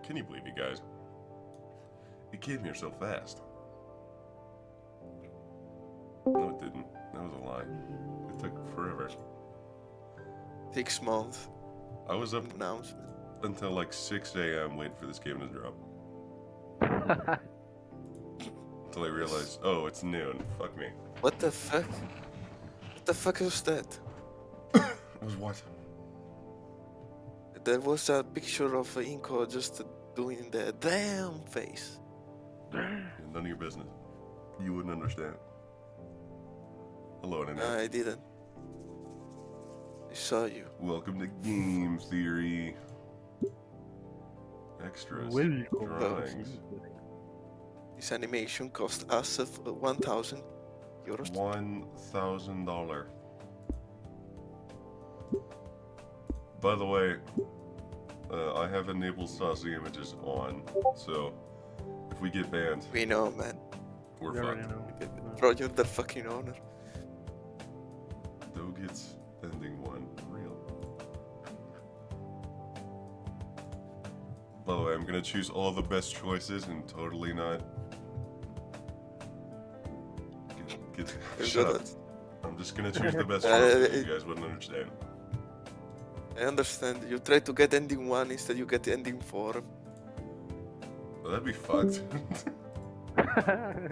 Can you believe you guys? It came here so fast. No, it didn't. That was a lie. It took forever. 6 months I was up announcement. until like 6 a.m. waiting for this game to drop. Until I realized, oh, it's noon. Fuck me. What the fuck? What the fuck is that? It was what? There was a picture of Inco just doing the damn face. None of your business. You wouldn't understand. Hello, Internet. I didn't. I saw you. Welcome to Game Theory. Extras. Welcome. Drawings. This animation cost us 1,000 euros. $1,000. By the way, I have enabled saucy images on, so if we get banned, We know, man. we're We already fucked. know. Bro, you're the fucking owner. Though gets ending one real. By the way, I'm gonna choose all the best choices and totally not. Shut up. I'm just gonna choose the best choices. You guys wouldn't understand. I understand. You try to get ending 1 instead you get ending 4. Well, that'd be fucked.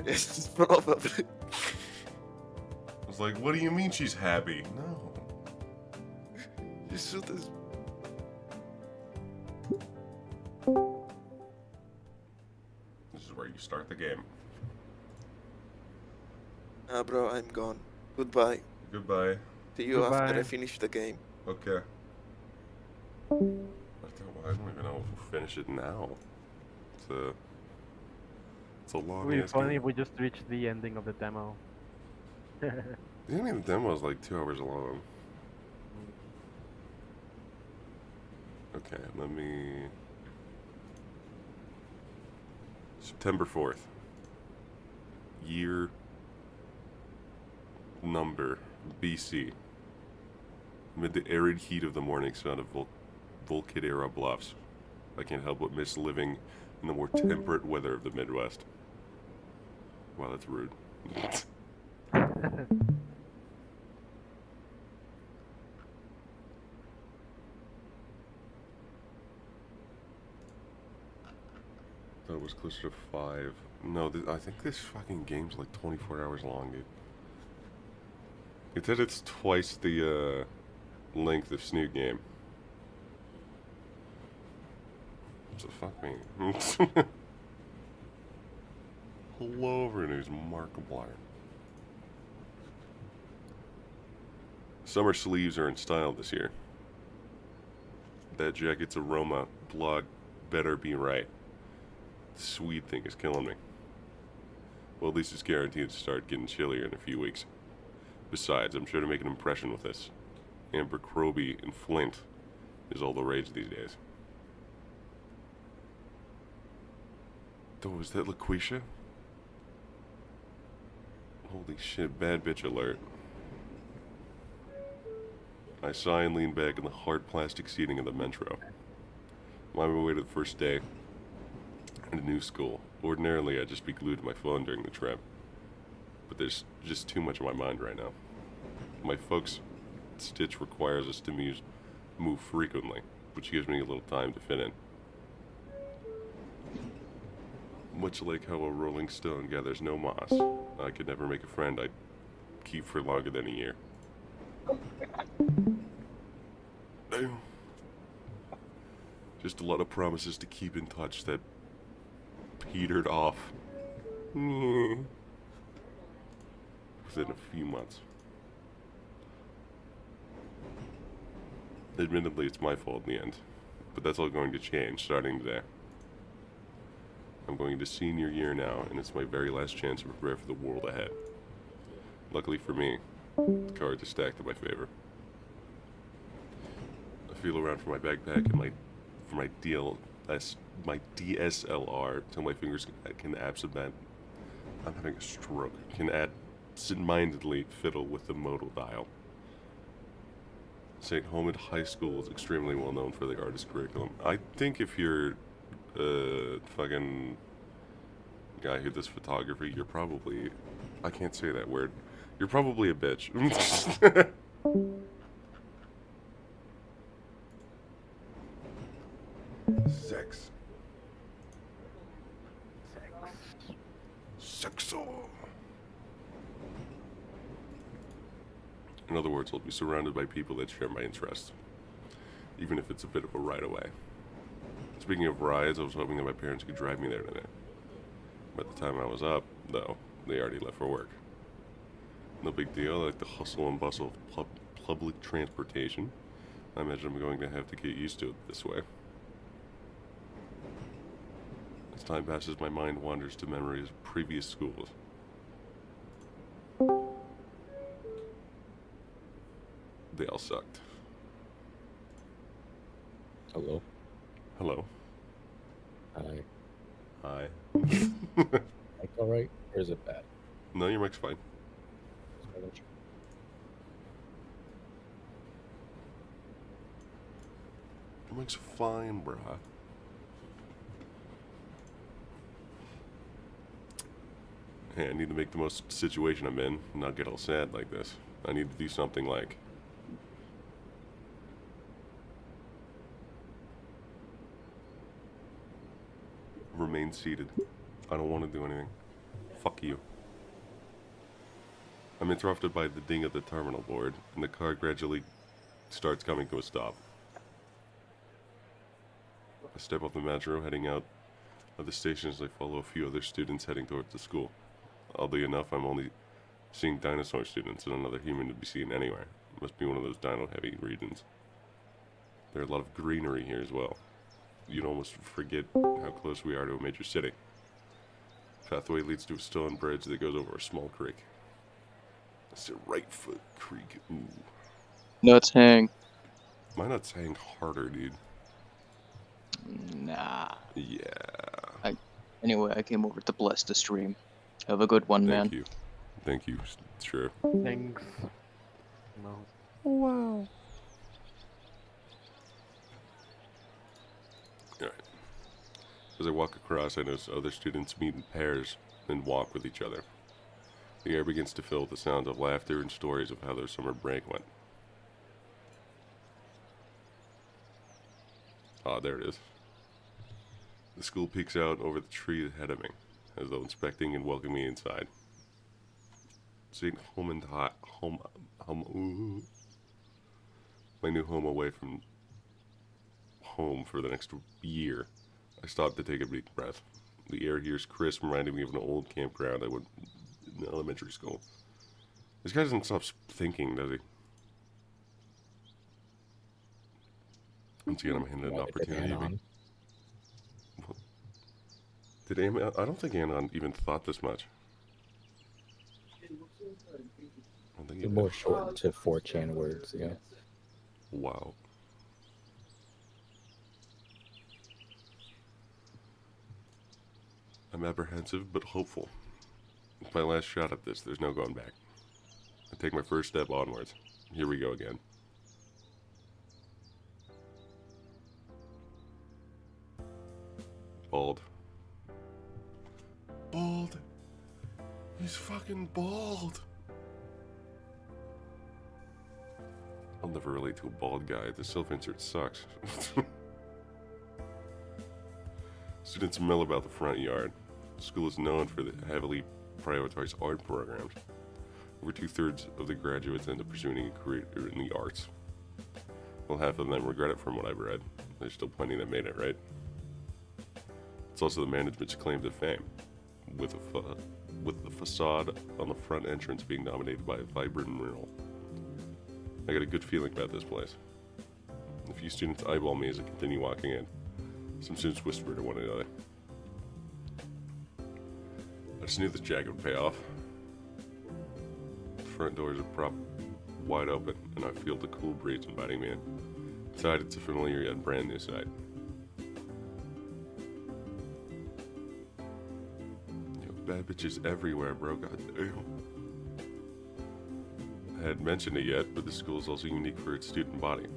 Yes, probably. I was like, what do you mean she's happy? No. You should have. This is where you start the game. Ah, bro, I'm gone. Goodbye. Goodbye. See you after I Goodbye. finish the game. Okay. I don't even know if we'll finish it now. It's a long It'd be ass funny game. if we just reached the ending of the demo. I mean, the demo is like 2 hours long. Okay, let me... September 4th. Year... Number. BC. Amid the arid heat of the morning sun of Vulcan-era bluffs, I can't help but miss living in the more temperate weather of the Midwest. Wow, that's rude. Thought it was closer to 5. No, I think this fucking game's like 24 hours long, dude. It said it's twice the length of Snoot Game. So fuck me. Hello, everyone who's Markiplier. Summer sleeves are in style this year. That jacket's aroma, blog, better be right. The Swede thing is killing me. Well, at least it's guaranteed to start getting chillier in a few weeks. Besides, I'm sure to make an impression with this. Abercrombie and Flint is all the rage these days. Oh, is that LaQuisha? Holy shit, bad bitch alert. I sigh and lean back in the hard plastic seating of the Metro. I'm on my way to the first day at a new school. Ordinarily, I'd just be glued to my phone during the trip. But there's just too much on my mind right now. My folks' stitch requires us to move frequently, which gives me a little time to fit in. Much like how a rolling stone gathers no moss, I could never make a friend I'd keep for longer than a year. Damn. Just a lot of promises to keep in touch that petered off within a few months. Admittedly, it's my fault in the end, but that's all going to change starting today. I'm going into senior year now, and it's my very last chance to prepare for the world ahead. Luckily for me, the cards are stacked in my favor. I feel around for my backpack and my DSLR till my fingers can absent. I'm having a stroke. Can absent-mindedly fiddle with the modal dial. St. Homid High School is extremely well known for the artist curriculum. I think if you're fucking guy who does photography, you're probably, I can't say that word. You're probably a bitch. Sex. Sexo. In other words, I'll be surrounded by people that share my interests, even if it's a bit of a ride away. Speaking of rides, I was hoping that my parents could drive me there today. By the time I was up, though, they already left for work. No big deal, I like the hustle and bustle of public transportation. I imagine I'm going to have to get used to it this way. As time passes, my mind wanders to memories of previous schools. They all sucked. Hello. Hello. Hi. Hi. Mic all right, or is it bad? No, your mic's fine. Your mic's fine, brah. Hey, I need to make the most of the situation I'm in and not get all sad like this. I need to do something like... remain seated. I don't want to do anything. Fuck you. I'm interrupted by the ding of the terminal board, and the car gradually starts coming to a stop. I step off the metro, heading out of the station as I follow a few other students heading towards the school. Oddly enough, I'm only seeing dinosaur students and another human to be seen anywhere. It must be one of those dino-heavy regions. There are a lot of greenery here as well. You'd almost forget how close we are to a major city. Pathway leads to a stone bridge that goes over a small creek. It's a right foot creek. Ooh. Nuts hang. My nuts hang harder, dude. Nah. Yeah. Anyway, I came over to bless the stream. Have a good one, man. Thank you. Thank you. Sure. Thanks. No. Wow. Alright. As I walk across, I notice other students meet in pairs and walk with each other. The air begins to fill with the sounds of laughter and stories of how their summer break went. Ah, there it is. The school peeks out over the tree ahead of me, as though inspecting and welcoming me inside. Seeing home and my new home away from home for the next year, I stopped to take a deep breath. The air here is crisp, reminding me of an old campground I went in elementary school. This guy doesn't stop thinking, does he? Once again, I'm handed an opportunity. Did Anon? I don't think Anon even thought this much. I think They're more short to 4chan words, yeah. Wow. I'm apprehensive but hopeful. It's my last shot at this. There's no going back. I take my first step onwards. Here we go again. Bald. Bald. He's fucking bald. I'll never relate to a bald guy. The self-insert sucks. Students mill about the front yard. The school is known for the heavily prioritized art programs. Over 2/3 of the graduates end up pursuing a career in the arts. Well, half of them regret it from what I've read. There's still plenty that made it, right? It's also the management's claim to fame, with the facade on the front entrance being dominated by a vibrant mural. I got a good feeling about this place. A few students eyeball me as I continue walking in. Some students whisper to one another. I just knew this jacket would pay off. The front doors are propped wide open, and I feel the cool breeze inviting me in. Inside, it's a familiar yet brand new sight. Bad bitches everywhere, bro. God damn. I hadn't mentioned it yet, but the school is also unique for its student body.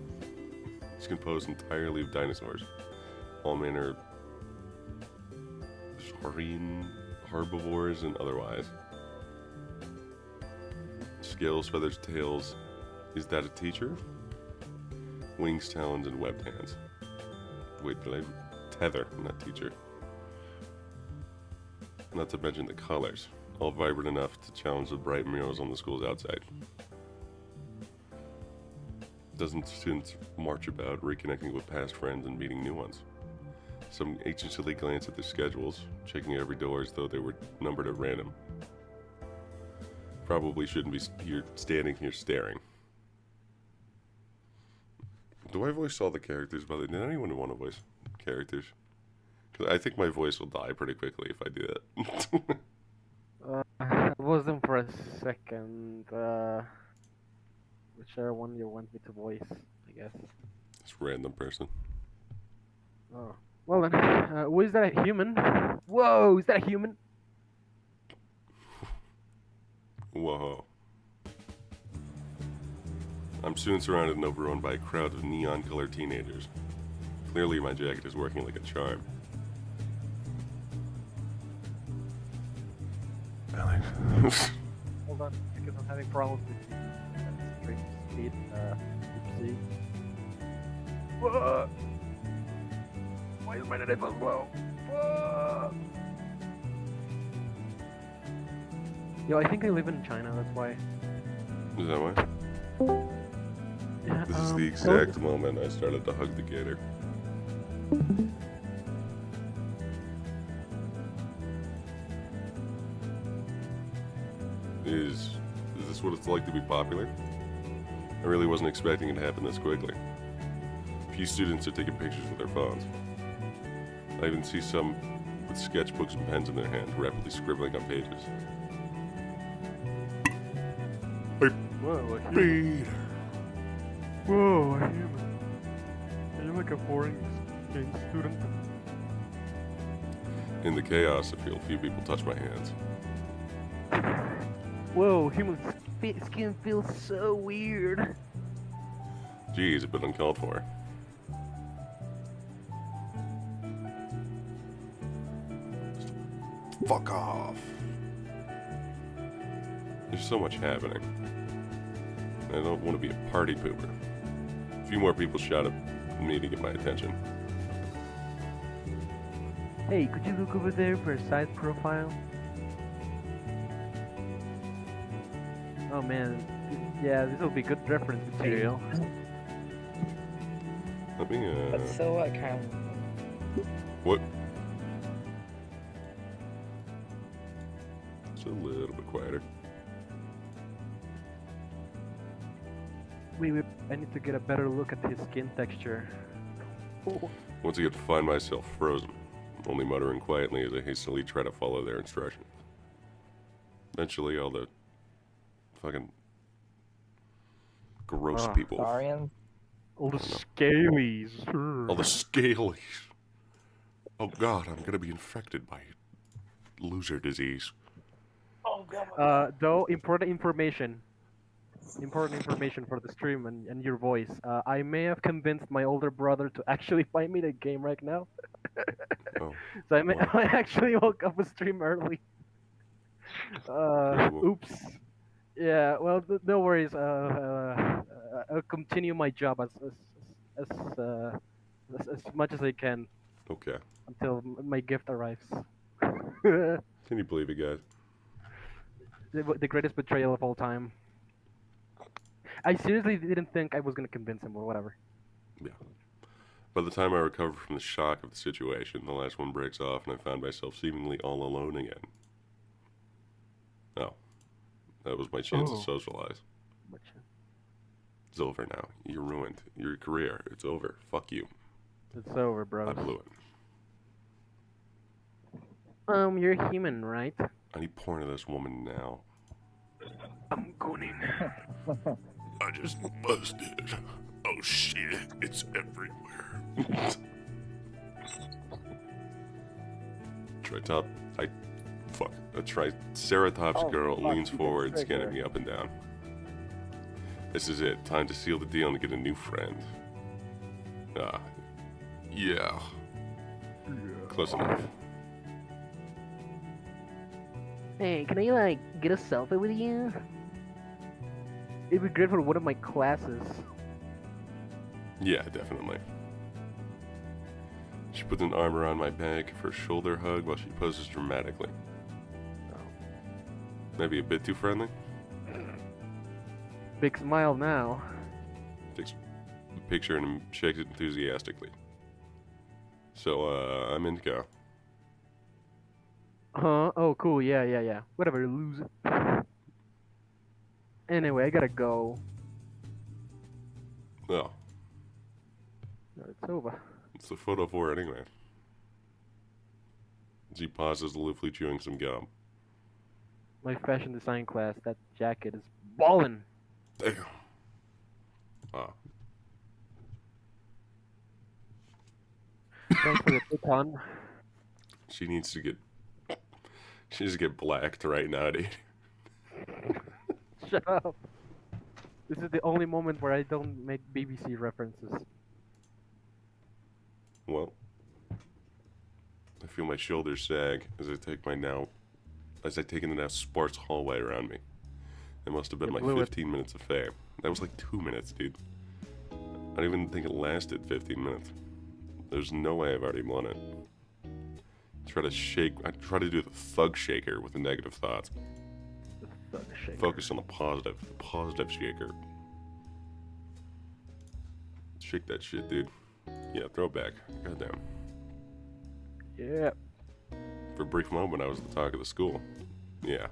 It's composed entirely of dinosaurs. All manner taurine herbivores and otherwise. Scales, feathers, tails. Is that a teacher? Wings, talons, and webbed hands. Wait, did I? Tether, not teacher. Not to mention the colors, all vibrant enough to challenge the bright murals on the school's outside. Doesn't students march about, reconnecting with past friends and meeting new ones? Some anxiously glance at their schedules, checking every door as though they were numbered at random. Probably shouldn't be standing here staring. Do I voice all the characters, by the way? Did anyone want to voice characters? Because I think my voice will die pretty quickly if I do that. I wasn't for a second. Whichever one you want me to voice, I guess. This random person. Oh. Well then, who is that, a human? Whoa, is that a human? Whoa. I'm soon surrounded and overrun by a crowd of neon-colored teenagers. Clearly my jacket is working like a charm. Alex. Hold on, because I'm having problems with the stream speed. Oopsie. Whoa! Why is my internet so slow? Whoa! Yo, I think I live in China, that's why. Is that why? Yeah, This is the exact moment I started to hug the gator. Is this what it's like to be popular? I really wasn't expecting it to happen this quickly. Few students are taking pictures with their phones. I even see some with sketchbooks and pens in their hands, rapidly scribbling on pages. Whoa, a human. Whoa, a human. Are you like a foreign exchange student? In the chaos, I feel few people touch my hands. Whoa, human skin feels so weird. Geez, a bit uncalled for. Fuck off. There's so much happening. I don't want to be a party pooper. A few more people shout at me to get my attention. Hey, could you look over there for a side profile? Oh man, yeah, this will be good reference material. Let me, That's so kind of. What? It's a little bit quieter. Wait, I need to get a better look at his skin texture. Once again, find myself frozen, only muttering quietly as I hastily try to follow their instructions. Eventually, all the fucking gross people. Saurians? All the scalies. All the scalies. Oh god, I'm gonna be infected by loser disease. Oh god. Though, important information. Important information for the stream and your voice. I may have convinced my older brother to actually buy me the game right now. Oh, So wow. I actually woke up a stream early. Terrible. Oops. Yeah, well, no worries. I'll continue my job as much as I can Okay. until my gift arrives. Can you believe it, guys? The greatest betrayal of all time. I seriously didn't think I was gonna convince him or whatever. Yeah. By the time I recover from the shock of the situation, the last one breaks off and I found myself seemingly all alone again. Oh. That was my chance to Oh. socialize. It's over now. You're ruined. Your career. It's over. Fuck you. It's over, bro. I blew it. You're human, right? I need porn of this woman now. I'm going. I just busted. Oh shit, it's everywhere. A Triceratops Oh, girl fuck, leans you forward, did scanning trigger. me up and down. This is it. Time to seal the deal and get a new friend. Yeah. Close enough. Hey, can I like get a selfie with you? It'd be great for one of my classes. Yeah, definitely. She puts an arm around my back for a shoulder hug while she poses dramatically. Maybe a bit too friendly? Big smile now. Takes a picture and shakes it enthusiastically. So, I'm in to go. Huh? Oh, cool. Yeah. Whatever, loser. Anyway, I gotta go. Oh, It's over. what's the photo for anyway? She pauses, aloofly chewing some gum. My fashion design class. That jacket is ballin'. Damn. Wow. Thanks for the tip on. She needs to get blacked right now, dude. Shut up. This is the only moment where I don't make BBC references. Well, I feel my shoulders sag as I take in the now sparse hallway around me. It must have been You my blew it. 15 minutes of fame. That was like 2 minutes, dude. I don't even think it lasted 15 minutes. There's no way I've already blown it. I try to do the thug shaker with the negative thoughts. The thug shaker. Focus on the positive shaker. Shake that shit, dude. Yeah, throw it back. Goddamn. Yeah. For a brief moment, I was the talk of the school. Yeah.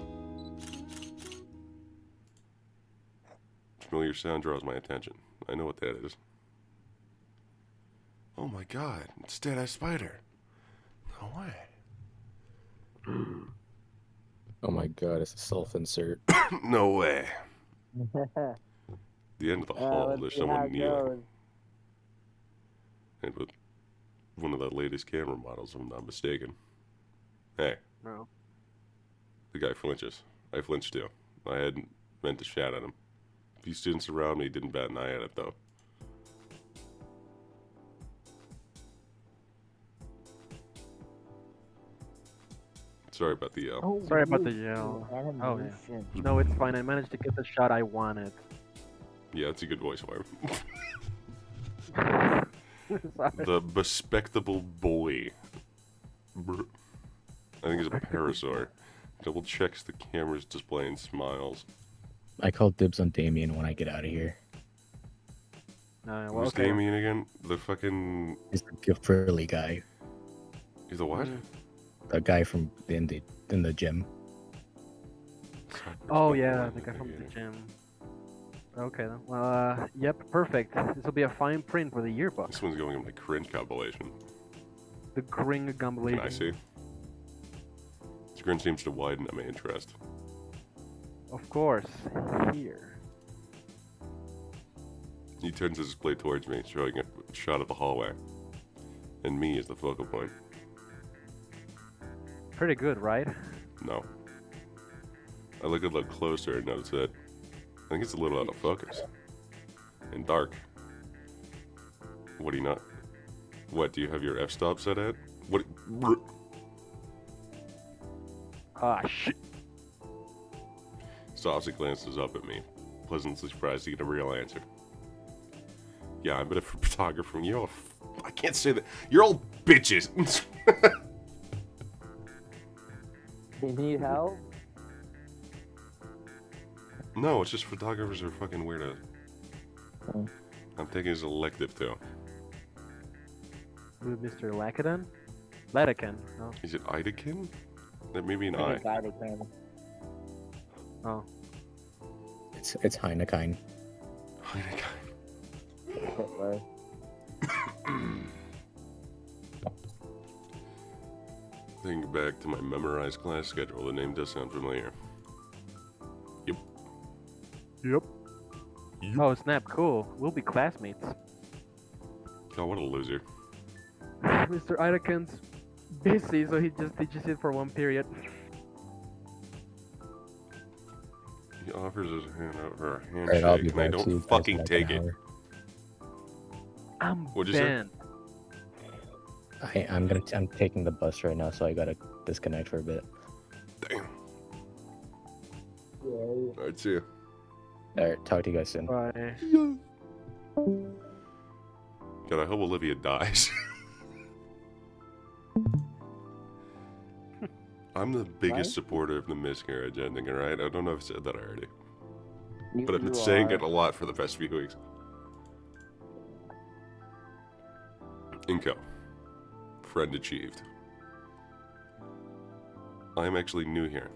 Familiar sound draws my attention. I know what that is. Oh my god, it's Dead-Eye Spider. No way. Oh my god, it's a self-insert. No way. The end of the hall, let's there's see how someone it kneeling. goes. And with one of the latest camera models, if I'm not mistaken. Hey, No. the guy flinches. I flinched too. I hadn't meant to shout at him. A few students around me didn't bat an eye at it, though. Sorry about the yell. Oh, Sorry about the look, yell. the Oh, yeah. animation. No, it's fine. I managed to get the shot I wanted. Yeah, it's a good voice for him. Sorry. The bespectable boy. I think he's a parasaur. Double checks the camera's display and smiles. I call dibs on Damien when I get out of here. Well, Who's okay. Damien again? The fucking... He's the frilly guy. He's the what? The guy from in the gym. Oh yeah, the guy from the gym. Okay then. Well, yep, perfect. This will be a fine print for the yearbook. This one's going in my cringe compilation. The Gring compilation. Can I see? This grin seems to widen at my interest. Of course. Here. He turns his display towards me, showing a shot of the hallway. And me as the focal point. Pretty good, right? No. I look a little closer and notice that I think it's a little out of focus. And dark. What do you not? What, do you have your f-stop set at? What? Ah, shit. Saucy glances up at me, pleasantly surprised to get a real answer. Yeah, I'm a photographer. You know, I can't say that. You're all bitches. Do you need help? No, it's just photographers are fucking weirdos. Oh. I'm taking his elective too. With Mr. Lakadan? Latakan. Oh. Is it Idakin? That may be an I I. think I can. Oh. It's Heineken. Idakin. Hitler. Thinking back to my memorized class schedule, the name does sound familiar. Yep. Yep. Oh, snap. Cool. We'll be classmates. God, what a loser. Mr. Idakan's busy, so he just teaches it for one period. He offers his hand out for a Alright, I'll be handshake, and I back. See you don't guys fucking in like take an it. hour. I'm What'd you say? banned. I'm taking the bus right now, so I gotta disconnect for a bit. Damn. Alright, see ya. Alright, talk to you guys soon. Bye. God, I hope Olivia dies. I'm the biggest What? supporter of the miscarriage ending, alright? I don't know if I said that already. You, But I've been you saying are. it a lot for the past few weeks. Inco. Friend achieved. I'm actually new here.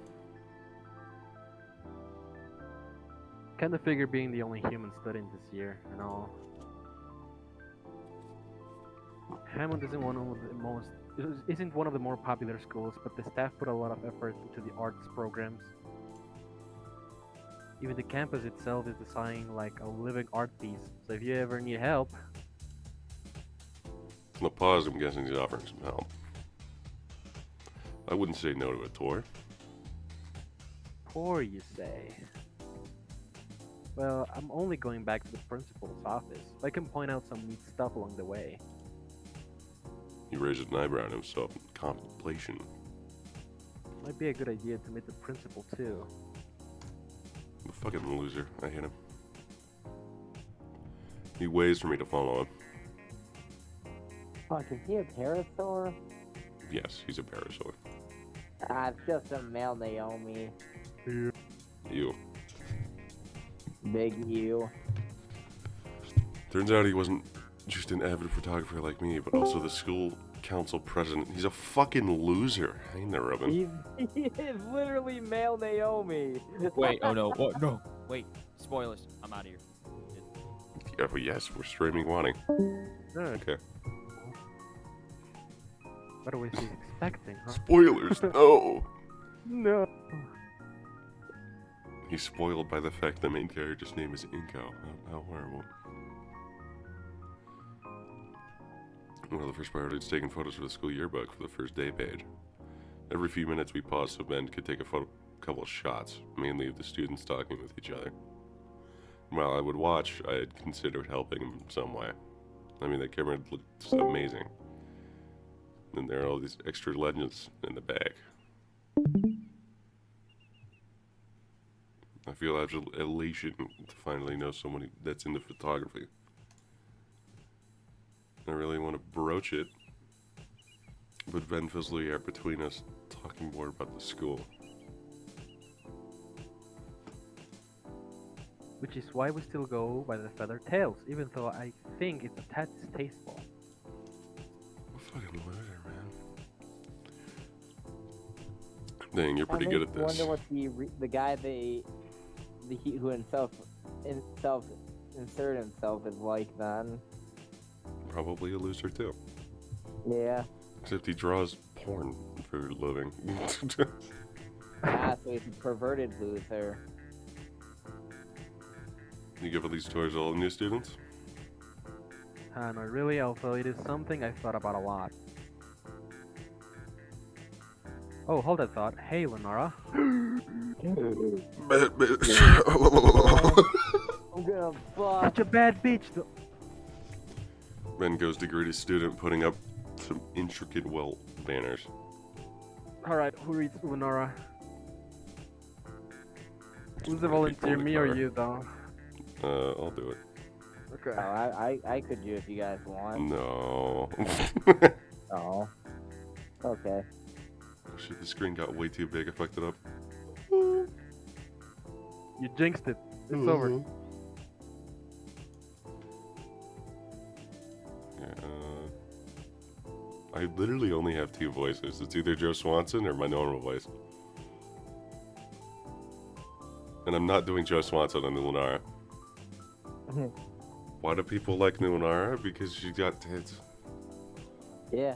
Kinda figure being the only human studying this year and all. Hammond isn't one of the more popular schools, but the staff put a lot of effort into the arts programs. Even the campus itself is designed like a living art piece, so if you ever need help, On the pause, I'm guessing he's offering some help. I wouldn't say no to a tour. poor you say. Well, I'm only going back to the principal's office. I can point out some neat stuff along the way. He raises an eyebrow in himself in contemplation. Might be a good idea to meet the principal too. I'm a fucking loser. I hate him. He waits for me to follow him. Fuck, is he a pterosaur? Yes, he's a parasaur. Ah, it's just a male Naomi. You. Big U. Turns out he wasn't just an avid photographer like me, but also the school council president. He's a fucking loser. I ain't never rubbing. He is literally male Naomi. Wait, oh no, what? No. Wait, spoilers. I'm out of here. Yeah, but yes, we're streaming Wani. Good. Okay. What was he expecting, huh? Spoilers, no! No. He's spoiled by the fact the main character's name is Inko. How horrible. One of the first priorities is taking photos for the school yearbook for the first day page. Every few minutes we pause so Ben could take a couple of shots, mainly of the students talking with each other. While I would watch, I had considered helping him some way. I mean, the camera looks amazing. And there are all these extra legends in the back. I feel absolute elation to finally know someone that's into photography. I really want to broach it, but Ben feels the air between us, talking more about the school. Which is why we still go by the feather tails, even though I think it's a tad distasteful. What a fucking loser, man. Dang, you're pretty good at I this. wonder what the guy who himself inserted himself is like then. Probably a loser too. Yeah. Except he draws porn for a living. Ah, so he's a perverted loser. You give all these tours to all the new students? Not really, although it is something I've thought about a lot. Oh, hold that thought. Hey, Lenora. I'm gonna fuck. Such a bad bitch, though. Ben goes to greet a student putting up some intricate well banners. Alright, who reads Lenora? Who's the People in volunteer, the me or car. you, though? I'll do it. Okay. Oh, I could do if you guys want. No. Oh. Okay. Oh shit, the screen got way too big. I fucked it up. You jinxed it. It's over. Yeah, I literally only have two voices. It's either Joe Swanson or my normal voice. And I'm not doing Joe Swanson on Nulanara. Why do people like Nulanara? Because she got tits. Yeah.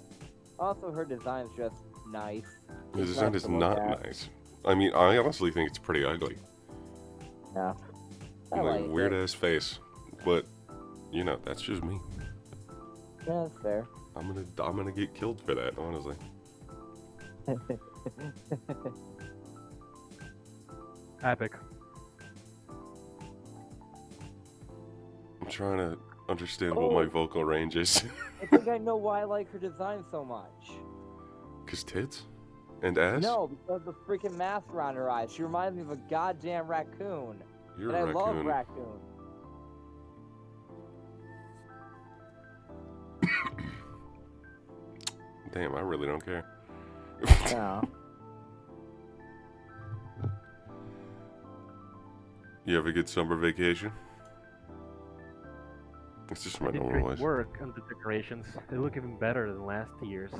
Also, her design's just nice. The It's design nice is to look not at. nice. I mean, I honestly think it's pretty ugly. No. I Like, like weird it. ass face. But, you know, that's just me. Yeah, that's fair. I'm gonna get killed for that, honestly. Epic. I'm trying to understand what my vocal range is. I think I know why I like her design so much. 'Cause tits? And ass? No, because of the freaking mask around her eyes. She reminds me of a goddamn raccoon. You're And a I raccoon. love raccoons. Damn, I really don't care. Yeah. You have a good summer vacation? It's just my I did normal great voice. work on the decorations. They look even better than last year's.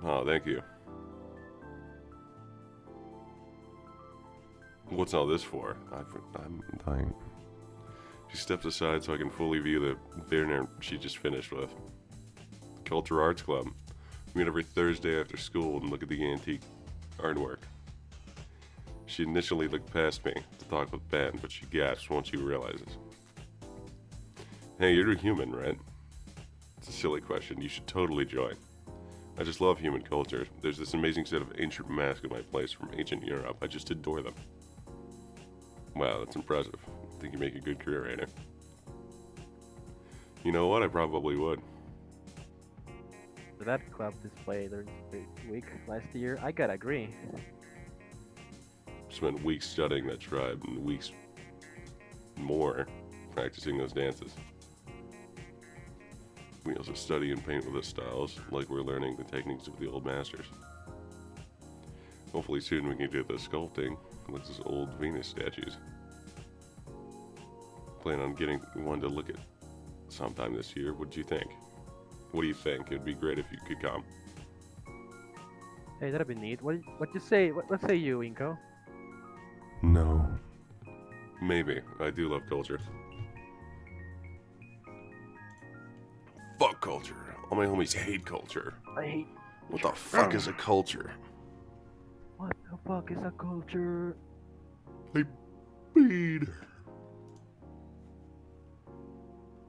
Oh, thank you. What's all this for? I'm dying. She steps aside so I can fully view the dinner she just finished with. Culture Arts Club. We meet every Thursday after school and look at the antique artwork. She initially looked past me to talk with Ben, but she gasps once she realizes. Hey, you're a human, right? It's a silly question. You should totally join. I just love human culture. There's this amazing set of ancient masks at my place from ancient Europe. I just adore them. Wow, that's impressive. I think you make a good curator. You know what? I probably would. For that club display during the week last year, I gotta agree. Spent weeks studying that tribe and weeks more practicing those dances. We also study and paint with the styles, like we're learning the techniques of the old masters. Hopefully soon we can do the sculpting with those old Venus statues. Plan on getting one to look at sometime this year. What do you think? What do you think? It'd be great if you could come. Hey, that'd be neat. What you say? What say you, Inko? No. Maybe. I do love culture. Fuck culture. All my homies hate culture. I hate. What the fuck is a culture? What the fuck is a culture? I bleed.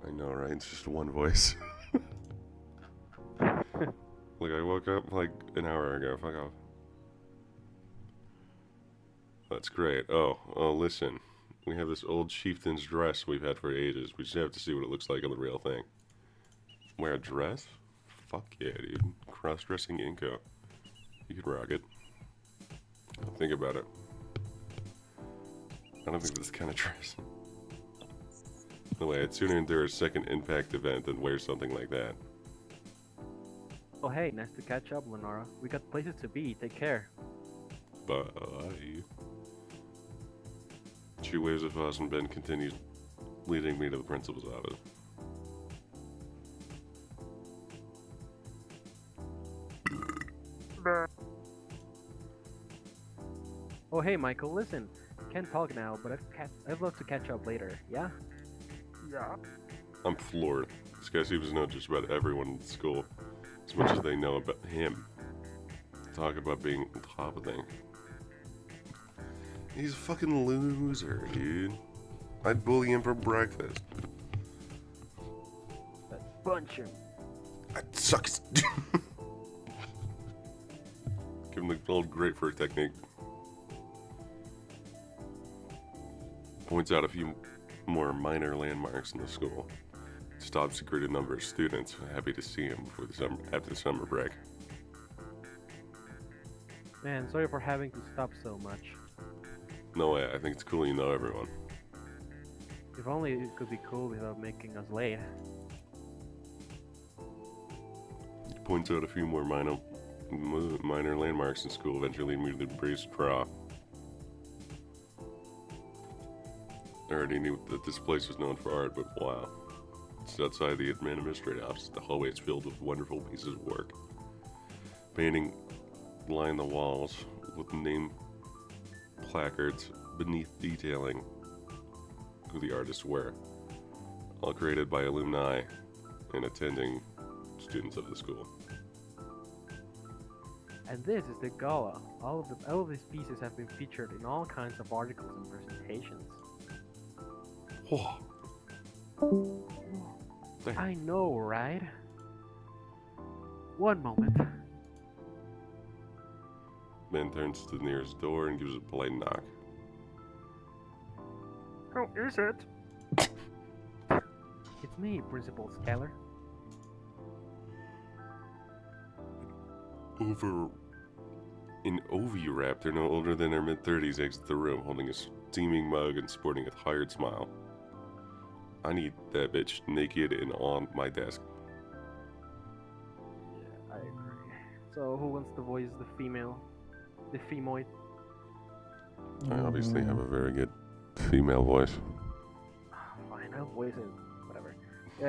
I know, right? It's just one voice. Like, I woke up like an hour ago. Fuck off. That's great. Oh, listen. We have this old chieftain's dress we've had for ages. We just have to see what it looks like on the real thing. Wear a dress? Fuck yeah, dude. Cross-dressing Inko. You could rock it. Think about it. I don't think this kind of dress. No way, I'd sooner endure a second Impact event than wear something like that. Oh hey, nice to catch up, Lenora. We got places to be. Take care. Bye. She waves at us and Ben continues leading me to the principal's office. Oh hey, Michael. Listen, can't talk now, but I'd love to catch up later. Yeah. Yeah. I'm floored. This guy seems to know just about everyone in school, as much as they know about him. Talk about being on top of things. He's a fucking loser, dude. I'd bully him for breakfast. Punch him. I'd suck his... Give him the old grapefruit technique. Points out a few more minor landmarks in the school. Stops a greater number of students. Happy to see him before after the summer break. Man, sorry for having to stop so much. No way, I think it's cool you know everyone. If only it could be cool without making us late. Points out a few more minor landmarks in school, eventually leading me to the Brace Craw. I already knew that this place was known for art, but wow. It's outside the administrative office. The hallway is filled with wonderful pieces of work. Painting line the walls with name placards beneath detailing who the artists were. All created by alumni and attending students of the school. And this is the gala. All of these pieces have been featured in all kinds of articles and presentations. Whoa. Damn. I know, right? One moment. Ben turns to the nearest door and gives a polite knock. How is it? It's me, Principal Scalar. Over An Oviraptor no older than her mid-30s exits the room, holding a steaming mug and sporting a tired smile. I need that bitch naked and on my desk. Yeah, I agree. So who wants to voice the female? The femoid? I obviously have a very good female voice. Fine, I'll voice it. Whatever.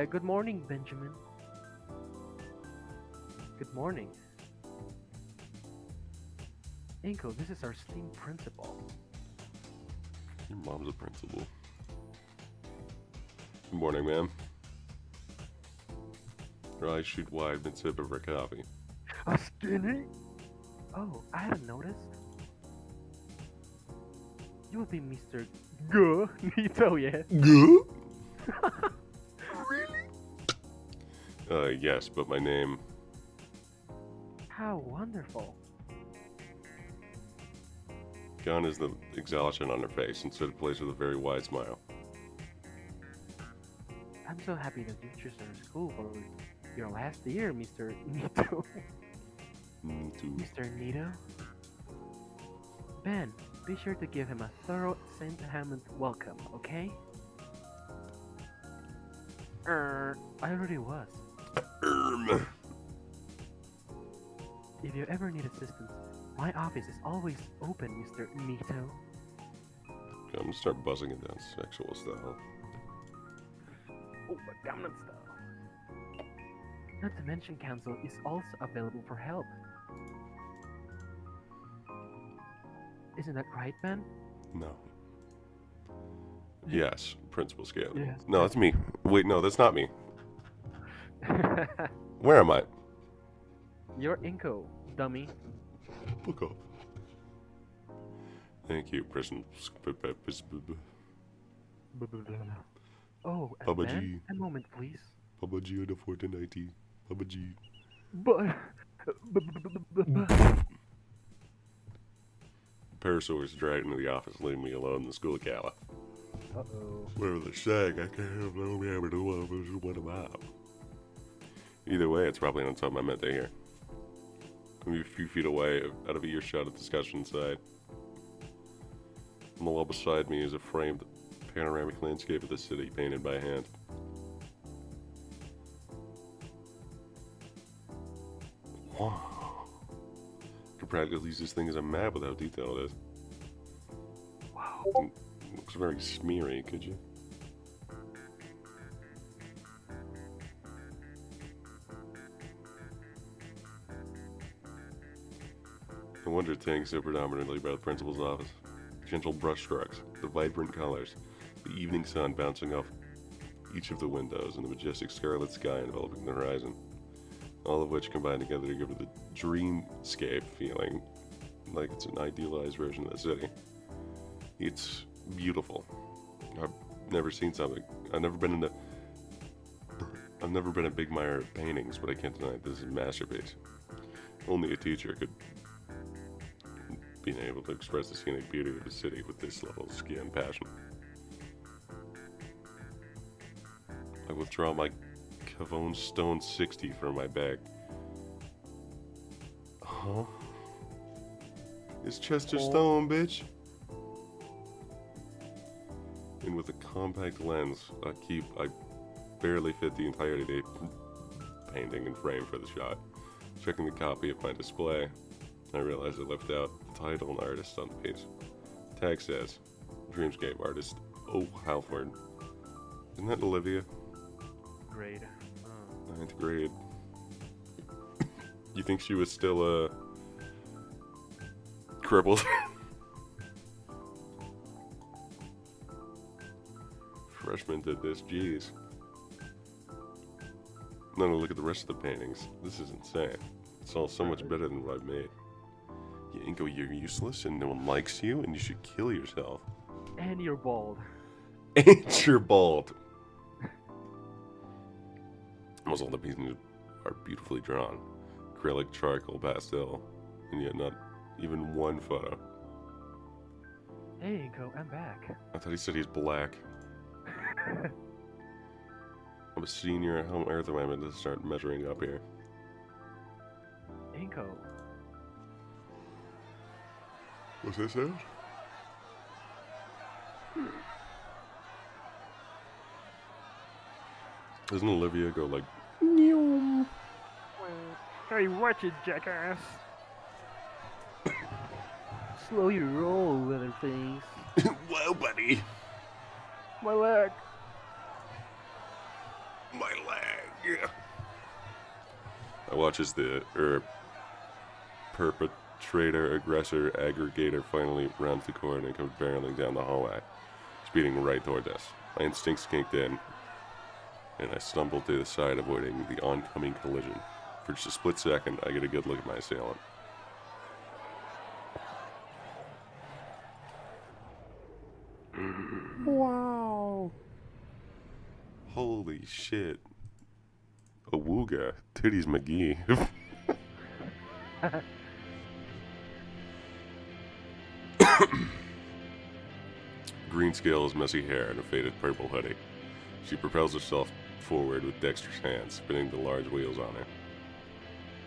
Good morning, Benjamin. Good morning. Inko, this is our esteemed principal. Your mom's a principal. Good morning, ma'am. Her eyes shoot wide mid-sip of her coffee. A skinny? Oh, I hadn't noticed. You will be Mr. Nito, yeah? Good? Yes, but my name... How wonderful. Gone is the exhaustion on her face, instead replaced with a very wide smile. I'm so happy that you chosen school for your last year, Mr. Nito. Me too. Mr. Nito? Ben, be sure to give him a thorough St. Hammond welcome, okay? I already was. If you ever need assistance, my office is always open, Mr. Nito. I'm gonna start buzzing it down sexual style. Oh, but Gangnam style. Not to mention council is also available for help. Isn't that right, Ben? No. Yes, Principal Scaling. Yes. No, that's me. Wait, no, that's not me. Where am I? You're Inko, dummy. Book up. Thank you, Prison. Oh, Baba Ben, G. a moment, please. Baba G the Fortnite. Baba G. But... Parasaurus dragged into the office, leaving me alone in the school gala. Uh-oh. Whatever they're saying, I can't have no be able to what about. Either way, it's probably not something I meant to hear. I'm a few feet away, out of earshot of discussion side. On the wall beside me is a framed panoramic landscape of the city, painted by hand. Wow. You could practically use this thing as a map with how detailed it is. Wow. It looks very smeary, could you? No wonder it hangs so predominantly by the principal's office. Gentle brushstrokes, the vibrant colors, the evening sun bouncing off each of the windows, and the majestic scarlet sky enveloping the horizon. All of which combine together to give it the dreamscape feeling, like it's an idealized version of the city. It's beautiful. I've never seen something. I've never been a big admirer of paintings, but I can't deny this is a masterpiece. Only a teacher could be able to express the scenic beauty of the city with this level of skill and passion. I withdraw my Cavone Stone 60 from my bag. Huh? It's Chester Stone, bitch! And with a compact lens, I barely fit the entirety of the painting in frame for the shot. Checking the copy of my display, I realized I left out the title and artist on the piece. Tag says, Dreamscape artist O. Halford. Isn't that Olivia? Grade. 9th grade. You think she was still, crippled? Freshman did this, jeez. Now to look at the rest of the paintings. This is insane. It's all so much better than what I've made. Yeah, Inko, you're useless and no one likes you and you should kill yourself. And you're bald. And you're bald. Almost all the pieces are beautifully drawn. Acrylic, charcoal, pastel, and yet not even one photo. Hey, Inko, I'm back. I thought he said he's black. I'm a senior at home Earth, and I'm going to start measuring up here. Inko. What's that sound? Doesn't Olivia go like, "Meow"? Hey, watch it, jackass. Slow your roll, Leatherface. Whoa, buddy. My leg. My leg. I watch as the perpetrator, aggressor, aggregator finally rounds the corner and comes barreling down the hallway, speeding right towards us. My instincts kicked in, and I stumbled to the side, avoiding the oncoming collision. For just a split second, I get a good look at my assailant. Wow. Holy shit. Awooga. Titties McGee. Green scales, messy hair, and a faded purple hoodie. She propels herself forward with dexterous hands, spinning the large wheels on her.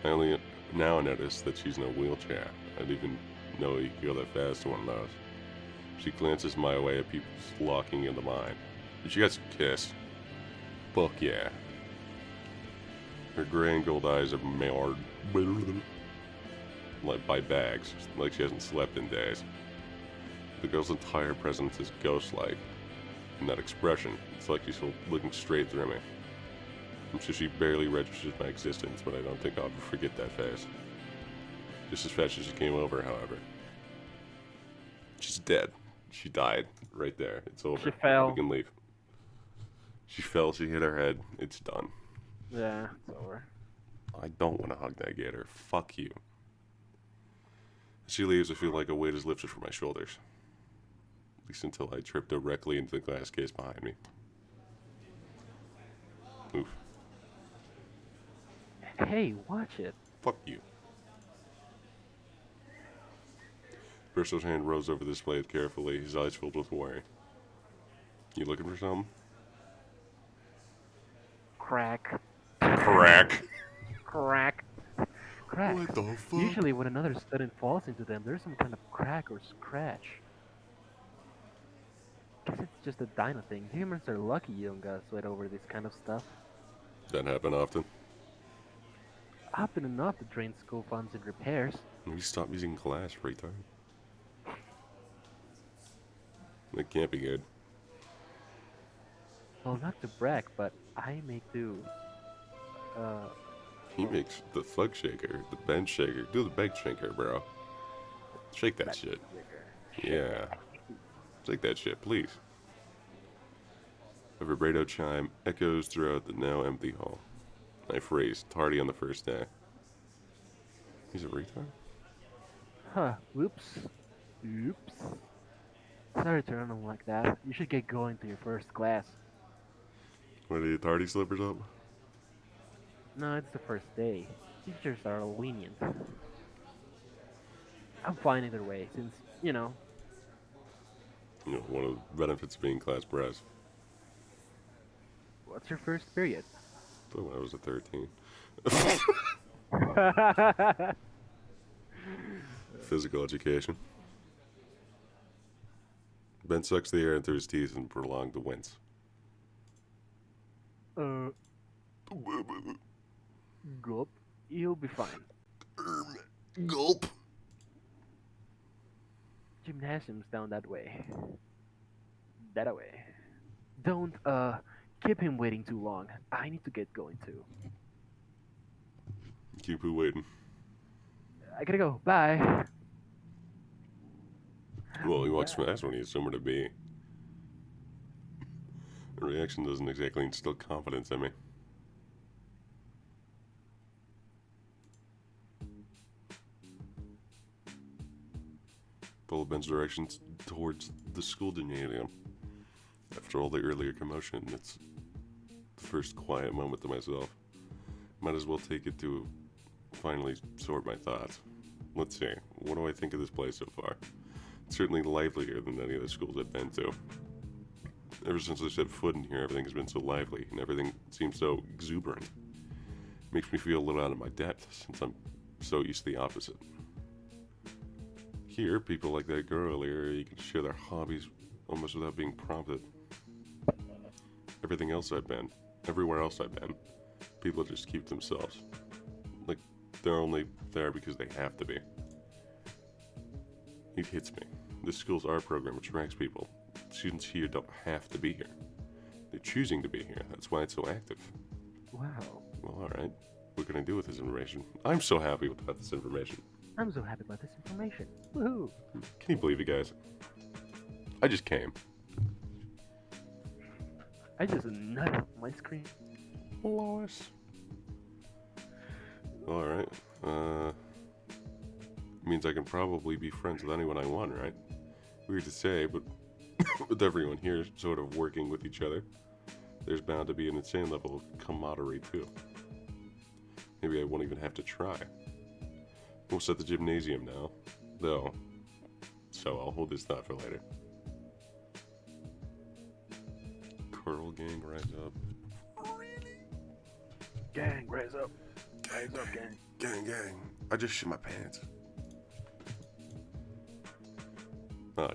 I only now notice that she's in a wheelchair. I didn't even know you could go that fast in one of those. She glances my way at people locking into mine. She gets kissed. Fuck yeah. Her gray and gold eyes are marred like by bags, like she hasn't slept in days. The girl's entire presence is ghost-like. And that expression, it's like she's looking straight through me. I'm sure she barely registers my existence, but I don't think I'll ever forget that face. Just as fast as she came over, however. She's dead. She died. Right there. It's over. She fell. We can leave. She fell, she hit her head. It's done. Yeah, it's over. I don't want to hug that gator. Fuck you. As she leaves, I feel like a weight is lifted from my shoulders. At least until I trip directly into the glass case behind me. Oof. Hey, watch it. Fuck you. Bristow's hand rose over the display carefully, his eyes filled with worry. You looking for something? Crack. Crack. Crack. Crack. What the fuck? Usually when another student falls into them, there's some kind of crack or scratch. Guess it's just a dino thing. Humans are lucky you don't gotta sweat over this kind of stuff. That happen often? Often enough to drain school funds and repairs. We stop using glass, retard. That can't be good. Well, not to brag, but I make do. He makes the thug shaker, the bench shaker. Do the bench shaker, bro. Shake that shit. Yeah. Shake that shit, please. A vibrato chime echoes throughout the now empty hall. I freeze, tardy on the first day. He's a retard? Huh, whoops. Oops. Sorry to run on like that. You should get going to your first class. What are your tardy slippers up? No, it's the first day. Teachers are lenient. I'm fine either way, since, you know. You know, one of the benefits of being class press. What's your first period? When I was a 13. Physical education. Ben sucks the air into his teeth and prolonged the wince. Gulp. You'll be fine. Gulp. Gymnasium's down that way. That way. Don't, keep him waiting too long. I need to get going too. Keep who waiting? I gotta go. Bye. Well, he walks fast when he's somewhere to be. The reaction doesn't exactly instill confidence in me. Follow Ben's directions towards the school gymnasium. After all the earlier commotion, it's the first quiet moment to myself. Might as well take it to finally sort my thoughts. Let's see, what do I think of this place so far? It's certainly livelier than any of the schools I've been to. Ever since I set foot in here, everything has been so lively, and everything seems so exuberant. Makes me feel a little out of my depth, since I'm so used to the opposite. Here, people like that girl earlier, you can share their hobbies almost without being prompted. Everywhere else I've been, people just keep themselves. Like, they're only there because they have to be. It hits me. This school's art program attracts people. Students here don't have to be here. They're choosing to be here. That's why it's so active. Wow. Well, alright. What can I do with this information? I'm so happy about this information. I'm so happy about this information. Woohoo! Can you believe it, guys? I just came. I just nutted my screen. Lois. Alright. Means I can probably be friends with anyone I want, right? Weird to say, but with everyone here sort of working with each other, there's bound to be an insane level of camaraderie too. Maybe I won't even have to try. Almost at the gymnasium now, though, so I'll hold this thought for later. Curl gang rise up. Gang, rise up. Rise up, gang. Gang. I just shit my pants.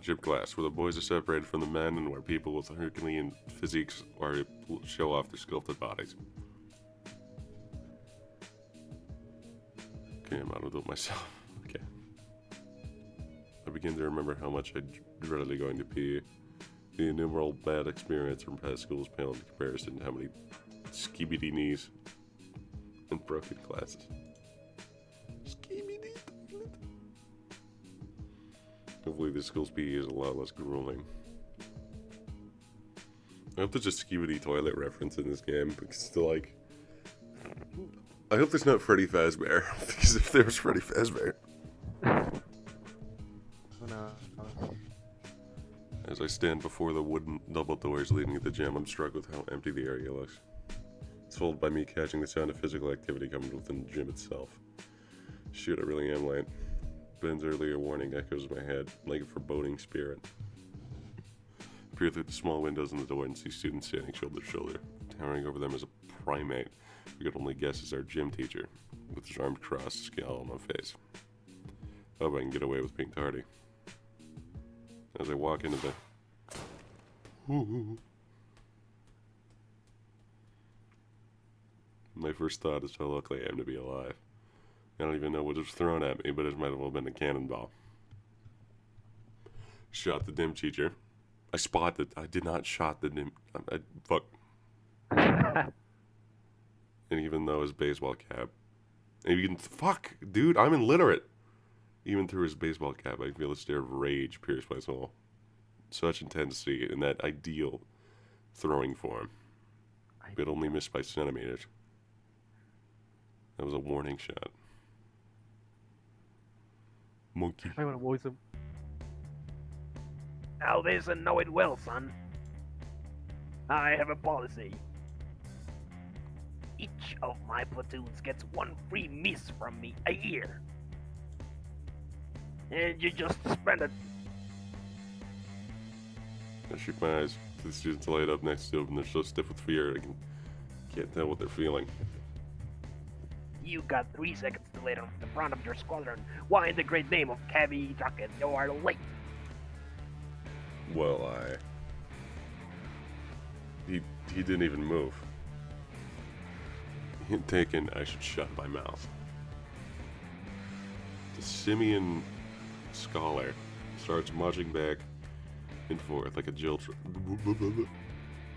Gym class, where the boys are separated from the men and where people with Herculean physiques are to show off their sculpted bodies. Okay, I'm out of it myself. Okay. I begin to remember how much I dreaded going to pee. The innumerable bad experience from past schools pale in comparison to how many skibidi knees and broken glasses. Skibidi toilet. Hopefully this school's PE is a lot less grueling. I hope there's a skibidi toilet reference in this game, because it's like... I hope there's not Freddy Fazbear, because if there was Freddy Fazbear... Oh no. As I stand before the wooden double doors leading to the gym, I'm struck with how empty the area looks. It's followed by me catching the sound of physical activity coming within the gym itself. Shoot, I really am late. Ben's earlier warning echoes in my head, like a foreboding spirit. I peer through the small windows in the door and see students standing shoulder to shoulder. Towering over them is a primate we could only guess is our gym teacher, with his arms crossed, scowl on my face. I hope I can get away with being tardy. As I walk into the... My first thought is how lucky I am to be alive. I don't even know what was thrown at me, but it might have well been a cannonball. Shot the dim teacher. I did not shot the dim... fuck. And even though his baseball cap... fuck, dude, I'm illiterate. Even through his baseball cap, I feel a stare of rage pierce my soul. Such intensity in that ideal throwing form. But only missed by centimeters. That was a warning shot. Monkey. I want to voice him. Now this and know it well, son. I have a policy. Each of my platoons gets one free miss from me a year. And you just spend it. I shook my eyes to the students laid up next to them, and they're so stiff with fear I can't tell what they're feeling. You got 3 seconds to lay on the front of your squadron. Why in the great name of Cabby Rocket, you are late? Well, He didn't even move. Hint taken, I should shut my mouth. The simian scholar starts marching back and forth like a jill.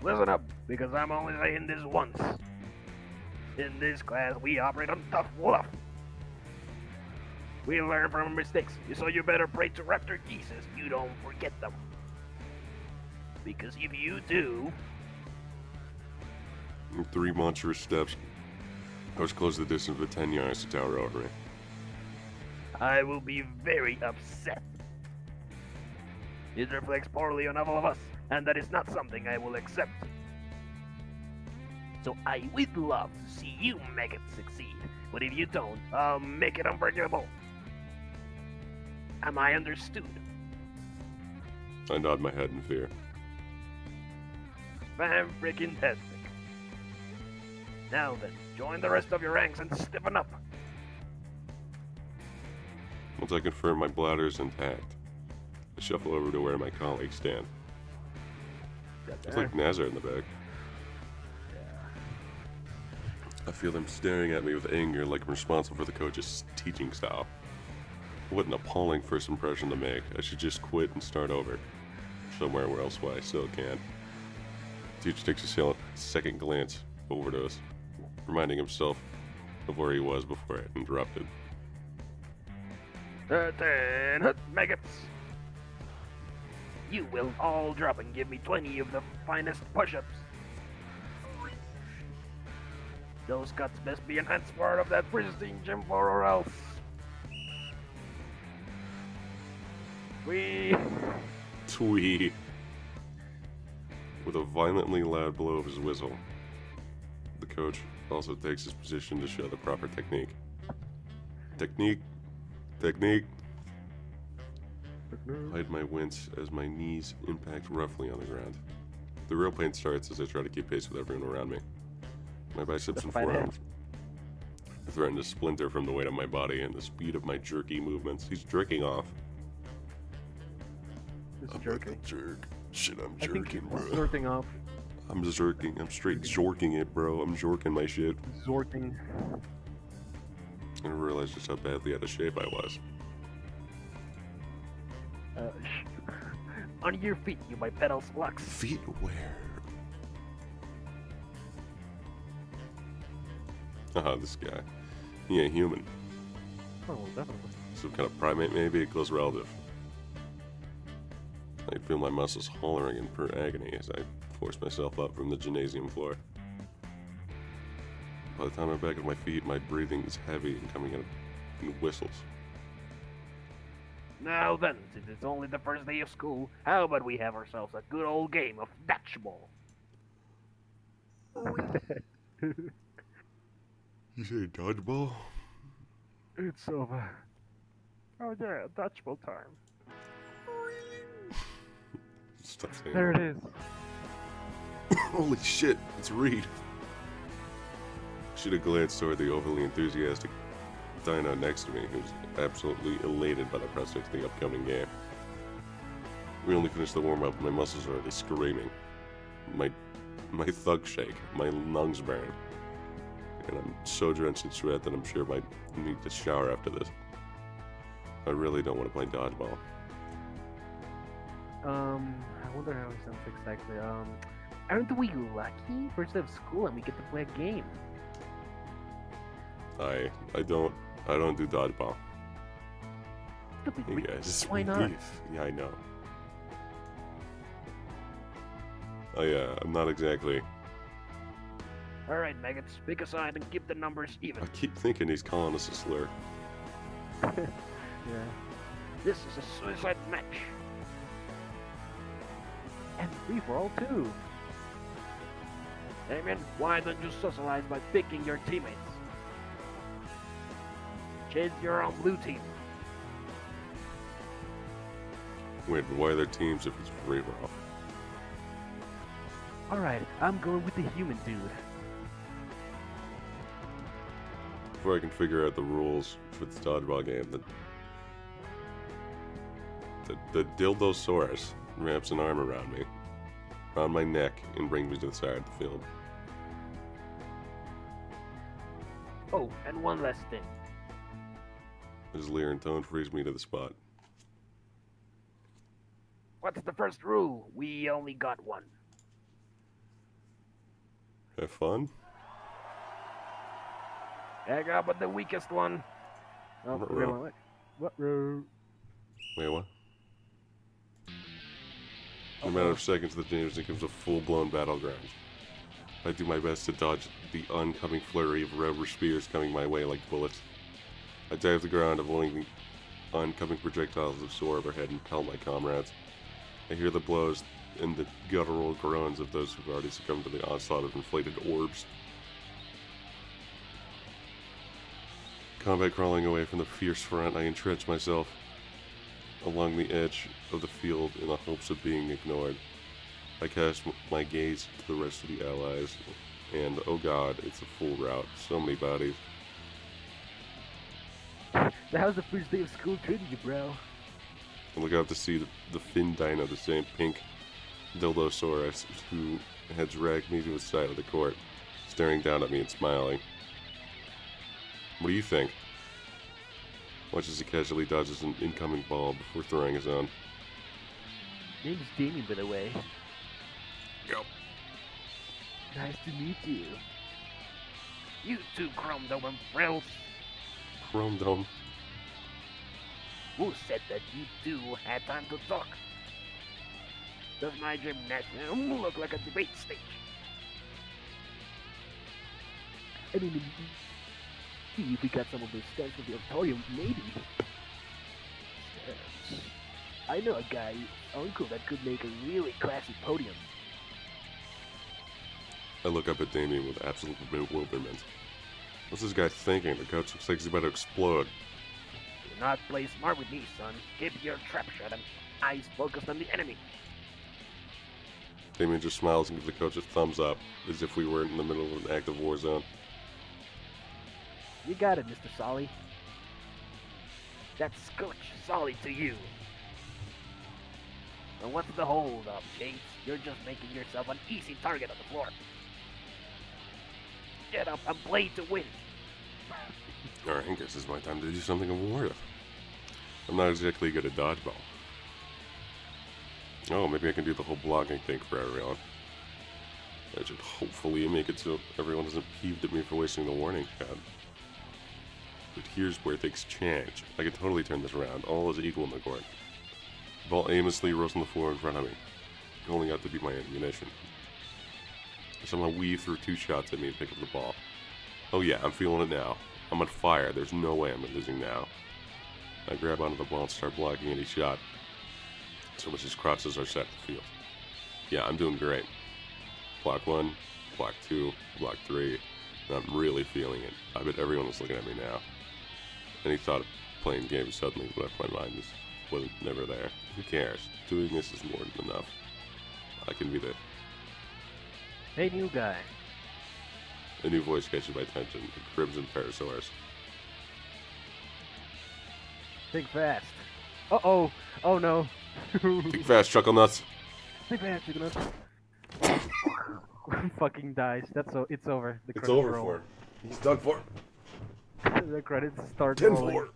Listen up, because I'm only saying this once. In this class, we operate on tough love. We learn from our mistakes, so you better pray to Raptor Jesus you don't forget them. Because if you do... In 3 monstrous steps, I was close to the distance of 10 yards to tower over me. I will be very upset. It reflects poorly on all of us, and that is not something I will accept. So I would love to see you make it succeed, but if you don't, I'll make it unforgivable. Am I understood? I nod my head in fear. Fan-freaking-tastic. Now then, join the rest of your ranks and stiffen up. Once I confirm my bladder is intact, I shuffle over to where my colleagues stand. It's like Nazar in the back. I feel them staring at me with anger like I'm responsible for the coach's teaching style. What an appalling first impression to make. I should just quit and start over. Somewhere else where I still can. Teacher takes a second glance over to us, reminding himself of where he was before I interrupted. 10 maggots. You will all drop and give me 20 of the finest push-ups. Those cuts best be enhanced part of that pristine gym floor or else. We. Twee. With a violently loud blow of his whistle, the coach also takes his position to show the proper technique. Technique. Hide my wince as my knees impact roughly on the ground. The real pain starts as I try to keep pace with everyone around me. My biceps and forearms threaten to splinter from the weight of my body and the speed of my jerky movements. He's jerking off. Just I'm jerking. like a jerk. Shit, I'm I think jerking, he's bro. sorting off. I'm zorking. I'm straight zorking it, bro. I'm zorking my shit. Zorking. I realized just how badly out of shape I was. On your feet, you my pedals lux. Feet where? Haha, this guy. He ain't human. Oh, definitely. Some kind of primate, maybe a close relative. I feel my muscles hollering in pure agony as I force myself up from the gymnasium floor. By the time I'm back on my feet, my breathing is heavy and coming out in whistles. Now then, since it's only the first day of school, how about we have ourselves a good old game of dodgeball? You say dodgeball? It's over. Oh yeah, dodgeball time. Stop saying There that. it is. Holy shit, it's Reed. Should have glanced toward the overly enthusiastic Dino next to me, who's absolutely elated by the prospect of the upcoming game. We only finished the warm-up, my muscles are already screaming. My thugs shake, my lungs burn. And I'm so drenched in sweat that I'm sure I might need to shower after this. I really don't want to play dodgeball. I wonder how it sounds exactly. Aren't we lucky? First day of school and we get to play a game. I don't do dodgeball. Stupid Hey Reed. guys, Why not? Yeah, I know. Oh yeah, I'm not exactly. Alright, maggots, pick a side and keep the numbers even. I keep thinking he's calling us a slur. Yeah. This is a suicide match. And free for all too. Damien, why don't you socialize by picking your teammates? Chase your own blue team. Wait, but why are there teams if it's free for all? Alright, I'm going with the human dude. Before I can figure out the rules for this dodgeball game, the Dildosaurus wraps an arm around me, around my neck, and brings me to the side of the field. Oh, and one last thing. His leering tone frees me to the spot. What's the first rule? We only got one. Have fun? Hang up with the weakest one. Oh, What wait, row? wait. What row? Wait, what? In a matter of seconds, the James becomes a full-blown battleground. I do my best to dodge the oncoming flurry of rubber spears coming my way like bullets. I dive the ground, avoiding the oncoming projectiles that soar overhead and pelt my comrades. I hear the blows and the guttural groans of those who've already succumbed to the onslaught of inflated orbs. Combat crawling away from the fierce front, I entrench myself along the edge of the field in the hopes of being ignored. I cast my gaze to the rest of the allies, and oh god, it's a full rout. So many bodies. How's the first day of school treating you, bro? I look out to see the Finn Dino, the same pink Dildosaurus who had dragged me to the side of the court, staring down at me and smiling. What do you think? Watches he casually dodges an incoming ball before throwing his own. Name's Damien, by the way. Yep. Nice to meet you. You two chrome dome and frills. Chrome Dome. Who said that you two had time to talk? Does my gymnasium look like a debate stage? I mean, if we got some of those stands for the auditorium, maybe. Stands. I know a guy, uncle, that could make a really classy podium. I look up at Damien with absolute bewilderment. What's this guy thinking? The coach looks like he's about to explode. Do not play smart with me, son. Keep your trap shut and eyes focused on the enemy. Damien just smiles and gives the coach a thumbs up, as if we were in the middle of an active war zone. You got it, Mr. Solly. That's Coach Solly to you. And what's the hold up, Chase? You're just making yourself an easy target on the floor. Get up and play to win. Alright, I guess it's my time to do something of worth. I'm not exactly good at dodgeball. Oh, maybe I can do the whole blogging thing for everyone. That should hopefully make it so everyone isn't peeved at me for wasting the warning shot. But here's where things change. I can totally turn this around. All is equal in the court. The ball aimlessly rolls on the floor in front of me, holding out to be my ammunition. I somehow weave through 2 shots at me and pick up the ball. Oh yeah, I'm feeling it now. I'm on fire. There's no way I'm losing now. I grab onto the ball and start blocking any shot, so much as crosses are set the field. Yeah, I'm doing great. Block 1, block 2, block 3, and I'm really feeling it. I bet everyone is looking at me now. Any thought of playing games suddenly left my mind wasn't never there. Who cares? Doing this is more than enough. I can be the... Hey, new guy. A new voice catches my attention. The Crimson Parasaurus. Think fast. Uh-oh. Oh, no. Think fast, Chuckle Nuts. Think fast, you're gonna... Fucking dies. It's over. The It's credits over roll. for him. He's done for. The credits start 10 rolling. for.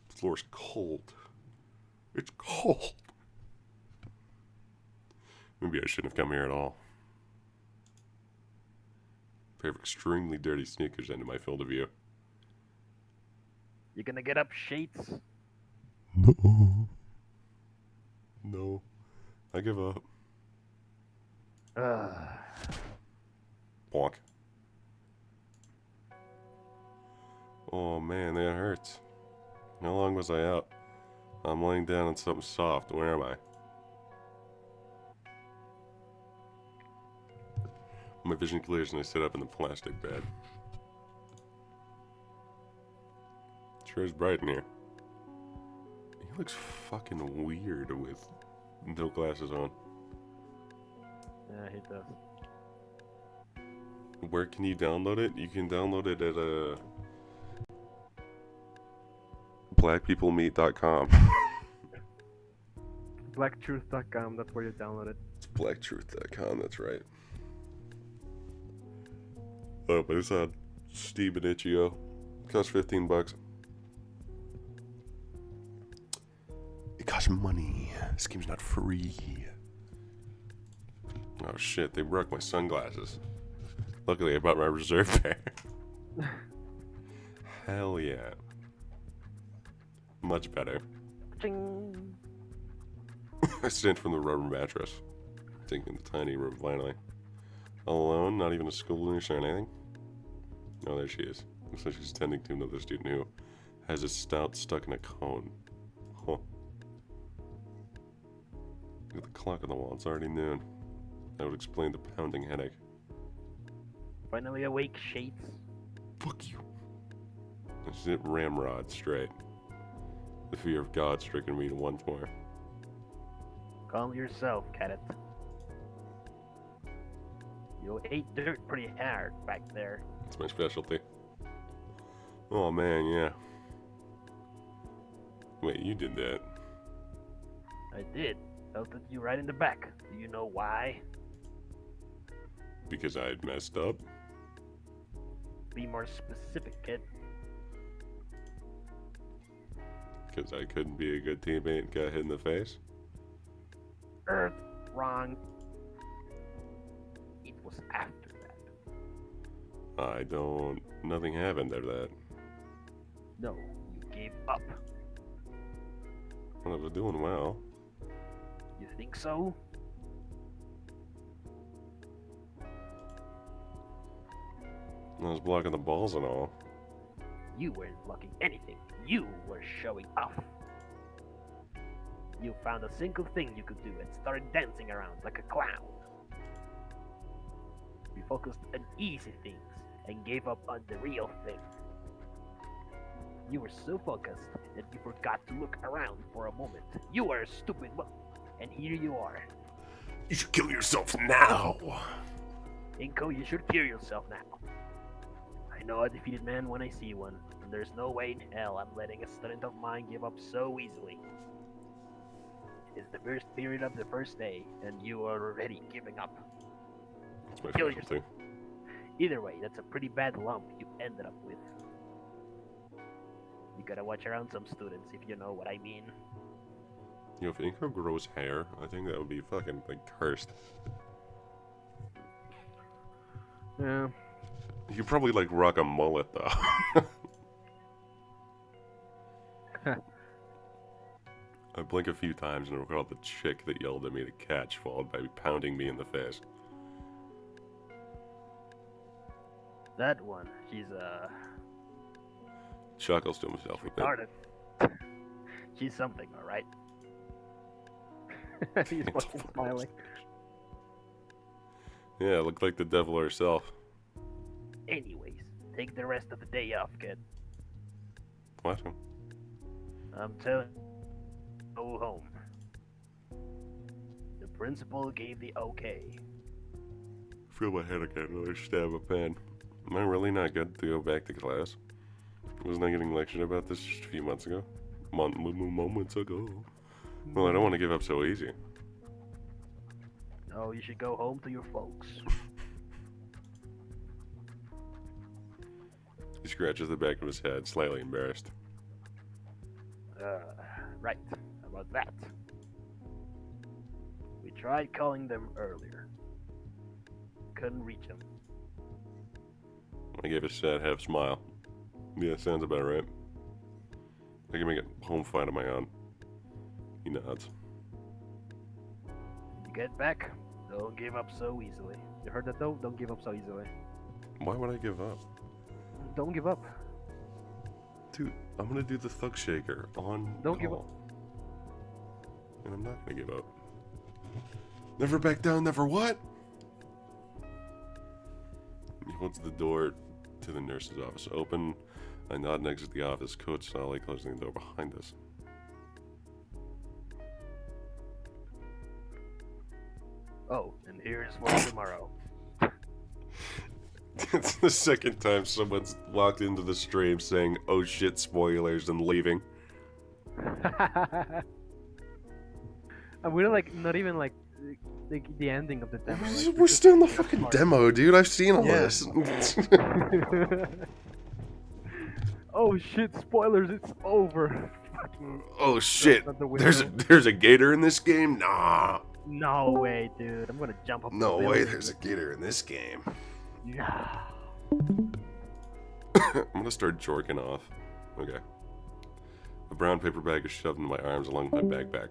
The floor's cold. It's cold. Maybe I shouldn't have come here at all. A pair of extremely dirty sneakers into my field of view. You gonna get up, Shades? No. No. I give up. Bonk. Oh man, that hurts. How long was I out? I'm laying down on something soft. Where am I? My vision clears and I sit up in the plastic bed. Sure is bright in here. He looks fucking weird with no glasses on. Yeah, he does. Where can you download it? You can download it at blackpeoplemeet.com. Blacktruth.com, that's where you download it. It's blacktruth.com, that's right. Oh, but it's on Steam and itch.io. Costs $15. It costs money. This game's not free. Oh shit, they broke my sunglasses. Luckily I bought my reserve pair. Hell yeah. Much better. Ching. I stand from the rubber mattress, thinking the tiny room finally. All alone, not even a school nurse or anything. Oh, there she is. Looks like she's tending to another student who has his snout stuck in a cone. Huh. Look at the clock on the wall, it's already noon. That would explain the pounding headache. Finally awake, Shades. Fuck you. I sit ramrod straight. The fear of God stricken me once more. Calm yourself, Cadet. You ate dirt pretty hard back there. It's my specialty. Oh man, yeah. Wait, you did that. I did. Pelted you right in the back. Do you know why? Because I had messed up? Be more specific, kid. Because I couldn't be a good teammate and got hit in the face? Earth, wrong. It was after that. I don't... Nothing happened after that. No, you gave up. Well, I was doing well. You think so? I was blocking the balls and all. You weren't blocking anything. You were showing off. You found a single thing you could do and started dancing around like a clown. You focused on easy things and gave up on the real thing. You were so focused that you forgot to look around for a moment. You were a stupid bum, and here you are. You should kill yourself now! Inko, you should kill yourself now. I know a defeated man when I see one, and there's no way in hell I'm letting a student of mine give up so easily. It's the first period of the first day, and you are already giving up. That's my Kill specialty. Either way, that's a pretty bad lump you ended up with. You gotta watch around some students, if you know what I mean. You know, if Inko grows hair, I think that would be fucking, like, cursed. Yeah. You probably, like, rock a mullet, though. I blink a few times and recall the chick that yelled at me to catch, followed by pounding me in the face. That one, she's Chuckles to himself a bit. retarded. She's something, alright? He's fucking smiling. Yeah, looked like the devil herself. Anyways, take the rest of the day off, kid. What? I'm telling you, go home. The principal gave the okay. Feel my head again, another stab of pain. Am I really not good to go back to class? Wasn't I getting lectured about this just a few months ago? Moments ago. Well, I don't want to give up so easy. No, you should go home to your folks. He scratches the back of his head, slightly embarrassed. Right. How about that? We tried calling them earlier. Couldn't reach them. I gave a sad half smile. Yeah, sounds about right. I can make a home fight on my own. He nods. You get back, don't give up so easily. You heard that though? Don't give up so easily. Why would I give up? Don't give up. Dude, I'm gonna do the thug shaker on Don't give call. And I'm not gonna give up. Never back down, never what? He holds the door to the nurse's office open. I nod and exit the office, Coach Solly closing the door behind us. Oh, and here's for tomorrow. It's the second time someone's walked into the stream saying, "Oh shit, spoilers," and leaving. And we're like not even like the ending of the demo. Like, We're still in the just fucking part. demo, dude. I've seen all Yeah. this. Oh shit! Spoilers! It's over. Fucking Oh shit. not the There's window. there's a gator in this game? Nah. No way, dude! I'm gonna jump up. No the way building. there's a gator in this game. Nah. I'm gonna start jorking off. Okay. A brown paper bag is shoved into my arms along with my backpack.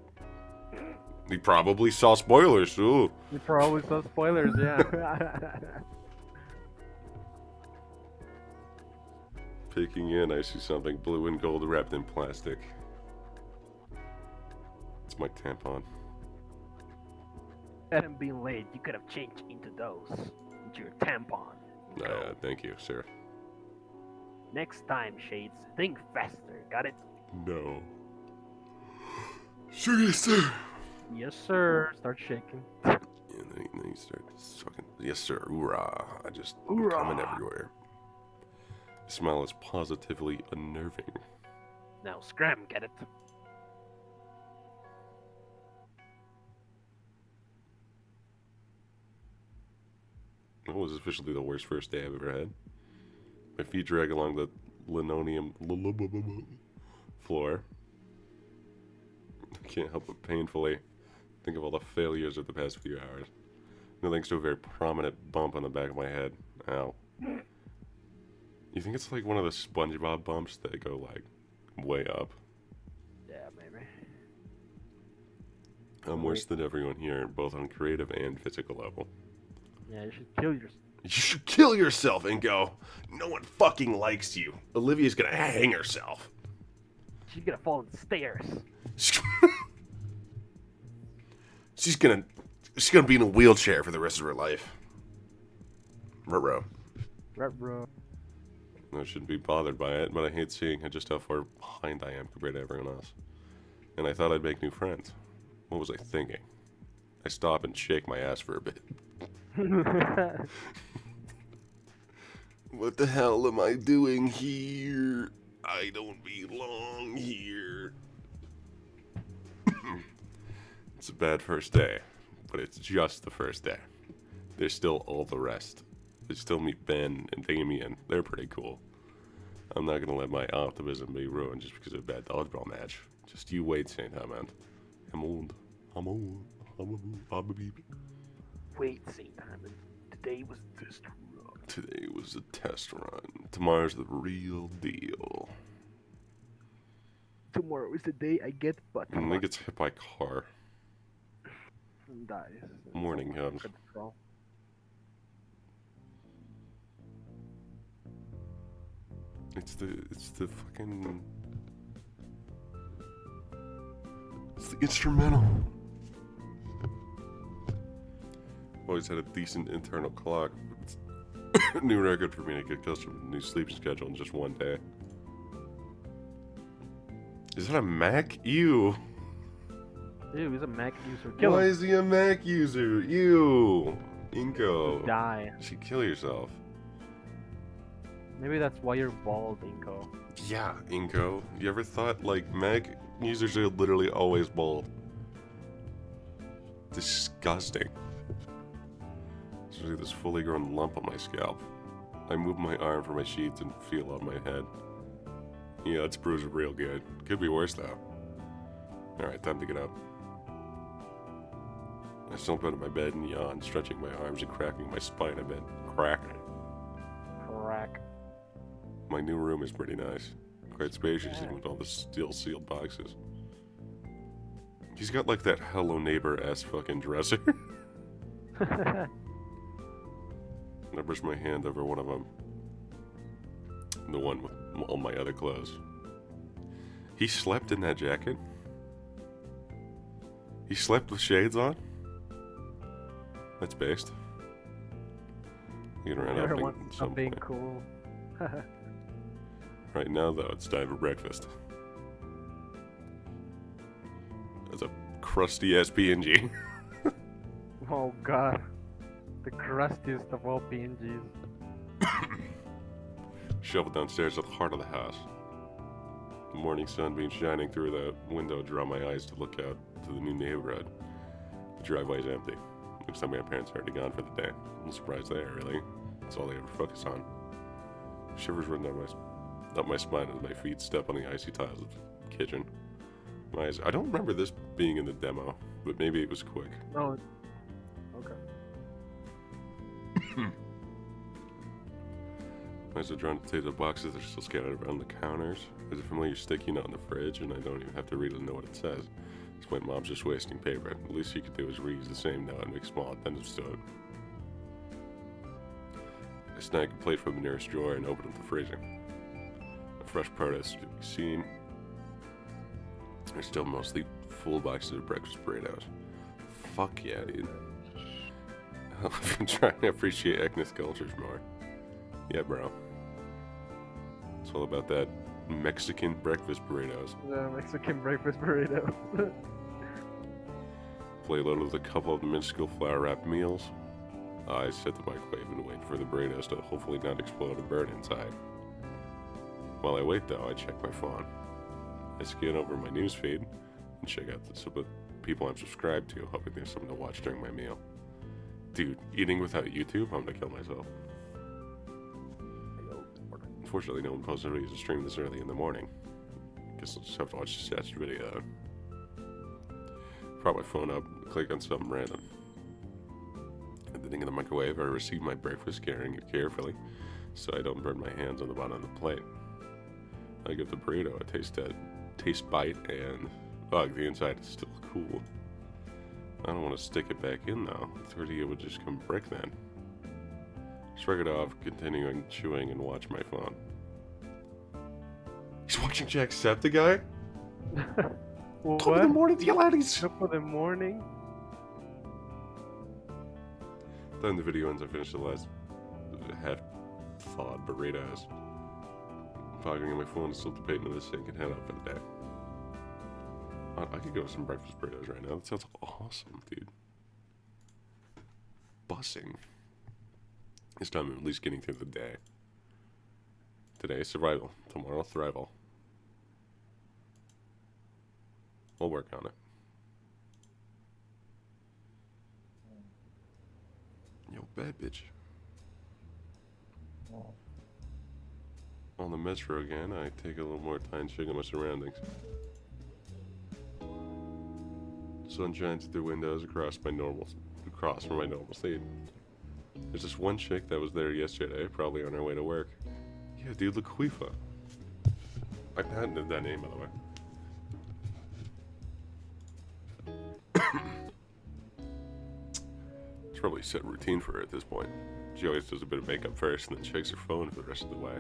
He probably saw spoilers, ooh. You probably saw spoilers, yeah. Peeking in, I see something blue and gold wrapped in plastic. It's my tampon. Hadn't been late, you could have changed into those. Into your tampon. Thank you, sir. Next time, Shades, think faster, got it? No. Sure, yes, sir. Yes, sir. Start shaking. And then you start fucking, yes, sir, hoorah. I'm coming everywhere. The smell is positively unnerving. Now scram, get it? That was officially the worst first day I've ever had. My feet drag along the linoleum floor. I can't help but painfully think of all the failures of the past few hours. No thanks to a very prominent bump on the back of my head. Ow. You think it's like one of the SpongeBob bumps that go like way up? Yeah, maybe. I'm worse than everyone here, both on creative and physical level. Yeah, you should kill yourself. You should kill yourself and go, no one fucking likes you. Olivia's gonna hang herself. She's gonna fall down the stairs. She's gonna be in a wheelchair for the rest of her life. Ruh-roh. Bro. I shouldn't be bothered by it, but I hate seeing just how far behind I am compared to everyone else. And I thought I'd make new friends. What was I thinking? I stop and shake my ass for a bit. What the hell am I doing here? I don't belong here. It's a bad first day, but it's just the first day. There's still all the rest. There's still meet Ben and Damien. They're pretty cool. I'm not gonna let my optimism be ruined just because of a bad dodgeball match. Just you wait, St. Hammond. I'm old. Wait, St. Hammond. Today was just wrong. Today was a test run. Tomorrow's the real deal. Tomorrow is the day I get butt And then gets hit by a car. And dies. Morning comes. It's the fucking... It's the instrumental. Always had a decent internal clock. It's a new record for me to get accustomed to the new sleeping schedule in just one day. Is that a Mac? Ew. Ew, he's a Mac user. Kill Why him. is he a Mac user? Ew. Inko. Die. You should kill yourself. Maybe that's why you're bald, Inko. Yeah, Inko. You ever thought, like, Mac users are literally always bald? Disgusting. There's this fully grown lump on my scalp. I move my arm from my sheets and feel on my head. Yeah, it's bruised real good. Could be worse, though. Alright, time to get up. I slump out of my bed and yawn, stretching my arms and cracking my spine a bit. Crack. Crack. My new room is pretty nice. Quite spacious, even with all the steel sealed boxes. He's got like that Hello Neighbor-esque fucking dresser. I brush my hand over one of them. The one with all my other clothes. He slept in that jacket? He slept with shades on? That's based. You can run Everyone up wants at some something point. cool. Right now, though, it's time for breakfast. That's a crusty SPNG. Oh god. The crustiest of all PNGs. Shoveled downstairs to the heart of the house. The morning sun being shining through the window draw my eyes to look out to the new neighborhood. The driveway's empty. Looks like my parents are already gone for the day. I'm surprised they are, really. That's all they ever focus on. Shivers run down up my spine as my feet step on the icy tiles of the kitchen. My eyes, I don't remember this being in the demo, but maybe it was quick. Oh. Okay. My eyes are drawn to the boxes that are still scattered around the counters. There's a familiar sticky note on the fridge, and I don't even have to read it to know what it says. It's my mom's just wasting paper. The least she could do is reuse the same note and make small addendums to it. I snag a plate from the nearest drawer and open up the freezer. A fresh produce to be seen. There's still mostly full boxes of breakfast burritos. Fuck yeah, dude. I've been trying to appreciate ethnic cultures more. Yeah, bro. It's all about that Mexican breakfast burritos. The Mexican breakfast burrito. Plate loaded with a couple of minuscule flour wrapped meals. I set the microwave and wait for the burritos to hopefully not explode and burn inside. While I wait, though, I check my phone. I scan over my newsfeed and check out some of the people I'm subscribed to, hoping there's something to watch during my meal. Dude, eating without YouTube? I'm gonna kill myself. Unfortunately, no one posts a video to stream this early in the morning. Guess I'll just have to watch the statued video. Prop my phone up, click on something random. At the thing in the microwave, I receive my breakfast, carrying it carefully, so I don't burn my hands on the bottom of the plate. I give the burrito a taste bite, and ugh, the inside is still cool. I don't want to stick it back in though. The tortilla would just come brick then. Shrug it off, continuing chewing and watch my phone. He's watching Jacksepticeye? What? Top of the morning, the laddies! Top of the morning? Then the video ends, I finish the last half-thawed burritos. Pocketing my phone, still debating into the sink and head out for the day. I could go with some breakfast burritos right now. That sounds awesome, dude. Bussing. This time I'm at least getting through the day. Today, survival. Tomorrow, thrival. We'll work on it. Yo, bad bitch. On the metro again, I take a little more time checking my surroundings. Sun shines through windows across from my normal seat. There's this one chick that was there yesterday, probably on her way to work. Yeah, dude, Laquifa. I patented that name, by the way. It's probably set routine for her at this point. She always does a bit of makeup first and then checks her phone for the rest of the way.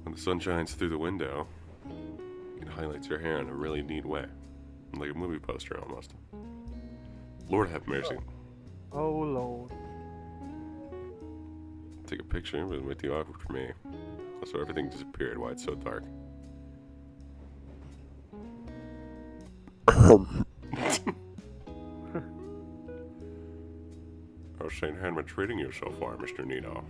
When the sun shines through the window, it highlights her hair in a really neat way. Like a movie poster almost. Lord have mercy. Oh Lord. Take a picture, but it's way too awkward for me. Also, everything disappeared. Why it's so dark. How's St. Henry treating you so far, Mr. Nino?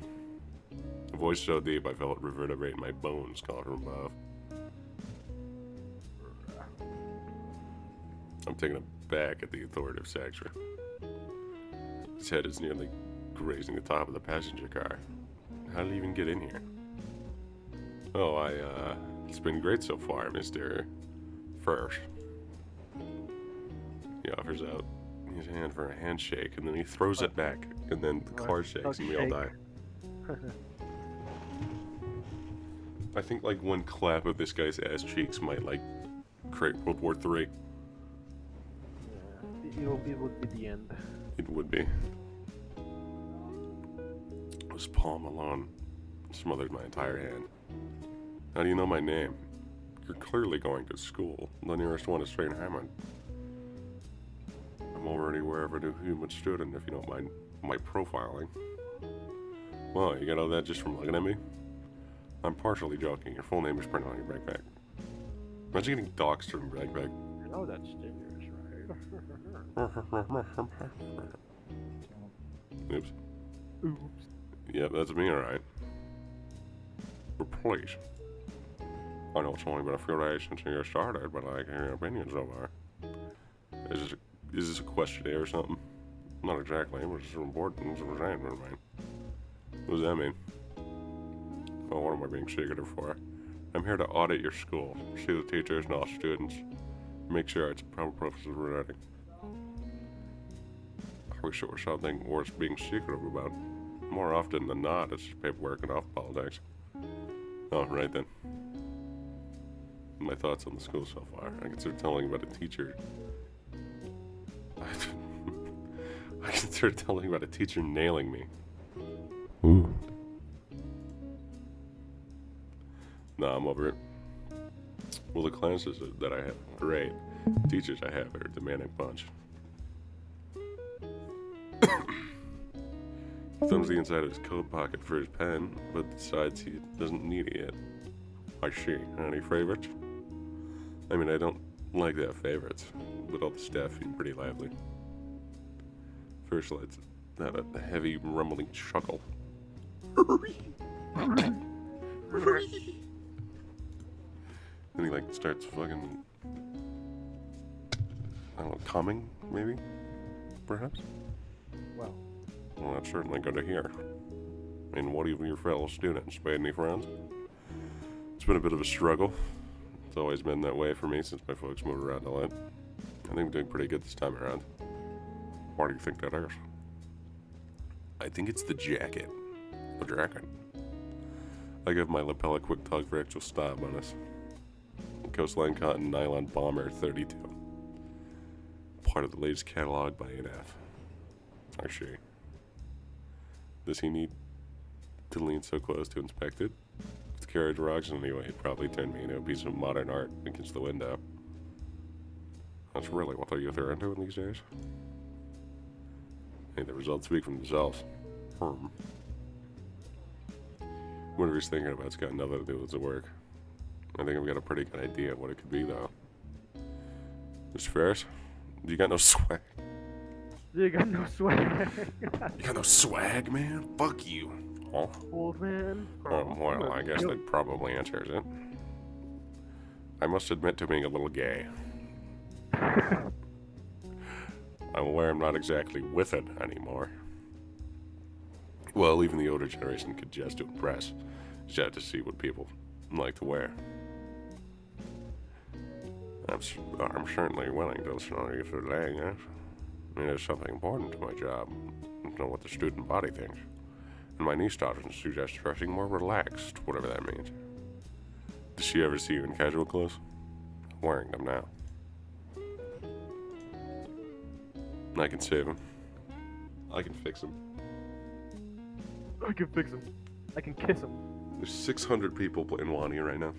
A voice so deep I felt it reverberate in my bones, called from above. I'm taken aback at the authoritative Saxer. His head is nearly grazing the top of the passenger car. How did he even get in here? Oh, it's been great so far, Mr. First. He offers out his hand for a handshake, and then he throws it back, and then the car shakes, and we all die. I think, like, one clap of this guy's ass cheeks might, like, create World War III. Yeah, it would be the end. It would be. His palm alone smothered my entire hand. How do you know my name? You're clearly going to school. The nearest one is St. Hammond. I'm already aware of a new human student, if you don't mind my profiling. Well, you got all that just from looking at me? I'm partially joking. Your full name is printed on your backpack. Imagine getting doxxed from your backpack. Oh, that's dangerous, right? Oops. Oops. Yep, that's me, alright. But please. I know it's only been a few days since you started, but I like your opinions so far. Is this a questionnaire or something? Not exactly, but it's important. What does that mean? Oh, what am I being secretive for? I'm here to audit your school, see the teachers and all students, make sure it's a proper process of writing. I wish it was something worth being secretive about. More often than not, it's just paperwork and off politics. Oh, right then. My thoughts on the school so far. I consider telling about a teacher. I consider telling about a teacher nailing me. Ooh. Nah, I'm over it. Well, the classes that I have are great. Teachers I have are a demanding bunch. He thumbs the inside of his coat pocket for his pen, but decides he doesn't need it yet. I see. Any favorites? I mean, I don't like to have favorites, but all the staff seem pretty lively. First, let's have a heavy, rumbling chuckle. And he like starts fucking, I don't know, coming maybe, perhaps. Well, Well, that's certainly good to hear. And what of your fellow students made any friends? It's been a bit of a struggle. It's always been that way for me since my folks moved around a lot. I think I'm doing pretty good this time around. Why do you think that is? I think it's the jacket. The jacket. I give my lapel a quick tug for extra style bonus. Coastline Cotton Nylon Bomber 32. Part of the latest catalog by NF. I see. Does he need to lean so close to inspect it? If the carriage rocks anyway, he'd probably turn me into a piece of modern art against the window. That's really what the youth are into these days. Hey, the results speak for themselves. Whatever he's thinking about, it's got nothing to do with the work. I think I've got a pretty good idea of what it could be, though. Mr. Ferris, you got no swag? you got no swag. You got no swag, man? Fuck you. Oh, Old man. well, I guess that probably answers it. I must admit to being a little gay. I'm aware I'm not exactly with it anymore. Well, even the older generation could just to impress. Just to see what people like to wear. I'm certainly willing to listen to you today, yes? I mean, it's something important to my job. To know what the student body thinks. And my niece doesn't suggest dressing more relaxed, whatever that means. Does she ever see you in casual clothes? I'm wearing them now. I can save him. I can fix him. I can fix him. I can kiss him. There's 600 people playing Wani right now.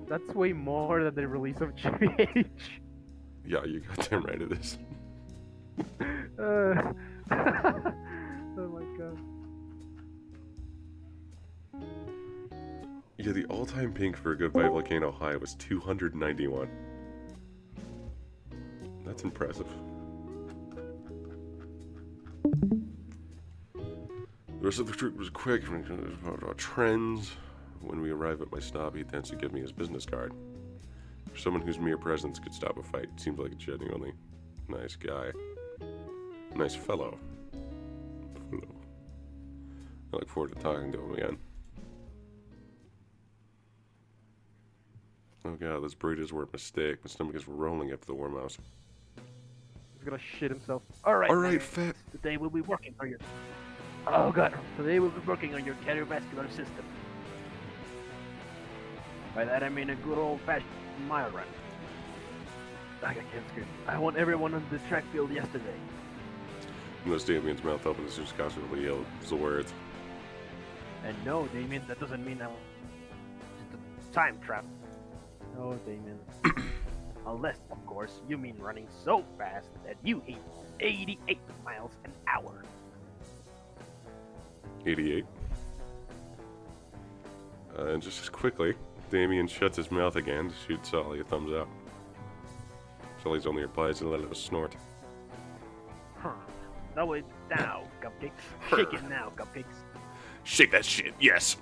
That's way more than the release of GBH. Yeah, you got damn right it is. Oh my god. Yeah, the all-time ping for a good vibe volcano high was 291. That's impressive. The rest of the trip was quick. Trends. When we arrive at my stop, he tends to give me his business card. For someone whose mere presence could stop a fight, seems like a genuinely nice guy. Nice fellow. I look forward to talking to him again. Oh god, those burritos were a mistake. My stomach is rolling after the warm house. He's gonna shit himself. Alright. Alright, fat. Today we'll be working on your... Oh god, today we'll be working on your cardiovascular system. By that I mean a good old-fashioned mile run. I can't scream. I want everyone on the track field yesterday. Unless Damien's mouth open as just constantly yelled the words. And no, Damien, that doesn't mean I'm just a time trap. No, Damien. Unless, of course, you mean running so fast that you hit 88 miles an hour. 88. And just as quickly, Damien shuts his mouth again to shoot Sully a thumbs up. Sully's only replies a little snort. Huh. No, it now, Cupcakes. Shake it now, Cupcakes. Shake that shit, yes!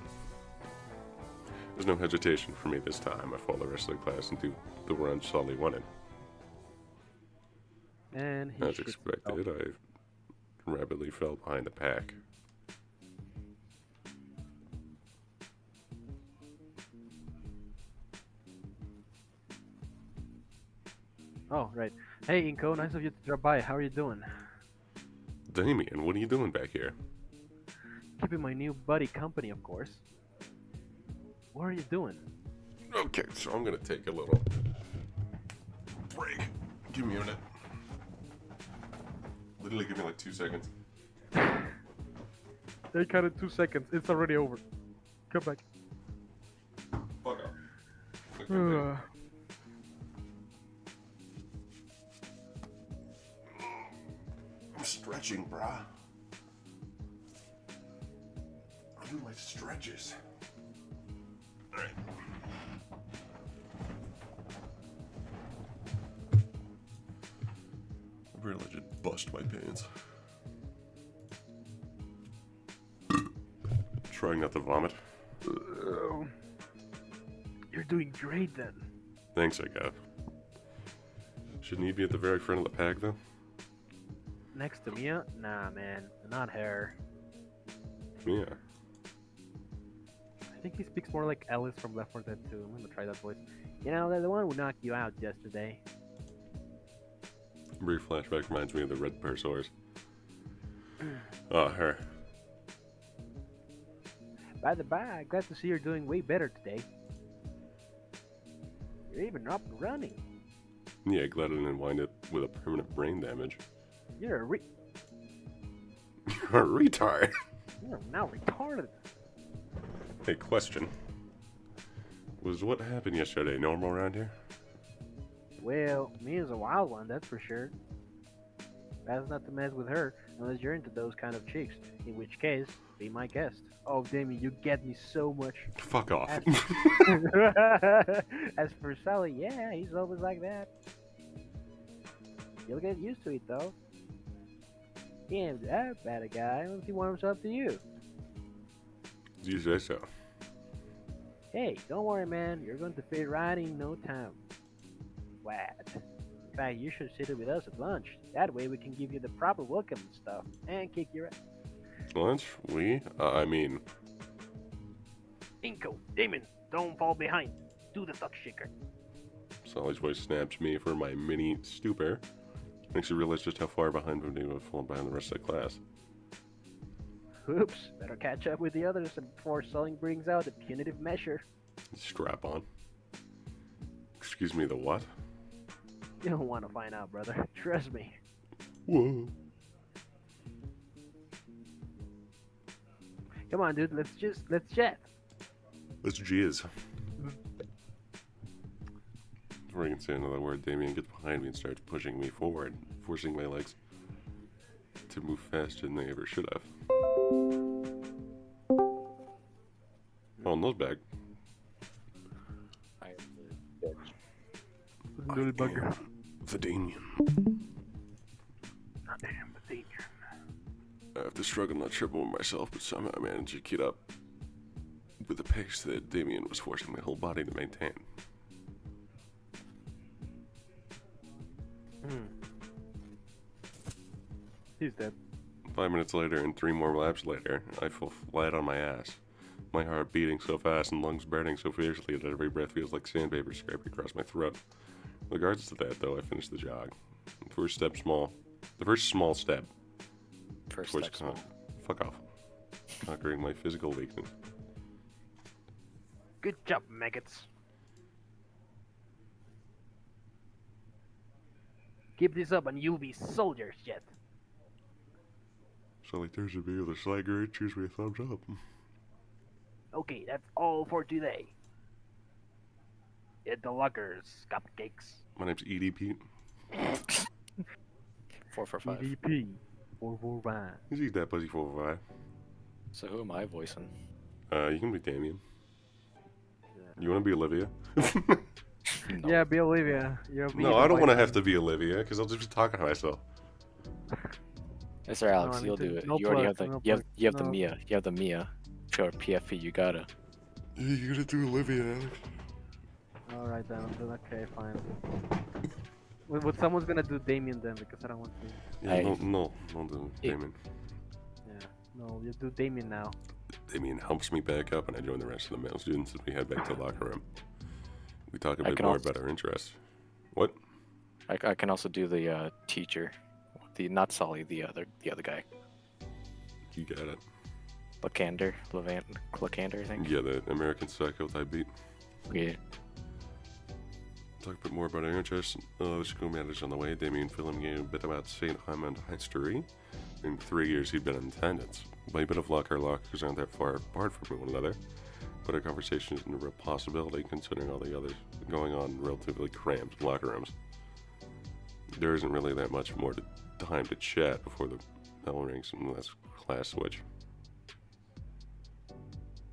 There's no hesitation for me this time. I follow the rest of the class and do the run Sully wanted. And he As shits expected, himself. I rapidly fell behind the pack. Oh, right. Hey, Inko, nice of you to drop by. How are you doing? Damien, what are you doing back here? Keeping my new buddy company, of course. What are you doing? Okay, so I'm gonna take a little break. Give me a minute. Literally give me like 2 seconds. They counted 2 seconds. It's already over. Come back. Fuck off. Okay, I'm stretching, brah. I'm doing my stretches. Alright. I really just bust my pants. Trying not to vomit. You're doing great then. Thanks, I guess. Shouldn't he be at the very front of the pack, though? Next to Mia? Nah, man, not her. Yeah. I think he speaks more like Ellis from Left 4 Dead 2. I'm gonna try that voice. You know, they're the one who knocked you out yesterday. Brief flashback reminds me of the red Persaurs. Oh, her. By the by, glad to see you're doing way better today. You're even up and running. Yeah, glad I didn't wind up with a permanent brain damage. You're a You're a retard. You're now retarded. Hey, question. Was what happened yesterday normal around here? Well, Mia's a wild one, that's for sure. Best not to mess with her unless you're into those kind of chicks. In which case, be my guest. Oh, Damien, you get me so much. Fuck off. As for Sully, yeah, he's always like that. You'll get used to it, though. He ain't that bad a guy unless he warms up to you. You say so. Hey, don't worry, man. You're going to fit right in no time. What? In fact, you should sit with us at lunch. That way we can give you the proper welcome and stuff, and kick your ass. Lunch? I mean... Inko, Damon, don't fall behind. Do the duck shaker. Sully's voice snaps me for my mini stupor. Makes you realize just how far behind I'm going to fall behind the rest of the class. Oops, better catch up with the others before Sully brings out the punitive measure. Strap on. Excuse me, the what? You don't want to find out, brother. Trust me. Whoa. Come on, dude. Let's chat. Let's jizz. Before I can say another word, Damien gets behind me and starts pushing me forward, forcing my legs to move faster than they ever should have. Oh, nose bag. I am the bitch. Little bugger. The Damien. I am the danger. I have to struggle not triple with myself, but somehow I managed to keep up with the pace that Damien was forcing my whole body to maintain. He's dead. 5 minutes later and 3 more laps later, I fall flat on my ass. My heart beating so fast and lungs burning so fiercely that every breath feels like sandpaper scraping across my throat. Regardless of that, though, I finished the jog. The first small step. First towards step small. Fuck off. Conquering my physical weakness. Good job, maggots. Keep this up and you'll be soldiers yet. Sully turns to me with a slight grin, cheers me a thumbs up. Okay, that's all for today. Hit the lockers, cupcakes. My name's Edie Pete. 445. EDP 445. He's eat that pussy 4 So who am I voicing? You can be Damien. You want to be Olivia? No. Yeah, be Olivia. No, I don't want to have to be Olivia, because I'll just be talking to myself. It's alright, Alex. No, I you'll need do to- it. no You already plugs, have the no you have plugs, you have the no. Mia. You have the Mia. For PFP, you gotta. Yeah, you're gonna do Olivia, Alex. Alright then, I'll do okay, fine. What someone's gonna do Damien then, because I don't want to. Yeah, Hey. no, don't do Damien. Yeah. No, you do Damien now. Damien helps me back up, and I join the rest of the male students as we head back to the locker room. We talk a I bit can more also- about our interests. What? I can also do the teacher, not Sully, the other guy, You got it. Lakander, Lakander, I think. Yeah, the American Psycho type beat. Yeah. Talk a bit more about our interests. The school manager's on the way. Damien filling you a bit about St. Raymond history. In the 3 years he'd been in attendance. By a bit of luck, our lockers aren't that far apart from one another. But our conversation isn't a real possibility considering all the others going on in relatively cramped locker rooms. There isn't really that much more time to chat before the bell rings and that's class switch.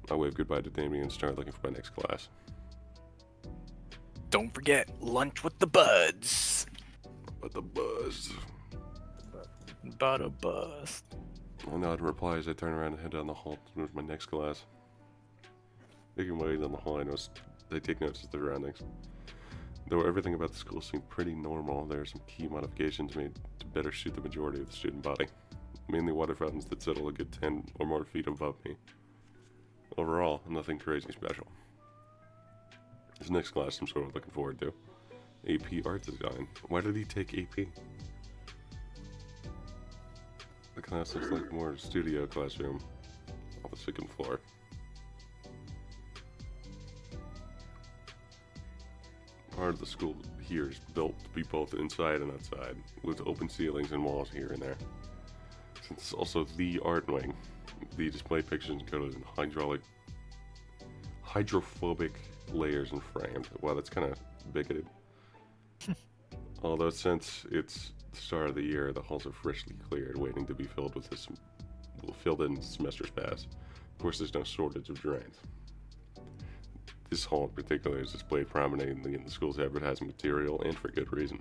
I wave goodbye to Damien and start looking for my next class. Don't forget lunch with the buds. But the buzz. Butter buzz. I nod in reply as I turn around and head down the hall towards my next class. Making my way down the hall, I take notice of the surroundings. Though everything about the school seemed pretty normal, there are some key modifications made to better suit the majority of the student body. Mainly water fountains that settle a good 10 or more feet above me. Overall, nothing crazy special. This next class I'm sort of looking forward to. AP Art Design. Why did he take AP? The class looks like more a studio classroom on the second floor. Part of the school here is built to be both inside and outside, with open ceilings and walls here and there. Since it's also the art wing, the display pictures encoded in hydrophobic layers and framed. Wow, that's kind of bigoted. Although since it's the start of the year, the halls are freshly cleared, waiting to be filled in semesters past. Of course, there's no shortage of drains. This hall in particular is displayed prominently in the school's advertising material, and for good reason.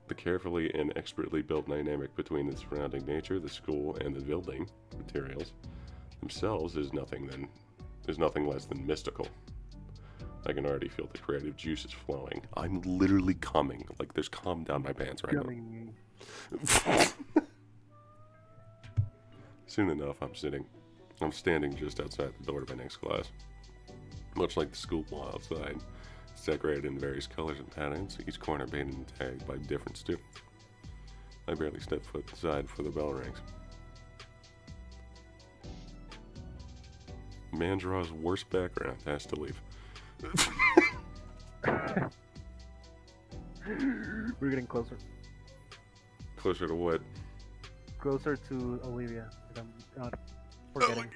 The carefully and expertly built dynamic between the surrounding nature, the school, and the building materials themselves is nothing less than mystical. I can already feel the creative juices flowing. I'm literally coming. Like, there's cum down my pants right now. Soon enough, I'm standing just outside the door to my next class. Much like the school wall outside, it's decorated in various colors and patterns, each corner painted and tagged by different students. I barely step foot inside before the bell rings. Man draws worst background, has to leave. We're getting closer. Closer to what? Closer to Olivia. I'm not forgetting.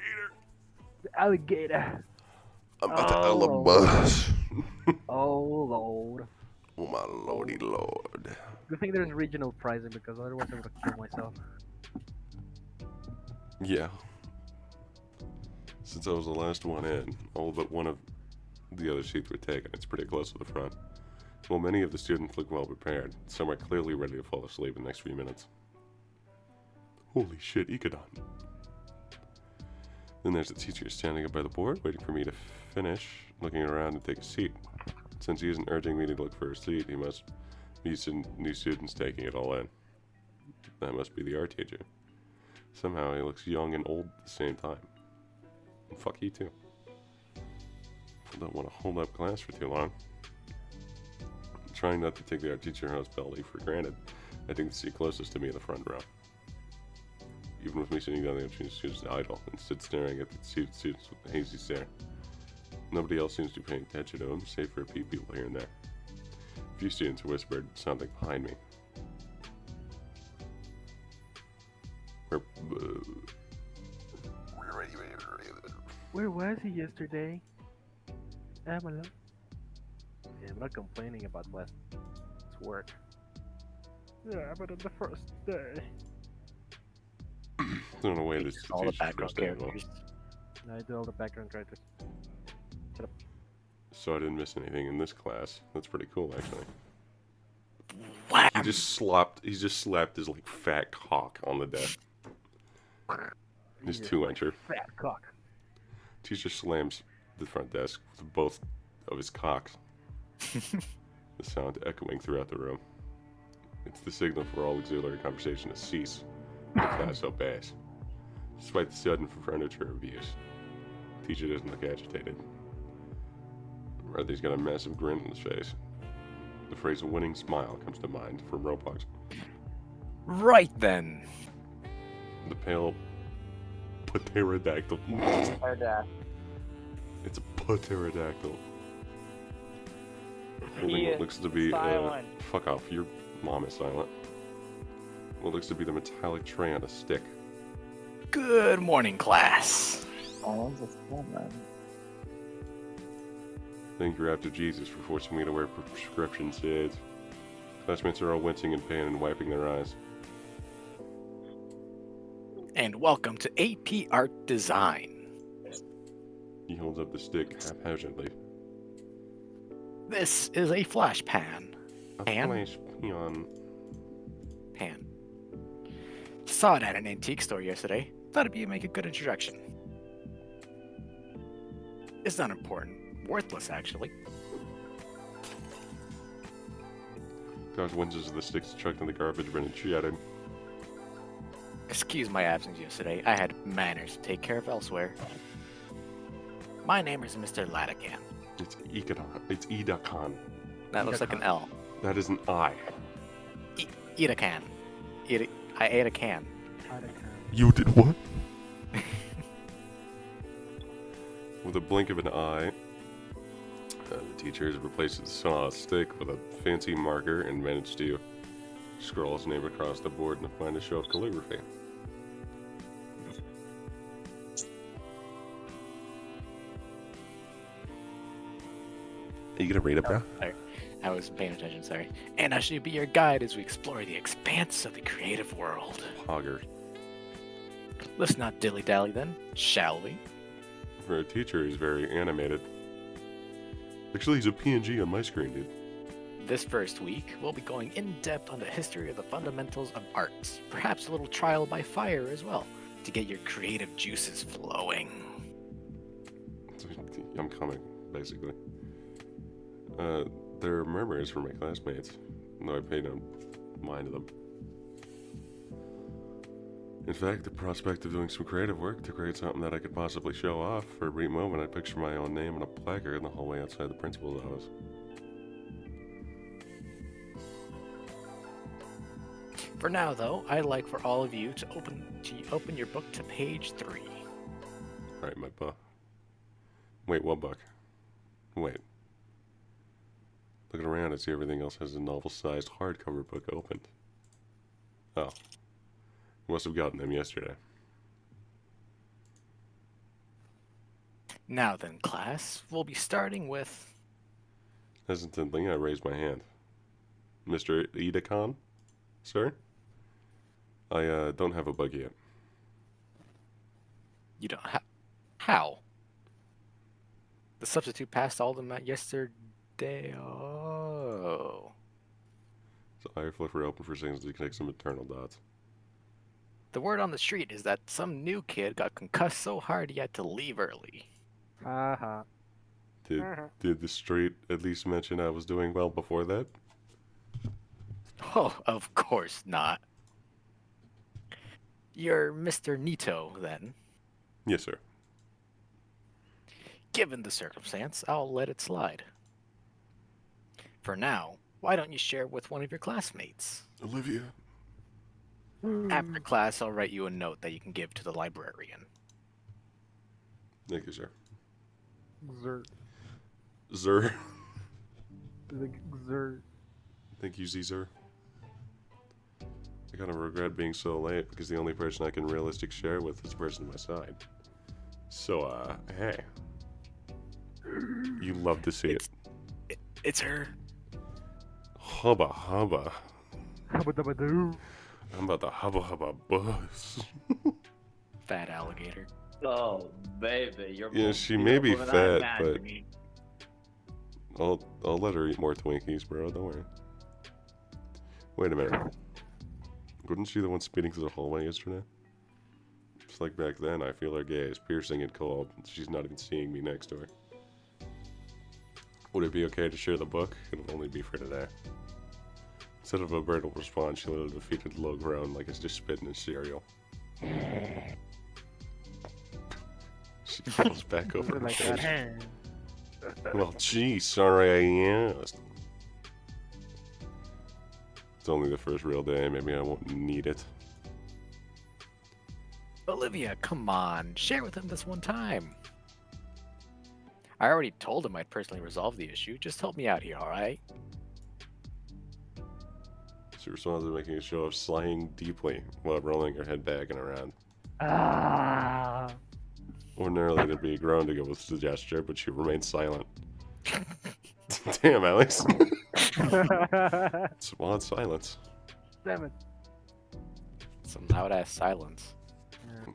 The alligator. I'm at the Oh, Alabama. Oh lord. Oh my lordy lord. Good thing there's regional pricing because otherwise I would have killed myself. Yeah. Since I was the last one in, all but one of the other seats were taken. It's pretty close to the front. While many of the students look well prepared, some are clearly ready to fall asleep in the next few minutes. Holy shit, Ikadon. Then there's the teacher standing up by the board, waiting for me to finish, looking around and take a seat. Since he isn't urging me to look for a seat, he must be some new students taking it all in. That must be the art teacher. Somehow he looks young and old at the same time. And fuck you too. I don't want to hold up class for too long. I'm trying not to take the art teacher hospitality for granted. I think the seat closest to me in the front row. Even with me sitting down there, she was idle and stood staring at the students with a hazy stare. Nobody else seems to be paying attention to him, save for a few people here and there. A few students whispered something behind me. Where was he yesterday? I'm alone. Yeah, I'm not complaining about last work. Yeah, but on the first day. There's no way this is All the background first day as well. characters. I do all the background characters. So I didn't miss anything in this class. That's pretty cool, actually. Wham! He just slapped his like fat cock on the desk. His Jesus, 2-incher. Fat cock. Teacher slams the front desk with both of his cocks. The sound echoing throughout the room. It's the signal for all auxiliary conversation to cease. The class obeys. Despite the sudden furniture abuse, teacher doesn't look agitated. Rather, he's got a massive grin on his face. The phrase "winning smile" comes to mind from Roblox. Right then. The pale pterodactyl. It's a pterodactyl. Holding what looks to be silent. fuck off, your mom is silent. What looks to be the metallic tray on a stick. Good morning, class. Oh, that's cool, man. Thank you after Jesus for forcing me to wear prescription shades. Classmates are all wincing in pain and wiping their eyes. And welcome to AP Art Design. He holds up the stick haphazardly. This is a flash pan. A Pan? flash peon. Pan. Saw it at an antique store yesterday. Thought it'd make a good introduction. It's not important. Worthless, actually. Doc winces at the sticks chucked in the garbage bin and chatted. Excuse my absence yesterday. I had manners to take care of elsewhere. My name is Mr. Latigan. It's Idakan. That looks like an L. That is an I. Eat a can. I ate a can. You did what? With a blink of an eye, the teacher has replaced the saw stick with a fancy marker and managed to scroll his name across the board and find a show of calligraphy. Are you gonna read it, bro? Sorry. I was paying attention, sorry. And I shall be your guide as we explore the expanse of the creative world. Hogger. Let's not dilly-dally then, shall we? For a teacher, he's very animated. Actually, he's a PNG on my screen, dude. This first week, we'll be going in-depth on the history of the fundamentals of arts. Perhaps a little trial by fire as well, to get your creative juices flowing. I'm coming, basically. There are murmurs from my classmates, though I pay no mind to them. In fact, the prospect of doing some creative work to create something that I could possibly show off, for a brief moment I picture my own name on a placard in the hallway outside the principal's office. For now, though, I'd like for all of you to open your book to page 3. Alright, my book. Wait, what book? Wait. Looking around, I see everything else has a novel-sized hardcover book opened. Oh. Must have gotten them yesterday. Now then, class, we'll be starting with... Hesitantly, I raised my hand. Mr. Idakan, sir? I don't have a book yet. You don't have... How? The substitute passed all of them out yesterday. Oh. So I flipper open for seconds to connect some eternal dots. The word on the street is that some new kid got concussed so hard he had to leave early. Haha. Did the street at least mention I was doing well before that? Oh, of course not. You're Mr. Nito, then. Yes, sir. Given the circumstance, I'll let it slide. For now, why don't you share with one of your classmates? Olivia. After class, I'll write you a note that you can give to the librarian. Thank you, sir. Zer. Zer. Zer. Thank you, Zer. I kind of regret being so late because the only person I can realistically share with is the person on my side. So, hey. You love to see it. It's her. Hubba hubba. Hubba-dubba-doo. I'm about to hubba hubba buzz. Fat alligator. Oh, baby, you're Yeah, she may be fat, but I'll let her eat more Twinkies, bro. Don't worry. Wait a minute. Wasn't she the one speeding through the hallway yesterday? Just like back then, I feel her gaze piercing and cold. She's not even seeing me next to her. Would it be okay to share the book? It'll only be for today. Instead of a verbal response, she let a defeated low groan like it's just spitting in cereal. She falls back over her Like chair. that. Well, gee, sorry I asked. It's only the first real day, maybe I won't need it. Olivia, come on. Share with him this one time. I already told him I'd personally resolve the issue. Just help me out here, alright? She responds by making a show of sighing deeply while rolling her head back and around. Ah. Ordinarily, there'd be a groan to go with the gesture, but she remained silent. Damn, Alex. It's wild silence. Damn it. Some loud-ass silence.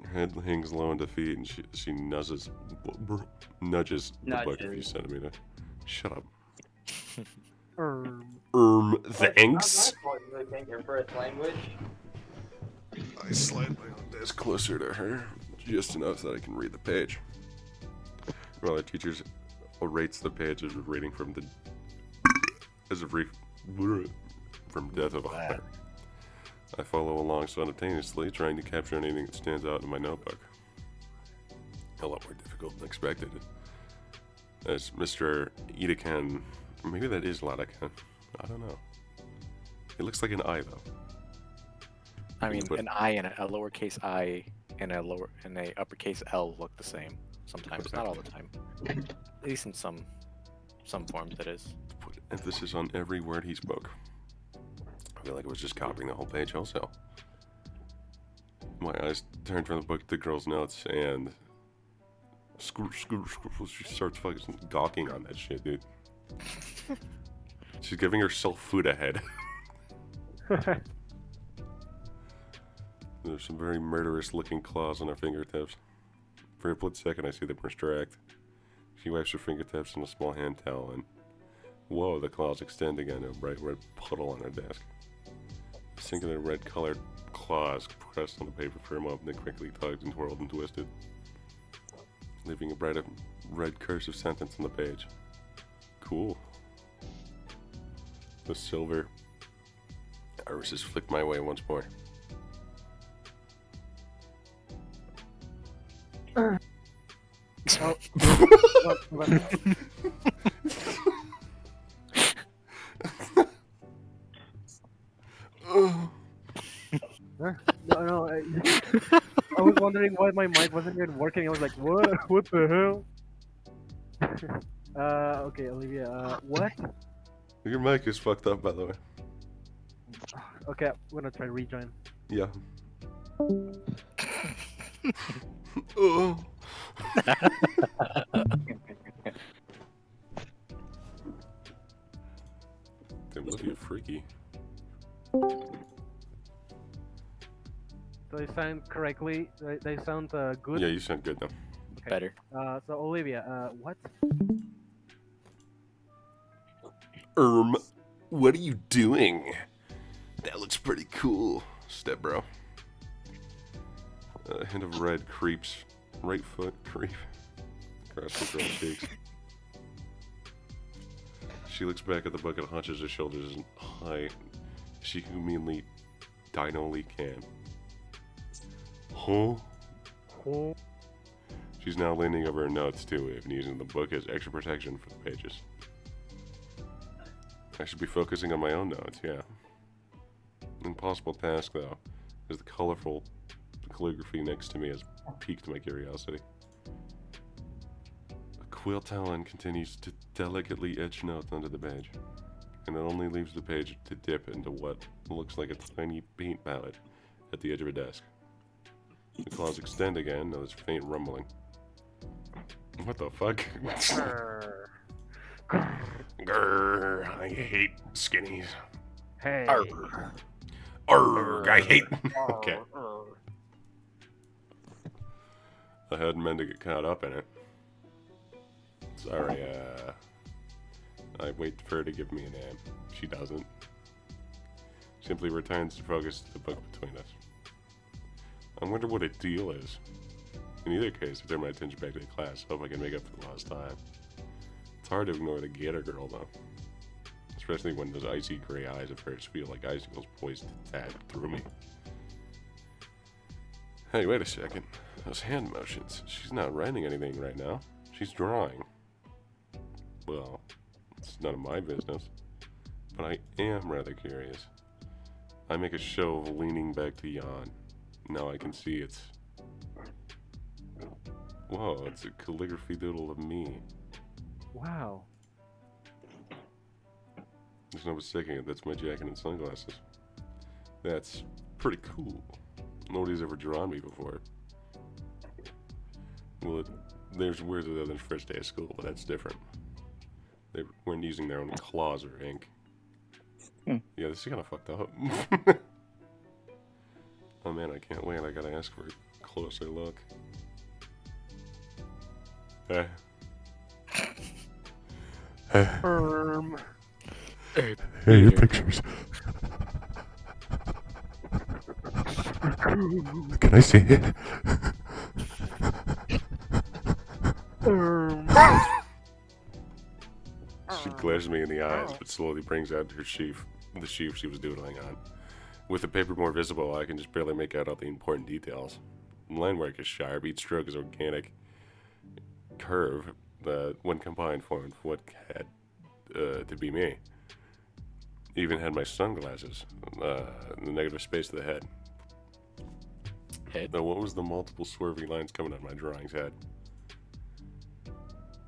Her head hangs low in defeat, and she nudges the book a few centimeters. Shut up. Thanks. Your first language? I slide my own desk closer to her, just enough that I can read the page. Well, the teacher rates the page as reading from the from Death of a Heart. I follow along simultaneously, trying to capture anything that stands out in my notebook. A lot more difficult than expected. As Mr. Itakan, maybe that is Latakan. I don't know. It looks like an I though. I mean, But- an I and a lowercase I and a uppercase L look the same sometimes, not all the time. At least in some forms, that is. Put emphasis on every word he spoke. I feel like I was just copying the whole page wholesale. My eyes turned from the book to the girl's notes, and she starts fucking gawking on that shit, dude. She's giving herself food ahead. There's some very murderous-looking claws on her fingertips. For a split second, I see them retract. She wipes her fingertips in a small hand towel, and whoa, the claws extend again to a bright red puddle on her desk. A singular red-colored claws pressed on the paper for a moment, then quickly tugged and twirled and twisted, leaving a bright red cursive sentence on the page. Cool. The silver irises flicked my way once more. No, I was wondering why my mic wasn't even working. I was like, what? What the hell? Okay, Olivia, what? Your mic is fucked up, by the way. Okay, I'm gonna try to rejoin. Yeah. Oh. Damn, Olivia, freaky. Do they sound correctly? They sound good? Yeah, you sound good now. Okay. Better. So Olivia, what? What are you doing? That looks pretty cool, step bro. A hint of red creeps, right foot creep across the girl's cheeks. She looks back at the book and hunches her shoulders and high she humanly dinally can. Huh? She's now leaning over her notes too and using the book as extra protection for the pages. I should be focusing on my own notes, yeah. Impossible task though, as the colorful calligraphy next to me has piqued my curiosity. A quill talon continues to delicately etch notes onto the page, and it only leaves the page to dip into what looks like a tiny paint palette at the edge of her desk. The claws extend again, now there's faint rumbling. What the fuck? Grrr, I hate skinnies. Hey. Arrgh, I hate. Okay. I hadn't meant to get caught up in it. Sorry, I wait for her to give me a name. She doesn't. Simply returns to focus to the book between us. I wonder what a deal is. In either case, I turn my attention back to the class. Hope I can make up for the lost time. It's hard to ignore the Gator girl, though. Especially when those icy gray eyes of hers feel like icicles poised to tap through me. Hey, wait a second. Those hand motions. She's not writing anything right now. She's drawing. Well, it's none of my business. But I am rather curious. I make a show of leaning back to yawn. Now I can see it's... Whoa, it's a calligraphy doodle of me. Wow. There's no mistaking it, that's my jacket and sunglasses. That's pretty cool. Nobody's ever drawn me before. Well, there's weird other than first day of school, but that's different. They weren't using their own claws or ink. Yeah, this is kind of fucked up. Oh man, I can't wait. I gotta ask for a closer look. Hey. Hey, your pictures. Can I see it? She glares me in the eyes, but slowly brings out her sheaf, the sheaf she was doodling on. With the paper more visible, I can just barely make out all the important details. Line work is sharp, each stroke is organic curve that, when combined, formed what had to be me. Even had my sunglasses, in the negative space of the head. Now, what was the multiple swerving lines coming out of my drawing's head?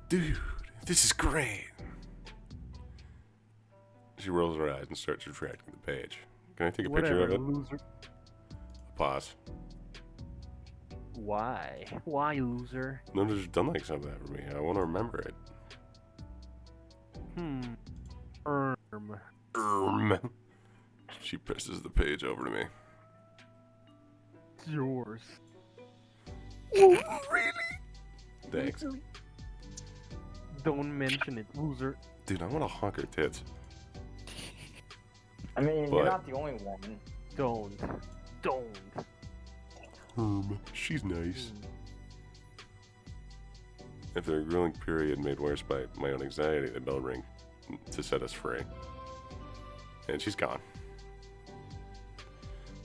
Dude, this is great. She rolls her eyes and starts retracting the page. Can I take a picture of it? Loser. Pause. Why? Why, loser? No one's done like something for me. I want to remember it. She presses the page over to me. It's yours. Really? Thanks. Don't mention it, loser. Dude, I want to honk her tits. I mean, But- you're not the only one. Don't. She's nice. After a grueling period made worse by my own anxiety, the bell rang to set us free. And she's gone.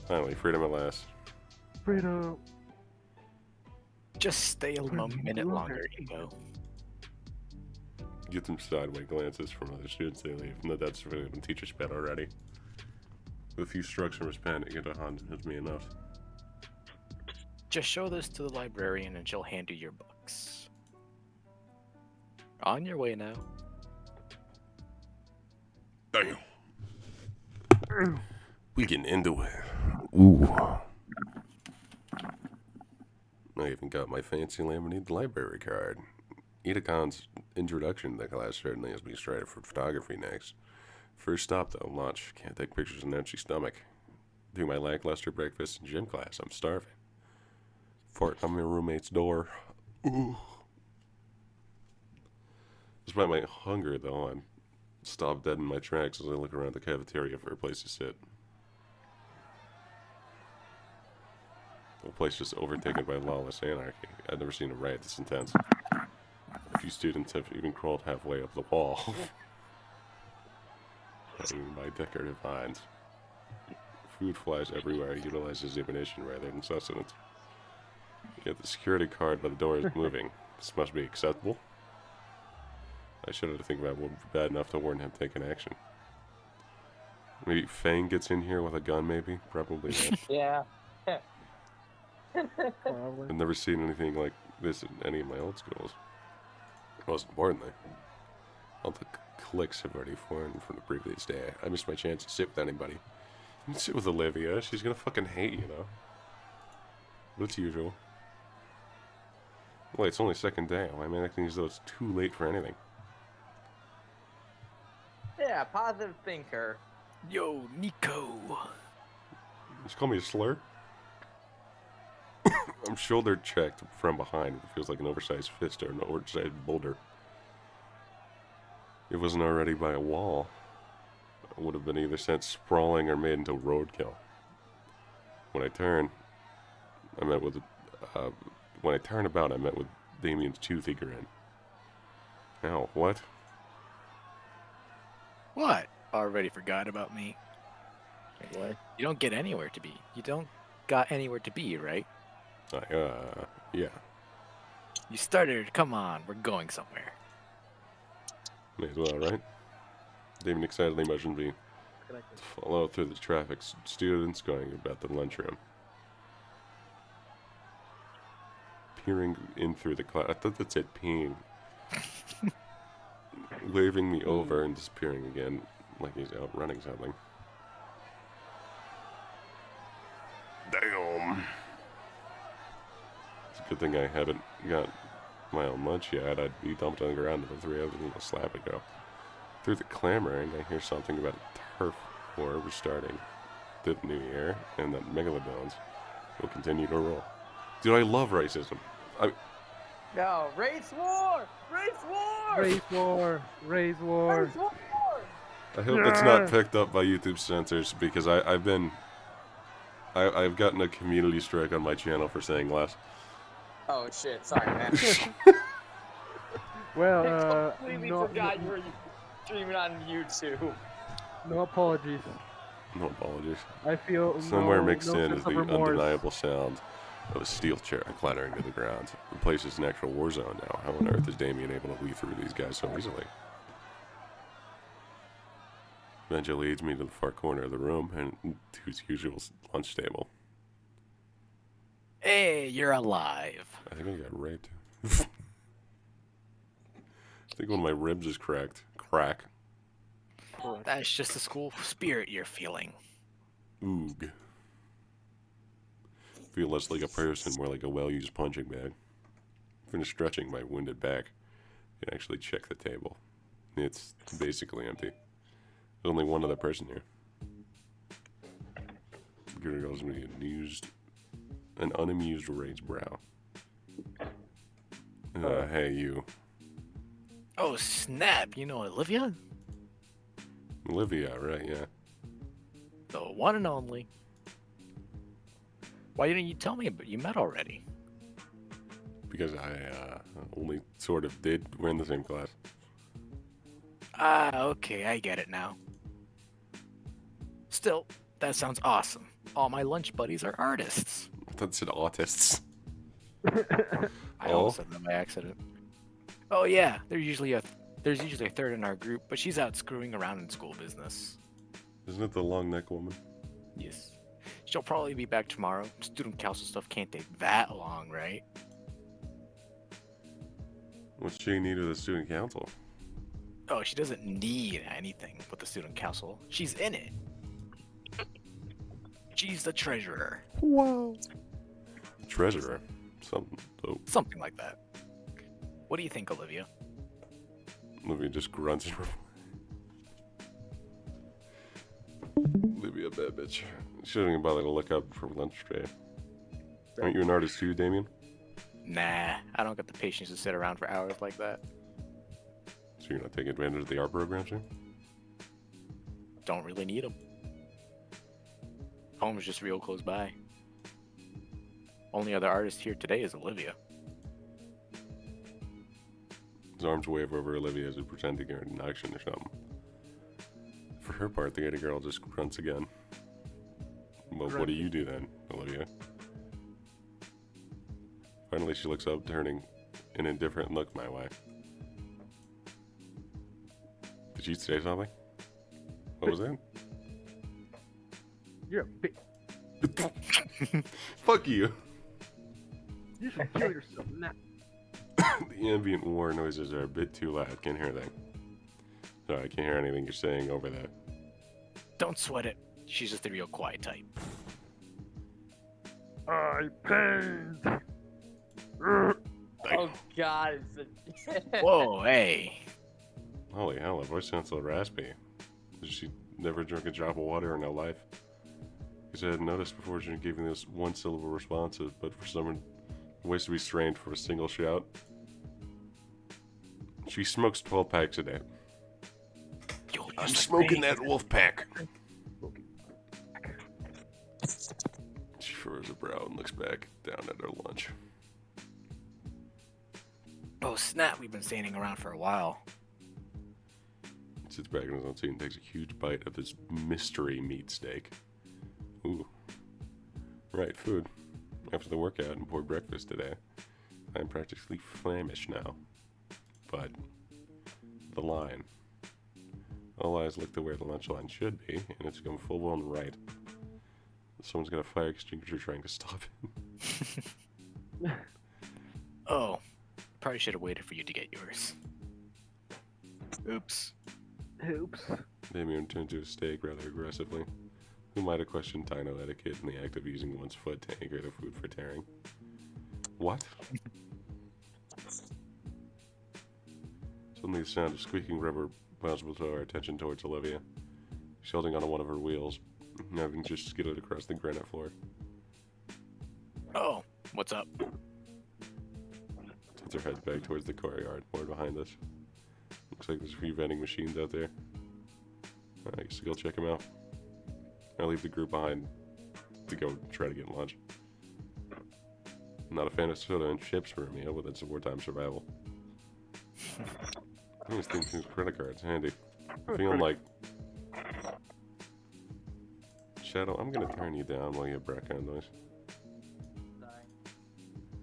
Finally, freedom at last. Freedom. Just stay a minute longer, Ego. Get some sideways glances from other students they leave, and that's really when teacher sped already. With a few strokes from his pen, to get a hand was me enough. Just show this to the librarian and she'll hand you your books. On your way now. Damn. We getting into it. Ooh. I even got my fancy laminated library card. Edacon's introduction to the class certainly has me straight for photography next. First stop though, lunch. Can't take pictures of an empty stomach. Do my lackluster breakfast in gym class. I'm starving. Fart on my roommate's door. Ooh. Despite my hunger though, I'm stopped dead in my tracks as I look around the cafeteria for a place to sit. The place just overtaken by lawless anarchy. I've never seen a riot this intense. A few students have even crawled halfway up the wall. Hanging by decorative vines. Food flies everywhere, utilizes ammunition rather than sustenance. Yet the security guard by the door is moving. This must be acceptable. I shudder to think about what would be bad enough to warrant him taking action. Maybe Fang gets in here with a gun, maybe? Probably not. Yeah. Probably. I've never seen anything like this in any of my old schools. Most importantly, all the cliques have already formed from the previous day. I missed my chance to sit with anybody. You can sit with Olivia. She's gonna fucking hate you, though. But it's usual. Wait, it's only second day. Why am I acting as though it's too late for anything? Yeah, positive thinker. Yo, Nico. Just call me a slur? I'm shoulder checked from behind. It feels like an oversized fist or an oversized boulder. It wasn't already by a wall. It would have been either sent sprawling or made into roadkill. When I turn, I met with. When I turn about, I met with Damien's toothy grin. Ow, what? What? Already forgot about me. What? You don't get anywhere to be. You don't got anywhere to be, right? Yeah. You started. Come on, we're going somewhere. May as well, right? Damien excitedly motioned me to follow through the traffic. Students going about the lunchroom. Peering in through the class. I thought that said peeing. Waving me over and disappearing again, like he's out running something. Damn. It's a good thing I haven't got my own lunch yet. I'd be dumped on the ground if the three others in the slab would go. Through the clamoring, I hear something about a turf war restarting the new year, and that megalodons will continue to roll. Dude, I love racism. No, race war! Race war! Race war! Race war! Race war! I hope that's not picked up by YouTube censors, because I've gotten a community strike on my channel for saying less. Oh shit, sorry man. Well, I completely no, forgot you were streaming on YouTube. no apologies. No apologies. I feel Somewhere no, mixed no in sense is of the remorse. undeniable sound of a steel chair clattering to the ground. The place is an actual war zone now. How on earth is Damien able to weave through these guys so easily? Benja leads me to the far corner of the room and to his usual lunch table. Hey, you're alive. I think I got raped. I think one of my ribs is cracked. Crack. That's just the school spirit you're feeling. Oog. Feel less like a person, more like a well-used punching bag. Finished stretching my wounded back. You can actually check the table. It's basically empty. There's only one other person here. Gator goes with an unamused raised brow. Hey, you. Oh, snap. You know Olivia? Olivia, right, yeah. The one and only. Why didn't you tell me you met already? Because I only sort of did. We're in the same class. Ah, okay, I get it now. Still, that sounds awesome. All my lunch buddies are artists. I thought it said autists. I almost said that by accident. Oh yeah, there's usually a third in our group, but she's out screwing around in school business. Isn't it the long neck woman? Yes. She'll probably be back tomorrow. Student council stuff can't take that long, right? What's she need with the student council? Oh, she doesn't need anything with the student council. She's in it. She's the treasurer. Whoa. Treasurer. Something like that. What do you think, Olivia? Olivia just grunts. Olivia, bad bitch. She doesn't even bother to look up for lunch today. Aren't you an artist too, Damien? Nah, I don't got the patience to sit around for hours like that. So you're not taking advantage of the art programs here? Don't really need them. Home's just real close by. Only other artist here today is Olivia. His arms wave over Olivia as he pretends to get an action or something. For her part, the Gator girl just grunts again. Well, what do you do then, Olivia? Finally, she looks up, turning an indifferent look my way. Did you say something? What was that? You're a bitch. Fuck you! You should kill yourself now. The ambient war noises are a bit too loud. Can't hear anything. Sorry, I can't hear anything you're saying over there. Don't sweat it. She's just a real quiet type. I paint. Oh god, it's a... Whoa, hey. Holy hell, her voice sounds so raspy. Has she never drunk a drop of water in her life? Because I had noticed before she gave me those one-syllable responses, but for some ways to be strained for a single shout. She smokes 12 packs a day. I'm smoking that wolf pack. She furrows a brow and looks back down at her lunch. Oh snap, we've been standing around for a while. He sits back in his own seat and takes a huge bite of his mystery meat steak. Ooh. Right, food. After the workout and poor breakfast today, I'm practically famished now. But the line. All eyes look to where the lunch line should be, and it's going full on right. Someone's got a fire extinguisher trying to stop it. Oh, probably should have waited for you to get yours. Oops. Oops. Damien turned to his steak rather aggressively. Who might have questioned Tino etiquette in the act of using one's foot to anchor the food for tearing? What? Suddenly the sound of squeaking rubber bounced our attention towards Olivia. She's holding onto one of her wheels, having just skidded across the granite floor. Oh, what's up? Turns her head back towards the courtyard, more behind us. Looks like there's a few vending machines out there. I guess I'll go check them out. I'll leave the group behind to go try to get lunch. I'm not a fan of soda and chips for a meal, but that's a wartime survival. These things use credit cards, handy. Feeling like Shadow, I'm gonna turn you down while you have background noise. Sorry.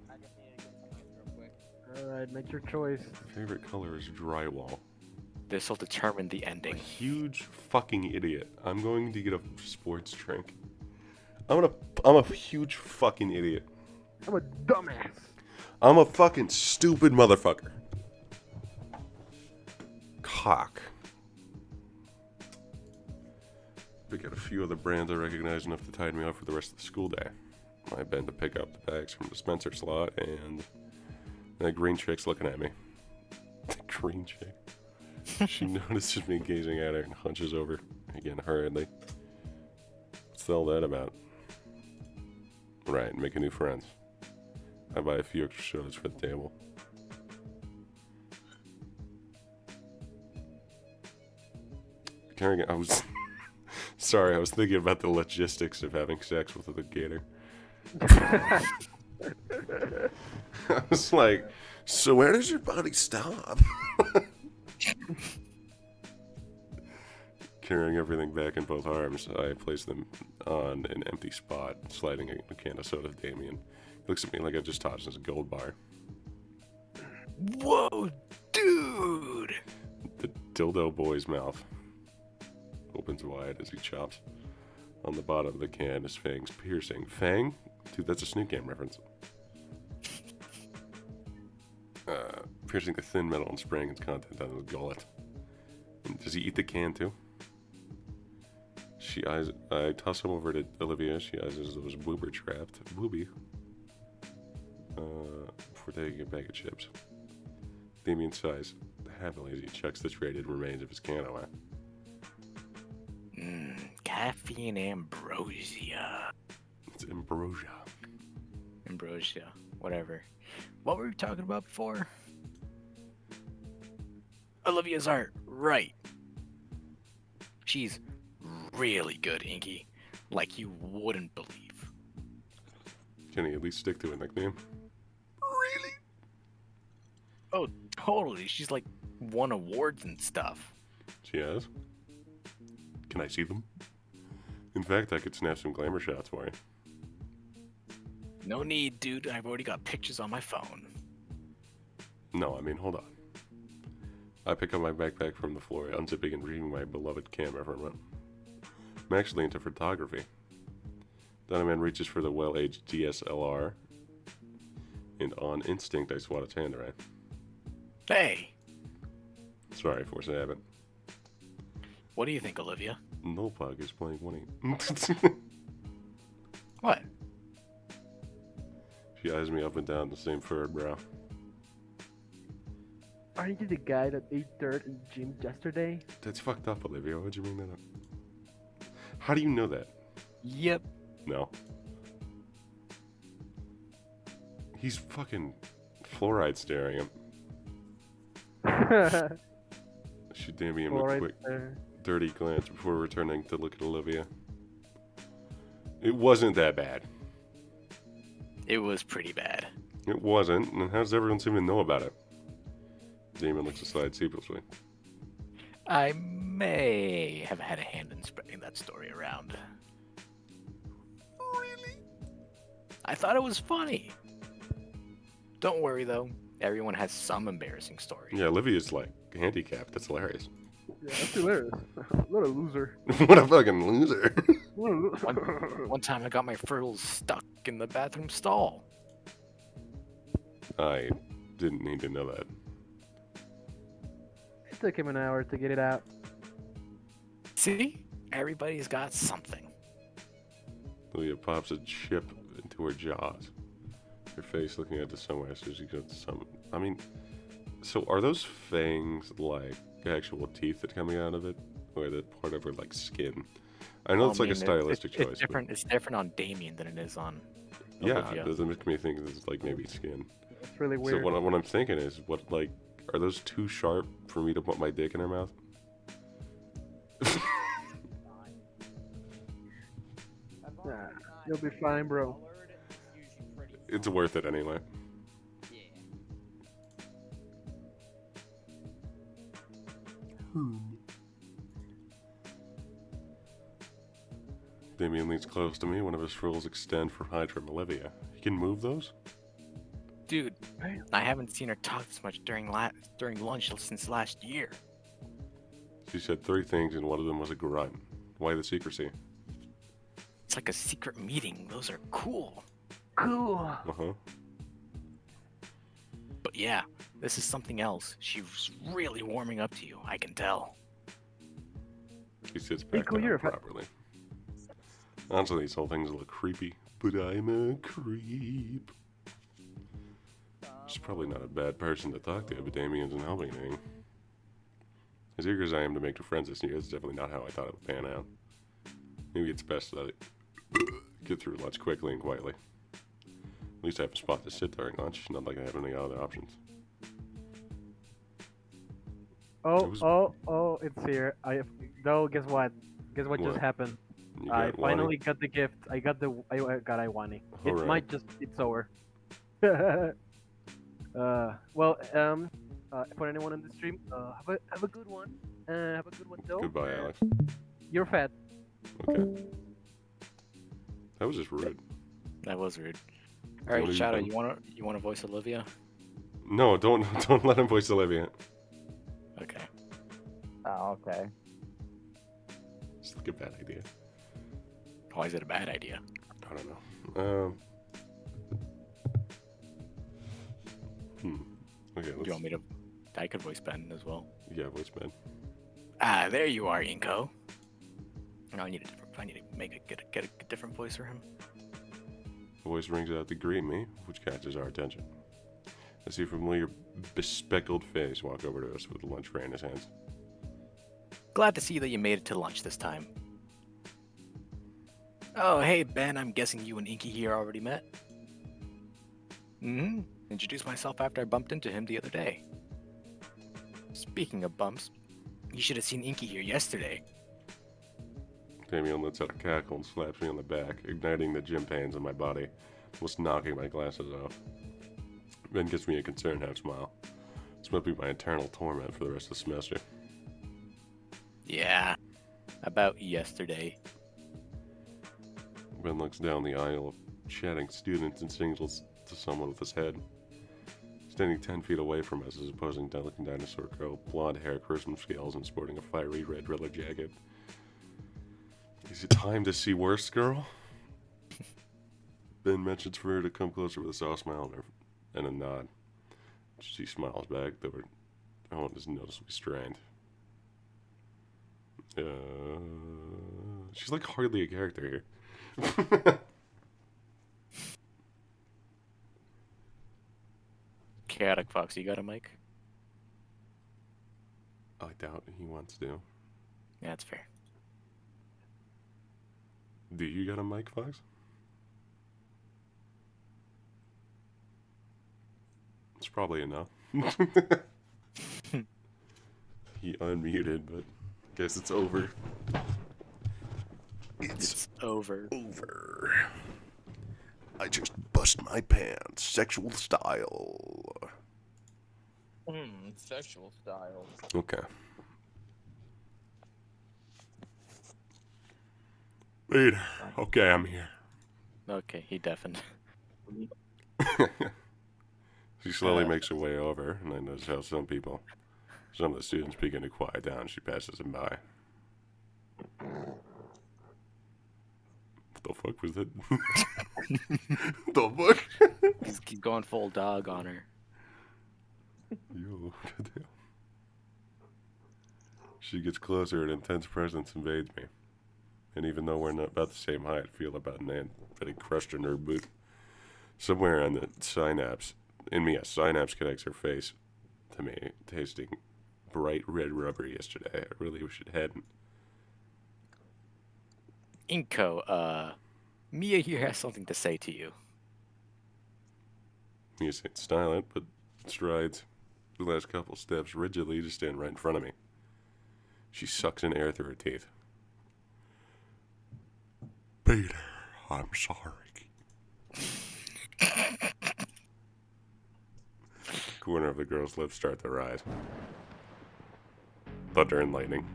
I just needed to get some ice real quick. Alright, make your choice. Favorite color is drywall. This will determine the A ending. huge fucking idiot. I'm going to get a sports drink. I'm a huge fucking idiot. I'm a dumbass. I'm a fucking stupid motherfucker. Cock. We got a few other brands I recognize enough to tide me up for the rest of the school day. I've been to pick up the bags from the Spencer slot, and that green chick's looking at me. The green chick. She notices me gazing at her and hunches over again hurriedly. What's all that about? Right, making new friends. I buy a few extra sodas for the table. I was sorry, I was thinking about the logistics of having sex with a gator. I was like, so where does your body stop? Carrying everything back in both arms, I place them on an empty spot, sliding a can of soda to Damien. He looks at me like I just tossed his gold bar. Whoa, dude! The dildo boy's mouth opens wide as he chops. On the bottom of the can, his fangs piercing. Fang? Dude, that's a Snoop Game reference. Piercing the thin metal and spraying its content out of the gullet. And does he eat the can too? I toss him over to Olivia. She eyes as those boober trapped. Booby. Before taking a bag of chips. Damien sighs heavily as he checks the traded remains of his can away. Caffeine ambrosia. It's ambrosia. Ambrosia. Whatever. What were we talking about before? Olivia's art. Right. She's really good, Inky. Like you wouldn't believe. Can he at least stick to a nickname? Really? Oh, totally. She's like won awards and stuff. She has? Can I see them? In fact, I could snap some glamour shots for you. No need, dude. I've already got pictures on my phone. No, I mean, hold on. I pick up my backpack from the floor, unzipping and retrieving my beloved camera from it. I'm actually into photography. Donovan reaches for the well-aged DSLR, and on instinct, I swat its hand away. Hey, Sorry, force a habit. what do you think, Olivia? Nullpug is playing Wani. What? She eyes me up and down the same furrowed brow. Aren't you the guy that ate dirt in the gym yesterday? That's fucked up, Olivia. Why'd you bring that up? How do you know that? Yep. No. He's fucking fluoride staring him. Should Damien a quick, dirty glance before returning to look at Olivia. It wasn't that bad. It was pretty bad. It wasn't, and how does everyone seem to know about it? Damien looks aside sheepishly. I may have had a hand in spreading that story around. Really? I thought it was funny. Don't worry though. Everyone has some embarrassing story. Yeah, Olivia's like handicapped. That's hilarious. Yeah, that's hilarious. What a loser. What a fucking loser. One time I got my furls stuck in the bathroom stall. I didn't need to know that. It took him an hour to get it out. See? Everybody's got something. Olivia pops a chip into her jaws. Her face looking out to somewhere so she goes to some. I mean, so are those fangs like actual teeth that coming out of it? Or the part of her like skin? I know it's like a stylistic choice. It's different. It's different on Damien than it is on Yeah, Olivia. it doesn't make me think it's like maybe skin. It's really weird. So what I'm thinking is, what like, are those too sharp for me to put my dick in her mouth? Nah, you'll be fine, bro. It's worth it anyway. Damien leans close to me. One of his frills extend for Hydra and Olivia. You can move those? Dude, I haven't seen her talk this much during lunch since last year. She said 3 things, and one of them was a grunt. Why the secrecy? It's like a secret meeting. Those are cool. Cool. Uh-huh. But yeah, this is something else. She's really warming up to you. I can tell. She sits back cool, down you're a properly. Honestly, these whole things look creepy, but I'm a creep. She's probably not a bad person to talk to, but Damien isn't helping anything. As eager as I am to make new friends this year, it's definitely not how I thought it would pan out. Maybe it's best that I get through lunch quickly and quietly. At least I have a spot to sit during lunch, not like I have any other options. Oh, it's here. Guess what? Guess what What? just happened? You I got Wani? finally got the gift. I got Iwani. It Alright. might just, it's over. For anyone on the stream, have a good one. Have a good one, though. Goodbye, Alex. You're fat. Okay. That was just rude. That was rude. What Alright, do you Shadow, think? you wanna voice Olivia? No, don't let him voice Olivia. Okay. Oh, okay. It's like a bad idea. Why is it a bad idea? I don't know. Okay, Do let's... you want me to? I could voice Ben as well. Yeah, voice Ben. Ah, there you are, Inko. No, I need to get a different voice for him. The voice rings out to greet me, which catches our attention. I see a familiar bespeckled face walk over to us with a lunch tray in his hands. Glad to see that you made it to lunch this time. Oh, hey Ben, I'm guessing you and Inky here already met? Mm-hmm. Introduced myself after I bumped into him the other day. Speaking of bumps, you should have seen Inky here yesterday. Damien lets out a cackle and slaps me on the back, igniting the gym pains in my body, almost knocking my glasses off. Ben gives me a concerned half smile. This might be my eternal torment for the rest of the semester. Yeah, about yesterday. Ben looks down the aisle of chatting students and signals to someone with his head. Standing 10 feet away from us is a posing delicate dinosaur girl, blonde hair, Christmas scales, and sporting a fiery red driller jacket. Is it time to see worse, girl? Ben mentions for her to come closer with a soft smile on her and a nod. She smiles back, though her tone is noticeably strained. She's like hardly a character here. Chaotic Fox, you got a mic? I doubt he wants to. Yeah, that's fair. Do you got a mic, Fox? It's probably enough. He unmuted, but guess it's over. It's over. Over. I just bust my pants, sexual style. Sexual style. Okay. Wait. Okay, I'm here. Okay, he deafened. She slowly makes her way over, and I notice how some of the students begin to quiet down. She passes them by. What the fuck was that? The fuck? He's going full dog on her. Yo, goddamn. She gets closer, an intense presence invades me. And even though we're not about the same height, I feel about an ant getting crushed in her boot. Somewhere on the synapse, a synapse connects her face to me, tasting bright red rubber yesterday. I really wish it hadn't. Inko, Mia here has something to say to you. Mia stays silent, but strides the last couple steps rigidly to stand right in front of me. She sucks in air through her teeth. Peter, I'm sorry. Corner of the girl's lips start to rise. thunder and lightning.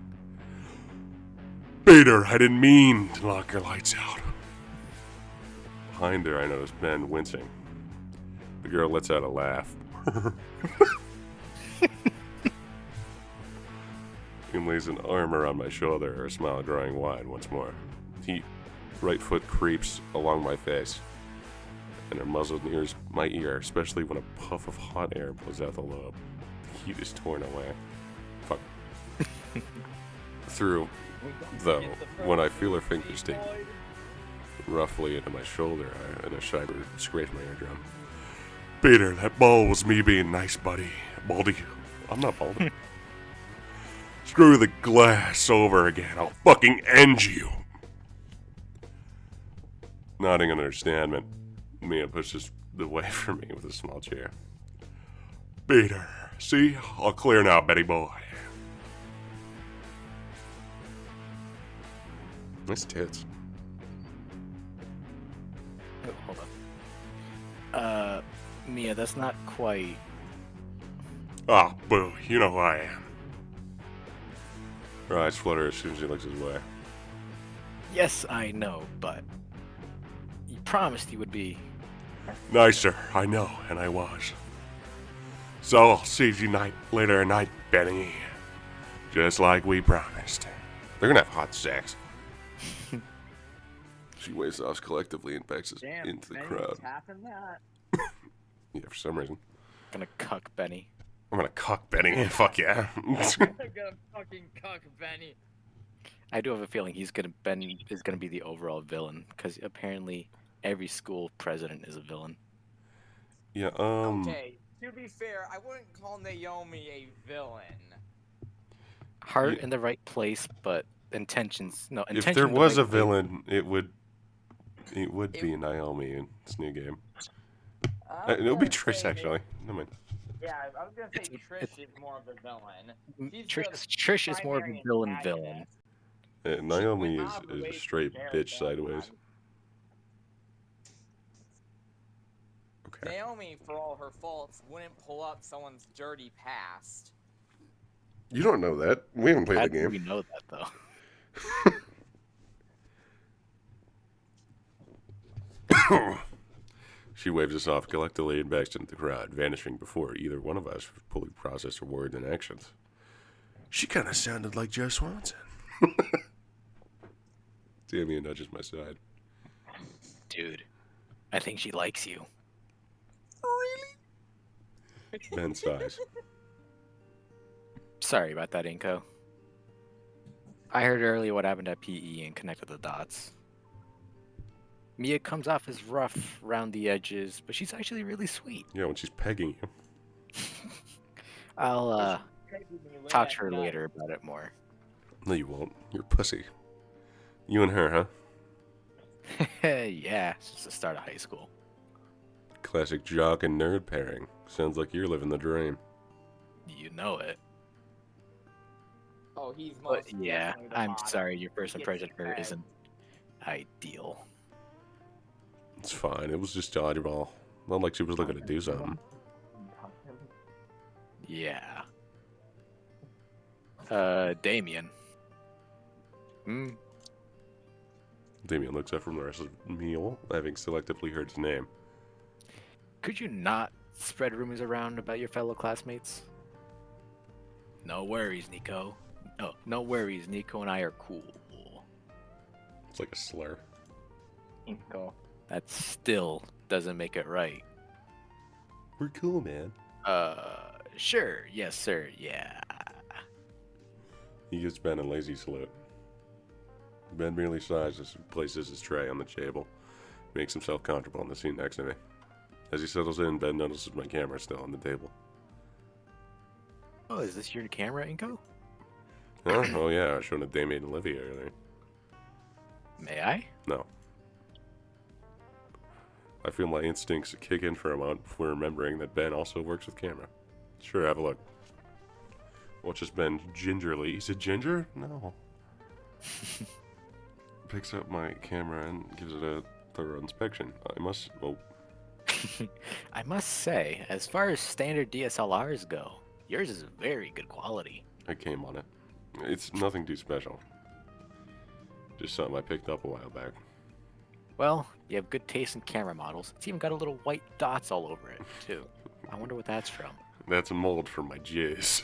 Gator, I didn't mean to knock your lights out. Behind her, I noticed Ben wincing. The girl lets out a laugh. He lays an arm around my shoulder, her smile growing wide once more. Her right foot creeps along my face, and her muzzle nears my ear, especially when a puff of hot air blows out the lobe. The heat is torn away. Fuck. Through, though, when I feel her fingers dig roughly into my shoulder, and a shiver scrapes my eardrum. Peter, that ball was me being nice, buddy. Baldy. I'm not baldy. Screw the glass over again. I'll fucking end you. Nodding in understanding, Mia pushes away from me with a small chair. Peter, see? All clear now, Betty boy. Nice tits. Oh, hold on. Mia, that's not quite. Ah, boo, you know who I am. Her eyes flutter as soon as he looks his way. Yes, I know, but you promised you would be. Nicer, I know, and I was. So I'll see you later tonight, Benny. Just like we promised. They're gonna have hot sex. She waves us collectively and backs us into the crowd. Yeah, for some reason. Gonna cuck Benny. I'm gonna cock Benny. Fuck yeah. I'm gonna fucking cuck Benny. I do have a feeling Ben is gonna be the overall villain, because apparently every school president is a villain. Yeah, Okay, to be fair, I wouldn't call Naomi a villain. Heart in the right place, but intentions. No, if intentions. there in the was right a villain, it would be Naomi in this new game. It would be Trish, actually. No mind. Yeah, I was gonna say Trish is more of a villain. She's Trish is more of a primary villain. antagonist. Naomi went is out of the a way to straight prepare bitch for sideways. Okay. Naomi, for all her faults, wouldn't pull up someone's dirty past. You don't know that. We haven't played How the do game. we know that though? She waves us off collectively and backs into the crowd, vanishing before either one of us fully processed her words and actions. She kind of sounded like Joe Swanson. Damien nudges my side. Dude, I think she likes you. Ben sighs. Sorry about that, Inko. I heard earlier what happened at PE and connected the dots. Mia comes off as rough around the edges, but she's actually really sweet. Yeah, when she's pegging you. I'll talk to her later about it more. No, you won't. You're a pussy. You and her, huh? Yeah, since the start of high school. Classic jock and nerd pairing. Sounds like you're living the dream. You know it. Oh, he's But most yeah, definitely the I'm bottom. sorry, your first Gets impression of her pegged. isn't ideal. It's fine. It was just dodgeball. Not like she was looking to do something. Yeah. Damien. Hmm. Damien looks up from the rest of the meal, having selectively heard his name. Could you not spread rumors around about your fellow classmates? No worries, Nico. No worries. Nico and I are cool. It's like a slur. Inko. That still doesn't make it right. We're cool, man. Sure. Yes, sir. Yeah. He gives Ben a lazy salute. Ben merely sighs as he places his tray on the table, makes himself comfortable in the seat next to me. As he settles in, Ben notices my camera still on the table. Oh, is this your camera, Inko? Huh? Oh yeah, I was showing it to Damien and Olivia earlier. May I? No. I feel my instincts kick in for a moment before remembering that Ben also works with camera. Sure, have a look. Watches Ben gingerly. He's a ginger? No. Picks up my camera and gives it a thorough inspection. I must say, as far as standard DSLRs go, yours is very good quality. I came on it. It's nothing too special. Just something I picked up a while back. Well, you have good taste in camera models. It's even got a little white dots all over it, too. I wonder what that's from. That's a mold for my jizz.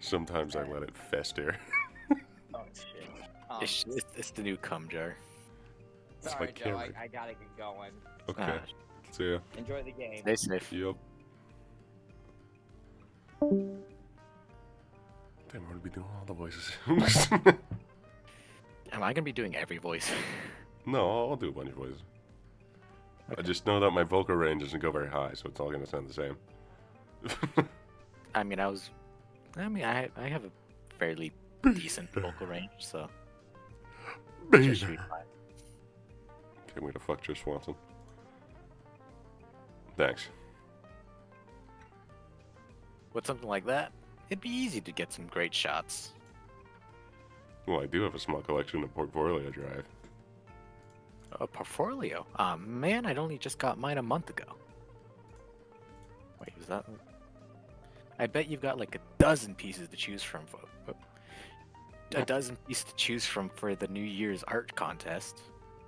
Sometimes I let it fester. Oh shit. It's the new cum jar. It's Sorry, my Joe. camera. I gotta get going. Okay. Ah, See ya. Enjoy the game. stay safe. Yep. Damn, I'm gonna be doing all the voices. Am I gonna be doing every voice? No, I'll do a bunch of voices. I Okay. just know that my vocal range doesn't go very high, so it's all gonna sound the same. I have a fairly decent vocal range, so Baby. should be fine. Can't wait to fuck Joe Swanson. Thanks. With something like that, it'd be easy to get some great shots. Well, I do have a small collection of portfolio drive. A portfolio? Man, I'd only just got mine a month ago. Wait, was that? I bet you've got like a dozen pieces to choose from. A dozen pieces to choose from for the New Year's art contest.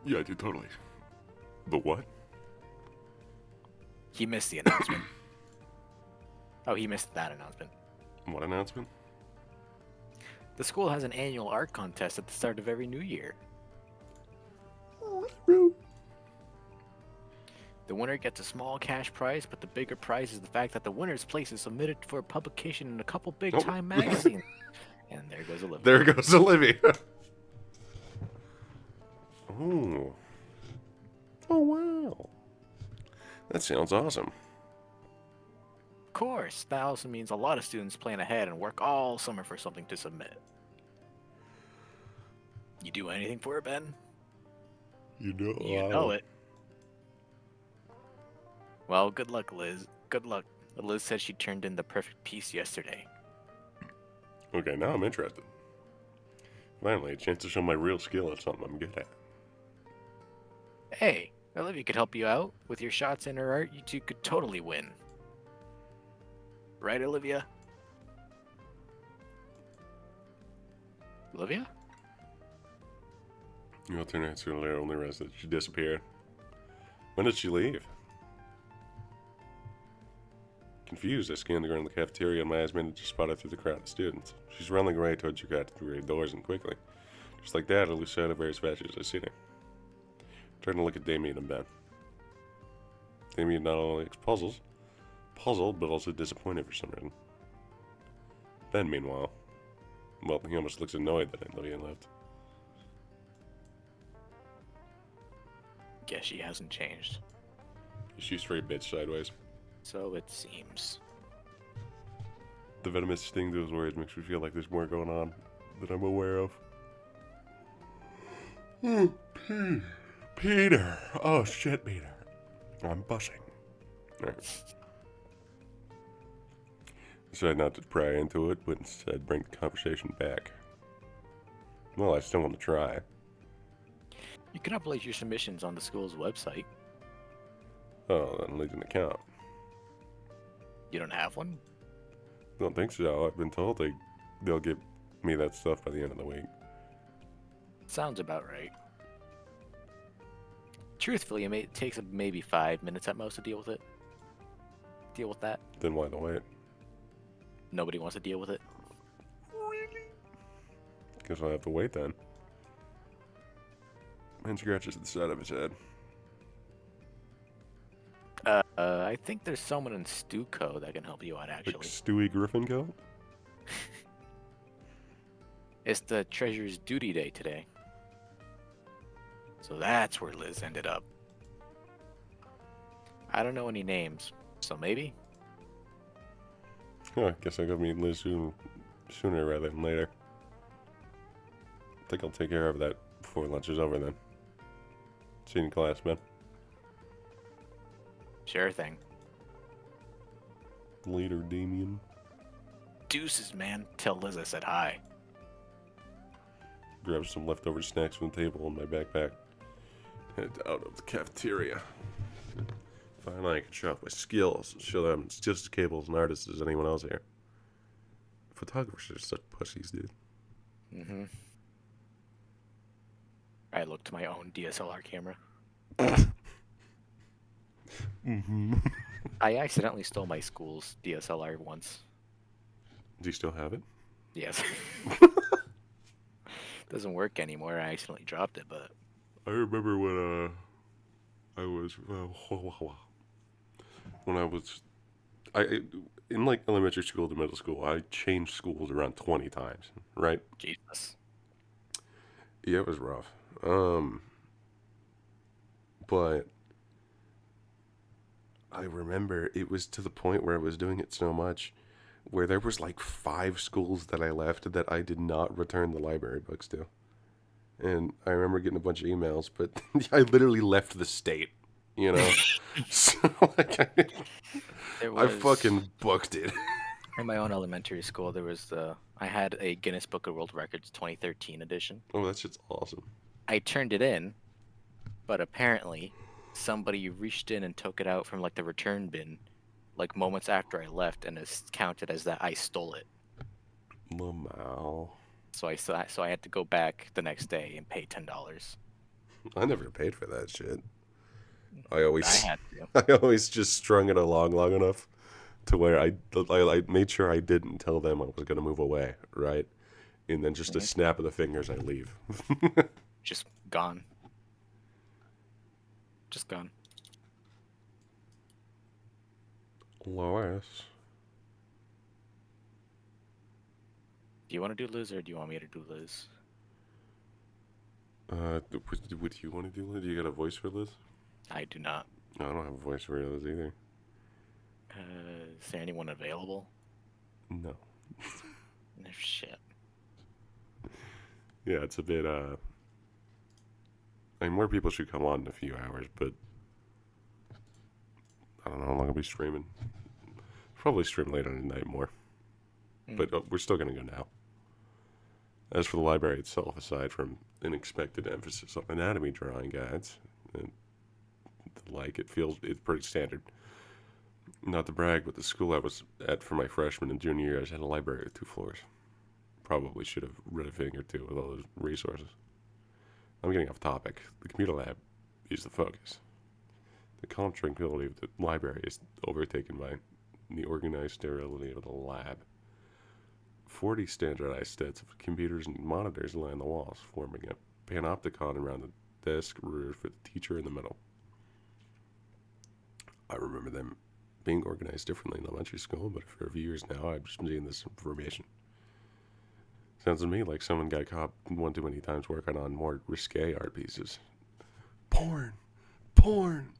Yeah, I do totally. The what? He missed the announcement. Oh, he missed that announcement. What announcement? The school has an annual art contest at the start of every new year. The winner gets a small cash prize, but the bigger prize is the fact that the winner's place is submitted for publication in a couple big-time magazines. And there goes Olivia. There goes Olivia. Oh. Oh, wow. That sounds awesome. Of course, that also means a lot of students plan ahead and work all summer for something to submit. You do anything for it, Ben? You know, You know it. Well, good luck, Liz. Good luck. Liz said she turned in the perfect piece yesterday. Okay, now I'm interested. Finally, a chance to show my real skill at something I'm good at. Hey, Olivia could help you out. With your shots and her art, you two could totally win. Right, Olivia? Olivia? The alternate only rest that she disappeared. When did she leave? Confused, I scanned the girl in the cafeteria and my eyes managed to spot her through the crowd of students. She's running away towards her cafeteria doors and quickly. Just like that, I lose sight of her as fast as I see her. Turning to look at Damien and Ben. Damien not only looks puzzled, but also disappointed for some reason. Ben, meanwhile, well, he almost looks annoyed that Olivia left. Guess she hasn't changed. She's straight bitch sideways. So it seems. The venomous sting to his words makes me feel like there's more going on that I'm aware of. Peter! Oh shit, Peter. I'm bussing. Alright. Decided not to pry into it, but instead bring the conversation back. Well, I still want to try. You can upload your submissions on the school's website. Oh, that leads an account. You don't have one? Don't think so. I've been told they'll give me that stuff by the end of the week. Sounds about right. Truthfully, it takes maybe 5 minutes at most to deal with it. Deal with that. Then why the wait? Nobody wants to deal with it. Guess I'll have to wait then. Man scratches the side of his head. I think there's someone in Stuco that can help you out, Like actually. Stewie Griffin coat? It's the Treasure's Duty Day today. So that's where Liz ended up. I don't know any names, so maybe? Oh, I guess I gotta meet Liz sooner rather than later. I think I'll take care of that before lunch is over then. See you in class, man. Sure thing. Later, Damien. Deuces, man. Tell Liz I said hi. Grab some leftover snacks from the table in my backpack. Head out of the cafeteria. Finally, I can show off my skills. Show them I'm just as capable as an artist as anyone else here. Photographers are such pussies, dude. Mm-hmm. I looked to my own DSLR camera. Mm-hmm. I accidentally stole my school's DSLR once. Do you still have it? Yes. Doesn't work anymore. I accidentally dropped it, but I remember when I was when I was in like elementary school to middle school. I changed schools around 20 times, right? Jesus. Yeah, it was rough. But I remember it was to the point where I was doing it so much where there was like 5 schools that I left that I did not return the library books to. And I remember getting a bunch of emails, but I literally left the state, you know? So, like, I fucking booked it. In my own elementary school, there was I had a Guinness Book of World Records 2013 edition. Oh, that shit's awesome. I turned it in, but apparently somebody reached in and took it out from like the return bin like moments after I left, and it's counted as that I stole it. Wow. So I had to go back the next day and pay $10. I never paid for that shit. I always had I always just strung it along long enough to where I made sure I didn't tell them I was going to move away, right? And then just a snap of the fingers, I leave. Just gone. Just gone. Lois. Do you want to do Liz or do you want me to do Liz? What do you want to do, Liz? Do you got a voice for Liz? I do not. No, I don't have a voice for Liz either. Is there anyone available? No. No shit. Yeah, it's a bit, I mean, more people should come on in a few hours, but I don't know how long I'll be streaming. Probably stream later tonight more. But we're still going to go now. As for the library itself, aside from an expected emphasis on anatomy drawing guides, and like, it's pretty standard. Not to brag, but the school I was at for my freshman and junior years had a library with 2 floors. Probably should have read a thing or two with all those resources. I'm getting off topic. The computer lab is the focus. The calm tranquility of the library is overtaken by the organized sterility of the lab. 40 standardized sets of computers and monitors line the walls, forming a panopticon around the desk reserved for the teacher in the middle. I remember them being organized differently in elementary school, but for a few years now, I've just been seeing this information. Sounds to me like someone got caught one too many times working on more risque art pieces. Porn! Porn!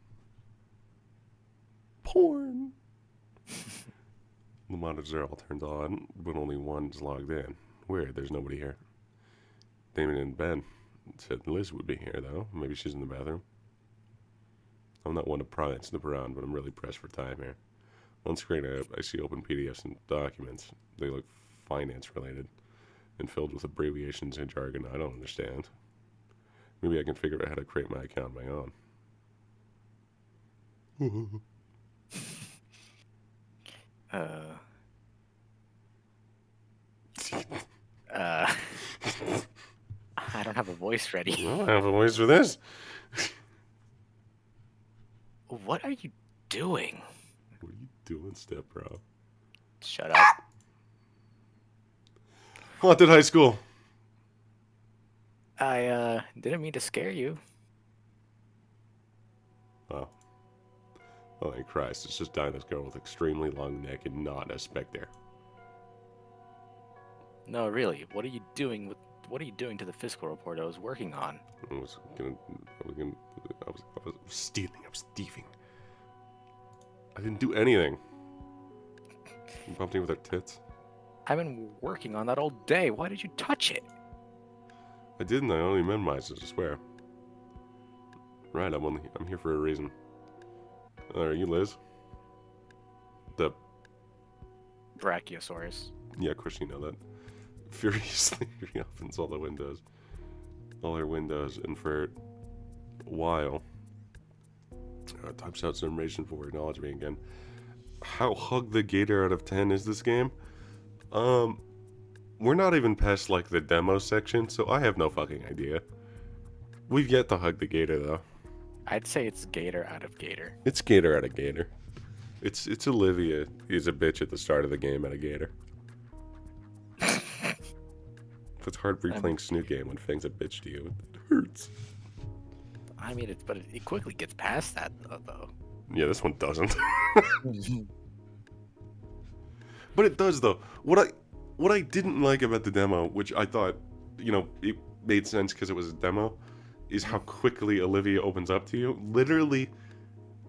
Porn! The monitors are all turned on, but only one's logged in. Weird, there's nobody here. Damon and Ben said Liz would be here, though. Maybe she's in the bathroom. I'm not one to pry and snip around, but I'm really pressed for time here. On screen, I see open PDFs and documents. They look finance-related and filled with abbreviations and jargon I don't understand. Maybe I can figure out how to create my account on my own. I don't have a voice ready. Well, I have a voice for this. What are you doing? What are you doing, step bro? Shut up. Haunted high school. I didn't mean to scare you. Oh. Oh, thank Christ. It's just Dinah's girl with extremely long neck and not a specter. No, really. What are you doing to the fiscal report I was working on? I was stealing. I was thieving. I didn't do anything. You bumped me with her tits. I've been working on that all day. Why did you touch it? I didn't. I only memorized it, I swear. Right, I'm here for a reason. Are you Liz? The Brachiosaurus. Yeah, of course you know that. Furiously reopens all her windows, and for a while, Types out some information before acknowledging me again. How hug the gator out of 10 is this game? We're not even past like the demo section, so I have no fucking idea. We've yet to hug the gator though. I'd say it's Gator out of Gator. It's gator out of gator. It's Olivia is a bitch at the start of the game at a gator. It's hard replaying Snoot game when Fang's a bitch to you. It hurts. I mean, but it quickly gets past that though. Yeah, this one doesn't. But it does though. What I didn't like about the demo, which I thought, you know, it made sense because it was a demo, is how quickly Olivia opens up to you. Literally,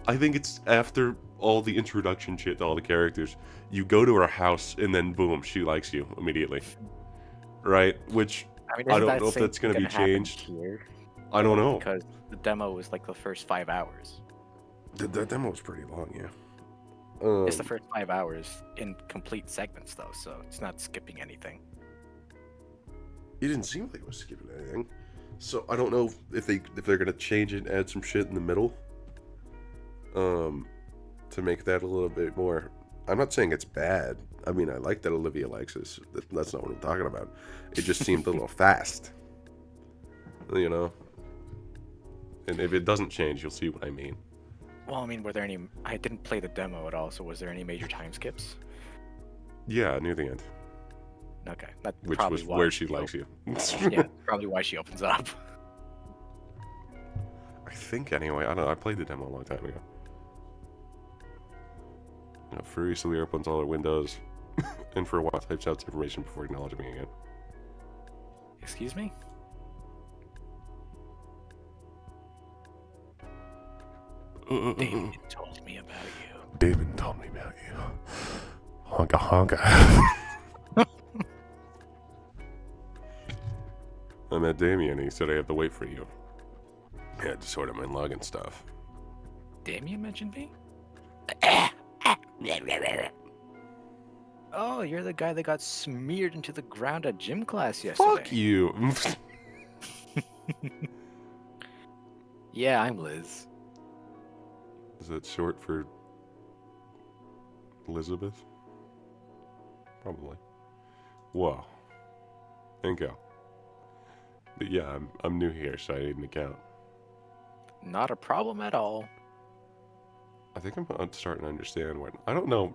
I think it's after all the introduction shit to all the characters, you go to her house and then boom, she likes you immediately. Right? Which I mean, I isn't don't that know if same that's gonna be happen changed. here? I don't know. Because the demo was like the first 5 hours. The demo was pretty long, yeah. It's the first 5 hours in complete segments though, so it's not skipping anything. It didn't seem like it was skipping anything. So I don't know if they're gonna change it and add some shit in the middle. To make that a little bit more. I'm not saying it's bad. I mean, I like that Olivia likes this. That's not what I'm talking about. It just seemed a little fast. You know? And if it doesn't change, you'll see what I mean. Well, I mean, were there any? I didn't play the demo at all, so was there any major time skips? Yeah, near the end. Okay, that's Which probably was why where she likes you. Yeah, probably why she opens up. I think anyway. I don't know. I played the demo a long time ago. You know, furiously opens all her windows, and for a while types out information before acknowledging me again. Excuse me? David told me about you. David told me about you. Honka honka. I met Damien and he said I have to wait for you. I had to sort out my log and stuff. Damien mentioned me? Oh, you're the guy that got smeared into the ground at gym class yesterday. Fuck you. Yeah, I'm Liz. Is that short for Elizabeth? Probably. Whoa. Inco. But yeah, I'm new here, so I need an account. Not a problem at all. I think I'm starting to understand what... I don't know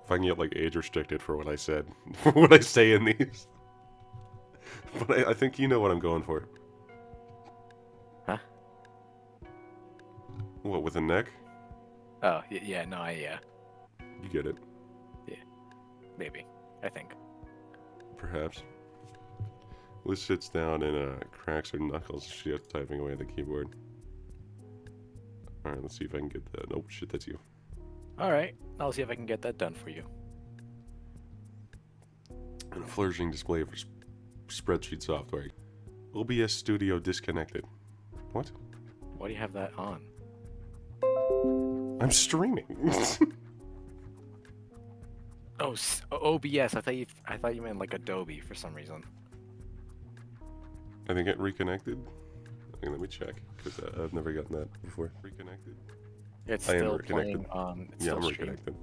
if I can get, like, age restricted for what I said. For what I say in these. But I think you know what I'm going for. Huh? What, with a neck? Oh, yeah, no, yeah. You get it. Maybe. I think. Perhaps. Liz sits down and cracks her knuckles. She's typing away at the keyboard. Alright, let's see if I can get that. Nope, shit, that's you. Alright, I'll see if I can get that done for you. And a flourishing display for spreadsheet software. OBS Studio disconnected. What? Why do you have that on? I'm streaming. Oh, OBS. I thought you meant like Adobe for some reason. I think it reconnected. Okay, let me check because I've never gotten that before. Reconnected. It's I am still reconnected. playing. It's Yeah, still I'm streaming. reconnected.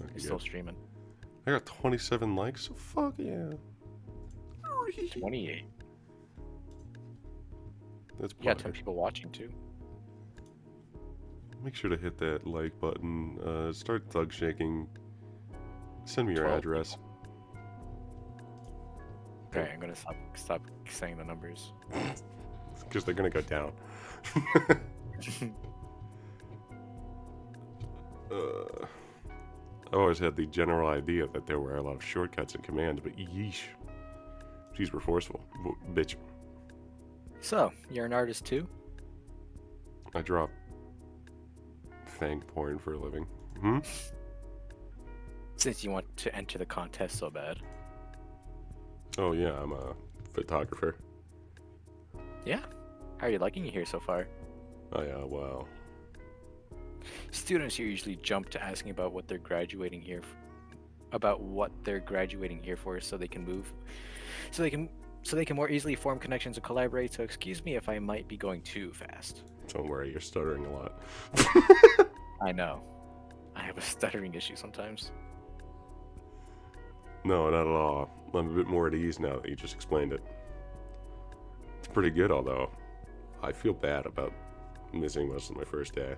Okay, It's good. still streaming. I got 27 likes, so fuck yeah. 28. That's You got 10 progress. people watching too. Make sure to hit that like button. Start thug shaking. Send me your 12 address. Okay, I'm gonna stop saying the numbers. Because they're gonna go down. I always had the general idea that there were a lot of shortcuts and commands, but yeesh. These were forceful. Bitch. So, you're an artist too? I drop fang porn for a living. Hmm? Since you want to enter the contest so bad. Oh yeah, I'm a photographer. Yeah? How are you liking it here so far? Oh yeah, wow. Students here usually jump to asking about what they're graduating here for, so they can so they can more easily form connections and collaborate. So excuse me if I might be going too fast. Don't worry, you're stuttering a lot. I know. I have a stuttering issue sometimes. No, not at all. I'm a bit more at ease now that you just explained it. It's pretty good, although I feel bad about missing most of my first day.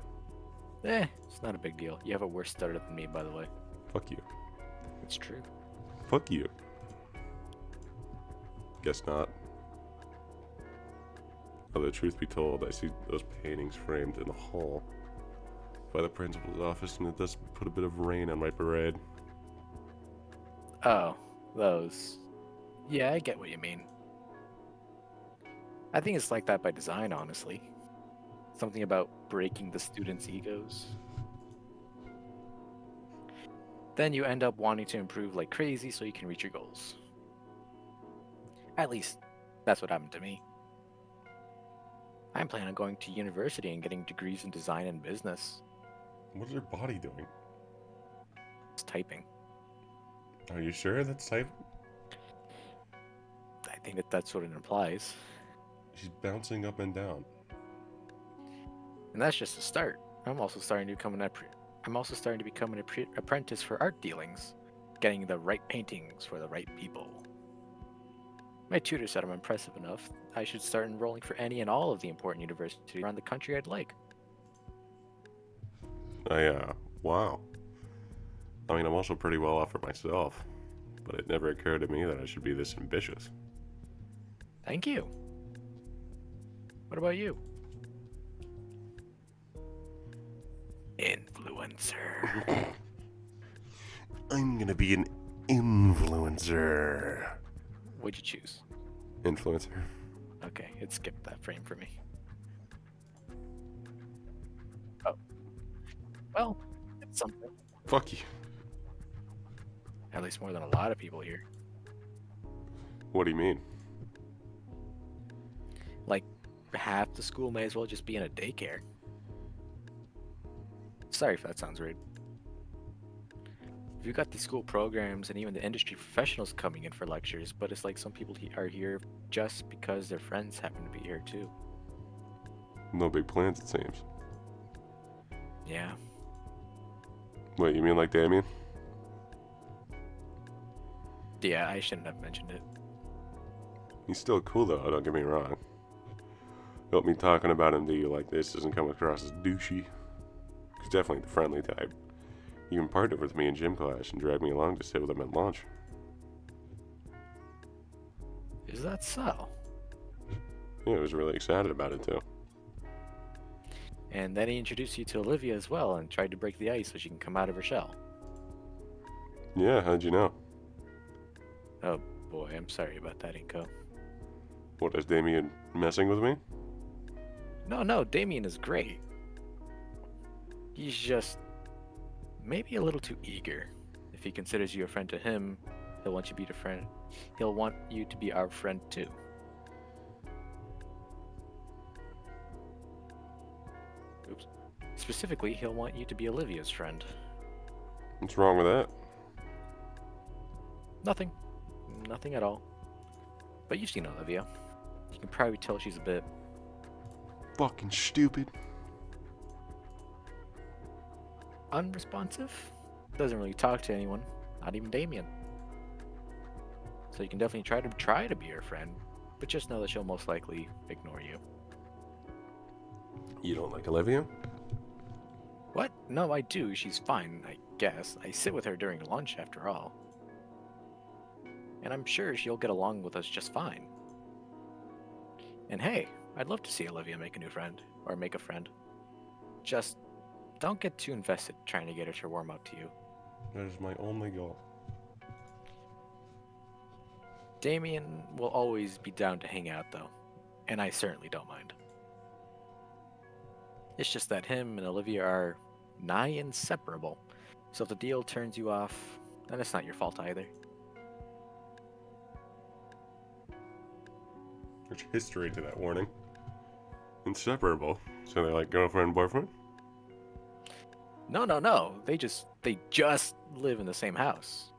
It's not a big deal. You have a worse stutter than me, by the way. Fuck you. It's true. Fuck you. Guess not. Although, truth be told, I see those paintings framed in the hall by the principal's office, and it does put a bit of rain on my parade. Oh, those. Yeah, I get what you mean. I think it's like that by design, honestly. Something about breaking the students' egos. Then you end up wanting to improve like crazy so you can reach your goals. At least, that's what happened to me. I'm planning on going to university and getting degrees in design and business. What is your body doing? It's typing. Are you sure that's type? I think that's what it implies. She's bouncing up and down. And that's just the start. I'm also starting to become an apprentice for art dealings, getting the right paintings for the right people. My tutor said I'm impressive enough. I should start enrolling for any and all of the important universities around the country I'd like. Wow. I mean, I'm also pretty well off for myself, but it never occurred to me that I should be this ambitious. Thank you. What about you? Influencer. I'm gonna be an influencer. What'd you choose? Influencer. Okay, it skipped that frame for me. Oh. Well, it's something. Fuck you. At least more than a lot of people here. What do you mean? Like, half the school may as well just be in a daycare. Sorry if that sounds rude. We've got these school programs and even the industry professionals coming in for lectures, but it's like some people are here just because their friends happen to be here too. No big plans, it seems. Yeah. Wait, you mean like Damien? Yeah, I shouldn't have mentioned it. He's still cool though, don't get me wrong. Hope me talking about him to you like this doesn't come across as douchey. He's definitely the friendly type. He even partnered with me in gym class and dragged me along to sit with him at lunch. Is that so? Yeah, I was really excited about it too. And then he introduced you to Olivia as well and tried to break the ice so she can come out of her shell. Yeah, how'd you know? Oh boy, I'm sorry about that, Inko. What, is Damien messing with me? No, Damien is great. He's just maybe a little too eager. If he considers you a friend to him, he'll want you to be a friend. He'll want you to be our friend too. Oops. Specifically, he'll want you to be Olivia's friend. What's wrong with that? Nothing. Nothing at all. But you've seen Olivia. You can probably tell she's a bit Fucking stupid. unresponsive. Doesn't really talk to anyone, not even Damien. So you can definitely try to be her friend, but just know that she'll most likely ignore you. You don't like Olivia? What? No, I do. She's fine, I guess. I sit with her during lunch after all. And I'm sure she'll get along with us just fine. And hey, I'd love to see Olivia make a new friend, or make a friend. Just don't get too invested trying to get her to warm up to you. That is my only goal. Damien will always be down to hang out though, and I certainly don't mind. It's just that him and Olivia are nigh inseparable, so if the deal turns you off, then it's not your fault either. There's history to that warning. Inseparable. So they're like girlfriend and boyfriend? No. They just live in the same house.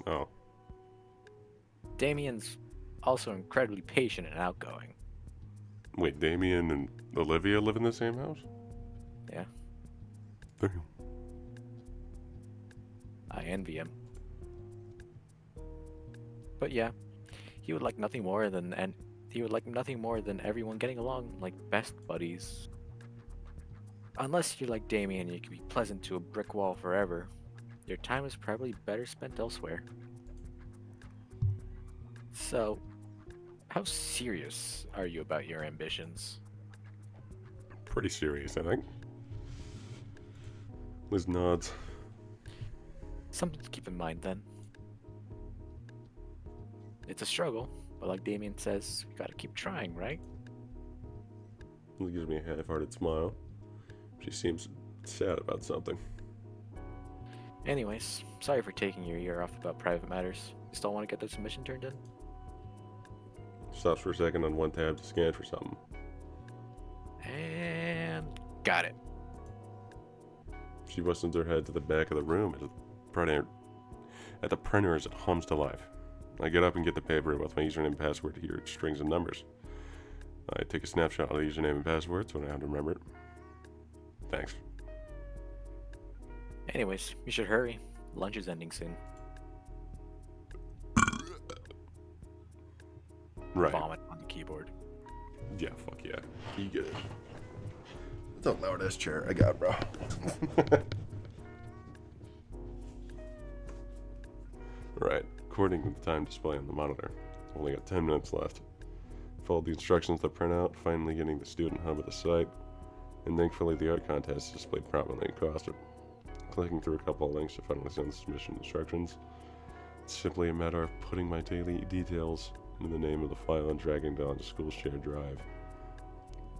Oh. Damien's also incredibly patient and outgoing. Wait, Damien and Olivia live in the same house? Yeah. Damn. I envy him. But yeah, he would like nothing more than everyone getting along like best buddies. Unless you're like Damien, you can be pleasant to a brick wall forever. Your time is probably better spent elsewhere. So, how serious are you about your ambitions? Pretty serious, I think. Liz nods. Something to keep in mind then. It's a struggle, but like Damien says, we gotta keep trying, right? Liz gives me a half-hearted smile. She seems sad about something. Anyways, sorry for taking your ear off about private matters. You still want to get this submission turned in? Stops for a second on one tab to scan for something. And got it. She bustles her head to the back of the room at the printer as it hums to life. I get up and get the paper with my username and password to hear strings of numbers. I take a snapshot of the username and password so I don't have to remember it. Thanks. Anyways, you should hurry. Lunch is ending soon. Right. Vomit on the keyboard. Yeah, fuck yeah. You get it. It's a loud ass chair I got, bro. Right. According to the time display on the monitor, only got 10 minutes left. Followed the instructions to print out, finally getting the student hub of the site, and thankfully the art contest is displayed prominently across it. Clicking through a couple of links to finally send the submission instructions. It's simply a matter of putting my daily details into the name of the file and dragging it onto school shared drive.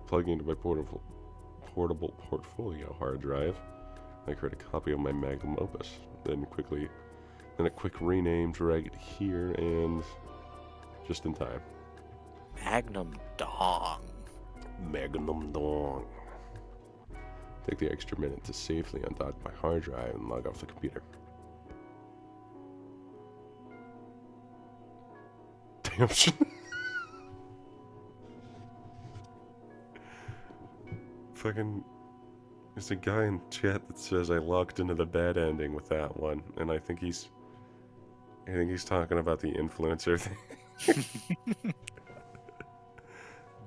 Plugging into my portable portfolio hard drive, I create a copy of my magnum opus. Then a quick rename, drag it here, and just in time. Magnum Dong. Magnum Dong. Take the extra minute to safely undock my hard drive and log off the computer. Damn shit. Fucking, there's a guy in chat that says I logged into the bad ending with that one, and I think he's talking about the influencer thing.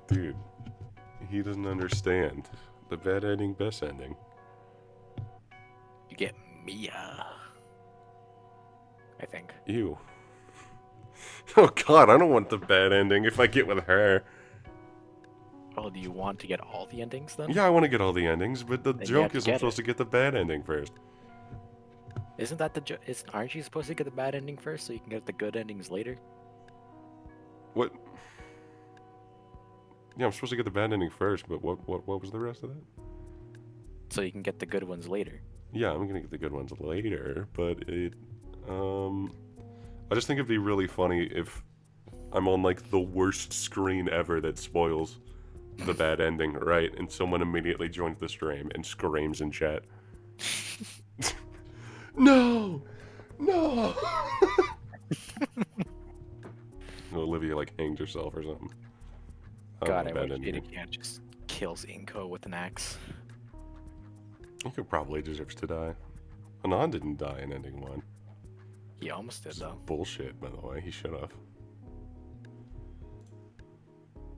Dude, he doesn't understand. The bad ending, best ending. You get Mia. I think. Ew. Oh god, I don't want the bad ending if I get with her. Oh, do you want to get all the endings then? Yeah, I want to get all the endings, but the Then you joke have to is I'm get supposed it. to get the bad ending first. Isn't that the aren't you supposed to get the bad ending first so you can get the good endings later? What? Yeah, I'm supposed to get the bad ending first, but what was the rest of that? So you can get the good ones later. Yeah, I'm gonna get the good ones later, but I just think it'd be really funny if I'm on like the worst screen ever that spoils the bad ending, right? And someone immediately joins the stream and screams in chat. No! No! Olivia like hanged herself or something. God, I bad wish ending. Ida just kills Inko with an axe. Inko probably deserves to die. Anon didn't die in ending 1. He almost did though. Bullshit, by the way. He should have.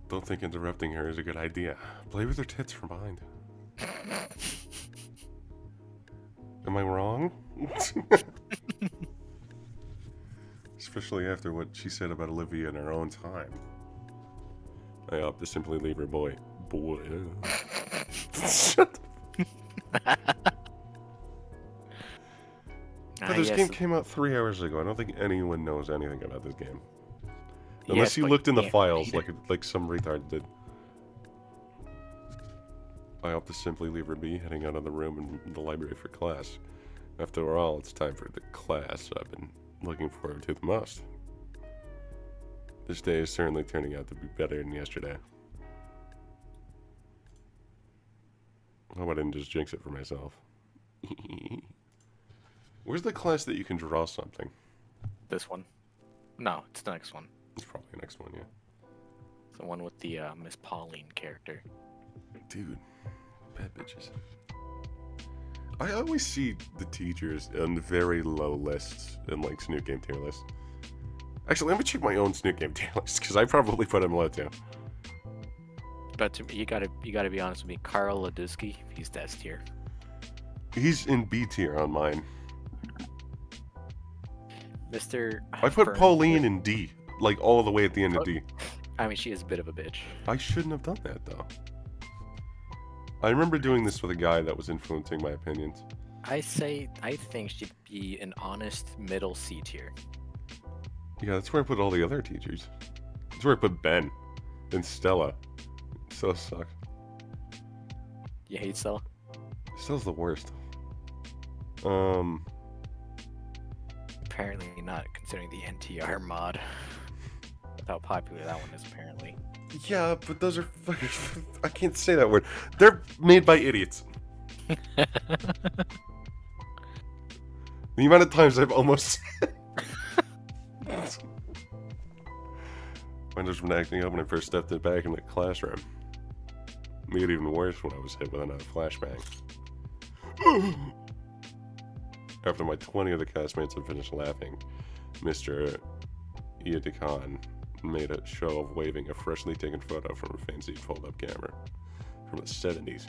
Don't think interrupting her is a good idea. Play with her tits from behind. Am I wrong? Especially after what she said about Olivia in her own time. I opt to simply leave her boy. Shut the But this game came out 3 hours ago. I don't think anyone knows anything about this game. Unless you looked in the files like some retard did. I opt to simply leave her be, heading out of the room in the library for class. After all, it's time for the class I've been looking forward to the most. This day is certainly turning out to be better than yesterday. I hope I didn't just jinx it for myself. Where's the class that you can draw something? This one. No, it's the next one. It's probably the next one, yeah. It's the one with the Miss Pauline character. Dude, bad bitches. I always see the teachers on very low lists in like Snoot Game tier lists. Actually, let me check my own Snoot Game tier list because I probably put him low too. But you gotta be honest with me. Carl Ladusky, he's S tier. He's in B tier on mine. Mr. I put Burns- Pauline in D, like all the way at the end of D. I mean, she is a bit of a bitch. I shouldn't have done that though. I remember doing this with a guy that was influencing my opinions. I think she'd be an honest middle C tier. Yeah, that's where I put all the other teachers. That's where I put Ben and Stella. Stella sucks. You hate Stella? Stella's the worst. Apparently not, considering the NTR mod. That's how popular that one is, apparently. Yeah, but those are fucking... I can't say that word. They're made by idiots. The amount of times I've almost... Mine just been acting up when I first stepped back in the classroom. Made it even worse when I was hit with another flashbang. After my 20 other classmates had finished laughing, Mr. Iadikan made a show of waving a freshly taken photo from a fancy fold-up camera from the 70s.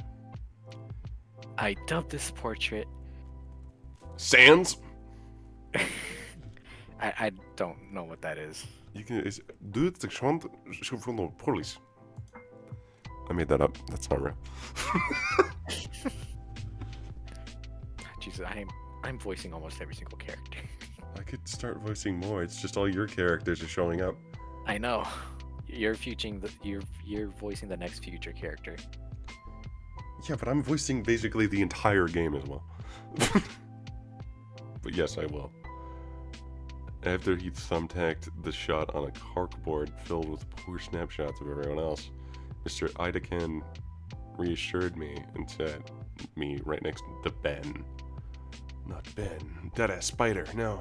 I dubbed this portrait. Sans? I don't know what that is. You can... Do it from the police. I made that up. That's not real. Jesus, I'm voicing almost every single character. I could start voicing more. It's just all your characters are showing up. I know. You're voicing the next future character. Yeah, but I'm voicing basically the entire game as well. But yes, I will. After he thumbtacked the shot on a corkboard filled with poor snapshots of everyone else, Mr. Idakan reassured me and said, me right next to Ben. Not Ben. Deadass Spider, no.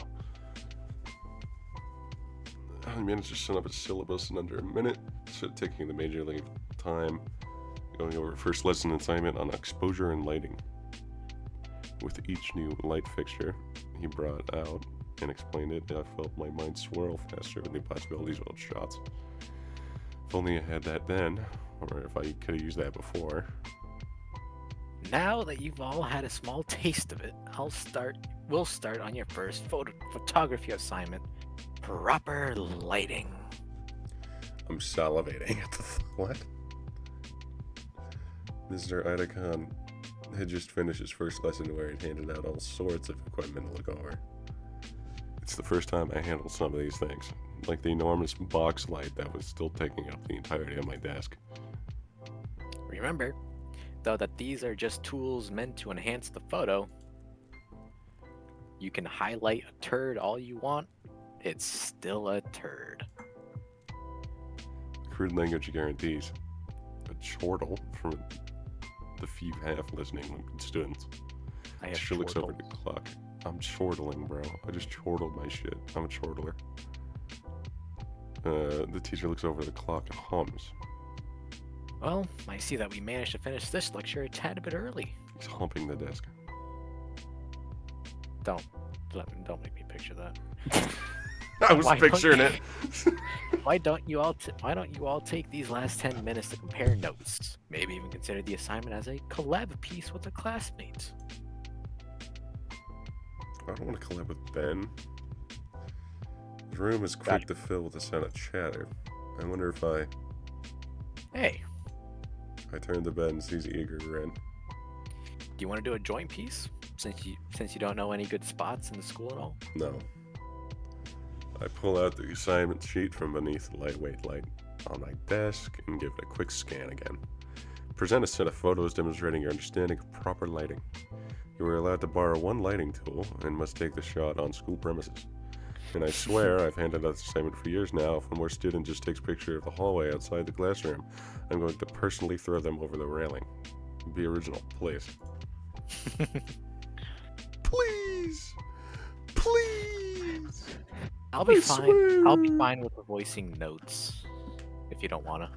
I managed to sum up a syllabus in under a minute, instead of taking the major league time, going over first lesson assignment on exposure and lighting. With each new light fixture he brought out and explained it, I felt my mind swirl faster with new possibilities of shots. If only I had that then, or if I could have used that before. Now that you've all had a small taste of it, we'll start on your first photography assignment. Proper lighting. I'm salivating at the what? Mr. Idakan had just finished his first lesson where he'd handed out all sorts of equipment to look over. It's the first time I handled some of these things, like the enormous box light that was still taking up the entirety of my desk. Remember, though, that these are just tools meant to enhance the photo. You can highlight a turd all you want, it's still a turd. Crude language guarantees a chortle from the few half listening students. I have She looks over chortle. the clock. I'm chortling, bro. I just chortled my shit. I'm a chortler. The teacher looks over the clock and hums. Well, I see that we managed to finish this lecture a tad bit early. He's humping the desk. Don't make me picture that. I was Why don't picturing you- it. Why don't you all take these last 10 minutes to compare notes? Maybe even consider the assignment as a collab piece with a classmate. I don't want to collab with Ben. His room is quick Gotcha. to fill with the sound of chatter. I wonder if I Hey, turn to Ben and sees eager grin. do you want to do a joint piece? Since you don't know any good spots in the school at all? No. I pull out the assignment sheet from beneath the lightweight light on my desk and give it a quick scan again. Present a set of photos demonstrating your understanding of proper lighting. You are allowed to borrow one lighting tool and must take the shot on school premises. And I swear I've handed out this assignment for years now. If one more student just takes a picture of the hallway outside the classroom, I'm going to personally throw them over the railing. Be original, please. Please! Please! I'll be I fine. I'll be swear. fine with the voicing notes, if you don't wanna.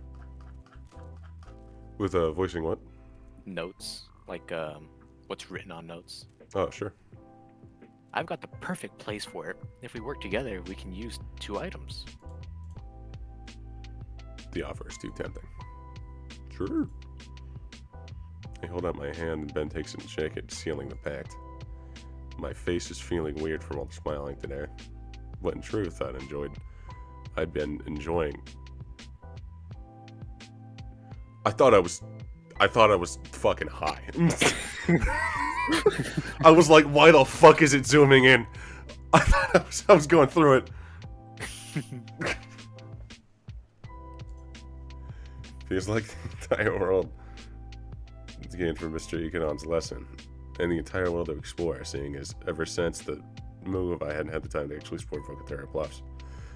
With voicing what? Notes, like what's written on notes. Oh, sure. I've got the perfect place for it. If we work together, we can use 2 items. The offer is too tempting. Sure. I hold out my hand and Ben takes it and shakes it, sealing the pact. My face is feeling weird from all the smiling today. But in truth, I'd been enjoying. I thought I was fucking high. I was like, why the fuck is it zooming in? I thought I was going through it. Feels like the entire world is gained from Mr. Econon's lesson, and the entire world to explore, seeing as ever since the move I hadn't had the time to actually explore Vocatera Bluffs.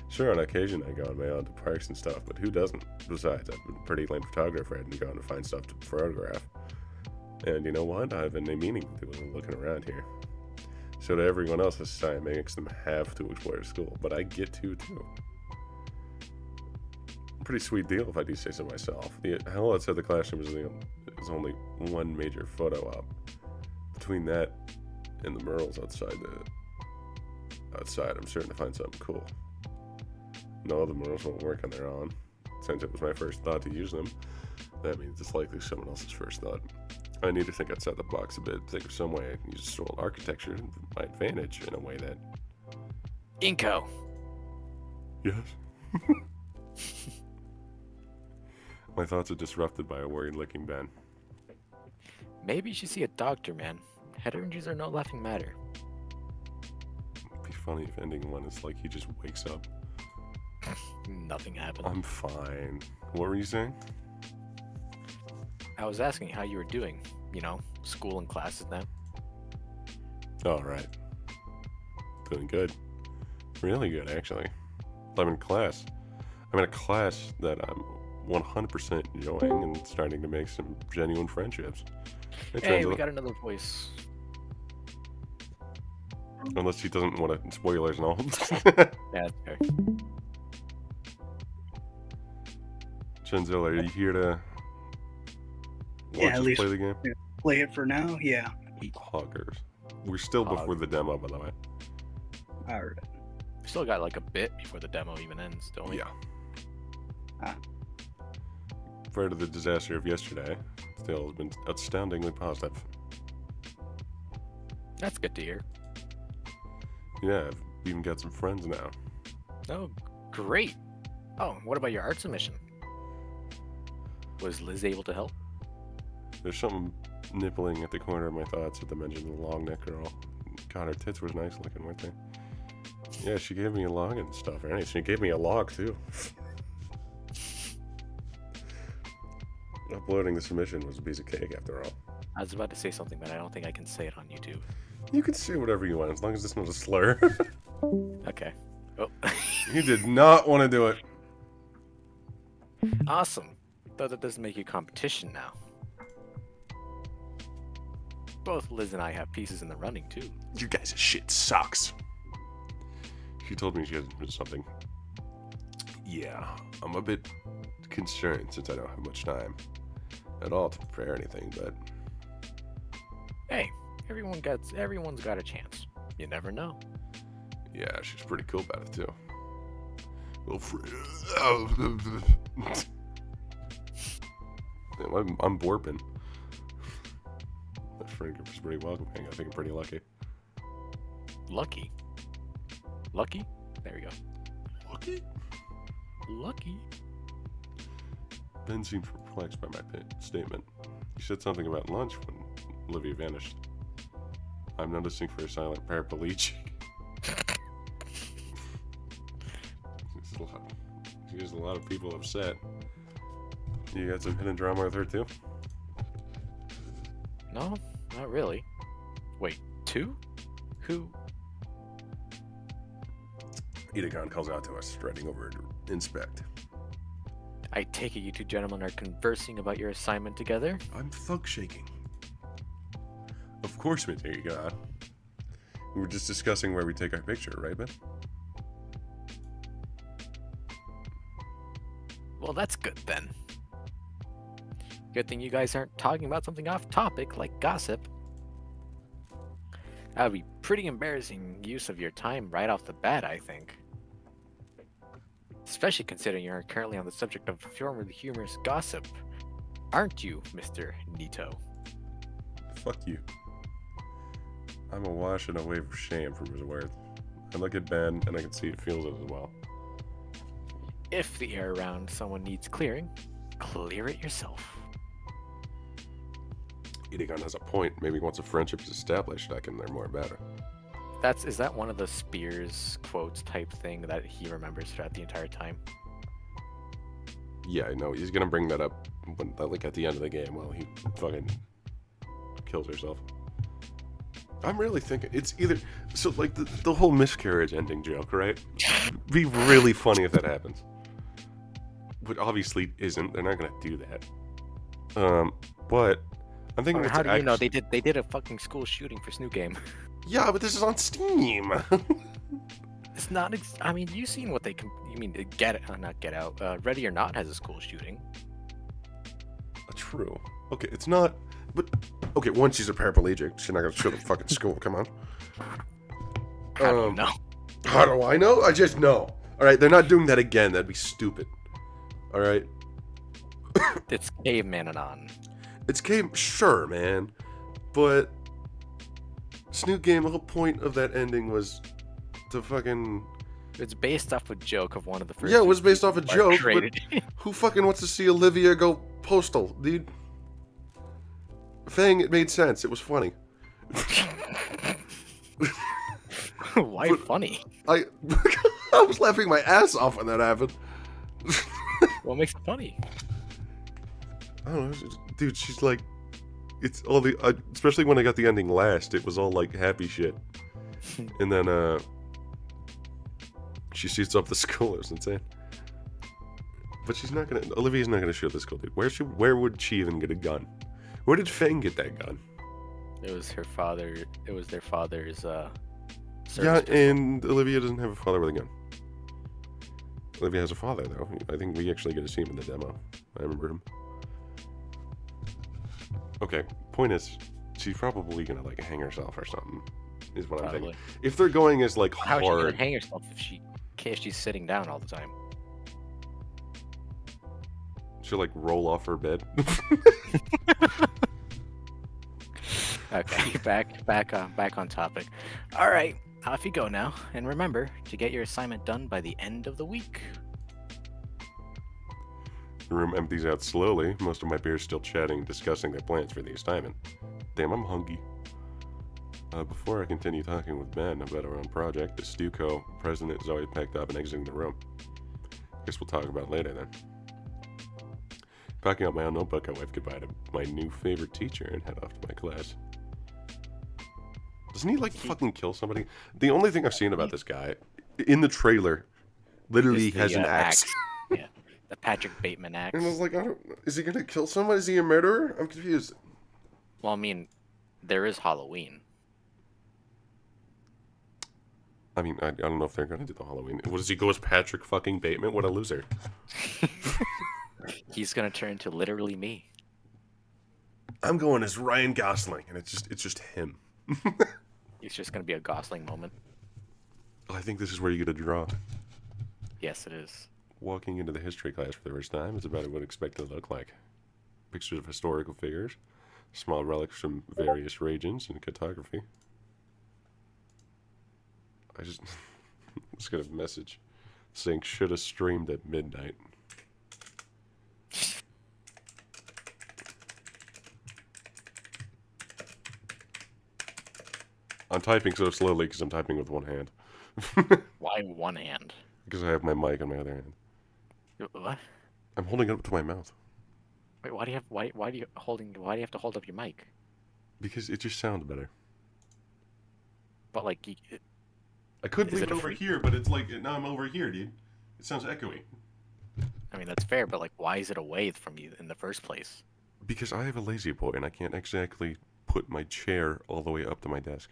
Sure, on occasion I go on my own to parks and stuff, but who doesn't? Besides, I've been a pretty lame photographer and gone to find stuff to photograph. And you know what? I've been meaning to do a little looking around here. So to everyone else, this society makes them have to explore school, but I get to too. Pretty sweet deal if I do say so myself. The hell outside the classroom is only one major photo op. Between that and the murals outside, I'm certain to find something cool. No, the murals won't work on their own. Since it was my first thought to use them, that means it's likely someone else's first thought. I need to think outside the box a bit, think of some way I can use stolen architecture to my advantage in a way that... Inko! Yes? My thoughts are disrupted by a worried licking Ben. Maybe you should see a doctor, man. Head injuries are no laughing matter. It'd be funny if ending one is like he just wakes up. Nothing happened. I'm fine. What were you saying? I was asking how you were doing. You know, school and classes now. Oh, right. Doing good. Really good, actually. I'm in class. I'm in a class that I'm 100% enjoying and starting to make some genuine friendships. It Hey, turns we out- got another voice. Unless he doesn't want to spoilers and all. Yeah, that's fair. Chenzel, are you here to Yeah, watch at us least- play the game? Play it for now? Yeah. Hoggers. We're still before the demo, by the way. Alright. We still got like a bit before the demo even ends, don't we? Yeah. Ah. Prior to the disaster of yesterday, still has been astoundingly positive. That's good to hear. Yeah, I've even got some friends now. Oh, great. Oh, what about your art submission? Was Liz able to help? There's something nippling at the corner of my thoughts at the mention of the long neck girl. God, her tits was nice looking, weren't they? Yeah, she gave me a log and stuff, Ernie. She gave me a log, too. Uploading the submission was a piece of cake, after all. I was about to say something, but I don't think I can say it on YouTube. You can say whatever you want, as long as it's not a slur. Okay. Oh. You did not want to do it. Awesome. Though that doesn't make you competition now. Both Liz and I have pieces in the running, too. You guys' shit sucks. She told me she had something. Yeah, I'm a bit concerned since I don't have much time at all to prepare anything, but Hey, everyone's got a chance. You never know. yeah, she's pretty cool about it too. Well, I'm borping. That friend group is pretty welcoming. I think I'm pretty lucky. Lucky. Lucky? There we go. Lucky? Lucky? Ben seemed perplexed by my statement. He said something about lunch when Olivia vanished. I'm noticing for a silent paraplegic. There's a lot of people upset. You got some hidden drama with her too? No, not really. Wait, 2? Who? Edacon calls out to us, striding over to inspect. I take it you two gentlemen are conversing about your assignment together? I'm thug shaking. Of course, Mr. Edacon. We were just discussing where we take our picture, right, Ben? Well, that's good then. Good thing you guys aren't talking about something off topic like gossip. That would be pretty embarrassing use of your time right off the bat, I think. Especially considering you're currently on the subject of formerly humorous gossip. Aren't you, Mr. Nito? Fuck you. I'm awash in a wave of shame from his words. I look at Ben, and I can see he feels it as well. If the air around someone needs clearing, clear it yourself. Idigon has a point. Maybe once a friendship is established, I can learn more about it. Is that one of the Spears quotes type thing that he remembers throughout the entire time? Yeah, I know. He's gonna bring that up when, like, at the end of the game while he fucking kills herself. I'm really thinking it's either so like the whole miscarriage ending joke, right? It'd be really funny if that happens. But obviously isn't. They're not gonna do that. But I'm thinking. How do you know they did a fucking school shooting for Snoop Game? Yeah, but this is on Steam. It's not. I mean, you've seen what they can. You mean not Get Out? Ready or Not has a school shooting. True. Okay, it's not. But okay, once she's a paraplegic, she's not gonna show the fucking school. Come on. How do you know? How do I know? I just know. All right, they're not doing that again. That'd be stupid. All right. It's Caveman and on. It's game, sure, man, but Snoop Game. The whole point of that ending was to fucking. It's based off a joke of one of the first. Yeah, it was based off a joke. But created. who fucking wants to see Olivia go postal, dude? Fang, it made sense. It was funny. Why But funny? I was laughing my ass off when that happened. What makes it funny? I don't know, dude. She's like, it's all the, especially when I got the ending last. It was all like happy shit, and then she shoots up the school. It was insane. But she's not gonna. Olivia's not gonna shoot the school, dude. Where would she even get a gun? Where did Fang get that gun? It was her father. It was their father's. Yeah, service pistol. and Olivia doesn't have a father with a gun. Olivia has a father, though. I think we actually get to see him in the demo. I remember him. Okay, point is, she's probably gonna like hang herself or something. Is what I'm Probably. thinking. If they're going as like How is she gonna hard, hang herself if she's sitting down all the time? she'll like roll off her bed. Okay, back on topic. All right, off you go now, and remember to get your assignment done by the end of the week. The room empties out slowly. Most of my peers still chatting, discussing their plans for the assignment. Damn, I'm hungry. Before I continue talking with Ben about our own project, the Stuco president is already packed up and exiting the room. Guess we'll talk about it later then. Packing up my own notebook, I wave goodbye to my new favorite teacher and head off to my class. Doesn't he like fucking kill somebody? The only thing I've seen about this guy in the trailer, literally Is the, has an axe. Yeah, the Patrick Bateman axe. And I was like, is he gonna kill someone? Is he a murderer? I'm confused. Well, I mean, there is Halloween. I mean, I don't know if they're gonna do the Halloween. What does he go as Patrick fucking Bateman? What a loser. He's gonna turn to literally me. I'm going as Ryan Gosling, and it's just him. It's just gonna be a Gosling moment. I think this is where you get a draw. Yes, it is. Walking into the history class for the first time is about what I would expect it to look like. Pictures of historical figures, small relics from various regions, and cartography. I just got a message saying should have streamed at midnight. I'm typing so slowly because I'm typing with one hand. Why one hand? Because I have my mic on my other hand. What? I'm holding it up to my mouth. Wait, why do you have to hold up your mic? Because it just sounds better. But like, I could Is leave it it a over free- here, but it's like, now I'm over here, dude. It sounds echoey. I mean that's fair, but like, why is it away from you in the first place? Because I have a lazy boy and I can't exactly put my chair all the way up to my desk.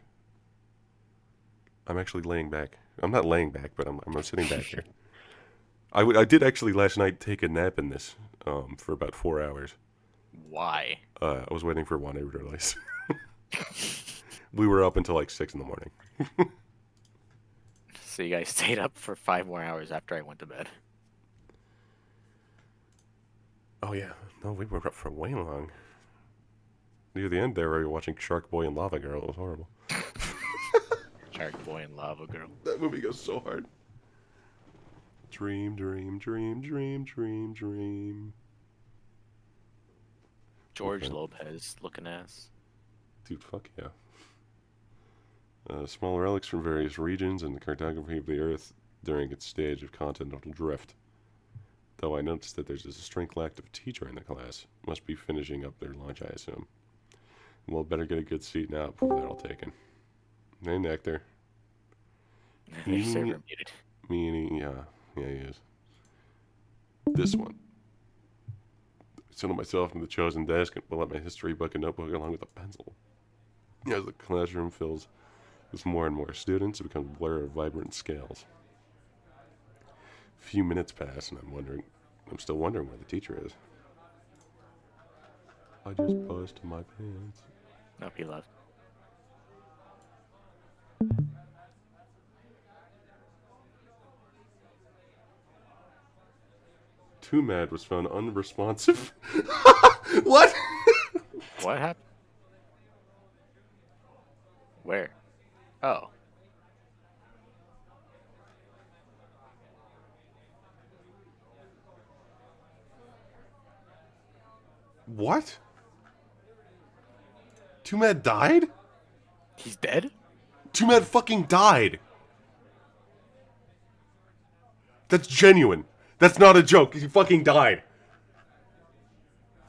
I'm actually laying back. I'm not laying back, but I'm sitting back here. I did actually last night take a nap in this for about 4 hours. Why? I was waiting for Wani to release. We were up until like 6 in the morning. So you guys stayed up for 5 more hours after I went to bed. Oh yeah, no, we were up for way long. Near the end there, we were watching Shark Boy and Lava Girl. It was horrible. Shark Boy and Lava Girl. That movie goes so hard. Dream, dream, dream, dream, dream, dream. George Okay. Lopez looking ass. Dude, fuck yeah. Small relics from various regions and the cartography of the Earth during its stage of continental drift. Though I noticed that there's a strength lack of a teacher in the class. Must be finishing up their lunch, I assume. Well, better get a good seat now before they're all taken. Hey, Nectar. Their server muted. Meaning, yeah, he is. This one. Settle myself into the chosen desk and pull out my history book and notebook along with a pencil. As the classroom fills with more and more students, it becomes a blur of vibrant scales. A few minutes pass, and I'm still wondering where the teacher is. I just buzzed my pants. Nope, he left. Too Mad was found unresponsive. What? What happened? Where? Oh. What? Too Mad died? He's dead? Too Mad fucking died. That's genuine. That's not a joke. He fucking died.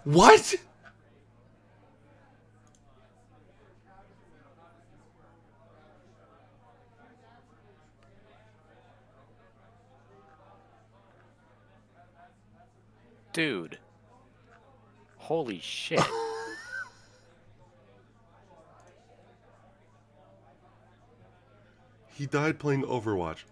What? Dude. Holy shit. He died playing Overwatch.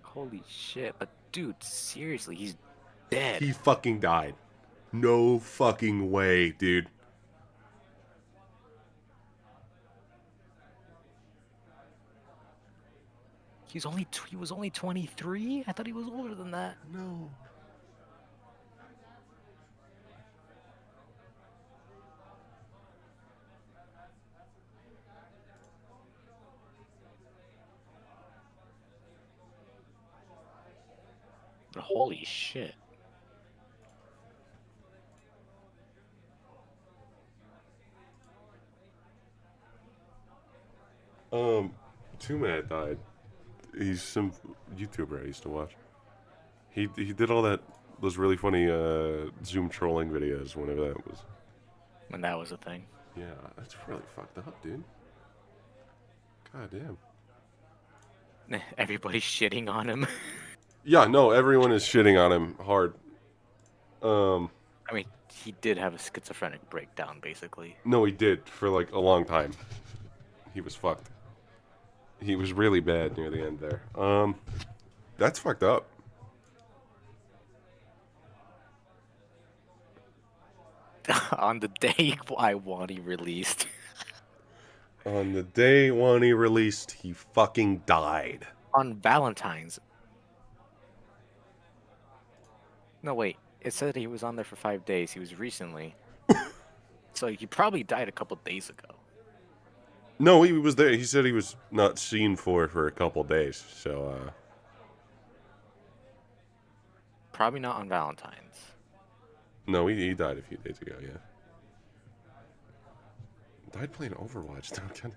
Holy shit. But dude, seriously, he's dead. He fucking died. No fucking way, dude. He was only 23? I thought he was older than that. No. But holy shit. Too Mad died. He's some YouTuber I used to watch. He did all those really funny Zoom trolling videos whenever that was. When that was a thing. Yeah, that's really fucked up, dude. God damn. Everybody's shitting on him. Yeah, no, everyone is shitting on him hard. I mean, he did have a schizophrenic breakdown, basically. No, he did for like a long time. He was fucked. He was really bad near the end there. That's fucked up. On the day I Wani released. On the day Wani released, he fucking died. On Valentine's. No, wait. It said he was on there for 5 days. He was recently. So he probably died a couple days ago. No, he was there. He said he was not seen for a couple days. So, Probably not on Valentine's. no, he died a few days ago, yeah. Died playing Overwatch, don't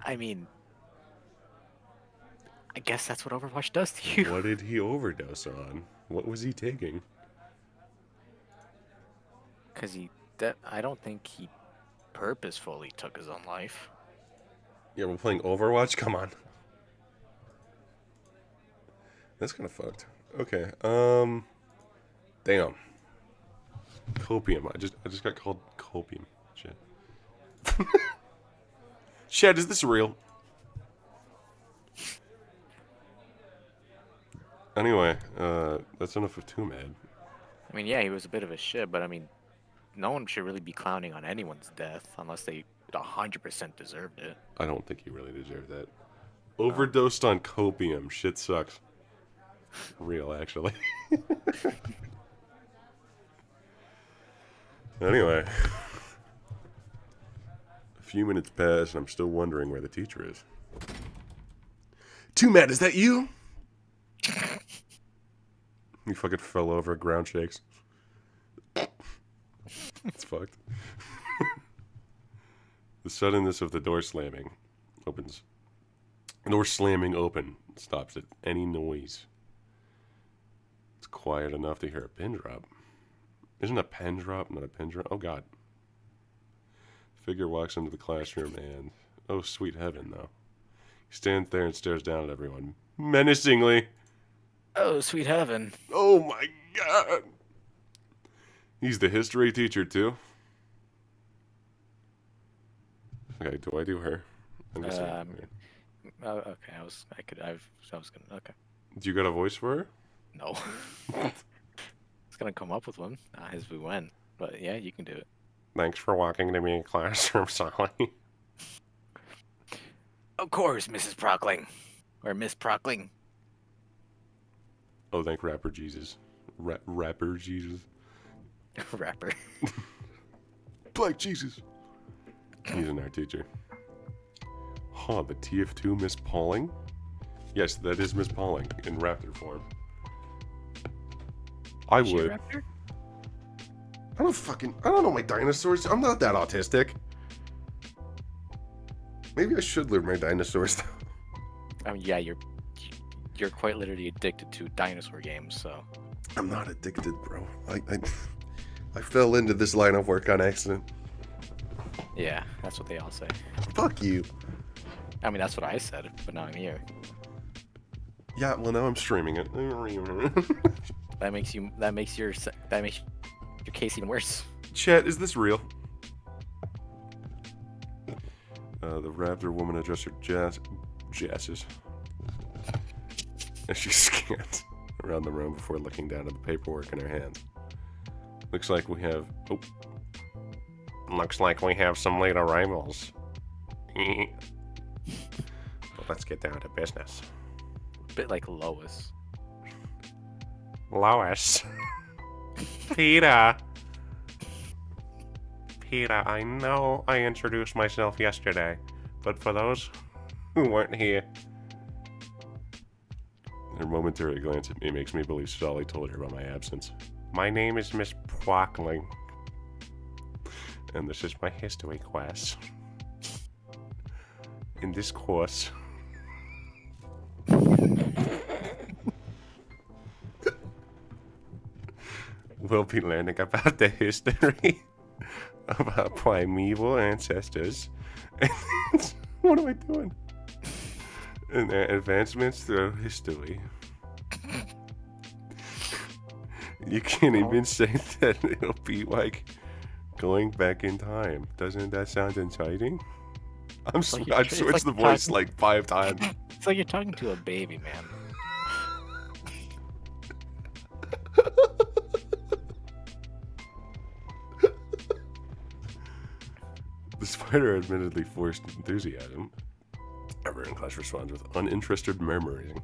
I mean, I guess that's what Overwatch does to you. What did he overdose on? What was he taking? Because I don't think he purposefully took his own life. Yeah, we're playing Overwatch? Come on. That's kind of fucked. Okay. Damn. Copium. I just got called copium. Shit. Shit, is this real? Anyway, that's enough of Too Mad. I mean, yeah, he was a bit of a shit, but I mean, no one should really be clowning on anyone's death unless they 100% deserved it. I don't think he really deserved that. Overdosed on copium. Shit sucks. Real, actually. Anyway. A few minutes pass, and I'm still wondering where the teacher is. Too Mad, is that you? He fucking fell over, ground shakes. It's fucked. The suddenness of the door slamming opens. The door slamming open stops at any noise. It's quiet enough to hear a pin drop. Isn't a pen drop not a pin drop? Oh god. Figure walks into the classroom and, oh sweet heaven though. He stands there and stares down at everyone menacingly. Oh, sweet heaven. Oh my god. He's the history teacher too. Okay, do I do her? I'm guessing. Oh, okay, I was gonna. Okay. Do you got a voice for her? No. It's gonna come up with one as we went, but yeah, you can do it. Thanks for walking to me in classroom, Sally. Of course, Mrs. Prockling, or Miss Prockling. Oh, thank Rapper Jesus. Rapper Jesus. Rapper. Black Jesus. He's an art teacher. Huh, the TF2 Miss Pauling? Yes, that is Miss Pauling in raptor form. I Is she a would. raptor? I don't know my dinosaurs. I'm not that autistic. Maybe I should learn my dinosaurs though. I mean, yeah, you're quite literally addicted to dinosaur games, so. I'm not addicted, bro. I fell into this line of work on accident. Yeah, that's what they all say. Fuck you. I mean, that's what I said, but now I'm here. Yeah, well now I'm streaming it. That makes your case even worse. Chat, is this real? The raptor woman addressed her jazzes as she scans around the room before looking down at the paperwork in her hands. Looks like we have some late arrivals. But let's get down to business. A bit like Lois. Lois. Peter, I know I introduced myself yesterday, but for those who weren't here... Her momentary glance at me makes me believe Sally told her about my absence. My name is Miss Prockling, and this is my history class. In this course... we'll be learning about the history of our primeval ancestors. What am I doing? And their advancements through history. You can't even say that it'll be like going back in time. Doesn't that sound exciting? I've switched the voice like 5 times. It's like you're talking to a baby, man. The spider admittedly forced enthusiasm. Everyone in class responds with uninterested murmuring.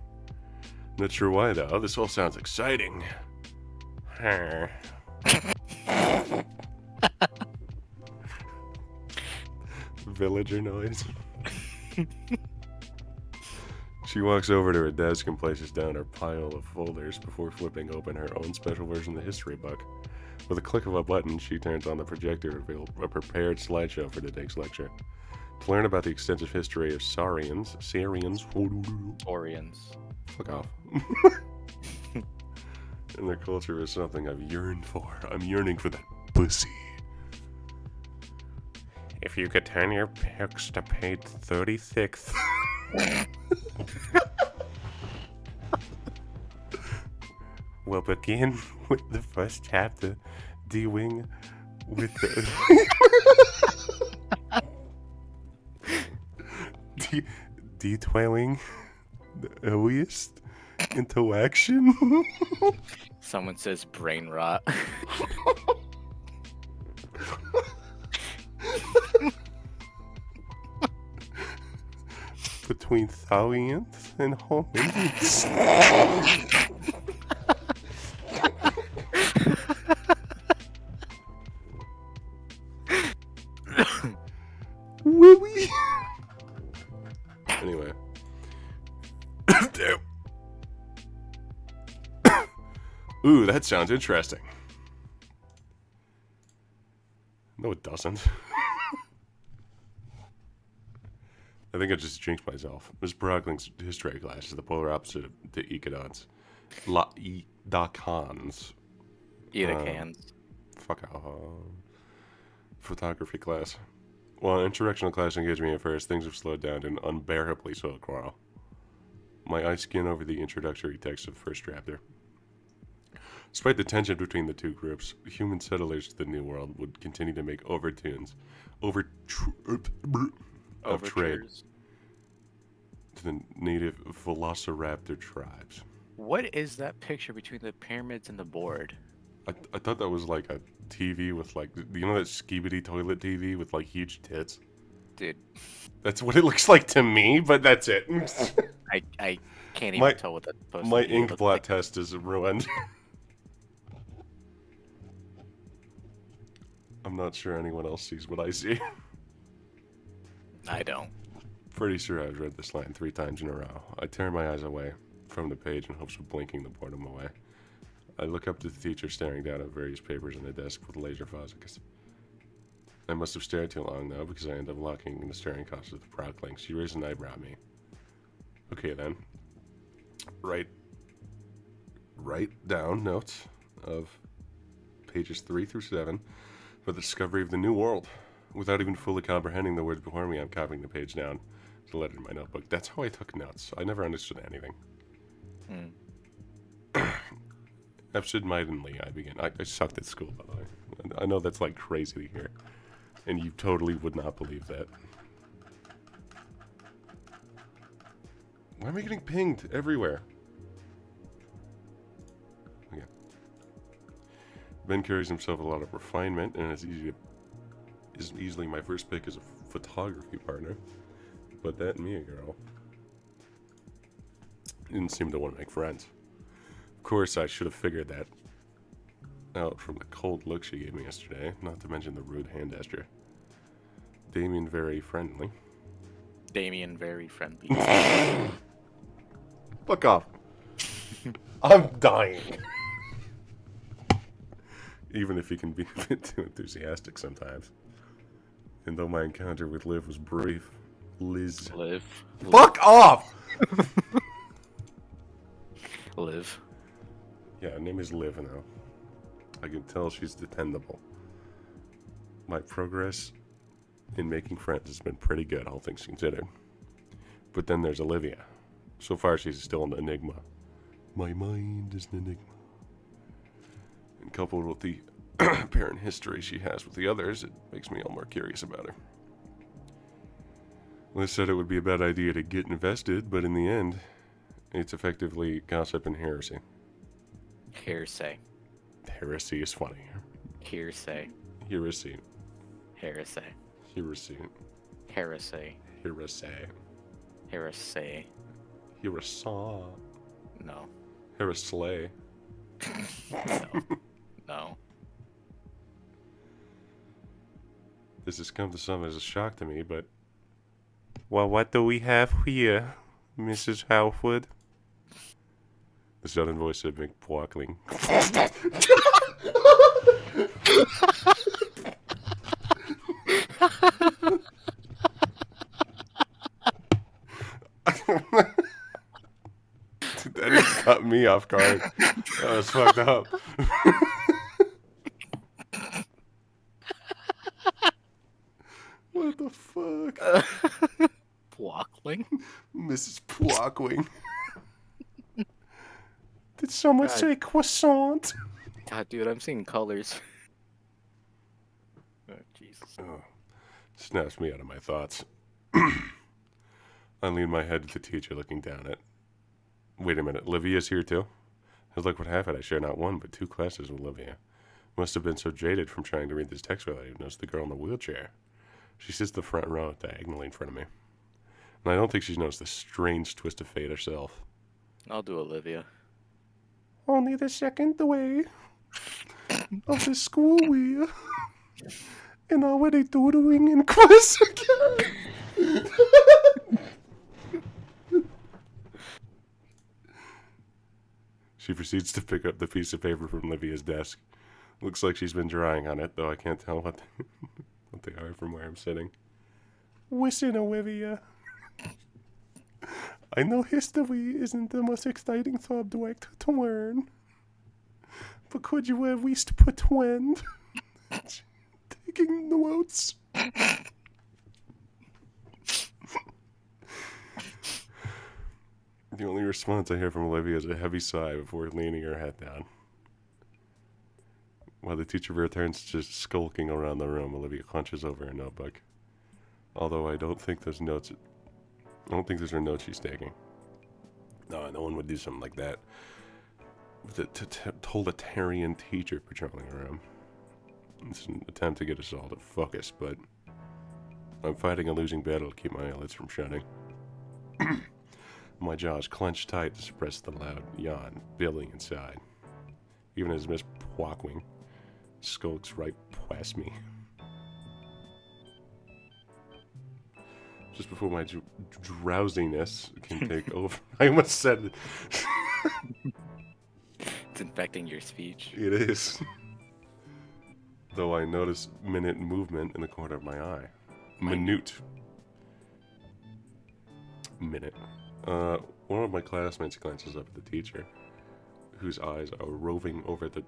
Not sure why though. This all sounds exciting. Villager noise. She walks over to her desk and places down her pile of folders before flipping open her own special version of the history book. With a click of a button, she turns on the projector to reveal a prepared slideshow for today's lecture. To learn about the extensive history of Saurians, Orions. fuck off. And their culture is something I've yearned for. I'm yearning for that pussy. If you could turn your pics to page 36. We'll begin with the first chapter, dealing with the detailing the earliest interaction. Someone says brain rot. Between Thaliant and Hominids. Willie. Anyway. Damn. Ooh, that sounds interesting. No, it doesn't. I think I just jinxed myself. Miss Brockling's history class is the polar opposite of the Ecodons. Edacons. Edacans. Fuck off. Photography class. While introductional class engaged me at first, things have slowed down to an unbearably slow crawl. My eyes skin over the introductory text of the first chapter. Despite the tension between the two groups, human settlers to the New World would continue to make overtures of trade to the native Velociraptor tribes. What is that picture between the pyramids and the board? I thought that was like a TV with like, you know that skibidi toilet TV with like huge tits? Dude. That's what it looks like to me, but that's it. I can't even tell what that's supposed to be. My ink blot test is ruined. I'm not sure anyone else sees what I see. I don't. Pretty sure I've read this line 3 times in a row. I turn my eyes away from the page in hopes of blinking the boredom away. I look up to the teacher staring down at various papers on the desk with laser focus. I must have stared too long though, because I end up locking in the staring cost of the Procling. She raised an eyebrow at me. Okay then. Write down notes of pages 3 through 7 for the discovery of the New World. Without even fully comprehending the words before me, I'm copying the page down to the letter in my notebook. That's how I took notes. I never understood anything. Absent-mindedly, I began. I sucked at school, by the way. I know that's like crazy to hear. And you totally would not believe that. Why am I getting pinged everywhere? Okay. Ben carries himself a lot of refinement, and is easily my first pick as a photography partner. But that and me, a girl, didn't seem to want to make friends. Of course, I should have figured that out from the cold look she gave me yesterday, not to mention the rude hand gesture. Damien very friendly. Damien very friendly. Fuck off. I'm dying. Even if he can be a bit too enthusiastic sometimes. And though my encounter with Liv was brief, Liz. Liv. Fuck off! Liv. Yeah, her name is Liv now. I can tell she's dependable. My progress in making friends has been pretty good, all things considered. But then there's Olivia. So far, she's still an enigma. My mind is an enigma. And coupled with the apparent history she has with the others, it makes me all more curious about her. Liz said it would be a bad idea to get invested, but in the end, it's effectively gossip and heresy. Hearsay. Heresy is funny. Hearsay. Heresy. Heresy. Heresy. Heresy. Heresy. Heresy. Heresy. No. Hereslay. No. No. This has come to some as a shock to me, but... Well, what do we have here, Mrs. Halfwood? The sudden voice of McPwackling. That just cut me off guard. That was fucked up. What the fuck? Pwackling? Mrs. Pwackling. Did someone God. say croissant? God, dude, I'm seeing colors. Oh, Jesus. Oh, snaps me out of my thoughts. I lean my head to the teacher, looking down at. Wait a minute, Livia's here too? As luck would have it, I share not one but two classes with Livia. Must have been so jaded from trying to read this text without even noticed the girl in the wheelchair. She sits in the front row, diagonally in front of me. And I don't think she's noticed the strange twist of fate herself. I'll do Olivia. Only the second way of the school year. And already doodling in class again. She proceeds to pick up the piece of paper from Livia's desk. Looks like she's been drawing on it, though I can't tell what they are from where I'm sitting. Listen, Olivia. I know history isn't the most exciting subject to learn, but could you at least pretend taking notes? The only response I hear from Olivia is a heavy sigh before leaning her head down. While the teacher returns to skulking around the room, Olivia hunches over her notebook. Although I don't think those are notes she's taking. No one would do something like that with a totalitarian teacher patrolling a room. It's an attempt to get us all to focus, but I'm fighting a losing battle to keep my eyelids from shutting. My jaws clenched tight to suppress the loud yawn building inside, even as Miss Pwockwing skulks right past me. Just before my drowsiness can take over. I almost said It's infecting your speech. it is. Though I notice minute movement in the corner of my eye. Minute. One of my classmates glances up at the teacher, whose eyes are roving over the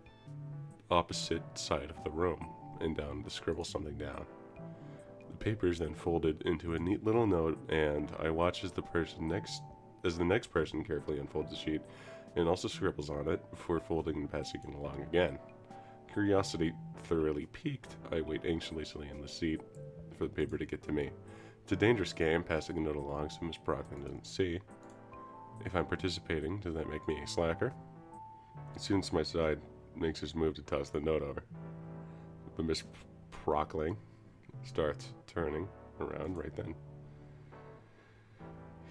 opposite side of the room and down to scribble something down. The paper is then folded into a neat little note, and I watch as the next person carefully unfolds the sheet and also scribbles on it before folding and passing it along again. Curiosity thoroughly piqued, I wait anxiously in the seat for the paper to get to me. It's a dangerous game, passing a note along so Miss Brockman doesn't see. If I'm participating, does that make me a slacker? The student to my side makes his move to toss the note over. But Miss Brockling starts turning around right then.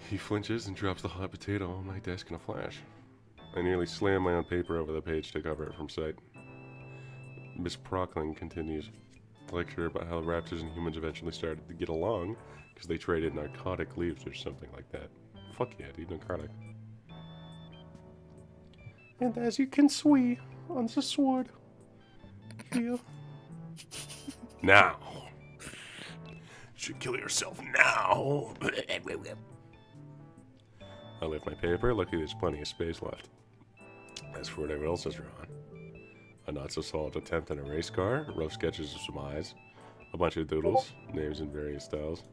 He flinches and drops the hot potato on my desk in a flash. I nearly slam my own paper over the page to cover it from sight. Miss Brockling continues to lecture about how raptors and humans eventually started to get along because they traded narcotic leaves or something like that. Fuck yeah, dude, narcotic. And as you can see on the sword here. Now. You should kill yourself now. I lift my paper. Luckily, there's plenty of space left. As for whatever else is drawn, a not-so-solid attempt at a race car, rough sketches of some eyes, a bunch of doodles, names in various styles.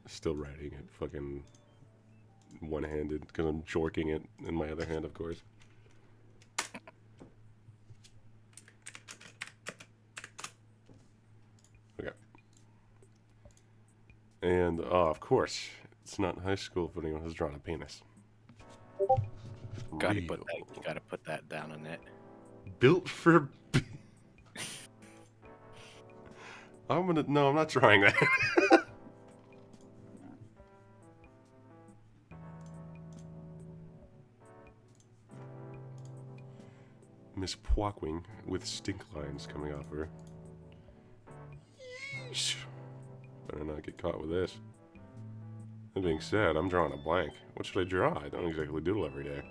Still writing it fucking one-handed, because I'm jorking it in my other hand, of course. Okay. And, of course, it's not in high school if anyone has drawn a penis. You Real. gotta put that down on it. Built for... No, I'm not trying that. Miss Pwockwing with stink lines coming off her. Yeesh. Better not get caught with this. That being said, I'm drawing a blank. What should I draw? I don't exactly doodle every day.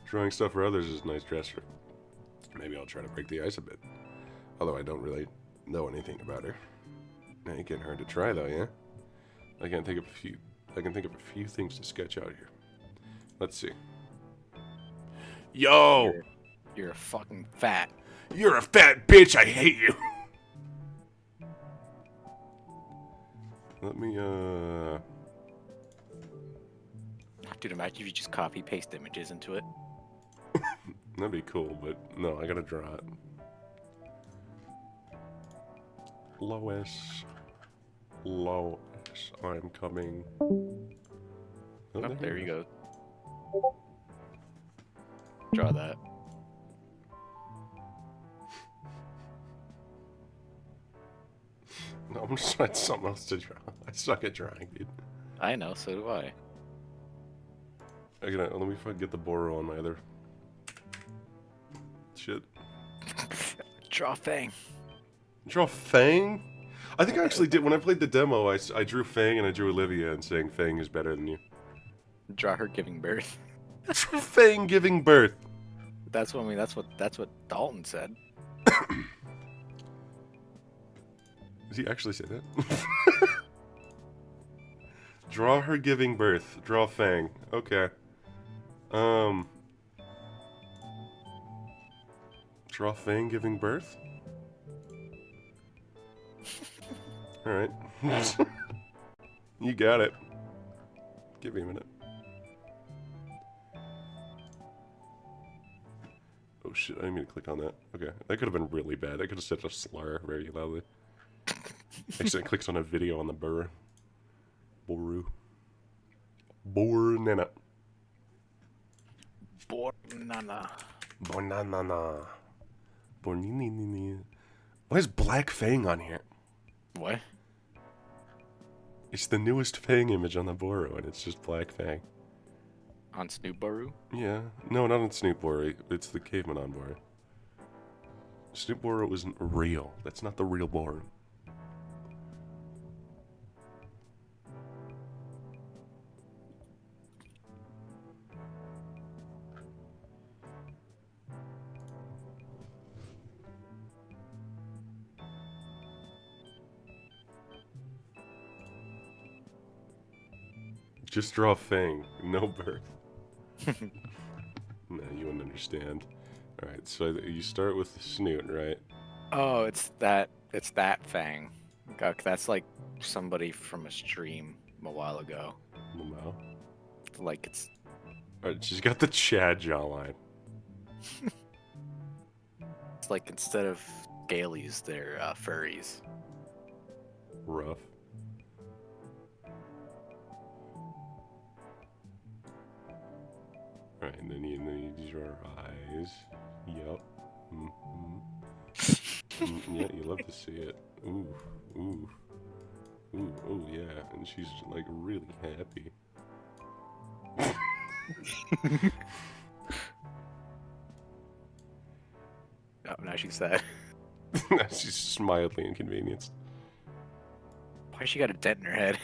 Drawing stuff for others is a nice gesture. Maybe I'll try to break the ice a bit. Although I don't really know anything about her. Ain't getting hard to try though, yeah? I can think of a few things to sketch out here. Let's see. Yo! You're a fucking fat. You're a fat bitch, I hate you! Let me, Dude, imagine if you just copy paste images into it. that'd be cool, but no, I gotta draw it. Lois. Lois, I'm coming. Oh, there he you is. go. Draw that. No, I'm just trying something else to draw. I suck at drawing, dude. I know, so do I. Let me get the Boro on my other shit. Draw Fang. Draw Fang? I think I actually did. When I played the demo, I drew Fang and I drew Olivia and saying Fang is better than you. Draw her giving birth. Fang giving birth. That's what that's what Dalton said. Does he actually say that? Draw her giving birth. Draw Fang. Okay. Draw Fang giving birth? Alright. You got it. Give me a minute. Oh shit, I didn't mean to click on that. Okay, that could have been really bad. I could have said a slur very loudly. Accidentally clicks on a video on the Boru. Bornana. Bornana. Bornana. Bornini. Why is Black Fang on here? What? It's the newest Fang image on the Boru, and it's just Black Fang. On Snoop Baru? Yeah. No, not on Snoop Boru. It's the caveman on Boru. Snoop Boru isn't real. That's not the real Boru. Just draw Fang. No birth. No, you wouldn't understand. Alright, so you start with the snoot, right? Oh, it's that Fang. God, that's like somebody from a stream a while ago. No. Like it's Alright, she's got the Chad jawline. it's like instead of Gailies, they're furries. Rough. Alright, and then you do your eyes. Yup. Yeah, you love to see it. Ooh, ooh. Ooh, oh yeah. And she's like really happy. Oh, now she's sad. She's mildly inconvenienced. Why she got a dent in her head?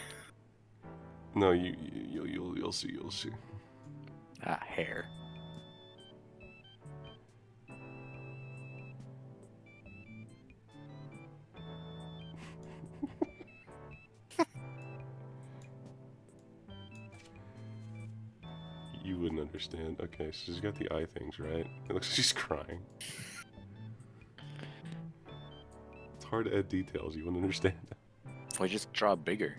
No, you'll see, you'll see. Ah, hair. You wouldn't understand. Okay, so she's got the eye things, right? It looks like she's crying. It's hard to add details, you wouldn't understand. Well, just draw bigger.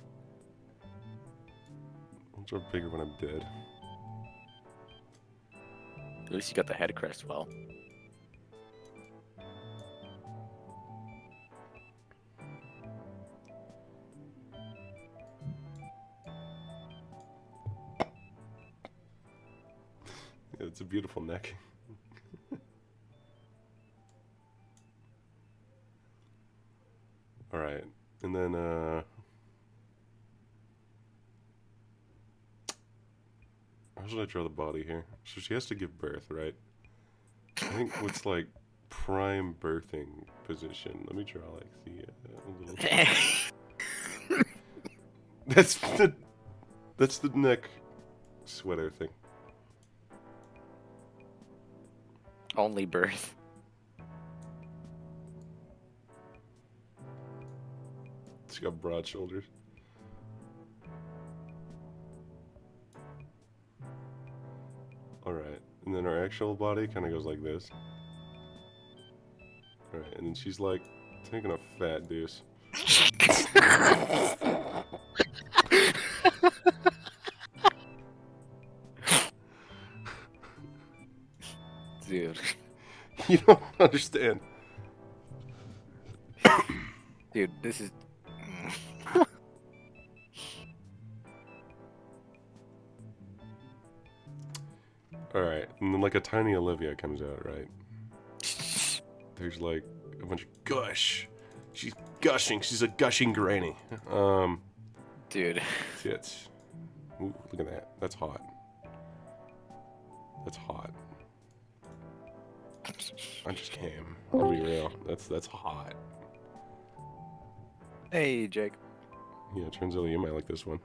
I'll draw bigger when I'm dead. At least you got the head crest well. Yeah, it's a beautiful neck. Alright, and then, how should I draw the body here? So she has to give birth, right? I think what's like prime birthing position. Let me draw like the little... That's the neck sweater thing. Only birth. It's got broad shoulders. Alright, and then her actual body kind of goes like this. Alright, and then she's like taking a fat deuce. Dude. You don't understand. Dude, this is. Alright, and then like a tiny Olivia comes out, right? There's like a bunch of gush. She's gushing. She's a gushing granny. Dude. Tits. Ooh, look at that. That's hot. That's hot. I just came. I'll be real. That's hot. Hey, Jake. Yeah, turns out you might like this one.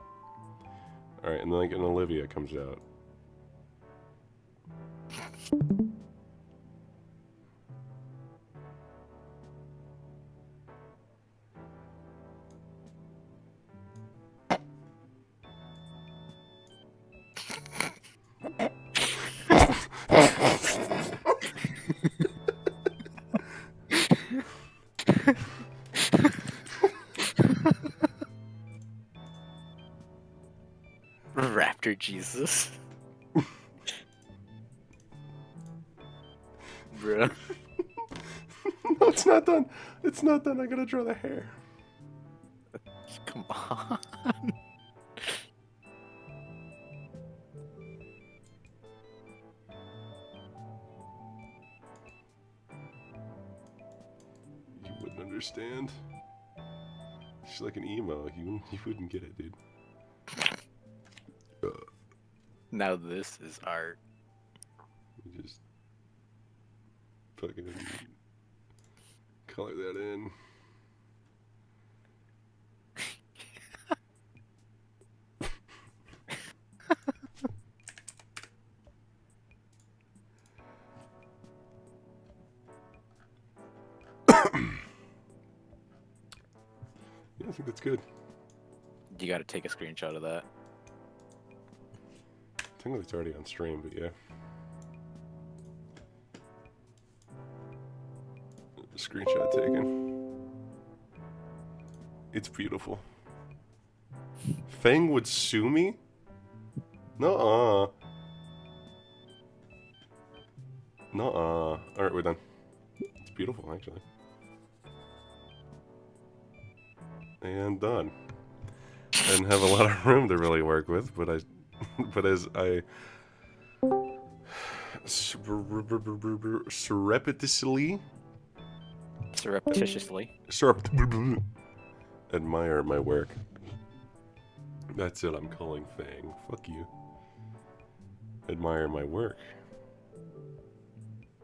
Alright, and then like an Olivia comes out. Raptor Jesus. Bruh. No, it's not done. It's not done. I gotta draw the hair. Come on. You wouldn't understand. She's like an emo. You wouldn't get it, dude. Now this is art. You just fucking color that in. Yeah, I think that's good. You gotta take a screenshot of that. I think it's already on stream, but yeah. Screenshot taken. It's beautiful. Fang would sue me? Nuh-uh. Nuh-uh. Alright, we're done. It's beautiful, actually. And done. I didn't have a lot of room to really work with, but as I surreptitiously admire my work. That's it, I'm calling Fang. Fuck you. Admire my work.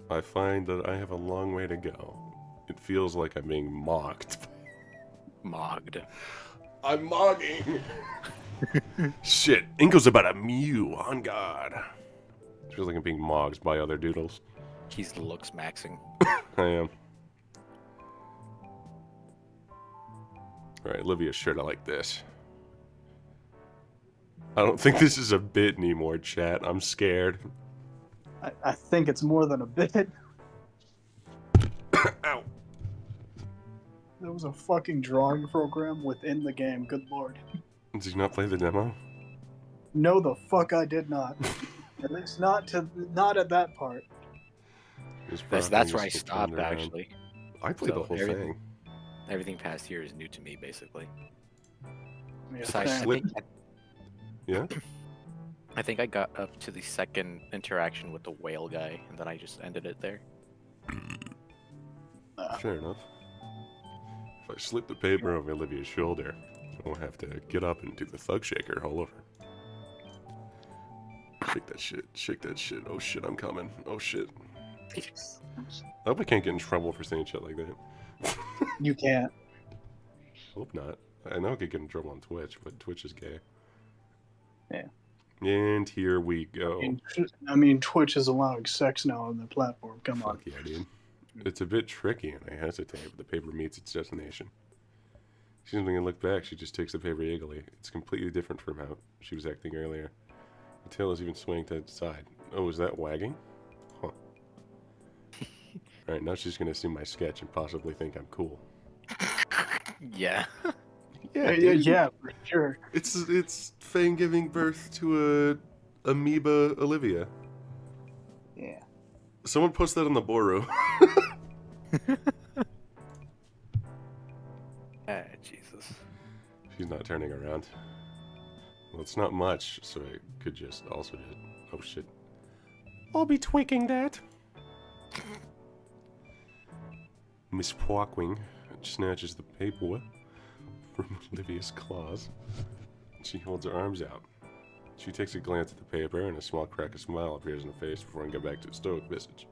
I find that I have a long way to go. It feels like I'm being mocked. Mogged. I'm mogging! Shit, Inko's about a mew, on God. It feels like I'm being mogged by other doodles. He's looks maxing. I am. Alright, Olivia's shirt, I like this. I don't think this is a bit anymore, chat. I'm scared. I think it's more than a bit. Ow. There was a fucking drawing program within the game. Good lord. Did you not play the demo? No, the fuck I did not. At least not at that part. That's where I stopped, actually. I played the whole thing. Everything past here is new to me, basically. Yeah, Besides, Yeah? I think I got up to the second interaction with the whale guy, and then I just ended it there. Fair enough. If I slip the paper over Olivia's shoulder, I won't have to get up and do the thug shaker all over. Shake that shit. Shake that shit. Oh shit, I'm coming. Oh shit. I hope I can't get in trouble for saying shit like that. You can't. Hope not. I know I could get in trouble on Twitch, but Twitch is gay. Yeah. And here we go. I mean, Twitch is allowing sex now on the platform. Come on. Fuck yeah, dude. It's a bit tricky, and I hesitate, but the paper meets its destination. She's when I look back, she just takes the paper eagerly. It's completely different from how she was acting earlier. The tail is even swaying to the side. Oh, is that wagging? Huh. Alright, now she's gonna see my sketch and possibly think I'm cool. Yeah. Yeah, Yeah, dude. yeah, for sure. It's Fang giving birth to a amoeba Olivia. Yeah. Someone post that on the Boro. Ah, Jesus. She's not turning around. Well, it's not much, so I could just also just... Oh, shit. I'll be tweaking that. Miss Pwockwing snatches the paper from Olivia's claws. She holds her arms out. She takes a glance at the paper, and a small crack of smile appears in her face before I get back to the stoic visage.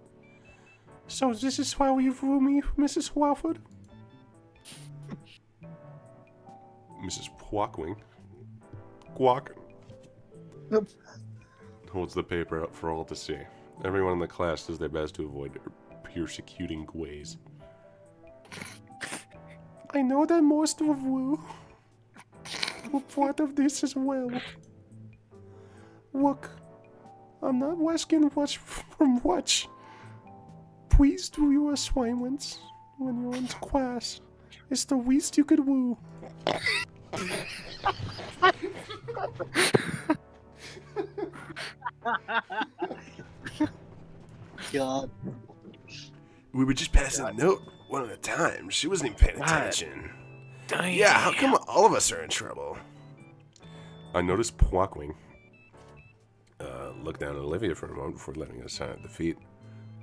So this is why you woo me, Mrs. Walford? Mrs. Pwockwing. Quack. Nope. Holds the paper up for all to see. Everyone in the class does their best to avoid her persecuting gaze. I know that most of you were part of this as well. Look, I'm not asking much from much. Please do your assignments when you're in class. It's the least you could woo. God. We were just passing a note one at a time. She wasn't even paying attention. Damn. Yeah, how come all of us are in trouble? I noticed Pwockwing look down at Olivia for a moment before letting us sign at the feet.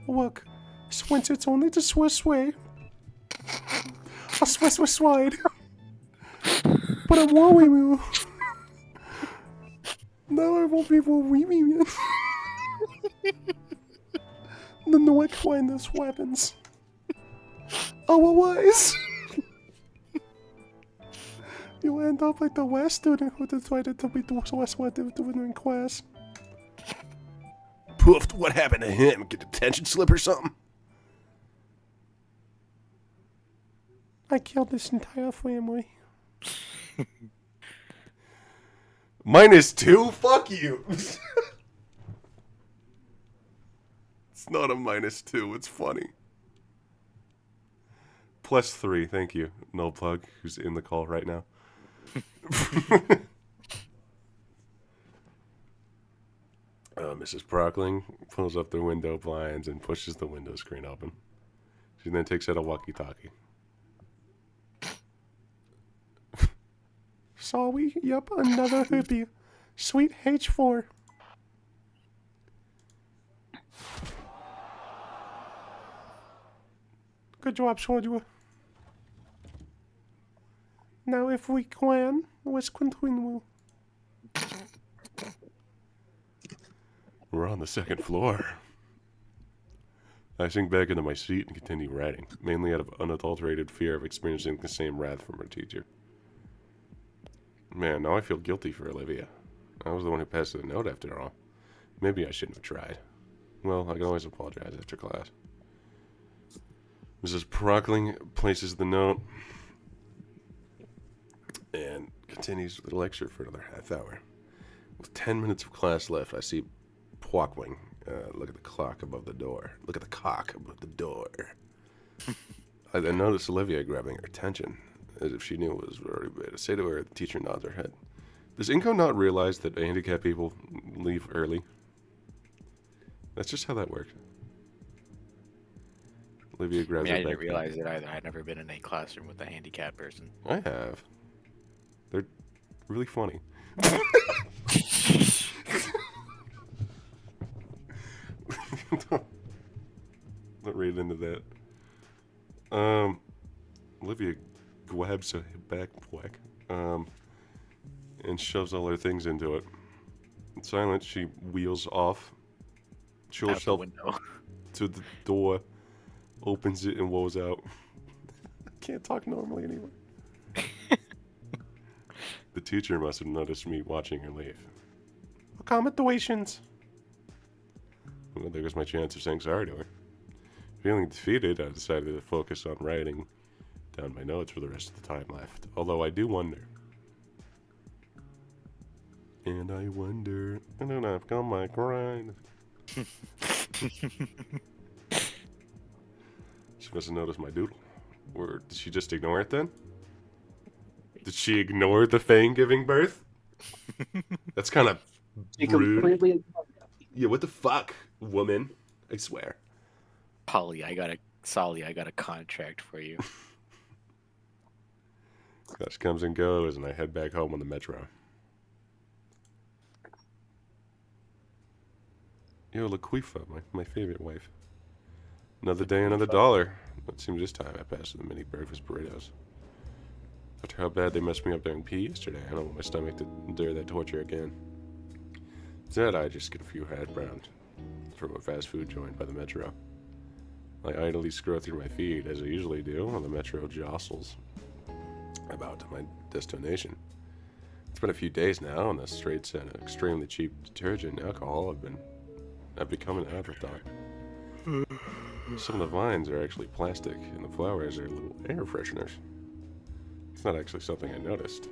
Look, Swints, it's only the Swiss way. A Swiss slide. But I'm worrying you. Now I won't be able to read me. The North finest weapons. Otherwise, you'll end up like the last student who decided to be the less what they were doing in class. Poofed, what happened to him? Get a detention slip or something? I killed this entire family. -2? Fuck you! It's not a -2, it's funny. +3, thank you. No plug, who's in the call right now. Mrs. Brockling pulls up the window blinds and pushes the window screen open. She then takes out a walkie-talkie. Sorry, yep, another hippie. Sweet H4. Good job, soldier. Now if we can, let's continue. We're on the second floor. I sink back into my seat and continue writing, mainly out of unadulterated fear of experiencing the same wrath from her teacher. Man, now I feel guilty for Olivia. I was the one who passed the note after all. Maybe I shouldn't have tried. Well, I can always apologize after class. Mrs. Prockling places the note and continues the lecture for another half hour. With 10 minutes of class left, I see Pwockwing look at the clock above the door. Look at the cock above the door. I then notice Olivia grabbing her attention, as if she knew it was already bad to say to her. The teacher nods her head. Does Inko not realize that handicapped people leave early? That's just how that works. Olivia grabs I her didn't backpack. realize it either. I'd never been in a classroom with a handicapped person. I have. They're really funny. Don't read into that. Olivia grabs a backpack and shoves all her things into it. In silence, she wheels off, shows Out the herself window. to the door, opens it, and woes out. I can't talk normally anymore. The teacher must have noticed me watching her leave. Accommodations. Well, there goes my chance of saying sorry to her. Feeling defeated, I decided to focus on writing down my notes for the rest of the time left. Although I do wonder. And I wonder, and I've got my grind. She must have noticed my doodle. Or did she just ignore it then? Did she ignore the Fang giving birth? That's kind of She rude. completely. Yeah, what the fuck, woman? I swear. Polly, Solly, I got a contract for you. Gosh comes and goes, and I head back home on the metro. Yo, Laquifa, my favorite wife. Another day, another dollar. It seems this time I passed the mini breakfast burritos. After how bad they messed me up during pee yesterday, I don't want my stomach to endure that torture again. Instead, I just get a few hash browns from a fast food joint by the metro. I idly scroll through my feed, as I usually do, while the metro jostles about my destination. It's been a few days now, and the straights and extremely cheap detergent and alcohol have become an afterthought. Some of the vines are actually plastic, and the flowers are little air fresheners. It's not actually something I noticed.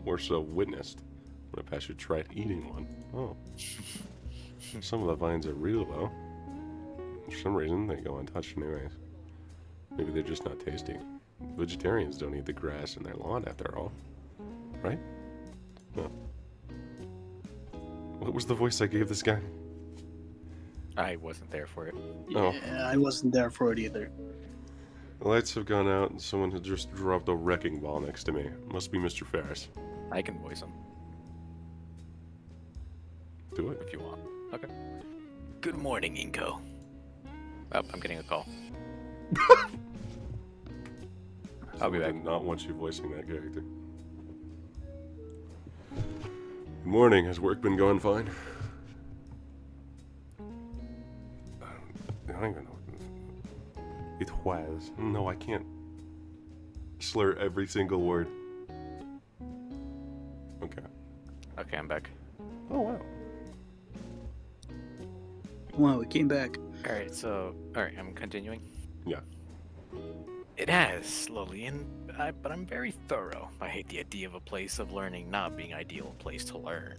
More so witnessed when a pastor tried eating one. Oh. Some of the vines are real, though. For some reason, they go untouched anyways. Maybe they're just not tasty. Vegetarians don't eat the grass in their lawn, after all. Right? Huh. What was the voice I gave this guy? I wasn't there for it. Oh. Yeah, I wasn't there for it either. The lights have gone out, and someone had just dropped a wrecking ball next to me. Must be Mr. Ferris. I can voice him Do it. if you want. Okay. Good morning, Inko. Oh, I'm getting a call. I'll be I back. did not want you voicing that character. Good morning. Has work been going fine? I don't even know. It was. No, I can't slur every single word. Okay. Okay, I'm back. Oh, wow. Wow, we came back. Alright, I'm continuing. Yeah. It has, slowly, but I'm very thorough. I hate the idea of a place of learning not being ideal place to learn.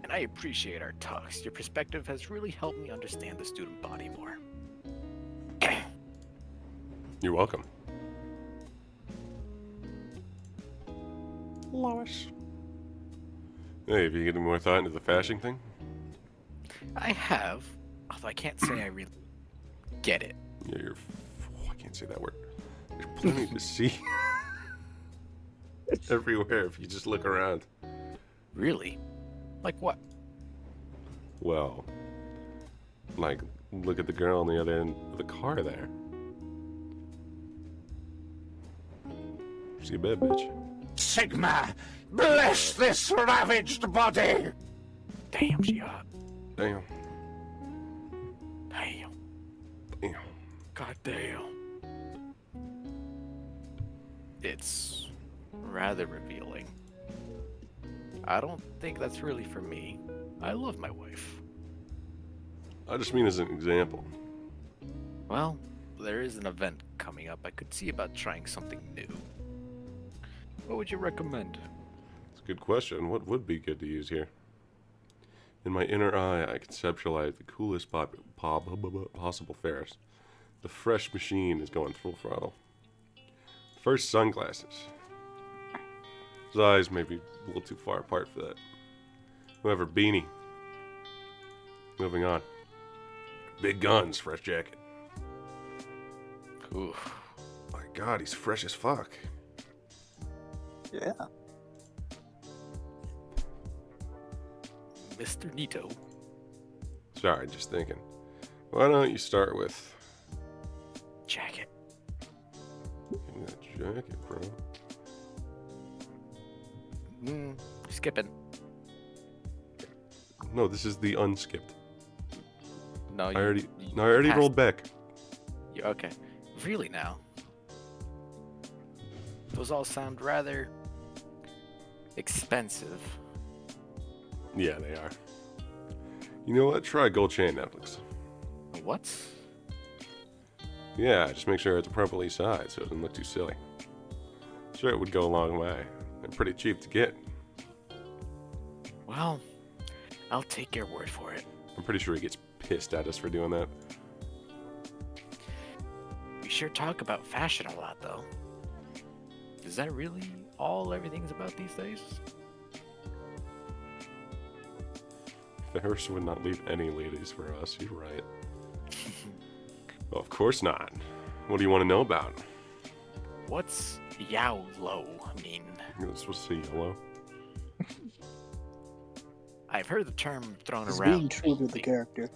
And I appreciate our talks. Your perspective has really helped me understand the student body more. You're welcome. Lois. Hey, have you getting more thought into the fashion thing? I have, although I can't say I really get it. Yeah, I can't say that word. There's plenty to see everywhere if you just look around. Really? Like what? Well, like, look at the girl on the other end of the car there. See a bad bitch. Sigma, bless this ravaged body! Damn, she hot. Damn. Damn. Damn. God damn. It's rather revealing. I don't think that's really for me. I love my wife. I just mean as an example. Well, there is an event coming up. I could see about trying something new. What would you recommend? It's a good question. What would be good to use here? In my inner eye, I conceptualize the coolest possible Ferris. The fresh machine is going full throttle. First, sunglasses. His eyes may be a little too far apart for that. However, beanie. Moving on. Big guns, fresh jacket. Oof. My God, he's fresh as fuck. Yeah. Mr. Nito. Sorry, just thinking. Why don't you start with... Jacket. Give me that jacket, bro. Skipping. No, this is the unskipped. No, I already rolled back. Okay. Really now? Those all sound rather expensive. Yeah, they are. You know what? Try gold chain necklace. What? Yeah, just make sure it's properly sized so it doesn't look too silly. Sure, it would go a long way. They're pretty cheap to get. Well, I'll take your word for it. I'm pretty sure he gets pissed at us for doing that. We sure talk about fashion a lot, though. Is that really all everything's about these days? Ferris would not leave any ladies for us, you're right. Well, of course not. What do you want to know about? What's YOLO mean? You're supposed to say yellow. I've heard the term thrown He's around. being true to the character.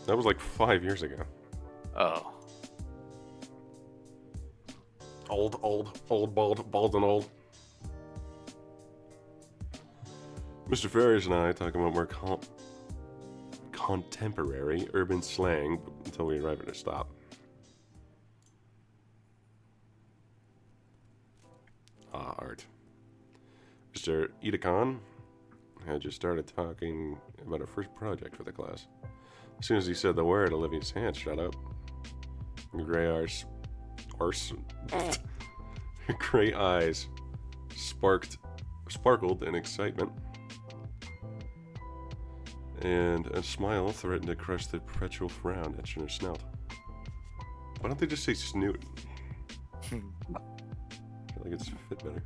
That was like 5 years ago. Oh. Old, bald and old. Mr. Ferris and I talk about more contemporary urban slang until we arrive at a stop. Ah, art. Mr. Idakan had just started talking about our first project for the class. As soon as he said the word, Olivia's hand shut up. Her gray eyes sparkled in excitement, and a smile threatened to crush the perpetual frown etched in her snout. Why don't they just say snoot? I feel like it's fit better.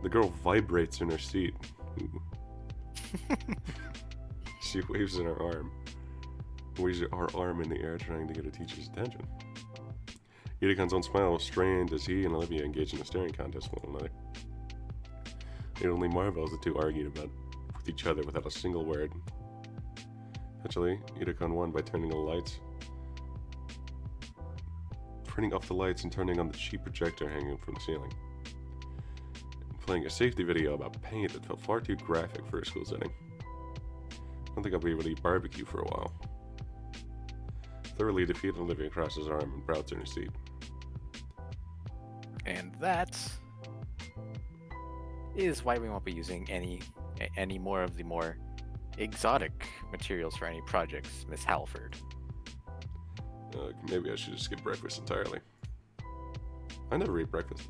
The girl vibrates in her seat. She waves in her arm. Waves her arm in the air, trying to get a teacher's attention. Idakan's own smile was strained as he and Olivia engaged in a staring contest with one another. It only marvels the two argued with each other without a single word. Eventually, Idakan won by turning off the lights and turning on the cheap projector hanging from the ceiling. Playing a safety video about paint that felt far too graphic for a school setting. I don't think I'll be able to eat barbecue for a while. Thoroughly defeated, Olivia crossed his arm and browsed in her seat. And that is why we won't be using any more of the more exotic materials for any projects, Miss Halford. Maybe I should just skip breakfast entirely. I never eat breakfast.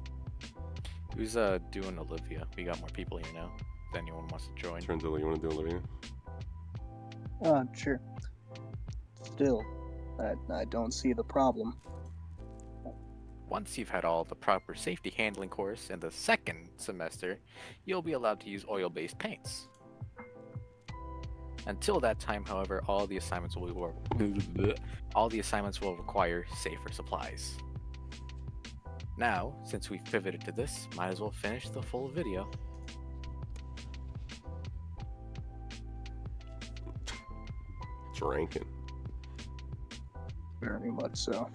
Who's doing Olivia? We got more people here now. If anyone wants to join. Trentilla, you want to do Olivia? Sure. Still, I don't see the problem. Once you've had all the proper safety handling course in the second semester, you'll be allowed to use oil-based paints. Until that time, however, all the assignments will require safer supplies. Now, since we've pivoted to this, might as well finish the full video. Drinking. Very much so.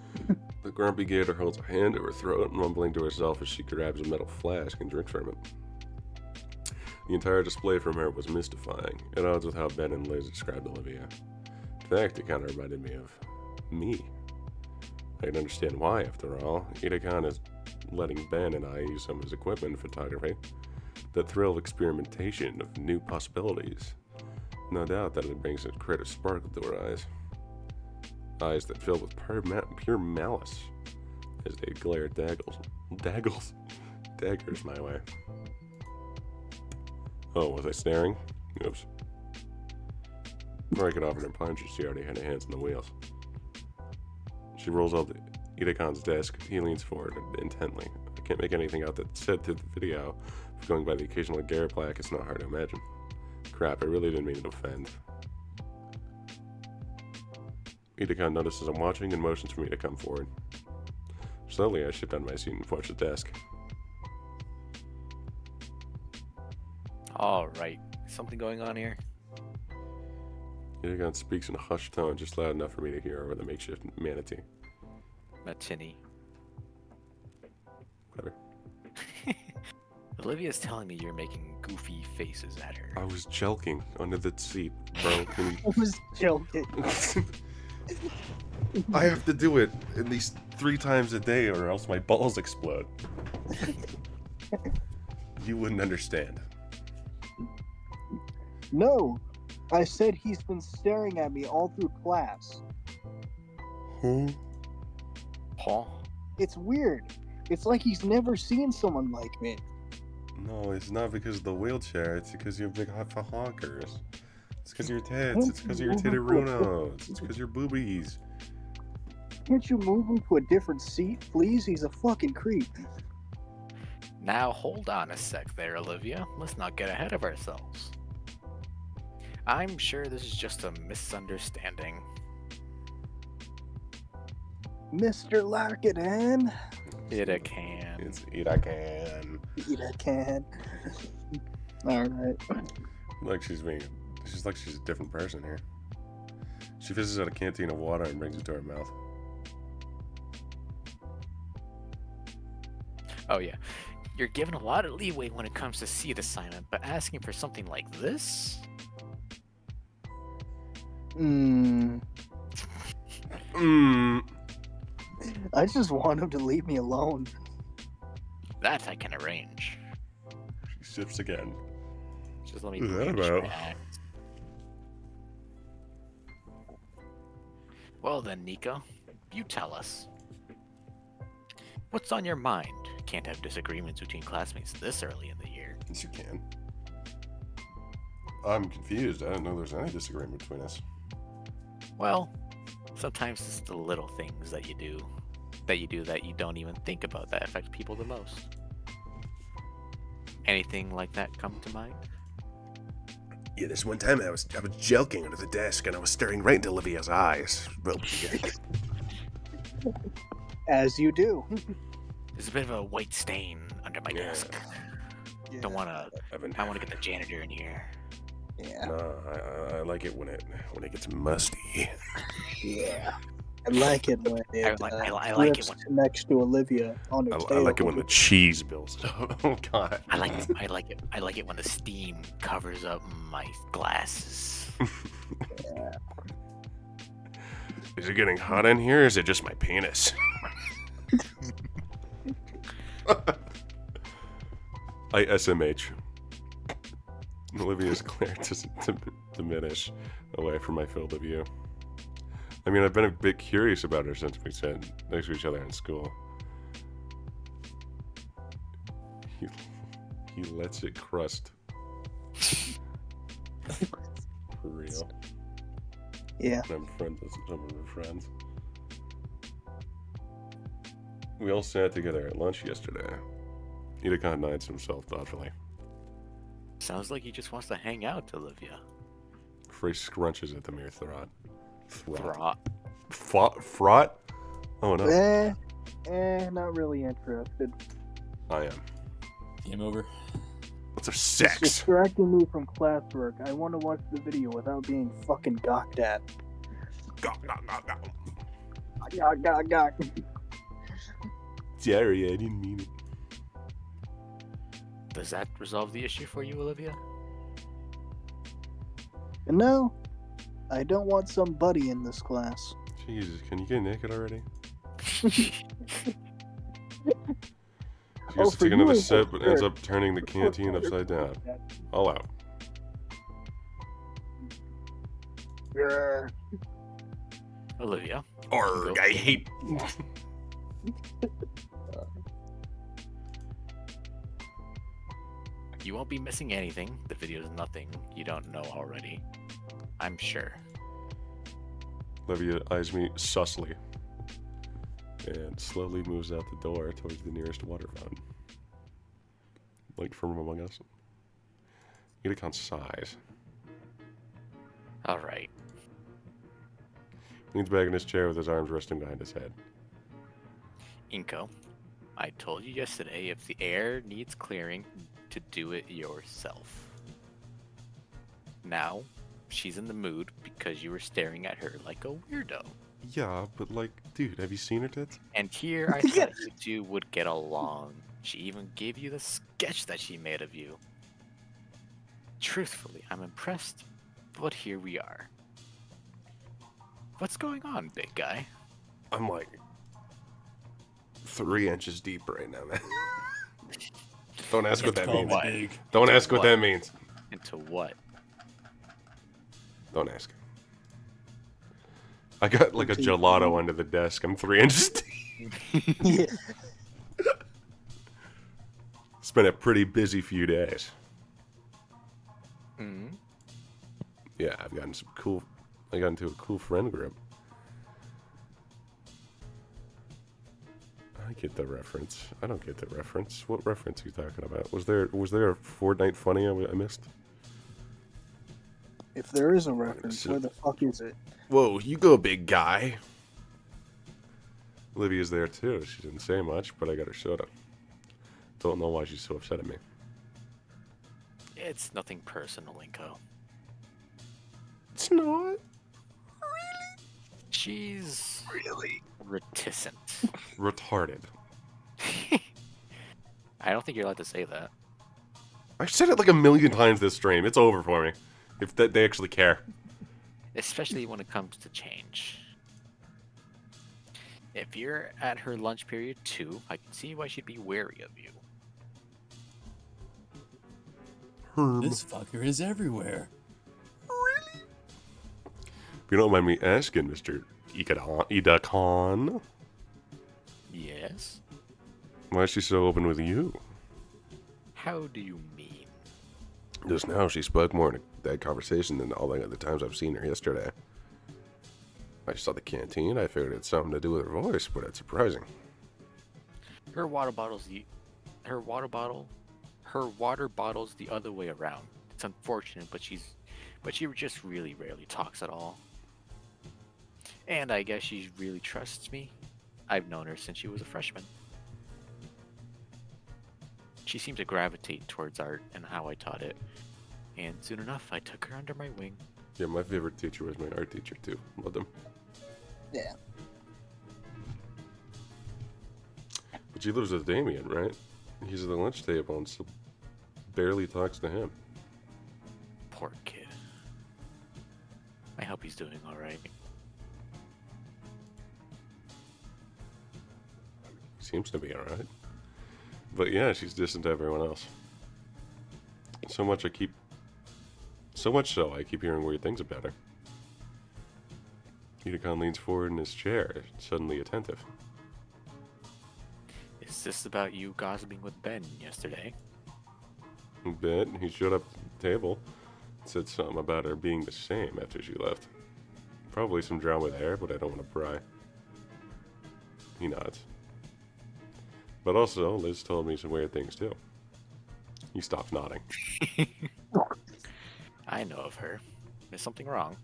The grumpy Gator holds a hand to her throat, mumbling to herself as she grabs a metal flask and drinks from it. The entire display from her was mystifying, at odds with how Ben and Liz described Olivia. In fact, it kind of reminded me of me. I can understand why, after all. Idakan is letting Ben and I use some of his equipment in photography. The thrill of experimentation, of new possibilities. No doubt that it brings a creative sparkle to her eyes. Eyes that fill with pure malice as they glare daggers my way. Oh, was I staring? Oops. Before I could offer her punch, she already had her hands on the wheels. She rolls up to Idakan's desk. He leans forward intently. I can't make anything out that's said to the video. If going by the occasional Gator plaque, it's not hard to imagine. Crap, I really didn't mean to offend. Idakan notices I'm watching and motions for me to come forward. Slowly, I shift out of my seat and approach the desk. Alright, something going on here? Idakan speaks in a hushed tone, just loud enough for me to hear over the makeshift manatee. Matini. Whatever. Olivia's telling me you're making goofy faces at her. I was joking under the seat, bro. Can I was joking. I have to do it at least 3 times a day or else my balls explode. You wouldn't understand. No, I said he's been staring at me all through class. Huh? Huh? It's weird. It's like he's never seen someone like me. No, it's not because of the wheelchair. It's because you're big hot for honkers. It's because of your tits. It's because of your titterunos. It's because of your boobies. Can't you move him to a different seat, please? He's a fucking creep. Now hold on a sec there, Olivia. Let's not get ahead of ourselves. I'm sure this is just a misunderstanding. Mr. Larkinen. It can. It's eat I can. Eat a can. Alright. She's like she's a different person here. She fishes out a canteen of water and brings it to her mouth. Oh yeah. You're given a lot of leeway when it comes to seed assignment, but asking for something like this? I just want him to leave me alone. That I can arrange. She sips again. Just let me What's that finish about? my act. Well then, Nico, you tell us. What's on your mind? Can't have disagreements between classmates this early in the year. Yes, you can. I'm confused. I didn't know there was any disagreement between us. Well, sometimes it's the little things that you do that you don't even think about that affect people the most. Anything like that come to mind? Yeah, this one time I was joking under the desk and I was staring right into Olivia's eyes. Well, As you do. There's a bit of a white stain under my desk. Don't wanna. I wanna get the janitor in here. Yeah. No, I like it when it gets musty. Yeah. I like it when it I like it drips next to Olivia on her I tail. like it when the cheese builds up. Oh god. I like it when the steam covers up my glasses. Yeah. Is it getting hot in here or is it just my penis? I SMH. Olivia's glare doesn't diminish away from my field of view. I mean, I've been a bit curious about her since we sat next to each other in school. He lets it crust. For real. Yeah. And I'm friends with some of her friends. We all sat together at lunch yesterday. Edicon nods himself thoughtfully. Sounds like he just wants to hang out, Olivia. Frey scrunches at the mere throat. Fraught. Fraught? Oh no. Not really interested. I am. Game over. What's a It's sex? distracting me from classwork. I want to watch the video without being fucking gawked at. Gawk. Gawk. Sorry, I didn't mean it. Does that resolve the issue for you, Olivia? And no, I don't want some buddy in this class. Jesus, can you get naked already? Oh, She gets to for take you another it's sip and ends absurd. up turning the canteen upside down. All out. Yeah. Olivia. Arrgh, I hate... You won't be missing anything. The video's nothing you don't know already. I'm sure. Olivia eyes me sussly and slowly moves out the door towards the nearest water fountain. Like from among us. Edicon sighs. Alright. Leans back in his chair with his arms resting behind his head. Inko, I told you yesterday if the air needs clearing, to do it yourself. Now, she's in the mood because you were staring at her like a weirdo. Yeah, but like, dude, have you seen her tits? And here I thought you two would get along. She even gave you the sketch that she made of you. Truthfully, I'm impressed, but here we are. What's going on, big guy? I'm like 3 inches deep right now, man. Don't ask what that means. What? Don't Into ask what that means. Into what? Don't ask. I got like a gelato under the desk. I'm 3 inches deep. Yeah. It's been a pretty busy few days. Hmm. Yeah, I got into a cool friend group. I get the reference. I don't get the reference. What reference are you talking about? Was there a Fortnite funny I missed? If there is a reference, where the fuck is it? Whoa, you go, big guy. Olivia's there too. She didn't say much, but I got her soda. Don't know why she's so upset at me. It's nothing personal, Inko. It's not. She's really reticent. Retarded. I don't think you're allowed to say that. I've said it like a million times this stream. It's over for me. If they actually care. Especially when it comes to change. If you're at her lunch period too, I can see why she'd be wary of you. This fucker is everywhere. If you don't mind me asking, Mr. Ida-Khan, Yes? why is she so open with you? How do you mean? Just now, she spoke more in that conversation than all the other times I've seen her yesterday. I saw the canteen. I figured it's something to do with her voice, but it's surprising. Her water bottle's the other way around. It's unfortunate, but she just really rarely talks at all. And I guess she really trusts me. I've known her since she was a freshman. She seemed to gravitate towards art and how I taught it. And soon enough, I took her under my wing. Yeah, my favorite teacher was my art teacher, too. Loved him. Yeah. But she lives with Damien, right? He's at the lunch table and still barely talks to him. Poor kid. I hope he's doing alright. Seems to be alright. But yeah, she's distant to everyone else. So much so I keep hearing weird things about her. Ida-Khan leans forward in his chair, suddenly attentive. Is this about you gossiping with Ben yesterday? A bit. He showed up at the table, said something about her being the same after she left. Probably some drama there, but I don't want to pry. He nods. But also, Liz told me some weird things too. He stops nodding. I know of her. There's something wrong.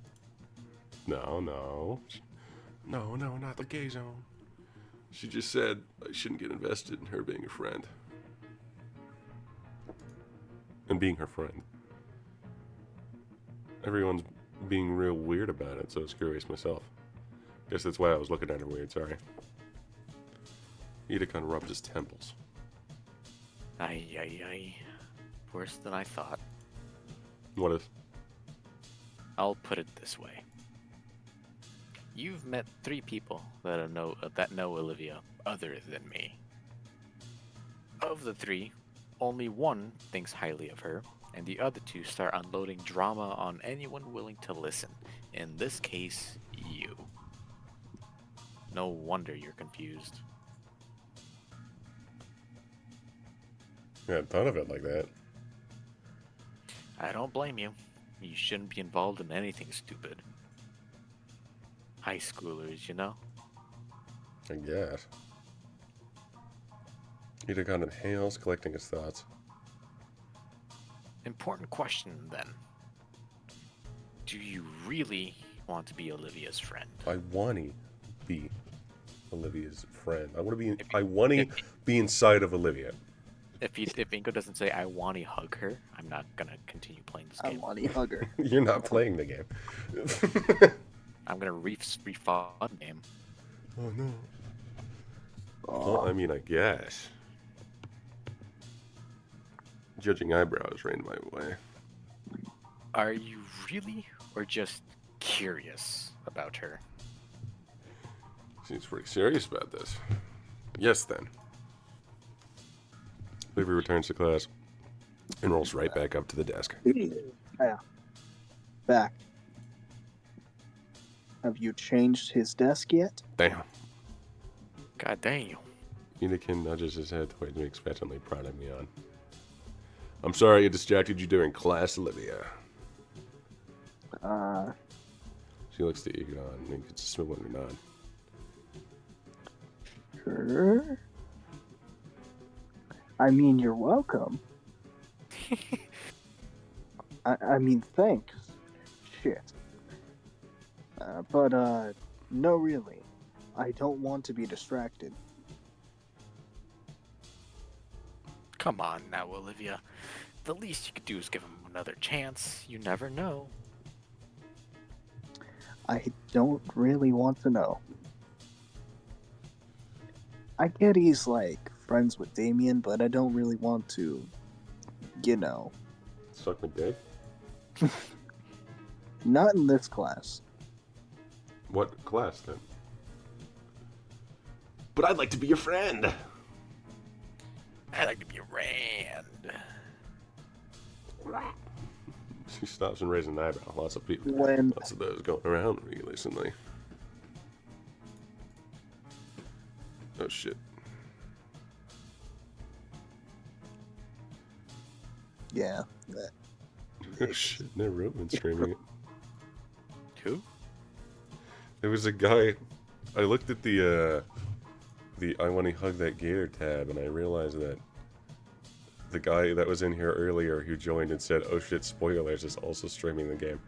No, not the gay zone. She just said I shouldn't get invested in her being a friend. And being her friend. Everyone's being real weird about it, so I was curious myself. Guess that's why I was looking at her weird, sorry. Ida kind of rubbed his temples. Ay. Worse than I thought. What is? I'll put it this way. You've met 3 people that know Olivia other than me. Of the 3, only 1 thinks highly of her, and the other 2 start unloading drama on anyone willing to listen. In this case, you. No wonder you're confused. I hadn't thought of it like that. I don't blame you. You shouldn't be involved in anything stupid. High schoolers, you know? I guess. Ida-Khan inhales, collecting his thoughts. Important question, then. Do you really want to be Olivia's friend? I want to be Olivia's friend. I want to be inside of Olivia. If Inko doesn't say I want to hug her, I'm not gonna continue playing this game. I want to hug her. You're not playing the game. I'm gonna refund the game. Oh no. Well, I mean, I guess. Judging eyebrows rained my way. Are you really, or just curious about her? Seems pretty serious about this. Yes, then. Olivia returns to class and rolls right back up to the desk. Yeah. Back. Have you changed his desk yet? Damn. God damn. Ida-Khan nudges his head towards me, expectantly prodding me on. I'm sorry I distracted you during class, Olivia. She looks to Egon and gets a smiling nod. Sure. I mean, you're welcome. I mean, thanks. Shit. But, no, really. I don't want to be distracted. Come on now, Olivia. The least you could do is give him another chance. You never know. I don't really want to know. I get he's, like, friends with Damien, but I don't really want to, you know. Suck my dick? Not in this class. What class, then? But I'd like to be your friend! I like to be around. She stops and raises an eyebrow. Lots of people. When- Lots of those going around recently. Oh shit. Yeah. Oh shit, never wrote been streaming it. Who? There was a guy. I looked at the I Want to Hug That Gator tab, and I realized that the guy that was in here earlier who joined and said, "Oh shit, spoilers," is also streaming the game.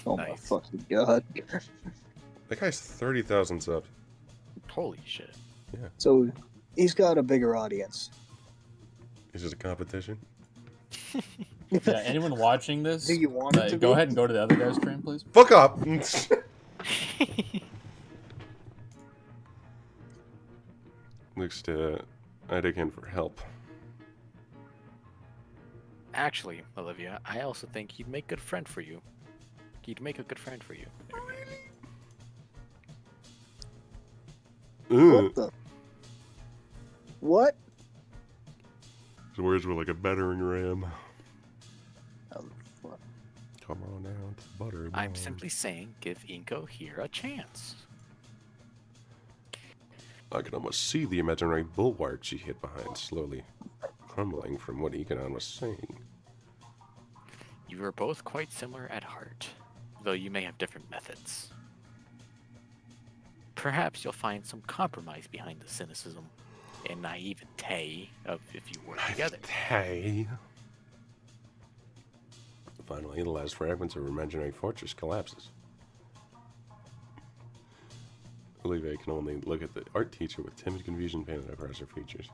Oh my fucking god. That guy's 30,000 subs. Holy shit. Yeah. So, he's got a bigger audience. Is it a competition? Yeah, anyone watching this? Do you want it to go be? ahead and go to the other guy's stream, please. Fuck up! Looks to I'd again for help. Actually, Olivia, I also think he'd make a good friend for you. He'd make a good friend for you. What the? What? His words were like a battering ram. Oh, fuck. Come on down to the butter. I'm simply saying, give Inko here a chance. I can almost see the imaginary bulwark she hid behind slowly crumbling from what Econon was saying. You are both quite similar at heart, though you may have different methods. Perhaps you'll find some compromise behind the cynicism and naivete of if you work together. Hey. Finally, the last fragments of her imaginary fortress collapses. Olivia can only look at the art teacher with timid confusion painted across her features.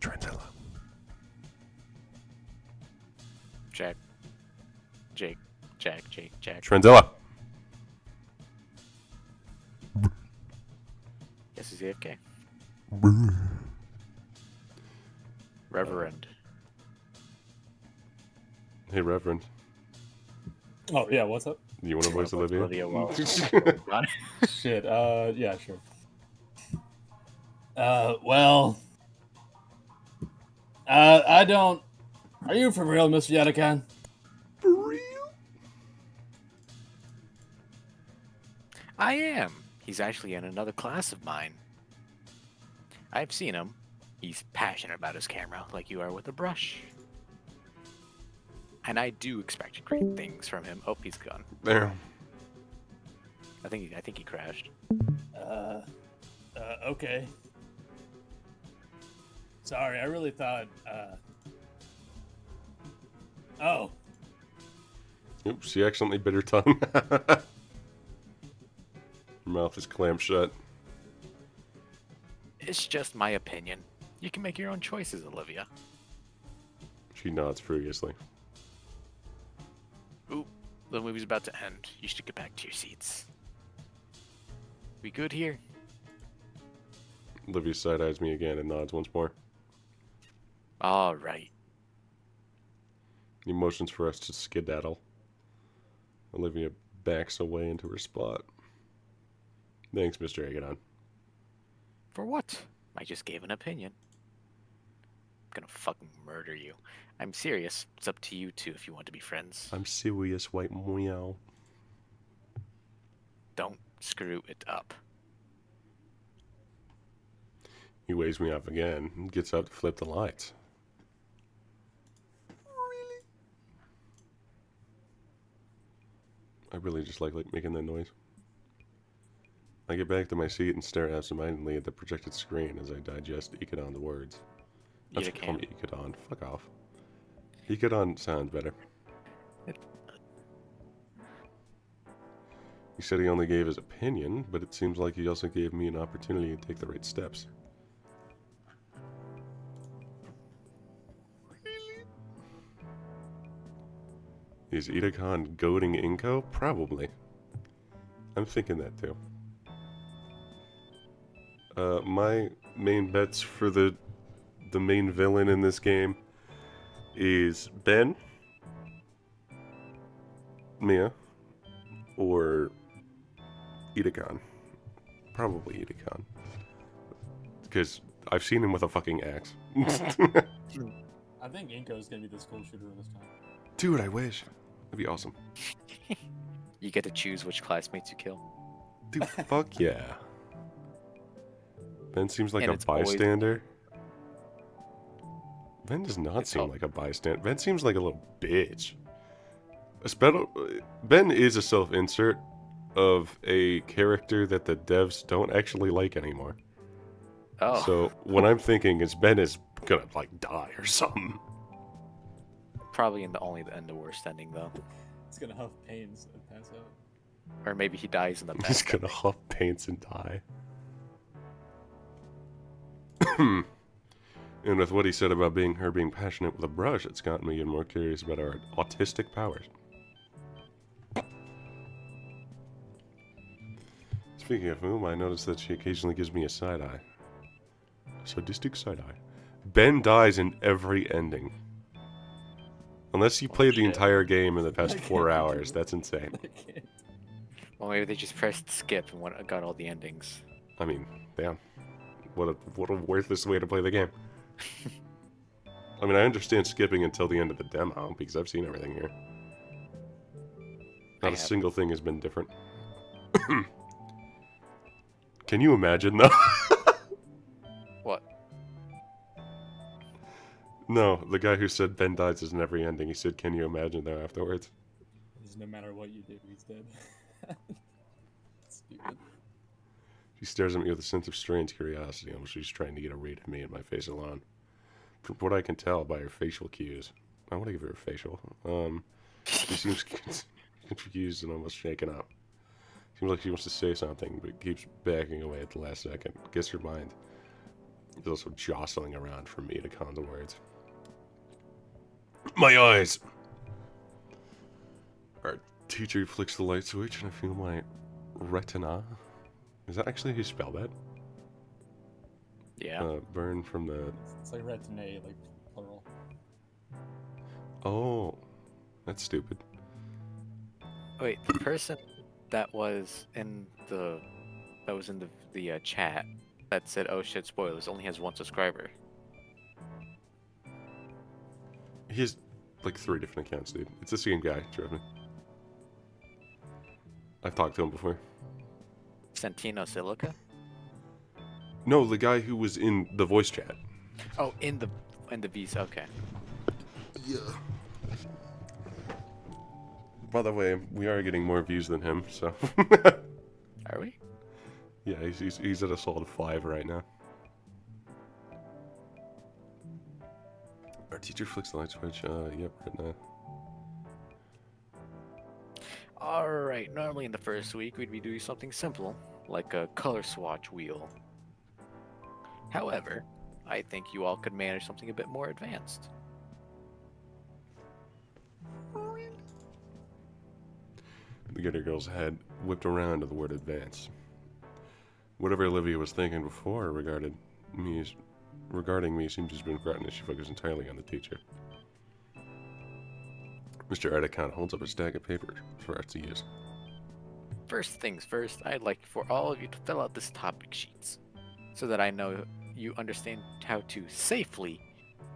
Trentella. Jack. Jake. Jack. Jake. Jack. Trenzilla. Yes, he's AFK. Reverend. Hey, Reverend. Oh yeah, what's up? You want to voice Olivia? Shit. Yeah, sure. Well. I don't. Are you for real, Mr. Yatakan? For real? I am. He's actually in another class of mine. I've seen him. He's passionate about his camera, like you are with a brush. And I do expect great things from him. Oh, he's gone. There. I think he crashed. Okay. Sorry, I really thought, Oh. Oops, she accidentally bit her tongue. Her mouth is clamped shut. It's just my opinion. You can make your own choices, Olivia. She nods furiously. Ooh, the movie's about to end. You should get back to your seats. We good here? Olivia side-eyes me again and nods once more. All right. He motions for us to skedaddle. Olivia backs away into her spot. Thanks, Mr. Agadon. For what? I just gave an opinion. I'm gonna fucking murder you. I'm serious. It's up to you two if you want to be friends. I'm serious, white meow. Don't screw it up. He waves me off again and gets up to flip the lights. Really? I really just like making that noise. I get back to my seat and stare absentmindedly at the projected screen as I digest Ikadon's words. That's call me Ikadon. Fuck off. Ikadon sounds better. He said he only gave his opinion, but it seems like he also gave me an opportunity to take the right steps. Is Idakan goading Inko? Probably. I'm thinking that too. My main bets for the main villain in this game is Ben, Mia, or Idakan. Probably Idakan. Because I've seen him with a fucking axe. I think Inko's gonna be the school shooter this time. Dude, I wish. That'd be awesome. You get to choose which classmates you kill. Dude, fuck yeah. Ben seems like And a it's always- bystander. Ben does not seem like a bystander. Ben seems like a little bitch. Ben is a self-insert of a character that the devs don't actually like anymore. Oh. So what I'm thinking is Ben is gonna like die or something. Probably in the end the worst ending though. He's gonna huff pains and pass out. Or maybe he dies in the He's best. gonna huff paints and die. And with what he said about her being passionate with a brush, it's gotten me even more curious about our autistic powers. Speaking of whom, I noticed that she occasionally gives me a side eye. Sadistic side eye. Ben dies in every ending. Unless you played the entire game in the past 4 hours, that's insane. Well, maybe they just pressed skip and got all the endings. I mean, damn. What a worthless way to play the game. I mean, I understand skipping until the end of the demo, because I've seen everything here. Not a single thing has been different. Can you imagine, though? What? No, the guy who said Ben dies is in every ending. He said, can you imagine, though, afterwards? Because no matter what you do, he's dead. Stupid. She stares at me with a sense of strange curiosity, almost she's trying to get a read of me and my face alone. From what I can tell by her facial cues, I want to give her a facial. She seems confused and almost shaken up. Seems like she wants to say something, but keeps backing away at the last second. Guess her mind is also jostling around for me to con the words. My eyes! Our teacher flicks the light switch and I feel my retina. Is that actually how you spell that? Yeah. Burn from the... It's like retinae, like plural. Oh, that's stupid. Wait, the person that was in the chat that said "Oh shit, spoilers" only has 1 subscriber. He has like 3 different accounts, dude. It's the same guy, trust me. I've talked to him before. Santino Silica? No, the guy who was in the voice chat. Oh, in the V's. Okay. Yeah. By the way, we are getting more views than him, so. Are we? Yeah, he's at a solid 5 right now. Our teacher flicks the light switch. Yep, right now. Alright, normally in the first week we'd be doing something simple, like a color swatch wheel. However, I think you all could manage something a bit more advanced. The Gator girl's head whipped around to the word advance. Whatever Olivia was thinking before regarding me seemed to have been forgotten as she focused entirely on the teacher. Mr. Edicon holds up a stack of papers for us to use. First things first, I'd like for all of you to fill out this topic sheets, so that I know you understand how to safely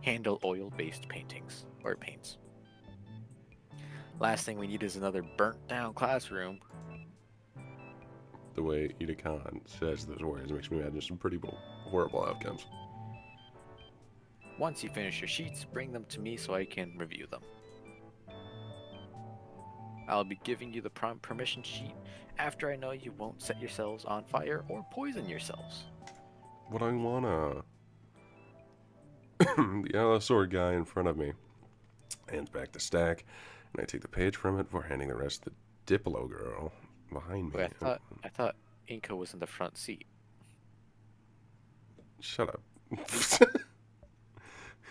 handle oil-based paintings, or paints. Last thing we need is another burnt-down classroom. The way Ida Khan says those words makes me imagine some pretty horrible outcomes. Once you finish your sheets, bring them to me so I can review them. I'll be giving you the permission sheet after I know you won't set yourselves on fire or poison yourselves. What I wanna... The Allosaur guy in front of me hands back the stack, and I take the page from it before handing the rest to the Diplo girl behind me. Wait, I thought Inko was in the front seat. Shut up.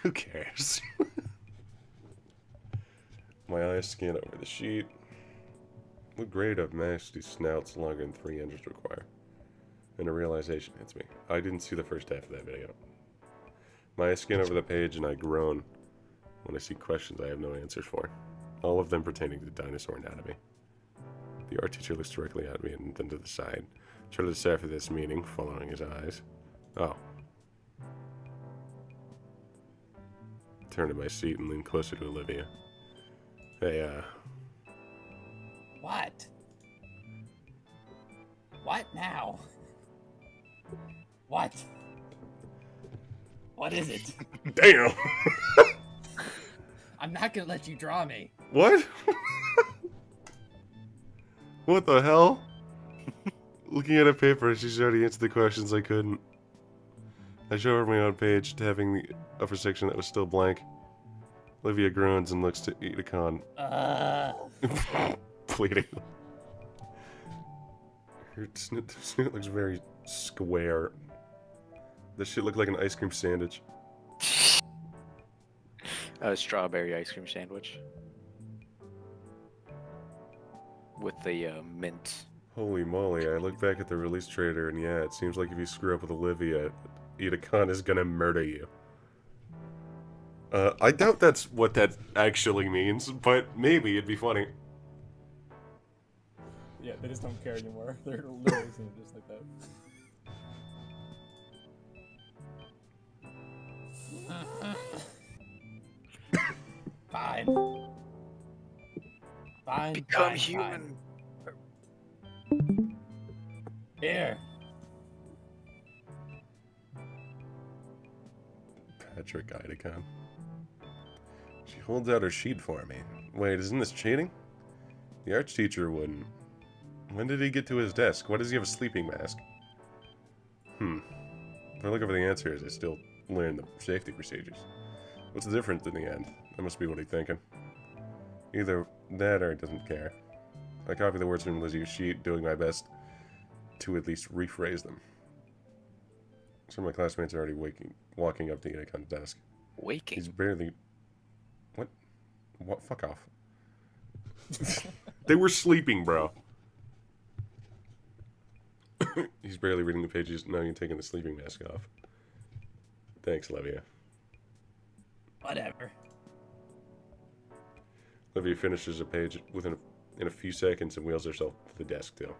Who cares? My eyes scan over the sheet. What grade of nasty snouts longer than 3 inches require? And a realization hits me. I didn't see the first half of that video. My eyes scan over the page and I groan when I see questions I have no answers for. All of them pertaining to dinosaur anatomy. The art teacher looks directly at me and then to the side. Try to decipher this meaning, following his eyes. Oh. Turn to my seat and lean closer to Olivia. Hey, What? What now? What? What is it? Damn! I'm not gonna let you draw me. What? What the hell? Looking at a paper, she's already answered the questions I couldn't. I show her my own page, tapping the upper section that was still blank. Olivia groans and looks to Itakon. Pleading. Her snoot looks very square. This shit look like an ice cream sandwich. A strawberry ice cream sandwich. With the mint. Holy moly, I look back at the release trailer and yeah, it seems like if you screw up with Olivia, Itakon is gonna murder you. I doubt that's what that actually means, but maybe it'd be funny. Yeah, they just don't care anymore. They're literally saying it just like that. Fine. Fine. Become fine, human. Fine. Here. Patrick Idacon. She holds out her sheet for me. Wait, isn't this cheating? The arts teacher wouldn't. When did he get to his desk? Why does he have a sleeping mask? If I look over the answers, I still learn the safety procedures. What's the difference in the end? That must be what he's thinking. Either that or he doesn't care. I copy the words from Lizzie's sheet, doing my best to at least rephrase them. Some of my classmates are already walking up to Idacon's desk. Waking? He's barely... What? What? Fuck off. They were sleeping, bro. He's barely reading the pages, now you're taking the sleeping mask off. Thanks, Olivia. Whatever. Olivia finishes a page in a few seconds and wheels herself to the desk, too.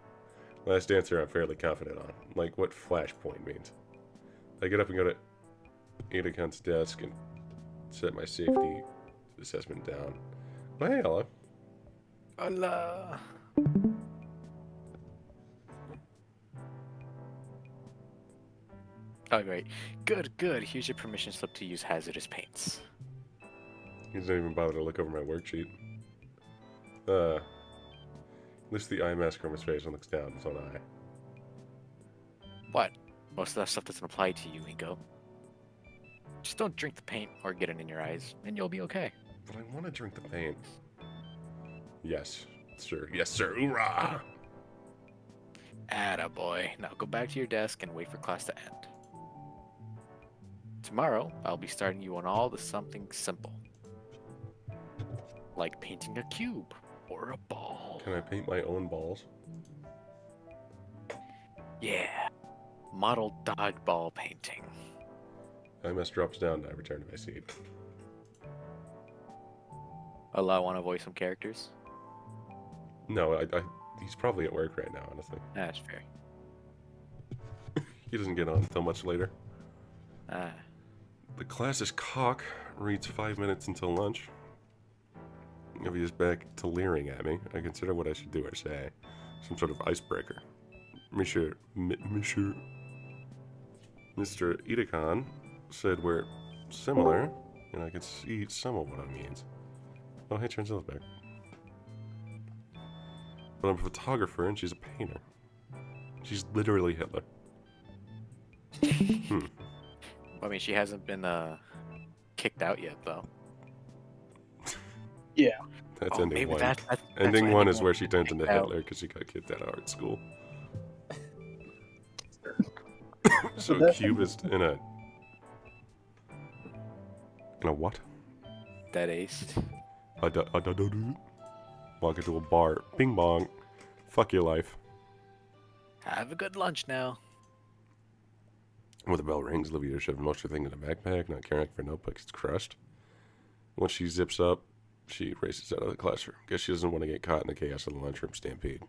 Last answer I'm fairly confident on, like what flashpoint means. I get up and go to Idacon's desk and set my safety assessment down. Oh, hey, hello. Hola. Oh, great. Good, good. Here's your permission slip to use hazardous paints. He doesn't even bother to look over my worksheet. Lifts the eye mask from his face and looks down with one eye. What? Most of that stuff doesn't apply to you, Inko. Just don't drink the paint or get it in your eyes, and you'll be okay. But I want to drink the paint. Yes, sir. Yes, sir. Hoorah! Attaboy. Now go back to your desk and wait for class to end. Tomorrow, I'll be starting you on all the something simple. Like painting a cube or a ball. Can I paint my own balls? Yeah. Model dodgeball painting. IMS drops down and I return to my seat. I want to voice some characters? No, he's probably at work right now, honestly. That's fair. He doesn't get on until much later. Ah. The class is cock. Reads 5 minutes until lunch. If he is back to leering at me, I consider what I should do or say. Some sort of icebreaker. Mr. Itakon said we're similar, and I can see some of what it means. Oh, hey, Transilla's back. But I'm a photographer and she's a painter. She's literally Hitler. I mean, she hasn't been kicked out yet, though. Yeah. That's Oh, ending maybe one. that's Ending what one ending is one where she turns into kicked out. Hitler because she got kicked out of art school. So That- cubist in a what? Dead ace. Walk into a bar. Bing bong. Fuck your life. Have a good lunch now. When the bell rings, Olivia shoves most of her things in a backpack, not caring for notebooks. It's crushed. Once she zips up, she races out of the classroom. Guess she doesn't want to get caught in the chaos of the lunchroom stampede.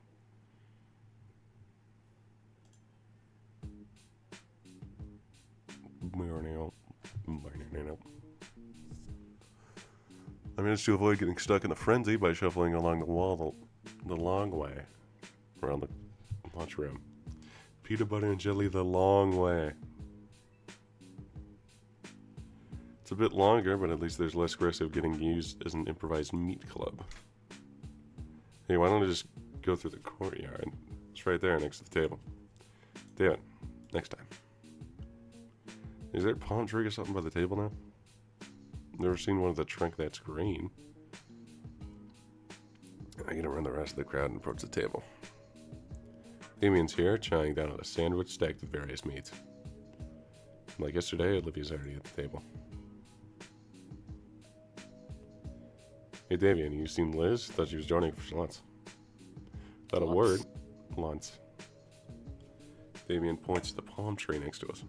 I managed to avoid getting stuck in a frenzy by shuffling along the wall the long way around the lunchroom. Peanut butter and jelly the long way. It's a bit longer, but at least there's less risk of getting used as an improvised meat club. Hey, why don't I just go through the courtyard? It's right there next to the table. David, next time. Is there a palm tree or something by the table now? Never seen one with a trunk that's green. I get around the rest of the crowd and approach the table. Damien's here, chowing down on a sandwich stacked with various meats. Like yesterday, Olivia's already at the table. Hey Damien, you seen Liz? Thought she was joining for lunch. Without a word, lunch. Damien points to the palm tree next to us.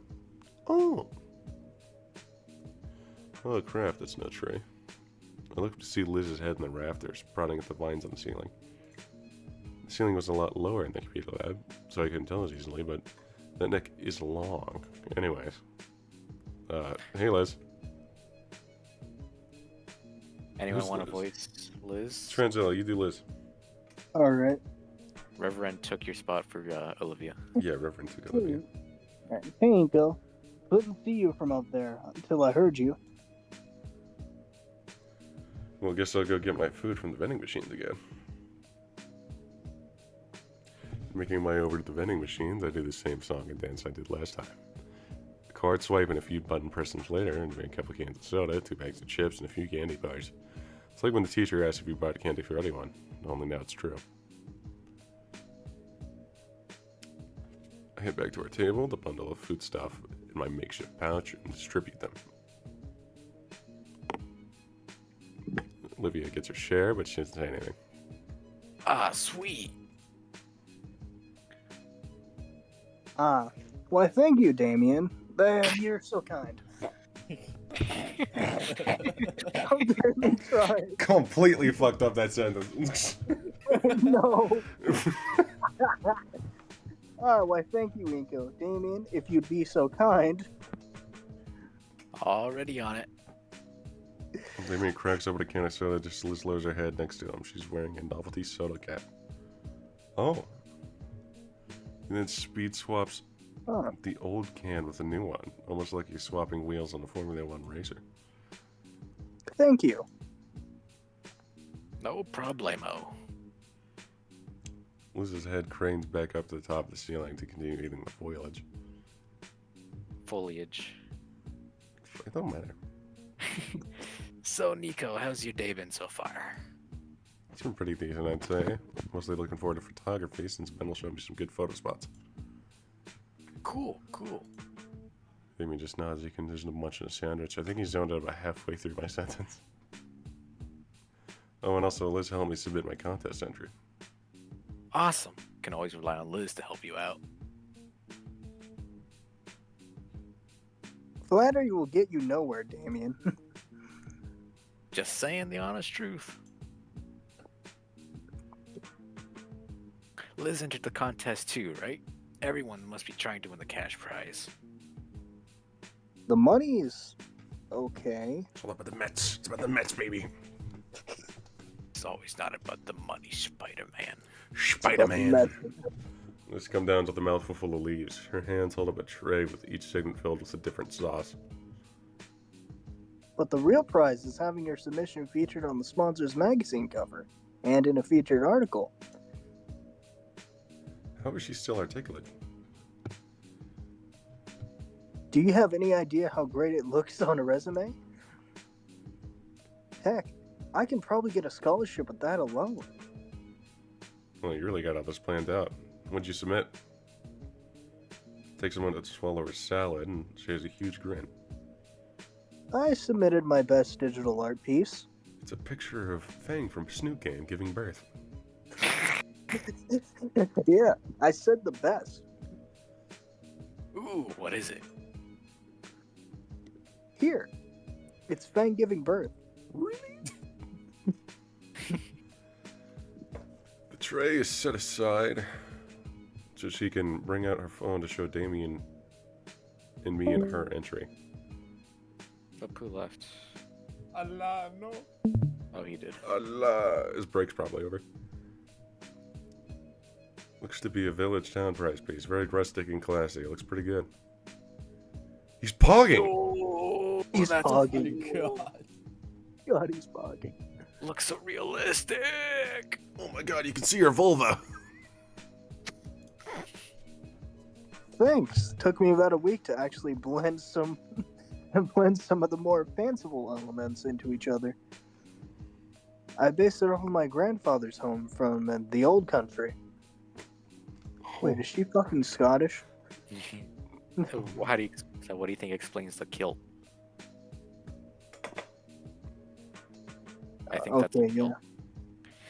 Oh! Oh crap, that's no tree. I looked to see Liz's head in the rafters, prodding at the vines on the ceiling. The ceiling was a lot lower in the computer lab, so I couldn't tell as easily, but that neck is long. Anyways. Hey Liz. Anyone Who's want to Liz? voice Liz? Tranzilla, you do Liz. Alright. Reverend took your spot for Olivia. Yeah, Reverend took Olivia. Hey, Inko. Couldn't see you from up there until I heard you. Well, guess I'll go get my food from the vending machines again. Making my way over to the vending machines, I do the same song and dance I did last time. A card swipe and a few button presses later, and a couple cans of soda, 2 bags of chips, and a few candy bars. It's like when the teacher asks if you bought candy for anyone, only now it's true. I head back to our table, the bundle of food stuff in my makeshift pouch, and distribute them. Olivia gets her share, but she doesn't say anything. Ah, sweet. Why thank you, Damien. You're so kind. I'm barely trying. Completely fucked up that sentence. No. Why thank you, Inko. Damien, if you'd be so kind. Already on it. Damien cracks open a can of soda just as Liz lowers her head next to him. She's wearing a novelty soda cap. Oh. And then speed swaps the old can with a new one. Almost like you're swapping wheels on a Formula 1 racer. Thank you. No problemo. Liz's head cranes back up to the top of the ceiling to continue eating the foliage. Foliage. It don't matter. So, Nico, how's your day been so far? It's been pretty decent, I'd say. Mostly looking forward to photography since Ben will show me some good photo spots. Cool, cool. Damien just nods. He continues to munch on a sandwich. I think he's zoned out about halfway through my sentence. Oh, and also Liz helped me submit my contest entry. Awesome. Can always rely on Liz to help you out. Flattery will get you nowhere, Damien. Just saying the honest truth. Liz entered the contest too, right? Everyone must be trying to win the cash prize. The money is okay. It's all about the Mets. It's about the Mets, baby. It's always not about the money, Spider-Man. Spider-Man. Let's come down to the mouthful full of leaves. Her hands hold up a tray with each segment filled with a different sauce. But the real prize is having your submission featured on the sponsor's magazine cover and in a featured article. How is she still articulate? Do you have any idea how great it looks on a resume? Heck, I can probably get a scholarship with that alone. Well, you really got all this planned out. What'd you submit? Takes a moment to swallow her salad, and she has a huge grin. I submitted my best digital art piece. It's a picture of Fang from Snoot Game giving birth. Yeah, I said the best. Ooh, what is it? Here, it's Fang giving birth. Really? The tray is set aside so she can bring out her phone to show Damien and me in her entry. Look who left. Allah, no. Oh, he did. Allah, his break's probably over. Looks to be a village town prize piece. Very rustic and classy. Looks pretty good. He's pogging! Oh, He's that's pogging. God. God, he's pogging. looks so realistic. Oh my god, you can see her vulva! Thanks. Took me about a week to actually blend some of the more fanciful elements into each other. I based it off of my grandfather's home from the old country. Wait, is she fucking Scottish? So what do you think explains the kilt? I think that's a okay, kilt.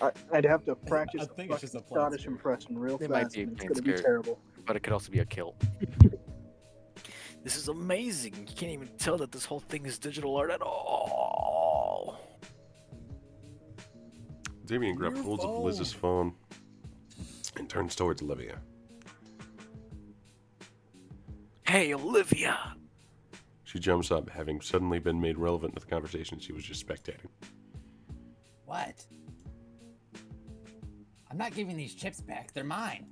yeah. I'd have to practice I a think it's just a fucking plain Scottish skirt. impression real It might fast. be a and it's plain gonna be skirt. terrible. But it could also be a kilt. This is amazing. You can't even tell that this whole thing is digital art at all. Damien grabs holds of Liz's phone and turns towards Olivia. Hey, Olivia. She jumps up, having suddenly been made relevant to the conversation she was just spectating. What? I'm not giving these chips back. They're mine.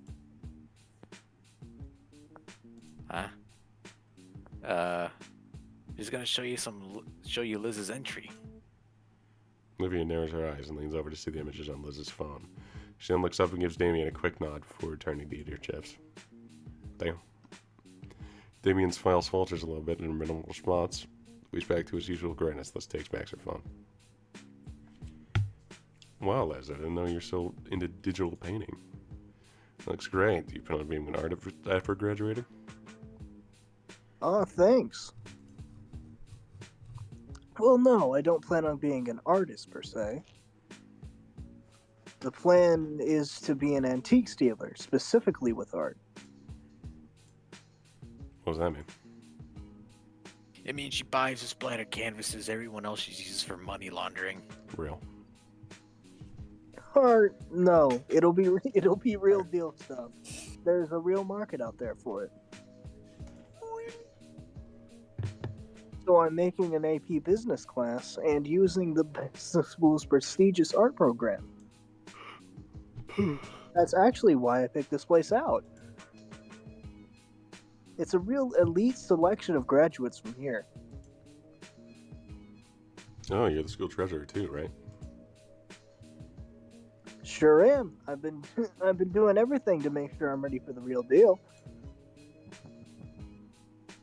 Huh? He's gonna show you Liz's entry. Olivia narrows her eyes and leans over to see the images on Liz's phone. She then looks up and gives Damien a quick nod before returning to eat her chips. Damn. Damien's smile falters a little bit in a minimal response. He's back to his usual grin as Liz takes back her phone. Wow, Liz, I didn't know you're so into digital painting. Looks great. Do you plan on being an artist after graduating? Oh, thanks. Well, no, I don't plan on being an artist per se. The plan is to be an antiques dealer, specifically with art. What does that mean? It means she buys and splattered canvases everyone else uses for money laundering. Real. Or no, it'll be real deal stuff. There's a real market out there for it. So I'm making an AP business class and using the business school's prestigious art program. That's actually why I picked this place out. It's a real elite selection of graduates from here. Oh, you're the school treasurer too, right? Sure am. I've been doing everything to make sure I'm ready for the real deal.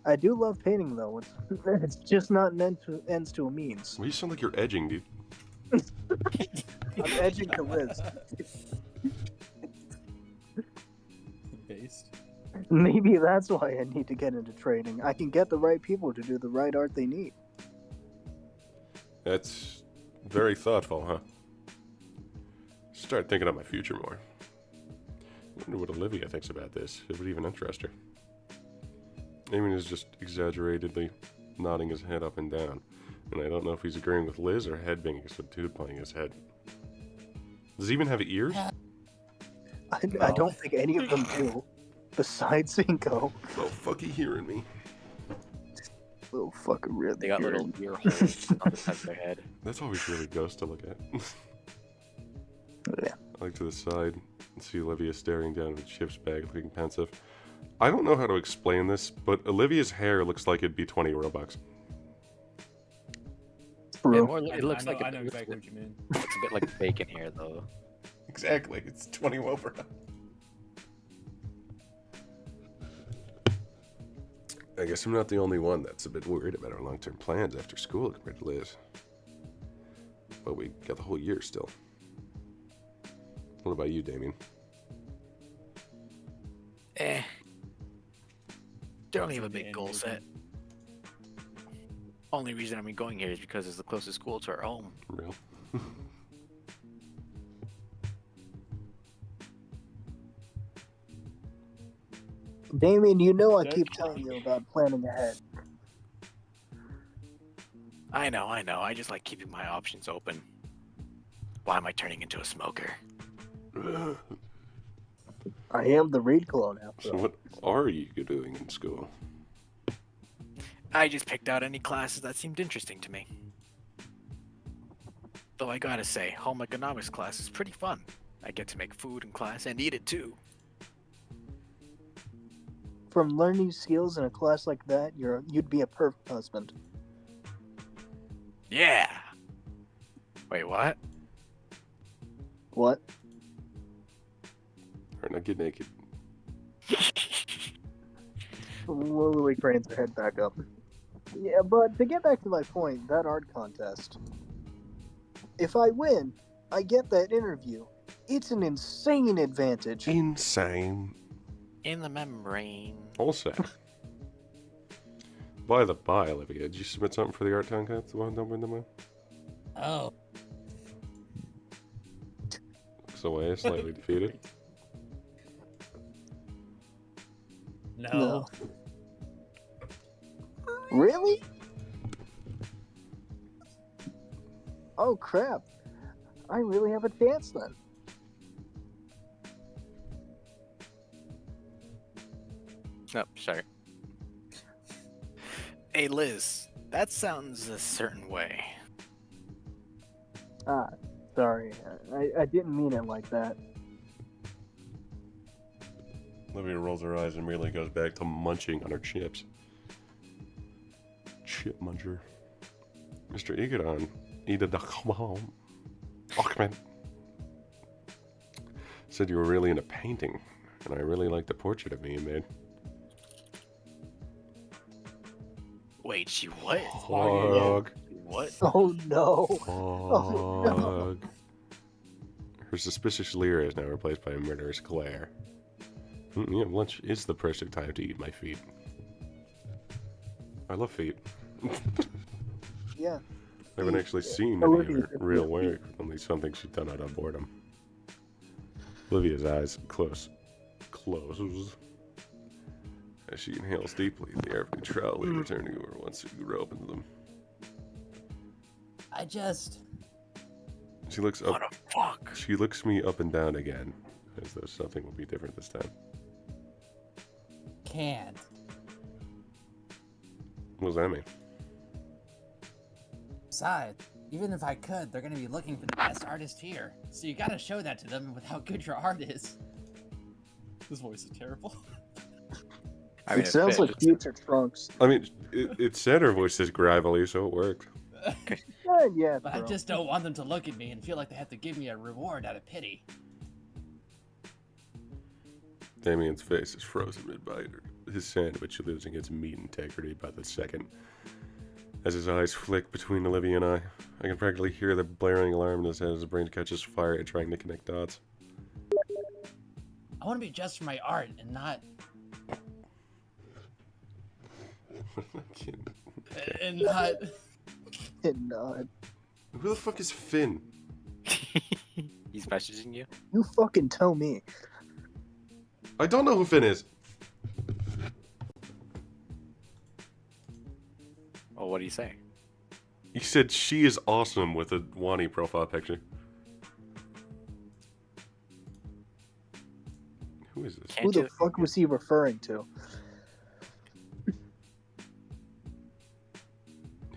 I do love painting though. It's just not an ends to a means. Well, you sound like you're edging, dude. I'm edging to Liz. Based. Maybe that's why I need to get into trading. I can get the right people to do the right art they need. That's very thoughtful, huh? Start thinking of my future more. I wonder what Olivia thinks about this. It would even interest her. Damien is just exaggeratedly nodding his head up and down, and I don't know if he's agreeing with Liz or headbanging some dude playing his head. Does he even have ears? I don't think any of them do. Besides Cinco. Oh, fuck, he hearing me. Little fucking really. They got little ear holes on the side of their head. That's always really gross to look at. Yeah. I look to the side and see Olivia staring down at the chips bag, looking pensive. I don't know how to explain this, but Olivia's hair looks like it'd be 20 Robux. It looks I like know, a, I know exactly what you mean. Looks a bit like bacon hair, though. Exactly, it's 20 over. I guess I'm not the only one that's a bit worried about our long-term plans after school compared to Liz. But we got the whole year still. What about you, Damien? Don't have a big goal set. Only reason I'm going here is because it's the closest school to our home. Real? Damien, you know I keep telling you about planning ahead. I know. I just like keeping my options open. Why am I turning into a smoker? I am the Reed clone after So all. what are you doing in school? I just picked out any classes that seemed interesting to me. Though I gotta say, home economics class is pretty fun. I get to make food in class and eat it too. From learning skills in a class like that, you'd be a perfect husband. Yeah! Wait, what? What? Alright, now get naked. Slowly cranes her head back up. Yeah, but to get back to my point, that art contest. If I win, I get that interview. It's an insane advantage. Insane. In the membrane. Also. By the by, Olivia, did you submit something for the art contest? The one don't win the money? Oh. Looks away, slightly defeated. No. Really? Oh crap. I really have a chance then. Oh, sorry. Hey, Liz, that sounds a certain way. Ah, sorry. I didn't mean it like that. Olivia rolls her eyes and immediately goes back to munching on her chips. Chip muncher. Mr. Igadon, Ahmed, said you were really into painting, and I really liked the portrait of me you made. Wait, she what? Hog. What? Oh no. Hog. Her suspicious leer is now replaced by a murderous glare. Yeah, lunch is the perfect time to eat my feet. I love feet. Yeah. I haven't actually seen any of her real work, only something she's done out of boredom. Olivia's eyes close as she inhales deeply, the air of neutrality returning to her once she opens them. I just... She looks up. What the fuck? She looks me up and down again, as though something will be different this time. can't. What does that mean? Besides, even if I could, they're gonna be looking for the best artist here. So you gotta show that to them with how good your art is. This voice is terrible. I mean, it sounds like future Trunks. I mean, it said her voice is gravelly, so it worked. Yeah, But I just don't want them to look at me and feel like they have to give me a reward out of pity. Damien's face is frozen mid-bite, his sandwich losing its meat integrity by the second. As his eyes flick between Olivia and I can practically hear the blaring alarm in his head as his brain catches fire at trying to connect dots. I want to be just for my art and not... and not... And not... Who the fuck is Finn? He's messaging you? You fucking tell me. I don't know who Finn is. Oh, what do you say? He said she is awesome with a Wani profile picture. Who is this? Who the fuck was he referring to?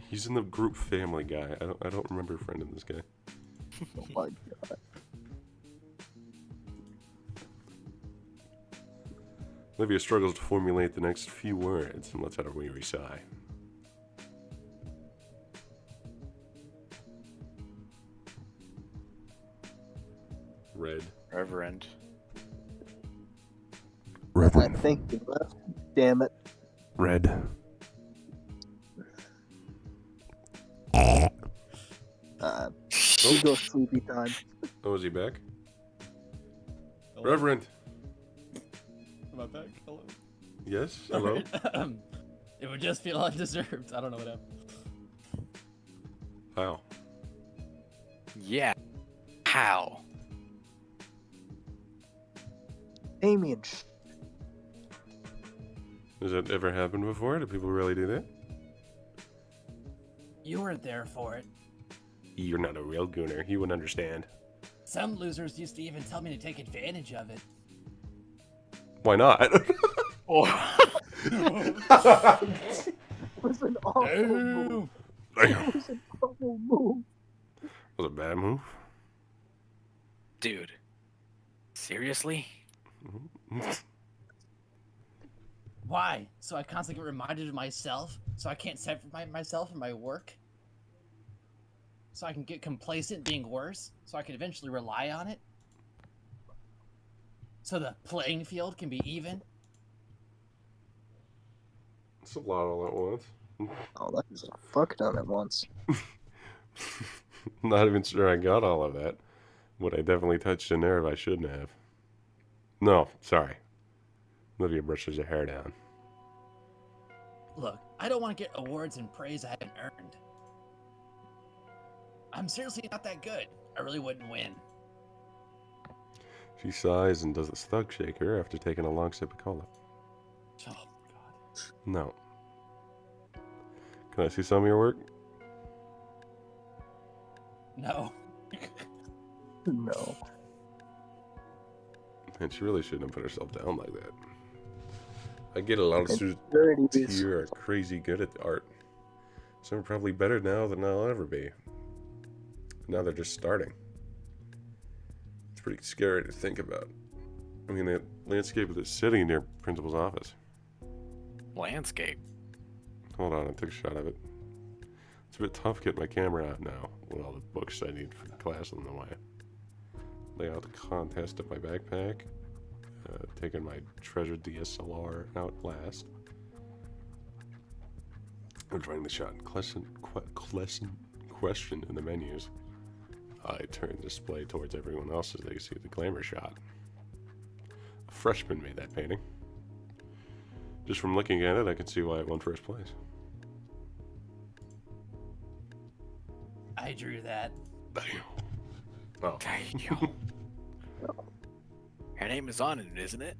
He's in the group Family Guy. I don't remember friending this guy. Oh my god. Olivia struggles to formulate the next few words and lets out a weary sigh. Red. Reverend. I think he left. Damn it. Red. We go sleepy time. Oh, is he back? Reverend. Am I back? Hello. Yes. Hello. It would just feel undeserved. I don't know what happened. How? Yeah. How? Damien. Has that ever happened before? Do people really do that? You weren't there for it. You're not a real gooner. You wouldn't understand. Some losers used to even tell me to take advantage of it. Why not? It was an awful move. Damn. It was an awful move. Was it a bad move? Dude. Seriously? Why? So I constantly get reminded of myself? So I can't separate myself from my work? So I can get complacent being worse? So I can eventually rely on it? So the playing field can be even? It's a lot all at once. Oh, that was a fuck ton at once. Not even sure I got all of that. But I definitely touched a nerve I shouldn't have. No, sorry. Olivia brushes her hair down. Look, I don't want to get awards and praise I haven't earned. I'm seriously not that good. I really wouldn't win. She sighs and does a thug shaker after taking a long sip of cola. Oh, God. No. Can I see some of your work? No. No. And she really shouldn't have put herself down like that. I get a lot of students here are crazy good at art. Some are probably better now than I'll ever be. Now they're just starting. It's pretty scary to think about. I mean, the landscape of this city near principal's office. Landscape? Hold on, I took a shot of it. It's a bit tough getting my camera out now with all the books I need for the class on the way. Lay out the contest of my backpack. Taking my treasured DSLR out last. I'm trying the shot question in the menus. I turn the display towards everyone else as they see the glamour shot. A freshman made that painting. Just from looking at it, I can see why it won first place. I drew that. Damn. Oh. Damn. Her name is on it, isn't it?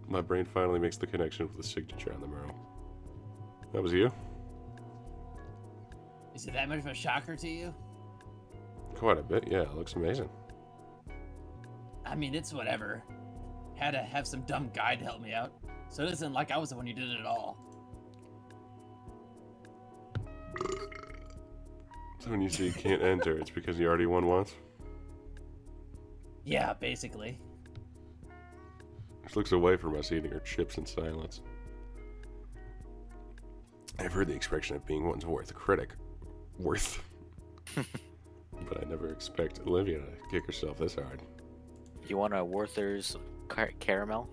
My brain finally makes the connection with the signature on the mural. That was you? Is it that much of a shocker to you? Quite a bit, yeah. It looks amazing. I mean, it's whatever. Had to have some dumb guy to help me out. So it isn't like I was the one who did it at all. So when you say you can't enter, it's because you already won once? Yeah, basically. She looks away from us eating her chips in silence. I've heard the expression of being one's worth a critic. Worth. But I never expect Olivia to kick herself this hard. You want a Werther's caramel?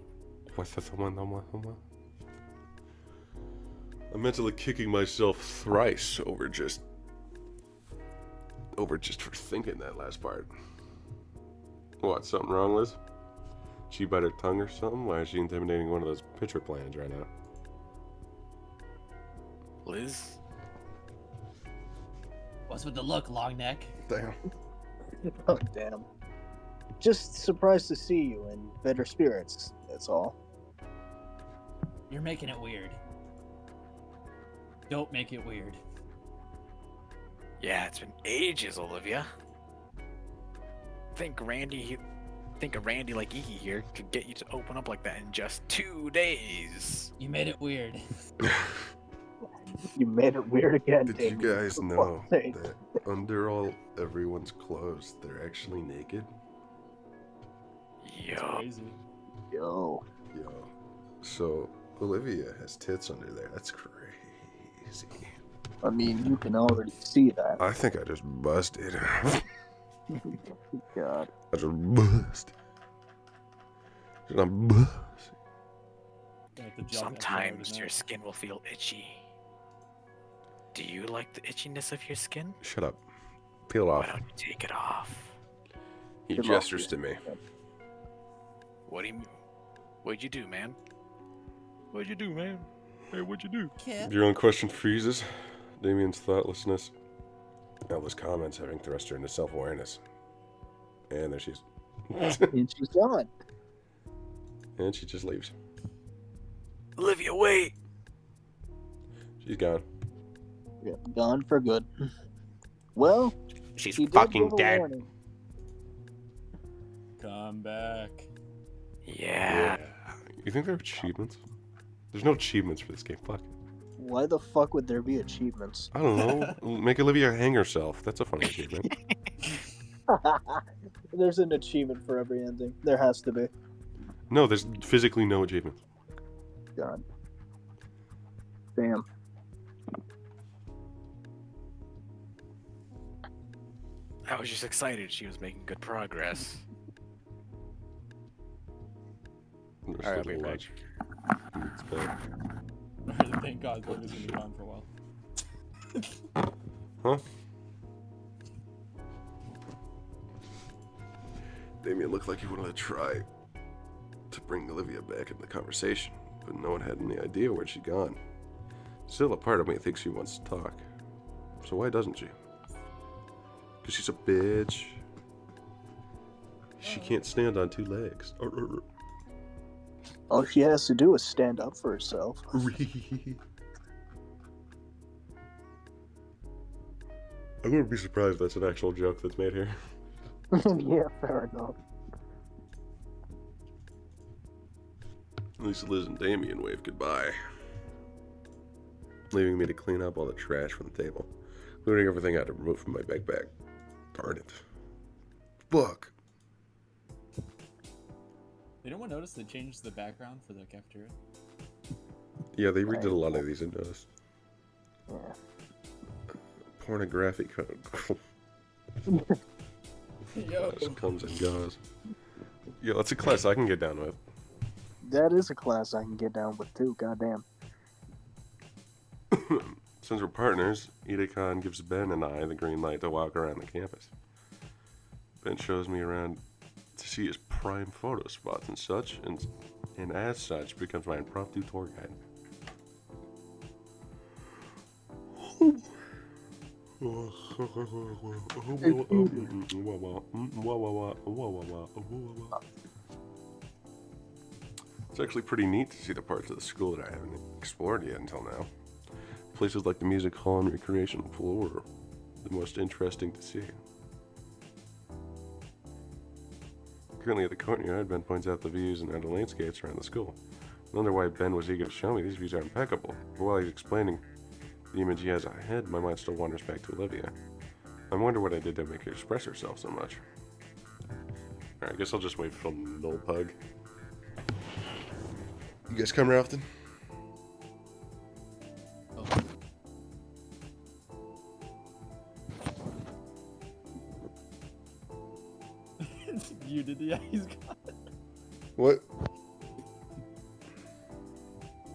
I'm mentally kicking myself thrice over just for thinking that last part. What, something wrong, Liz? She bite her tongue or something? Why is she intimidating one of those pitcher plans right now? Liz? What's with the look, long neck? Damn. Oh, damn. Just surprised to see you in better spirits, that's all. You're making it weird. Don't make it weird. Yeah, it's been ages, Olivia. Think a Randy like Iggy here could get you to open up like that in just 2 days. You made it weird. You made it weird again. Did Damien, you guys for know fuck's sake. that under everyone's clothes, they're actually naked? Yo. Yo. So Olivia has tits under there. That's crazy. I mean, you can already see that. I think I just busted. God. I just busted. I'm busted. Sometimes your skin will feel itchy. Do you like the itchiness of your skin? Shut up. Peel off. Why don't you take it off? He gestures to me. What do you mean? What'd you do, man? What'd you do, man? Hey, what'd you do? Your own question freezes. Damien's thoughtlessness. Ella's comments having thrust her into self-awareness. And there she is. And she's gone. And she just leaves. Olivia, wait! She's gone. Yeah, gone for good. Well, she's she did fucking give a dead. warning. Come back. Yeah. You think there are achievements? There's no achievements for this game. Fuck. Why the fuck would there be achievements? I don't know. Make Olivia hang herself. That's a funny achievement. There's an achievement for every ending. There has to be. No, there's physically no achievements. God. Damn. I was just excited she was making good progress. Alright, I'll be back. Thank God Liv is gonna be gone for a while. Huh? Damien looked like he wanted to try to bring Olivia back in the conversation, but no one had any idea where she'd gone. Still, a part of me thinks she wants to talk. So why doesn't she? Because she's a bitch. She can't stand on two legs. All she has to do is stand up for herself. I wouldn't be surprised if that's an actual joke that's made here. Yeah, fair enough. At least Liz and Damien wave goodbye, leaving me to clean up all the trash from the table, including everything I had to remove from my backpack. Darn it. Fuck. Did anyone notice they changed the background for the cafeteria? Yeah, they redid a lot of these, I noticed. Yeah. Pornographic. Yo. Just comes and goes. Yeah, that's a class I can get down with. That is a class I can get down with too, goddamn. Since we're partners, Ida-Khan gives Ben and I the green light to walk around the campus. Ben shows me around to see his prime photo spots and such, and as such becomes my impromptu tour guide. It's actually pretty neat to see the parts of the school that I haven't explored yet until now. Places like the music hall and recreation floor are the most interesting to see. Currently at the courtyard, Ben points out the views and other landscapes around the school. I wonder why Ben was eager to show me these views are impeccable, but while he's explaining the image he has ahead, my mind still wanders back to Olivia. I wonder what I did to make her express herself so much. Alright, I guess I'll just wait for Null Pug. You guys come here often? You did, yeah, he's gone. What?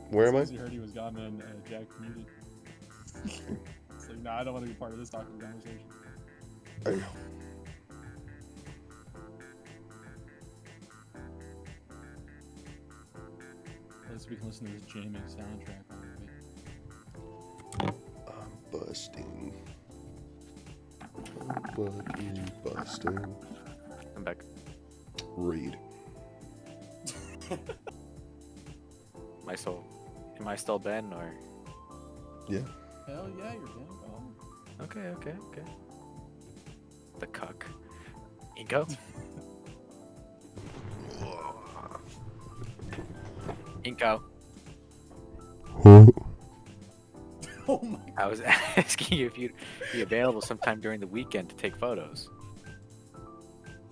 Where am I? As soon as you heard he was gone, then Jack muted. It's like, nah, I don't want to be part of this awkward conversation. I know. At least we can listen to this jamming soundtrack on the way. I'm busting. I'm fucking busting. I'm back. Read. Am I still Ben or? Yeah. Hell yeah, you're Ben. Oh. Okay. The cuck. Inko? Inko. Oh my. I was asking you if you'd be available sometime during the weekend to take photos.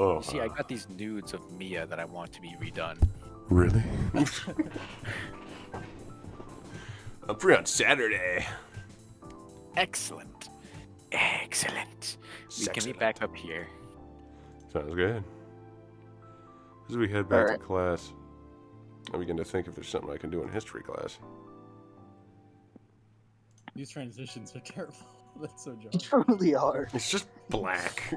Oh. You see, I got these nudes of Mia that I want to be redone. Really? I'm free on Saturday. Excellent. We can meet back up here. Sounds good. As we head back to Alright. class, I begin to think if there's something I can do in history class. These transitions are terrible. That's so They jarring. truly are. It's just black.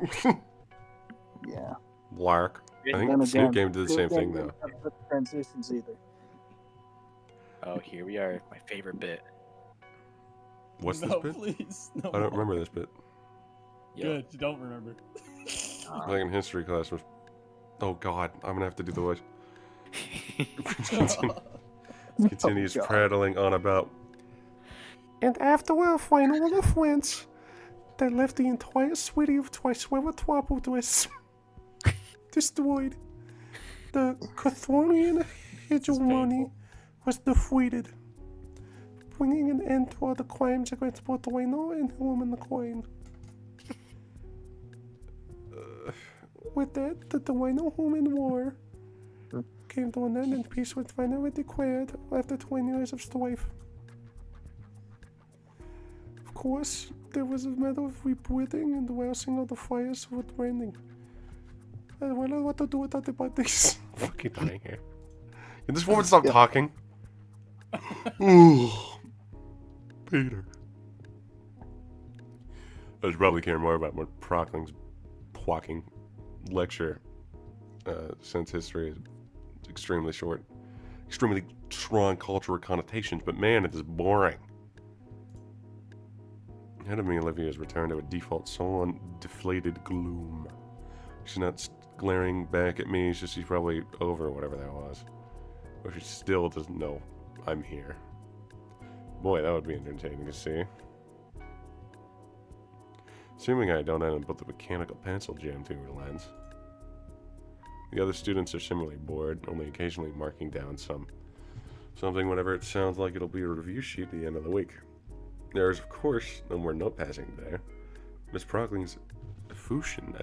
Yeah. Black. I Then think Snoop again, Game did the same Snoop thing, Game though. didn't have good transitions either. Oh, here we are. My favorite bit. What's this No, bit? please. No I don't more. remember this bit. Good, you don't remember. Like in history class was... Oh, God. I'm gonna have to do the voice. Continues God. prattling on about... And after we find all the friends, they left the entire city of Twice destroyed. The Chthonian hegemony was defeated, bringing an end to all the crimes against both Wani and humankind. With that, the Wani-human war came to an end and peace was finally declared after 20 years of strife. Of course, there was a matter of rebreathing and rousing of the fires for branding. I don't know what to do without the bodies. Fucking dying here. Can this woman stop talking? Ooh, Peter. I should probably care more about what Prockling's walking lecture, since history is extremely short, extremely strong cultural connotations, but man, it is boring. Ahead of me, Olivia has returned to a default sullen, deflated gloom. She's not glaring back at me, she's probably over whatever that was. But she still doesn't know I'm here. Boy, that would be entertaining to see. Assuming I don't end up with the mechanical pencil jammed through her lens. The other students are similarly bored, only occasionally marking down something whenever it sounds like it'll be a review sheet at the end of the week. There is, of course, no more note passing today. Miss Prockling's effusion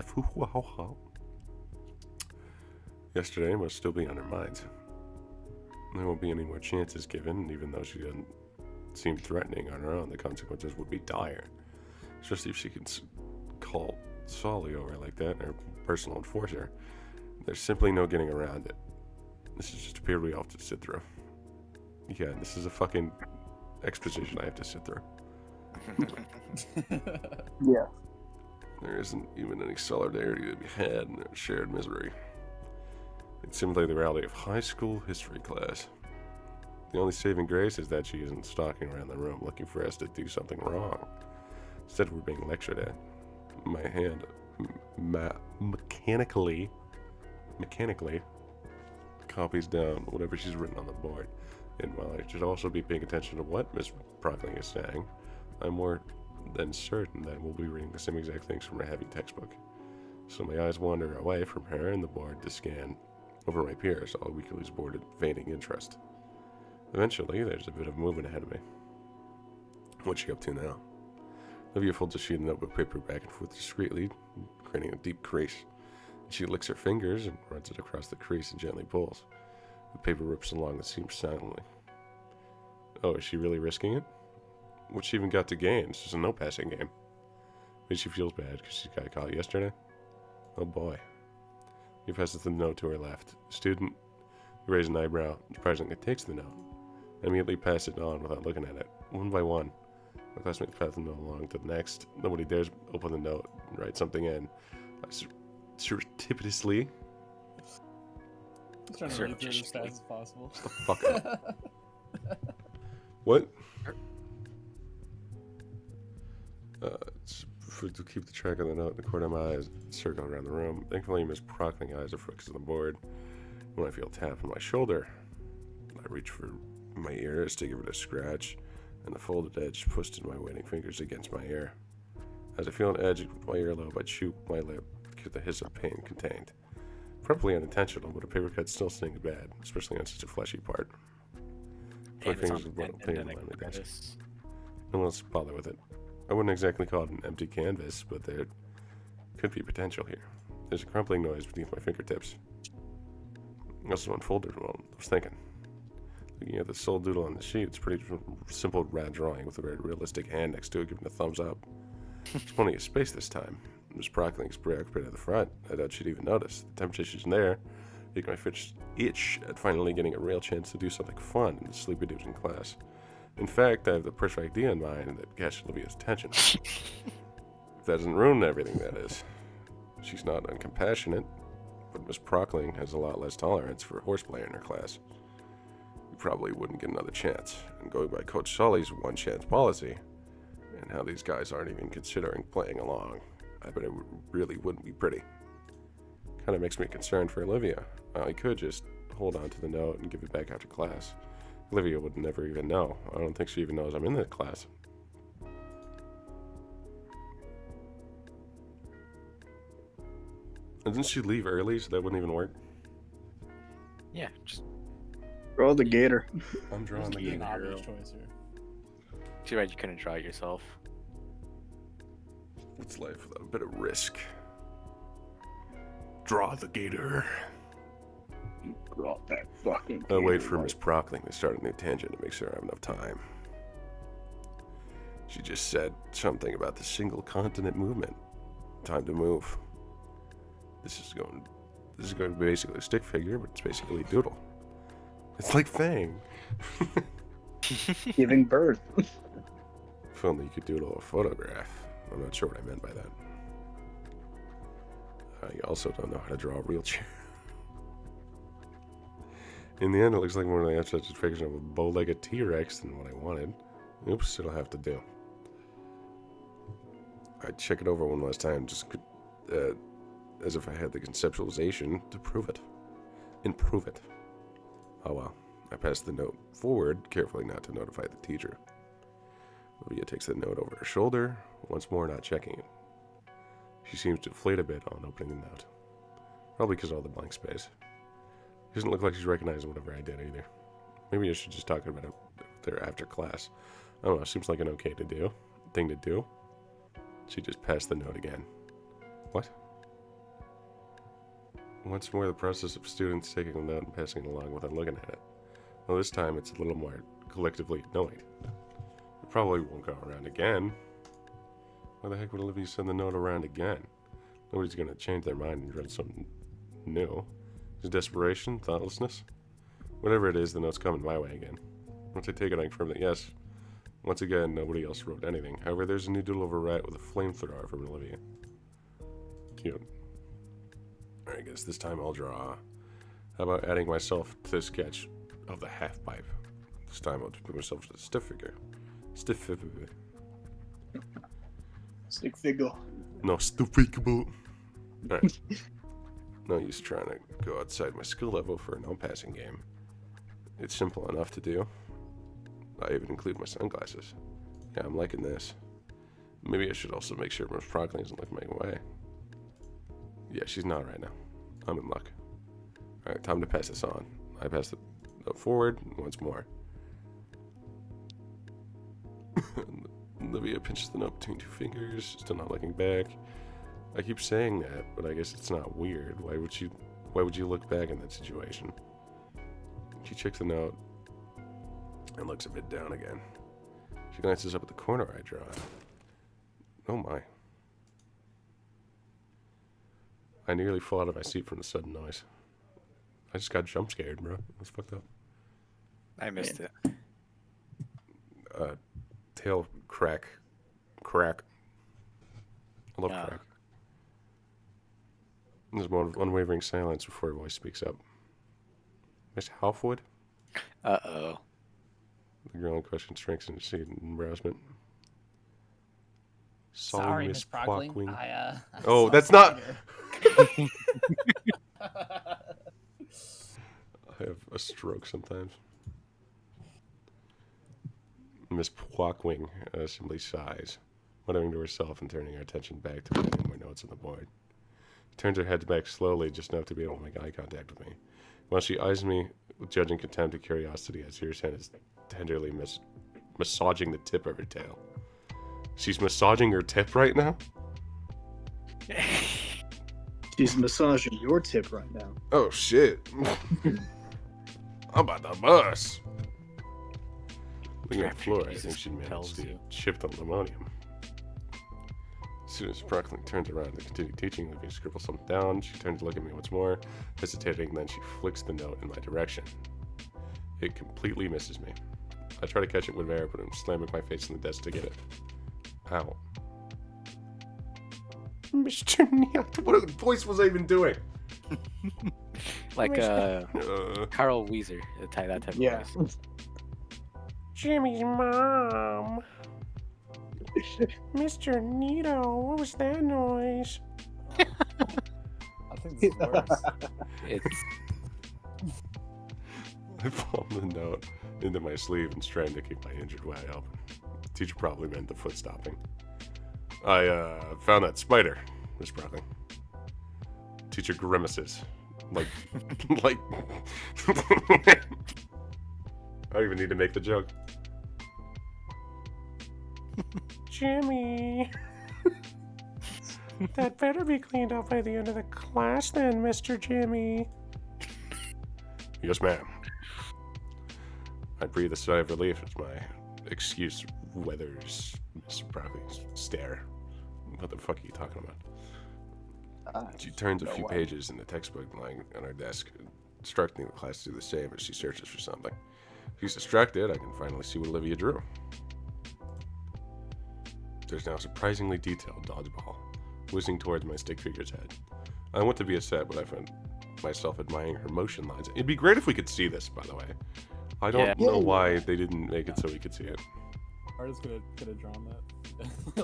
yesterday must still be on her mind. There won't be any more chances given, even though she doesn't seem threatening on her own. The consequences would be dire. Especially if she can call Solly over like that, her personal enforcer. There's simply no getting around it. This is just a period we all have to sit through. Yeah, this is a fucking exposition I have to sit through. Yeah. There isn't even any solidarity to be had in their shared misery. It's simply the reality of high school history class. The only saving grace is that she isn't stalking around the room looking for us to do something wrong. Instead, we're being lectured at. My hand mechanically copies down whatever she's written on the board. And while I should also be paying attention to what Miss Prockling is saying, I'm more than certain that we'll be reading the same exact things from her heavy textbook. So my eyes wander away from her and the board to scan over my peers, all weakly bored at feigning interest. Eventually, there's a bit of movement ahead of me. What's she up to now? Olivia folds a sheet of notebook paper back and forth discreetly, creating a deep crease. She licks her fingers and runs it across the crease and gently pulls. The paper rips along the seam silently. Oh, is she really risking it? What's she even got to gain? It's just a no-passing game. Maybe she feels bad because she got caught yesterday? Oh boy. He passes the note to her left. Student, he raises an eyebrow, surprisingly takes the note. I immediately pass it on without looking at it. One by one. My classmates pass the note along to the next. Nobody dares open the note and write something in. I surreptitiously. I'm trying to read through it as fast as possible. Shut the fuck up. What? To keep the track of the note in the corner of my eyes, circle around the room. Thankfully, Miss Prockling eyes are fixed on the board. When I feel a tap on my shoulder, I reach for my ears to give it a scratch, and the folded edge pushed in my waiting fingers against my ear. As I feel an edge of my earlobe, I chew my lip, because the hiss of pain contained. Probably unintentional, but a paper cut still stings bad, especially on such a fleshy part. My fingers are clean behind my desk. No one else bother with it. I wouldn't exactly call it an empty canvas, but there could be potential here. There's a crumpling noise beneath my fingertips. I also unfolded while I was thinking. Looking at the sole doodle on the sheet, it's pretty simple rad drawing with a very realistic hand next to it giving a thumbs up. There's plenty of space this time. Miss Prockling's preoccupied at the front. I doubt she'd even notice. The temptation's there. making my fish itch at finally getting a real chance to do something fun in the sleepy dudes in class. In fact, I have the perfect idea in mind that catches Olivia's attention. If that doesn't ruin everything, that is. She's not uncompassionate, but Miss Prockling has a lot less tolerance for horseplay in her class. We probably wouldn't get another chance. And going by Coach Sully's one-chance policy, and how these guys aren't even considering playing along, I bet it really wouldn't be pretty. Kind of makes me concerned for Olivia. I could just hold on to the note and give it back after class. Olivia would never even know. I don't think she even knows I'm in the class. Didn't she leave early, so that wouldn't even work? Yeah, just Draw the gator. I'm drawing the Be an gator. obvious choice here. too bad you couldn't draw it yourself. What's life without a bit of risk? Draw the gator. Draw that fucking I'll wait for Miss Prockling to start a new tangent to make sure I have enough time. She just said something about the single continent movement. Time to move. This is going to be basically a stick figure, but it's basically a doodle. It's like Fang. Giving birth. If only you could doodle a photograph. I'm not sure what I meant by that. I also don't know how to draw a wheelchair. In the end, it looks like more than such a fiction of a bow-legged T-Rex than what I wanted. Oops, it'll have to do. I'd check it over one last time, just as if I had the conceptualization to prove it. Improve it. Oh well. I passed the note forward, carefully not to notify the teacher. Olivia takes the note over her shoulder, once more not checking it. She seems to deflate a bit on opening the note. Probably because of all the blank space. Doesn't look like she's recognizing whatever I did either. Maybe I should just talk about it there after class. I don't know, seems like an okay thing to do. She just passed the note again. What? Once more, the process of students taking a note and passing it along without looking at it. Well, this time it's a little more collectively annoyed. It probably won't go around again. Why the heck would Olivia send the note around again? Nobody's gonna change their mind and write something new. Is it desperation? Thoughtlessness? Whatever it is, the note's coming my way again. Once I take it, I confirm that yes. Once again, nobody else wrote anything. However, there's a new doodle of a rat with a flamethrower from Olivia. Cute. Alright, I guess this time I'll draw. How about adding myself to the sketch of the half pipe? This time I'll just put myself to the stiff figure. Stiff figure. Stick figure. No, stiff figure. Alright. No use trying to go outside my skill level for a no-passing game. It's simple enough to do. I even include my sunglasses. Yeah, I'm liking this. Maybe I should also make sure Miss Prockling isn't looking my way. Yeah, she's not right now. I'm in luck. Alright, time to pass this on. I pass the note forward once more. Olivia pinches the note between two fingers, still not looking back. I keep saying that, but I guess it's not weird. Why would you look back in that situation? She checks the note and looks a bit down again. She glances up at the corner I draw. Oh my. I nearly fall out of my seat from the sudden noise. I just got jump scared, bro. It was fucked up. I missed it. Tail crack. Crack. I love crack. There's a moment of unwavering silence before a voice speaks up. Miss Halfwood? Uh-oh. The girl in question shrinks into seat in embarrassment. Sorry, Miss Prockling. I oh, that's not... I have a stroke sometimes. Miss Pwockwing simply sighs, muttering to herself and turning her attention back to writing more notes on the board. She turns her head back slowly, just enough to be able to make eye contact with me. While she eyes me with judging contempt and curiosity, I see her hand is tenderly massaging the tip of her tail. She's massaging her tip right now? She's massaging your tip right now. Oh shit. I'm about to bust. Looking at the floor, I think she managed to chip the aluminum. soon as Brooklyn turns around to continue teaching, Olivia scribbles something down. She turns to look at me once more, hesitating, then she flicks the note in my direction. It completely misses me. I try to catch it with air, but I'm slamming my face in the desk to get it. Ow. Mr. Neal, what voice was I even doing? Like Carl Weezer, that type of voice. Jimmy's mom. Mr. Nito, what was that noise? I think this is worse. It's I palmed the note into my sleeve and strained to keep my injured way open. The teacher probably meant the foot stopping. I found that spider, Miss Brockley. Teacher grimaces. Like I don't even need to make the joke. Jimmy. That better be cleaned up by the end of the class then, Mr. Jimmy. Yes, ma'am. I breathe a sigh of relief as my excuse weathers Miss Brockley's stare. What the fuck are you talking about? She turns a few pages in the textbook lying on her desk, instructing the class to do the same as she searches for something. If she's distracted, I can finally see what Olivia drew. There's now a surprisingly detailed dodgeball whizzing towards my stick figure's head. I want to be a set, but I find myself admiring her motion lines. It'd be great if we could see this, by the way. I don't know why they didn't make it so we could see it. Artist could have drawn that.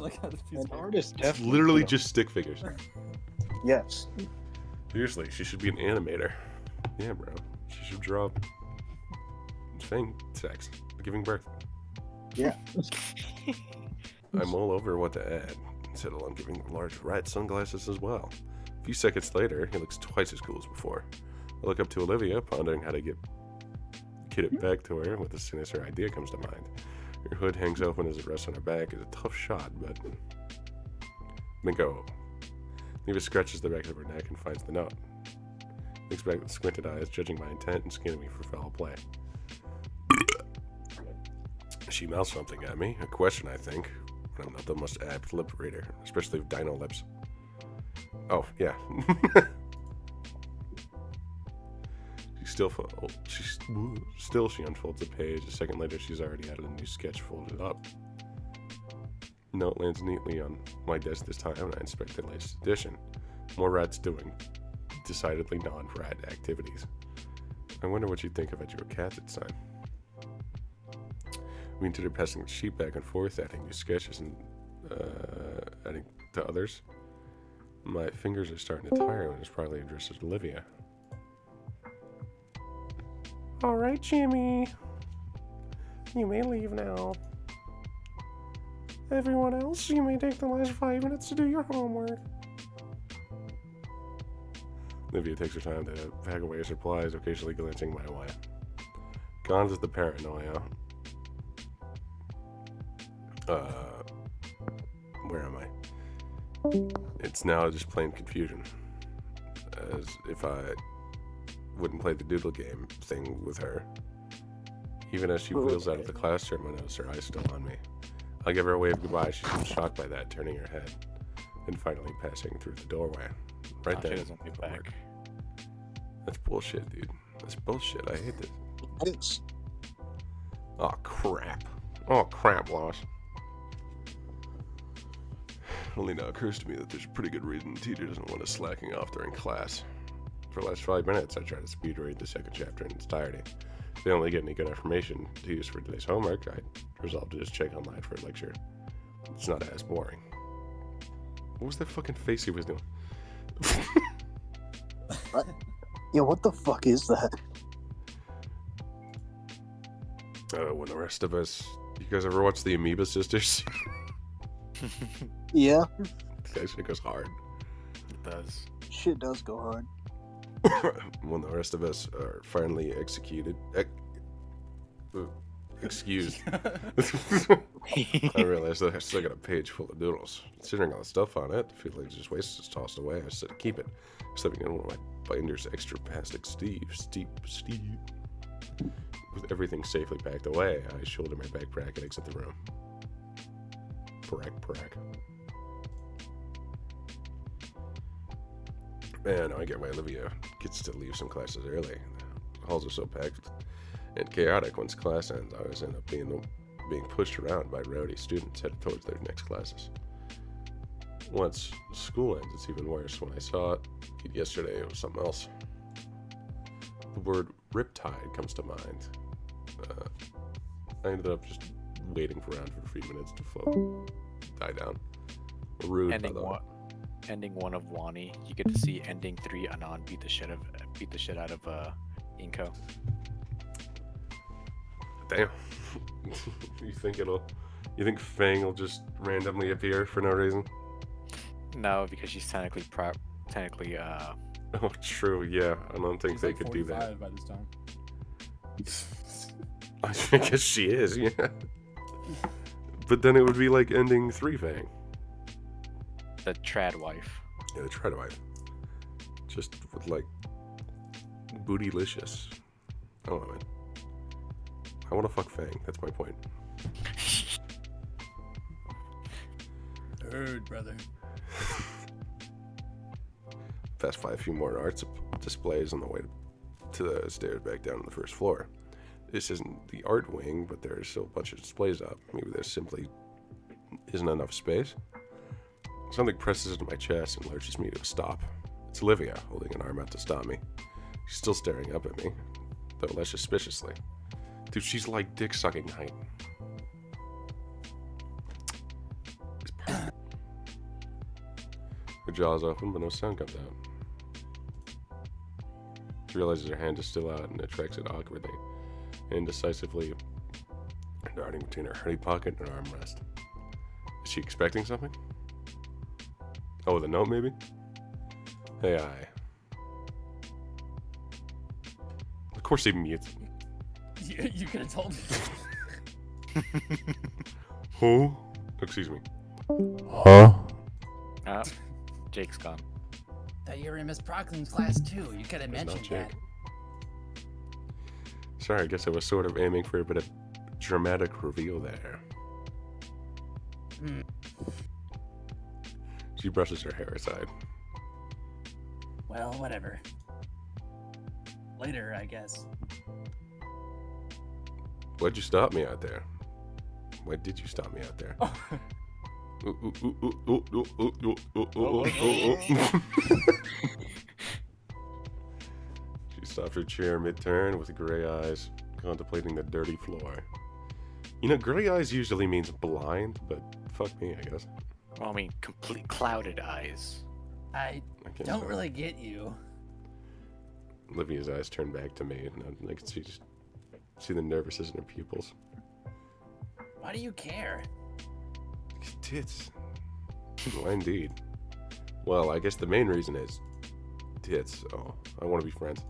Like how this piece An of paper- artist It's definitely. literally could've. just stick figures. Yes. Seriously, she should be an animator. Yeah, bro. She should draw thing sex, giving birth. Yeah. I'm all over what to add. Settle on giving large red sunglasses as well. A few seconds later, he looks twice as cool as before. I look up to Olivia, pondering how to get it back to her with as soon as her idea comes to mind. Her hood hangs open as it rests on her back. It's a tough shot, but bingo. Olivia scratches the back of her neck and finds the note. Looks back with squinted eyes, judging my intent and scanning me for foul play. She mouths something at me, a question I think, but I'm not the most apt lip reader, especially with dino lips. Oh, yeah. She unfolds the page. A second later, she's already added a new sketch folded up. Note lands neatly on my desk this time, and I inspect the latest edition. More rats doing decidedly non-rat activities. I wonder what you'd think if I drew a cat this time. We continued passing the sheet back and forth, adding new sketches and adding to others. My fingers are starting to tire when it's probably addressed as Olivia. All right, Jimmy. You may leave now. Everyone else, you may take the last 5 minutes to do your homework. Olivia takes her time to pack away her supplies, occasionally glancing my way. Gone is the paranoia. Where am I? It's now just plain confusion. As if I wouldn't play the doodle game thing with her. Even as she wheels out of the classroom, I notice her eyes still on me. I give her a wave goodbye. She seems shocked by that, turning her head, and finally passing through the doorway. Right she then. doesn't look back. That's bullshit, dude. That's bullshit. I hate this. It is. Oh, crap. Oh, crap, Loss. It only now occurs to me that there's a pretty good reason the teacher doesn't want us slacking off during class. For the last 5 minutes, I try to speed read the second chapter in its entirety. If I only get any good information to use for today's homework, I resolve to just check online for a lecture. It's not as boring. What was that fucking face he was doing? What? Yeah, what the fuck is that? When the rest of us... You guys ever watch the Amoeba Sisters? Yeah. That shit goes hard. It does. Shit does go hard. When the rest of us are finally executed... excused. I realized that I still got a page full of doodles. Considering all the stuff on it, I feel like just waste is tossed away. I said to keep it. Slipping in one of my binder's extra plastic Steve. With everything safely packed away, I shoulder my backpack and exit the room. Prack. Man, I get why Olivia gets to leave some classes early. The halls are so packed and chaotic once class ends. I always end up being pushed around by rowdy students headed towards their next classes. Once school ends, it's even worse. When I saw it yesterday, it was something else. The word riptide comes to mind. I ended up just waiting around for 3 minutes to float, die down. Rude, by the way. Ending 1 of Wani. You get to see ending 3 Anon beat the shit out of Inko. Damn. You think Fang will just randomly appear for no reason? No, because she's technically Oh, true. Yeah, I don't think She's they like could do that. 45 by this time. I guess she is. Yeah. But then it would be like ending 3 Fang. the trad wife. Yeah, the trad wife. Just with like bootylicious. I don't know, man. I want to fuck Fang. That's my point. Heard, brother. Pass by a few more arts displays on the way to the stairs back down on the first floor. This isn't the art wing, but there's still a bunch of displays up. Maybe there simply isn't enough space. Something presses into my chest and lurches me to a stop. It's Olivia, holding an arm out to stop me. She's still staring up at me, though less suspiciously. Dude, she's like dick-sucking height. Her jaw's open, but no sound comes out. She realizes her hand is still out and attracts it awkwardly, indecisively, darting between her honey pocket and her armrest. Is she expecting something? Oh, the note, maybe? Hey, I. Of course he mutes. You could have told me. Who? Excuse me. Huh? Jake's gone. Thought you were in Miss Proclam's class too. You could have It's not mentioned Jake. that. Sorry, I guess I was sort of aiming for a bit of dramatic reveal there. She brushes her hair aside. Well, whatever. Later, I guess. Why'd you stop me out there? Why did you stop me out there? She stopped her chair mid-turn with gray eyes, contemplating the dirty floor. You know, gray eyes usually means blind, but fuck me, I guess. Well, I mean, complete clouded eyes. I can't don't tell. really get you. Olivia's eyes turn back to me, and I can see the nervousness in her pupils. Why do you care? Tits. Why indeed? Well, I guess the main reason is tits. Oh, I want to be friends.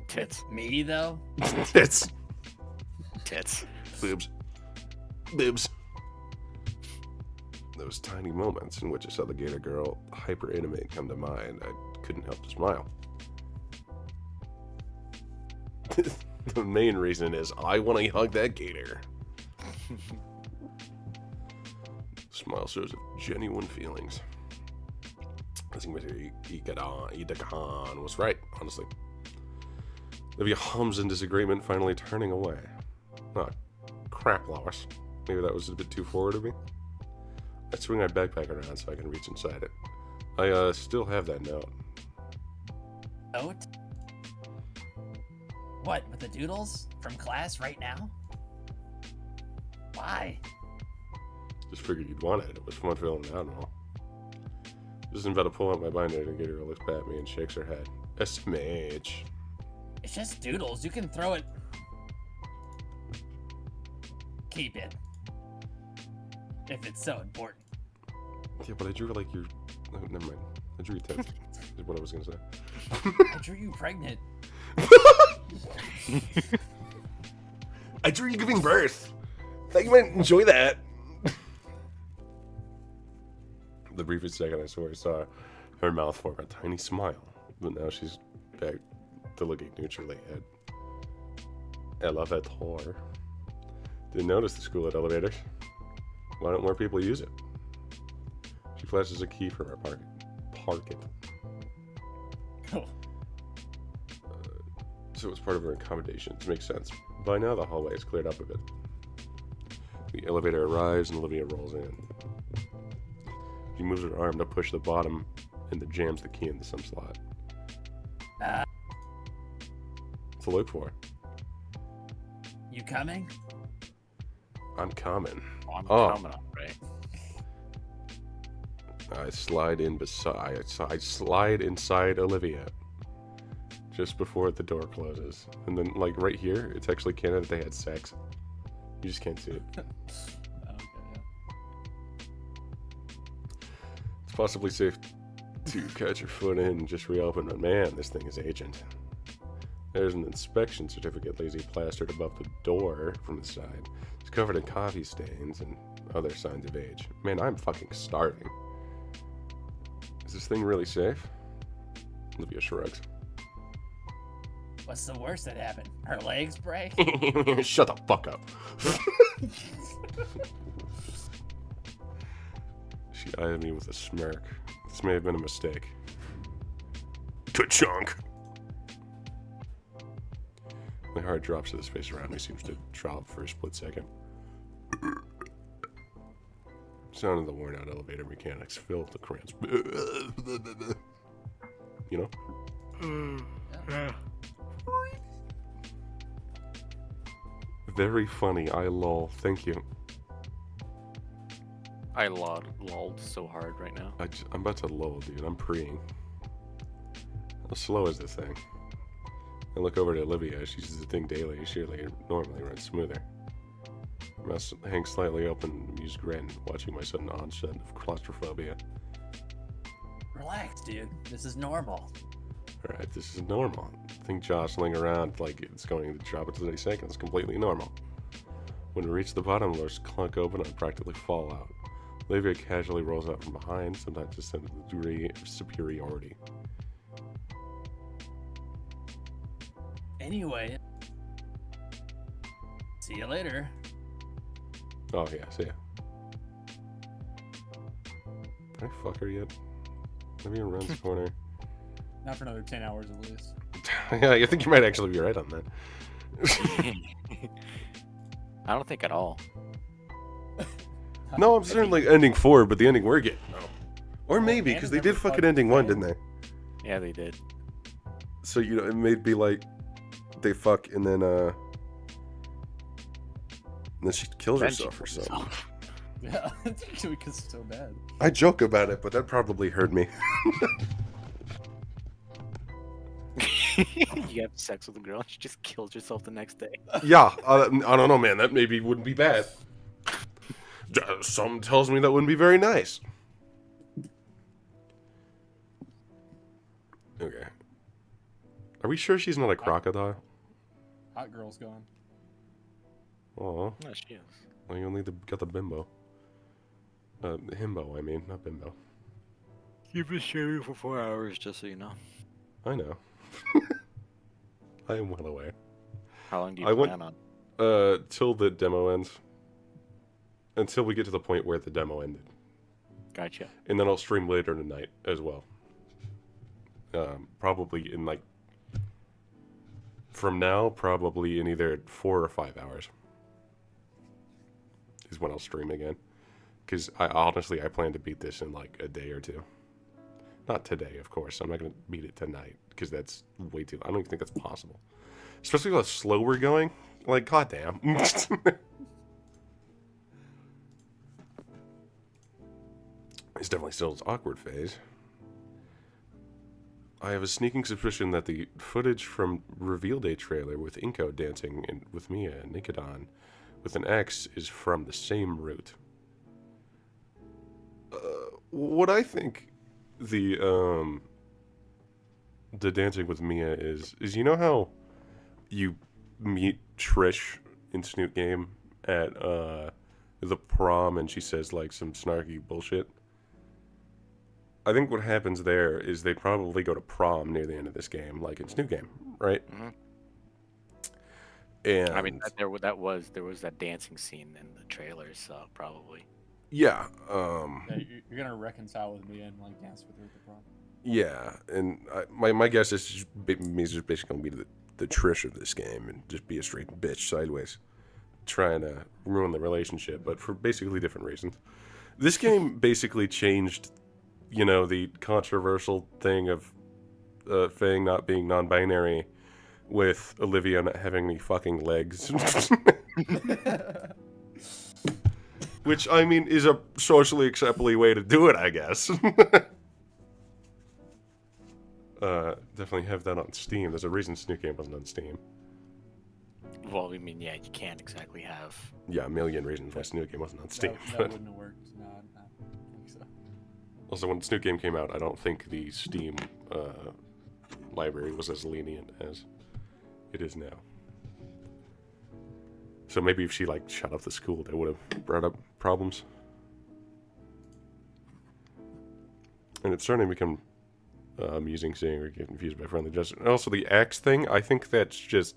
Tits. Me though? Tits. Tits. Boobs. Boobs. Those tiny moments in which I saw the Gator girl hyper animate come to mind, I couldn't help to smile. The main reason is I want to hug that Gator. Smile shows of genuine feelings. I think Mr. Itakan was right, honestly. Olivia hums in disagreement, finally turning away. Oh, crap, Lois. Maybe that was a bit too forward of me. I swing my backpack around so I can reach inside it. I still have that note. Note? What, with the doodles? From class right now? Why? Just figured you'd want it. It was fun filling it out and all. Just about to pull out my binder to get her to look at me and shakes her head. A smidge. It's just doodles. You can throw it. Keep it. If it's so important. Yeah, but I drew like your... Oh, never mind. I drew your tits. Is what I was going to say. I drew you pregnant. I drew you giving birth. Thought you might enjoy that. The briefest second I saw her mouth form a tiny smile, but now she's back to looking neutrally at elevator. Didn't notice the school at elevators. Why don't more people use it? She flashes a key from her park it. Oh. So it's part of her accommodations. Makes sense. By now, the hallway is cleared up a bit. The elevator arrives and Olivia rolls in. She moves her arm to push the bottom and then jams the key into some slot. To look for. You coming? I'm coming. I'm Oh. coming up, right? I slide inside Olivia just before the door closes. And then, like, right here, it's actually canon that they had sex. You just can't see it. Okay, yeah. It's possibly safe to catch your foot in and just reopen, but man, this thing is ancient. There's an inspection certificate lazy plastered above the door from the side. It's covered in coffee stains and other signs of age. Man, I'm fucking starving. Is this thing really safe? Olivia shrugs. What's the worst that happened? Her legs break? Shut the fuck up. She eyed me with a smirk. This may have been a mistake. Ka-chunk! My heart drops to the space around me, seems to drop for a split second. Sound of the worn out elevator mechanics filled the cramps. You know? Yeah. Very funny, I lol. Thank you. I lolled so hard right now. I'm about to lull, dude. I'm preeing. How slow is this thing? I look over to Olivia. She uses the thing daily. Surely it normally runs smoother. Mouth hangs slightly open, amused grin, watching my sudden onset of claustrophobia. Relax, dude. This is normal. Alright, this is normal. Thing jostling around like it's going to drop it any second. It's completely normal. When we reach the bottom, doors clunk open and practically fall out. Olivia casually rolls out from behind, sometimes to a degree of superiority. Anyway, see you later. Oh yeah, see ya. Can I fuck her yet? Have you around this corner? Not for another 10 hours at least. Yeah, I think you might actually be right on that. I don't think at all. No, I'm saying like ending 4, but the ending we're getting. No. Or maybe, because they did fucking ending 1, didn't they? Yeah, they did. So, you know, it may be like they fuck and then she kills Then herself she or kills something. Yeah, because it's so bad. I joke about it, but that probably hurt me. You have sex with a girl and she just kills herself the next day. Yeah, I don't know, man. That maybe wouldn't be bad. Something tells me that wouldn't be very nice. Okay. Are we sure she's not a crocodile? Hot girl's gone. Oh. No, she is. Well, you only got the bimbo. Himbo, I mean, not bimbo. You've been streaming for 4 hours, just so you know. I know. I am well aware. How long do you plan on? Till the demo ends. Until we get to the point where the demo ended. Gotcha. And then I'll stream later tonight as well. Probably in like... From now, probably in either 4 or 5 hours. Is when I'll stream again. Because I plan to beat this in like a day or two. Not today, of course. I'm not going to beat it tonight. Because that's way too... I don't even think that's possible. Especially how slow we're going. Like, goddamn. It's definitely still its awkward phase. I have a sneaking suspicion that the footage from Reveal Day trailer with Inko dancing with Mia and Nikodon with an X is from the same route. What I think the dancing with Mia is you know how you meet Trish in Snoot Game at the prom and she says like some snarky bullshit? I think what happens there is they probably go to prom near the end of this game, like in Snoot Game, right? Mm-hmm. And I mean, there was that dancing scene in the trailer, so probably. Yeah. Yeah, you're gonna reconcile with me and like dance with her at the prom. Yeah, and my guess is he's just basically gonna be the Trish of this game and just be a straight bitch sideways, trying to ruin the relationship, but for basically different reasons. This game basically changed, the controversial thing of Fang not being non-binary with Olivia not having any fucking legs. Which, I mean, is a socially acceptable way to do it, I guess. Definitely have that on Steam. There's a reason Snook Game wasn't on Steam. Well, I mean, yeah, you can't exactly have... Yeah, a million reasons why Snook Game wasn't on Steam. That wouldn't have worked. No, I don't think so. Also, when Snook Game came out, I don't think the Steam library was as lenient as it is now. So maybe if she, shut up the school, that would have brought up problems. And it's starting to become amusing seeing her get confused by friendly gesture. And also the axe thing, I think that's just...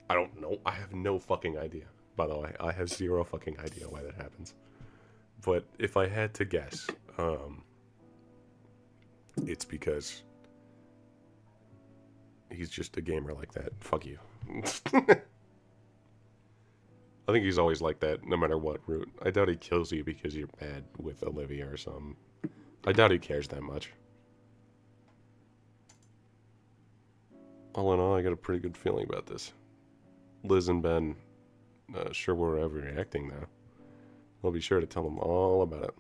I don't know. I have no fucking idea. By the way, I have zero fucking idea why that happens. But if I had to guess, it's because he's just a gamer like that. Fuck you. I think he's always like that, no matter what route. I doubt he kills you because you're bad with Olivia or something. I doubt he cares that much. All in all, I got a pretty good feeling about this. Liz and Ben, sure we're overreacting now. I'll be sure to tell them all about it.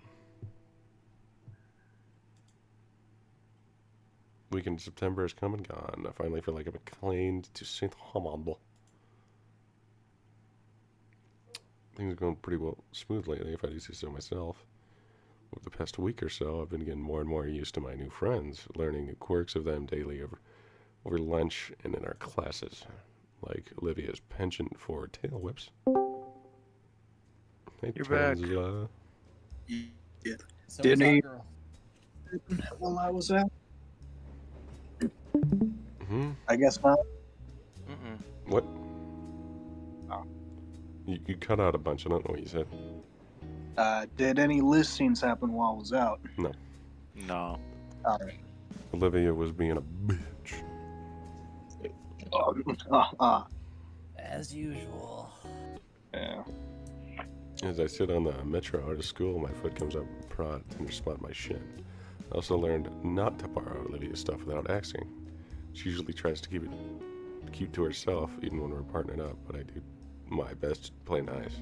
Weekend in September has come and gone. I finally feel like I'm inclined to Saint Hamand. Things are going pretty well smooth lately, if I do say so myself. Over the past week or so, I've been getting more and more used to my new friends, learning new quirks of them daily over lunch and in our classes, like Olivia's penchant for tail whips. Hey, You're back. Yeah. So Didn't was he? that girl. While I was out? Mm-hmm. I guess not. What? You cut out a bunch. I don't know what you said. Did any listings happen while I was out? No. No. Alright. Olivia was being a bitch. As usual. Yeah. As I sit on the metro out of school, my foot comes up and prod tender spot in my shin. I also learned not to borrow Olivia's stuff without asking. She usually tries to keep it cute to herself, even when we're partnered up, but I do my best to play nice.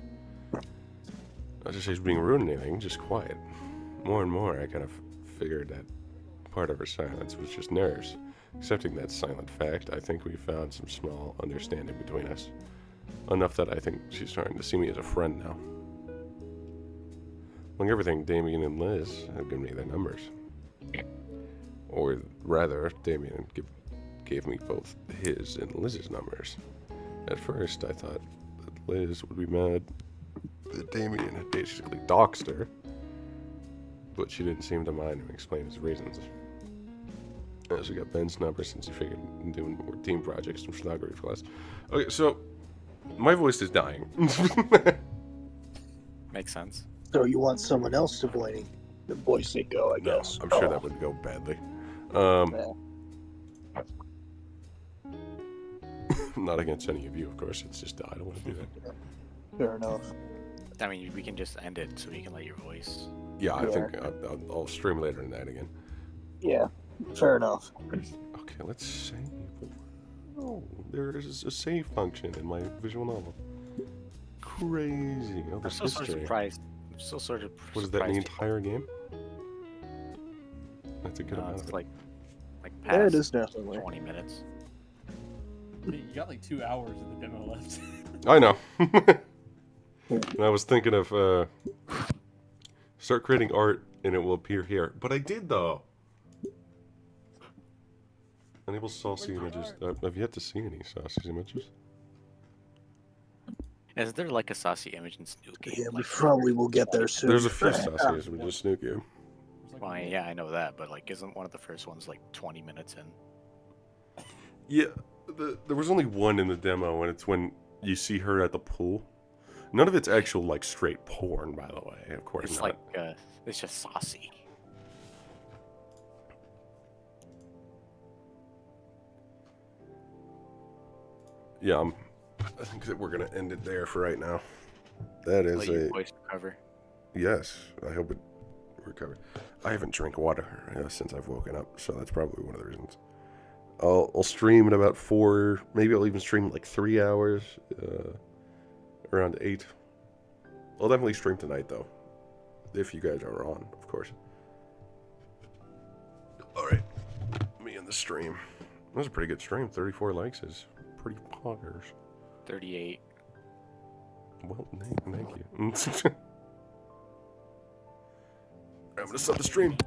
Not to say she's being rude or anything, just quiet. More and more, I kind of figured that part of her silence was just nerves. Accepting that silent fact, I think we found some small understanding between us. Enough that I think she's starting to see me as a friend now. Among everything, Damien and Liz have given me their numbers. Or rather, Damien gave me both his and Liz's numbers. At first, I thought that Liz would be mad that Damien had basically doxed her, but she didn't seem to mind and explain his reasons. I also got Ben's number since he figured in doing more team projects and photography class. Okay, so my voice is dying. Makes sense. So you want someone else to voice it go, I guess. I'm sure that would go badly. Not against any of you, of course. It's just I don't want to do that. Fair enough. I mean, we can just end it so we can let your voice. Yeah, I think I'll stream later tonight again. Yeah, fair enough. Okay, let's save. Oh, there is a save function in my visual novel. Crazy. Oh, I'm there's still sort of history. surprised. I'm still sort of What is that, the surprised you- entire game? That's a good amount. It's of like Yeah, past it is definitely. 20 minutes. You got like 2 hours of the demo left. I know. And I was thinking of start creating art and it will appear here. But I did though. Enable saucy images. I've yet to see any saucy images. Is there like a saucy image in Snook Game? Yeah, we Like, probably will get there soon. There's a few saucy images in Snook Game. well, yeah, I know that, but like, isn't one of the first ones like 20 minutes in? Yeah, there was only one in the demo, and it's when you see her at the pool. None of it's actual like straight porn, by the way. Of course It's not. like it's just saucy. Yeah, I think that we're gonna end it there for right now. That is Let your voice recover. Yes, I hope it recovered. I haven't drank water since I've woken up, so that's probably one of the reasons. I'll stream in about 4, maybe I'll even stream like 3 hours, around 8. I'll definitely stream tonight though, if you guys are on, of course. Alright, me and the stream. That was a pretty good stream. 34 likes is pretty poggers. 38. Well, thank you. I'm gonna stop the stream.